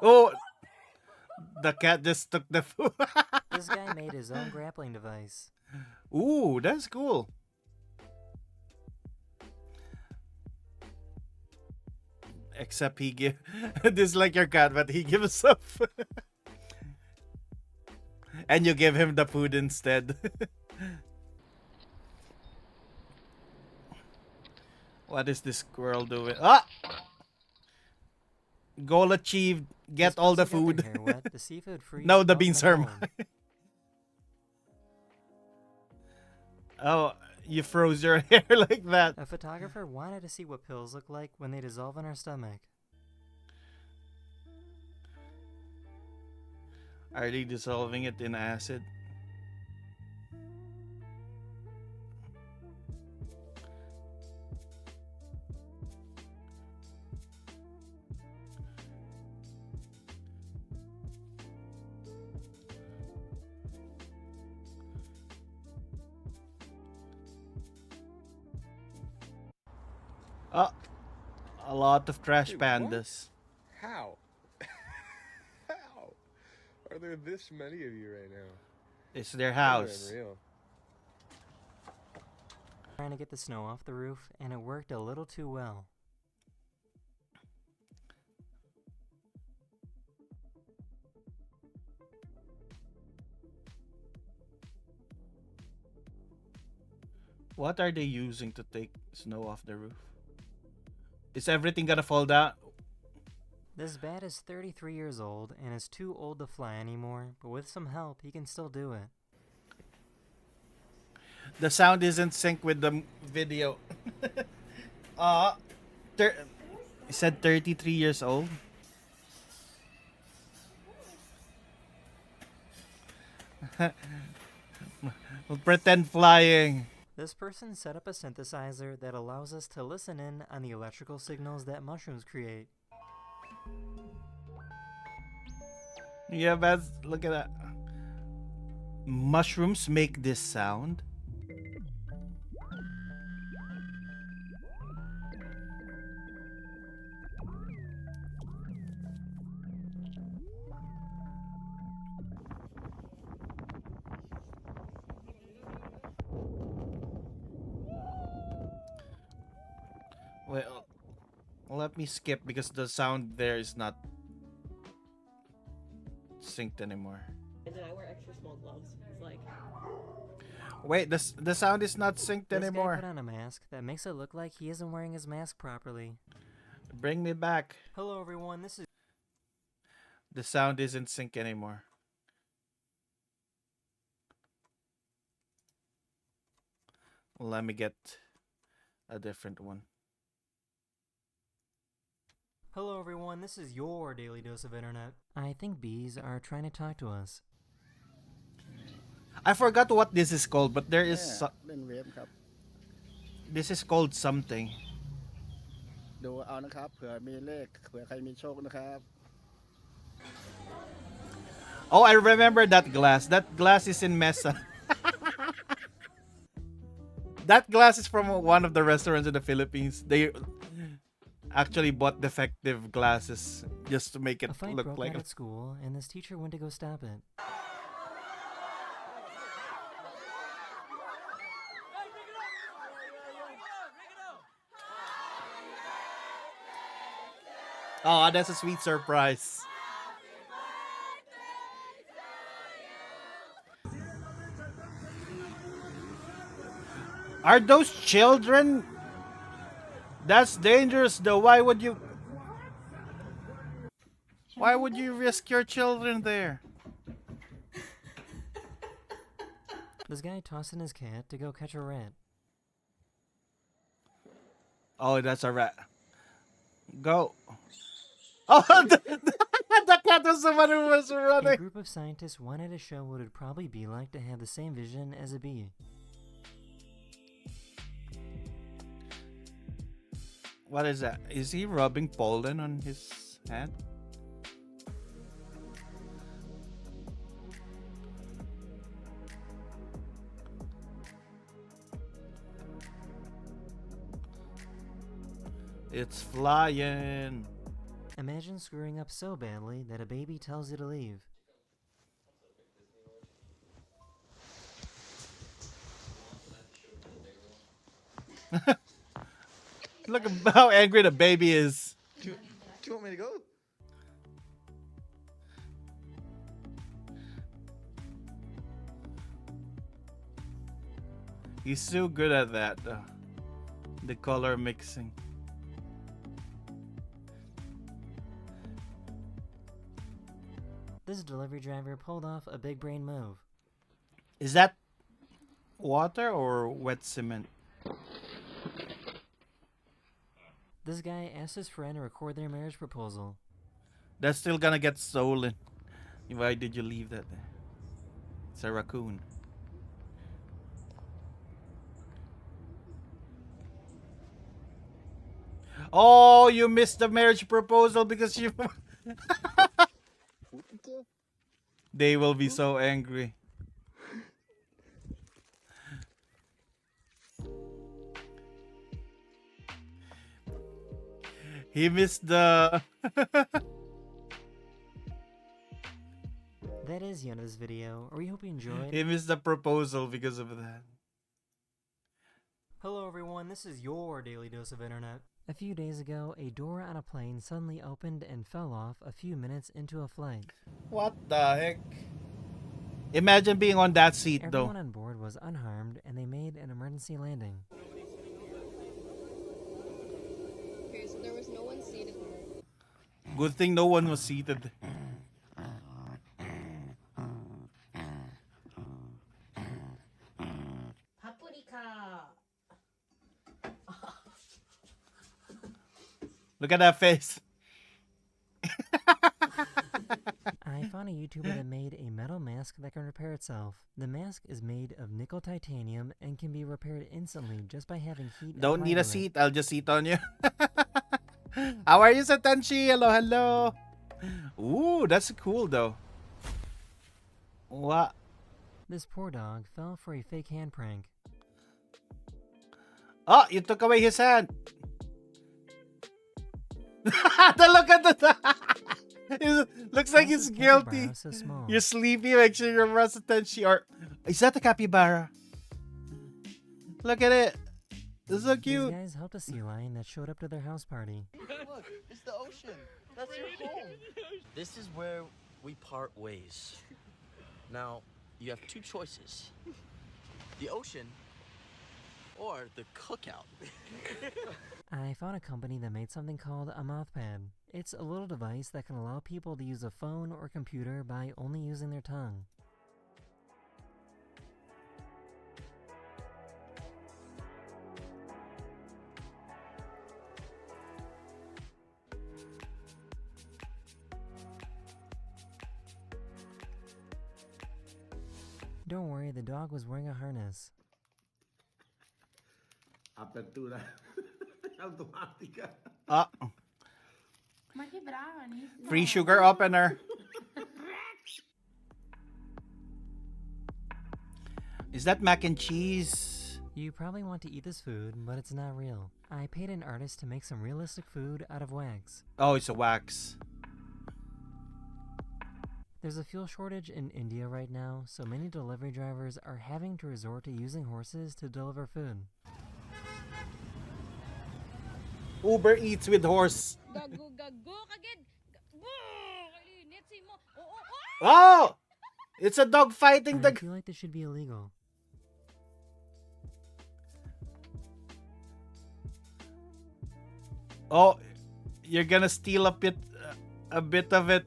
Oh, the cat just took the food. This guy made his own grappling device. Ooh, that's cool. Except he give this is like your cat, but he gives up. And you give him the food instead. What is this squirrel doing? Ah! Goal achieved. Get This all the person got food. their hair wet, the seafood freeze No, the melted beans them are cold. mine. Oh, you froze your hair like that. A photographer wanted to see what pills look like when they dissolve in our stomach. Are they dissolving it in acid? A lot of trash Dude, pandas. How? How? Are there this many of you right now? It's their That's house. unreal. Trying to get the snow off the roof, and it worked a little too well. What are they using to take snow off the roof? Is everything gonna fall down? This bat is 33 years old and is too old to fly anymore, but with some help, he can still do it. The sound isn't sync with the video. He said 33 years old. We'll pretend flying. This person set up a synthesizer that allows us to listen in on the electrical signals that mushrooms create. Yeah, man, look at that. Mushrooms make this sound. Well, let me skip because the sound there is not synced anymore. And then I wear extra small gloves. It's like. Wait, the sound is not synced This anymore. guy put on a mask that makes it look like he isn't wearing his mask properly. Bring me back. Hello everyone, this is... The sound isn't sync anymore. Let me get a different one. Hello everyone, this is your daily dose of internet. I think bees are trying to talk to us. I forgot what this is called, but there is เล่นเวฟครับ this is called something. ดูเอานะครับเผื่อมีเลขเผื่อใครมีโชคนะครับ Oh, I remember that glass. That glass is in Mesa. That glass is from one of the restaurants in the Philippines. They actually bought defective glasses just to make it A fight look broke like out at school, and this teacher went to go stop it. Oh, that's a sweet surprise. Are those children? That's dangerous though. Why would you risk your children there? This guy tossed in his cat to go catch a rat. Oh, that's a rat. Go. Oh, the cat was the one who was A running. group of scientists wanted to show what it'd probably be like to have the same vision as a bee. What is that? Is he rubbing pollen on his hand? It's flying. Imagine screwing up so badly that a baby tells you to leave. Look at how angry the baby is. Do you want me to go? He's so good at that, the color mixing. This delivery driver pulled off a big brain move. Is that water or wet cement? This guy asked his friend to record their marriage proposal. That's still gonna get stolen. Why did you leave that there? It's a raccoon. Oh, you missed the marriage proposal because you... They will be so angry. He missed the... That is the end of this video. We hope you enjoyed. He missed the proposal because of that. Hello everyone, this is your daily dose of internet. A few days ago, a door on a plane suddenly opened and fell off a few minutes into a flight. What the heck? Imagine being on that seat Everyone though. on board was unharmed and they made an emergency landing. Okay, so there was no one seated there. Good thing no one was seated. Paprika. Look at that face. I found a YouTuber that made a metal mask that can repair itself. The mask is made of nickel titanium and can be repaired instantly just by having heat. Don't need a applied to it. seat. I'll just sit on you. How are you, Satanshi? Hello, hello. Ooh, that's cool though. What? This poor dog fell for a fake hand prank. Oh, you took away his hand. The look at the. Looks like he's guilty. So small. You're sleepy. Make sure you're Russ Satanshi. Or is that the capybara? Look at it. It's so These cute. guys helped a sea lion that showed up to their house party. Look, it's the ocean. That's your home. This is where we part ways. Now, you have two choices. The ocean or the cookout. I found a company that made something called a mouthpad. It's a little device that can allow people to use a phone or computer by only using their tongue. Don't worry, the dog was wearing a harness. Apertura automática. Ah, Ma che brava, Nick. free sugar opener. Is that mac and cheese? You probably want to eat this food, but it's not real. I paid an artist to make some realistic food out of wax. Oh, it's a wax. There's a fuel shortage in India right now, so many delivery drivers are having to resort to using horses to deliver food. Uber Eats with horse. Oh! It's a dog fighting I the. feel like this should be illegal. Oh, you're gonna steal a bit of it.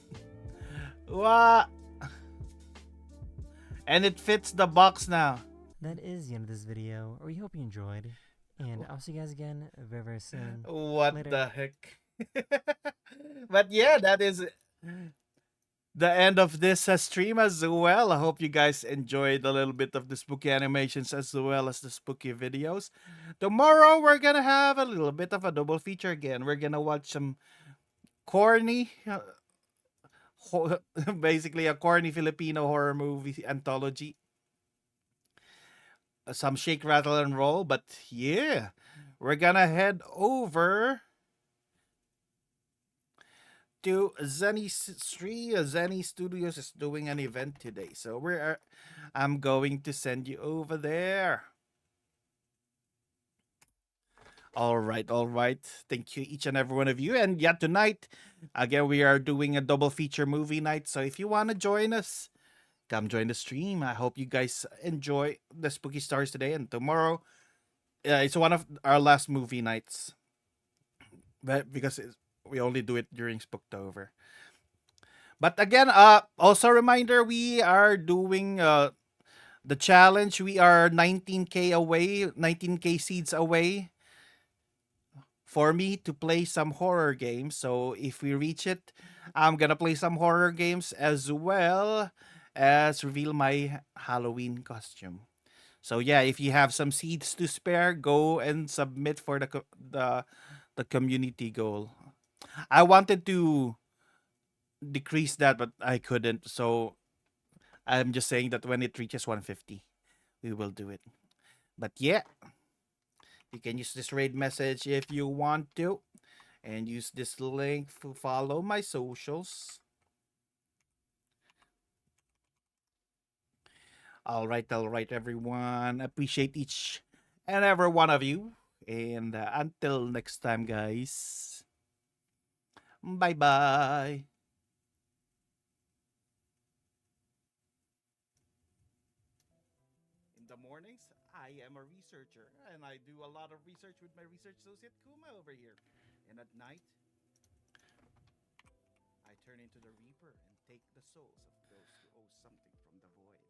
What? And it fits the box now. That is the end of this video. We hope you enjoyed, and I'll see you guys again very, very soon. What Later. the heck? But yeah, that is the end of this stream as well. I hope you guys enjoyed a little bit of the spooky animations as well as the spooky videos. Tomorrow we're gonna have a little bit of a double feature again. We're gonna watch some corny, basically a corny Filipino horror movie anthology. Some shake, rattle, and roll. But yeah, we're gonna head over to Zenny Zenny Studios is doing an event today, so I'm going to send you over there. All right. Thank you, each and every one of you. And yeah, tonight, again, we are doing a double feature movie night. So if you want to join us, come join the stream. I hope you guys enjoy the Spooky Stars today and tomorrow. It's one of our last movie nights, but because we only do it during Spooktober. But again, also a reminder, we are doing the challenge. We are 19K away, 19K seeds away for me to play some horror games. So if we reach it, I'm gonna play some horror games as well as reveal my Halloween costume. So yeah, if you have some seeds to spare, go and submit for the community goal. I wanted to decrease that, but I couldn't. So I'm just saying that when it reaches 150, we will do it. But yeah, you can use this raid message if you want to, and use this link to follow my socials. All right, everyone. Appreciate each and every one of you. And until next time, guys. Bye-bye. In the mornings, I am a researcher, and I do a lot of research with my research associate Kuma over here. And at night, I turn into the Reaper and take the souls of those who owe something from the void.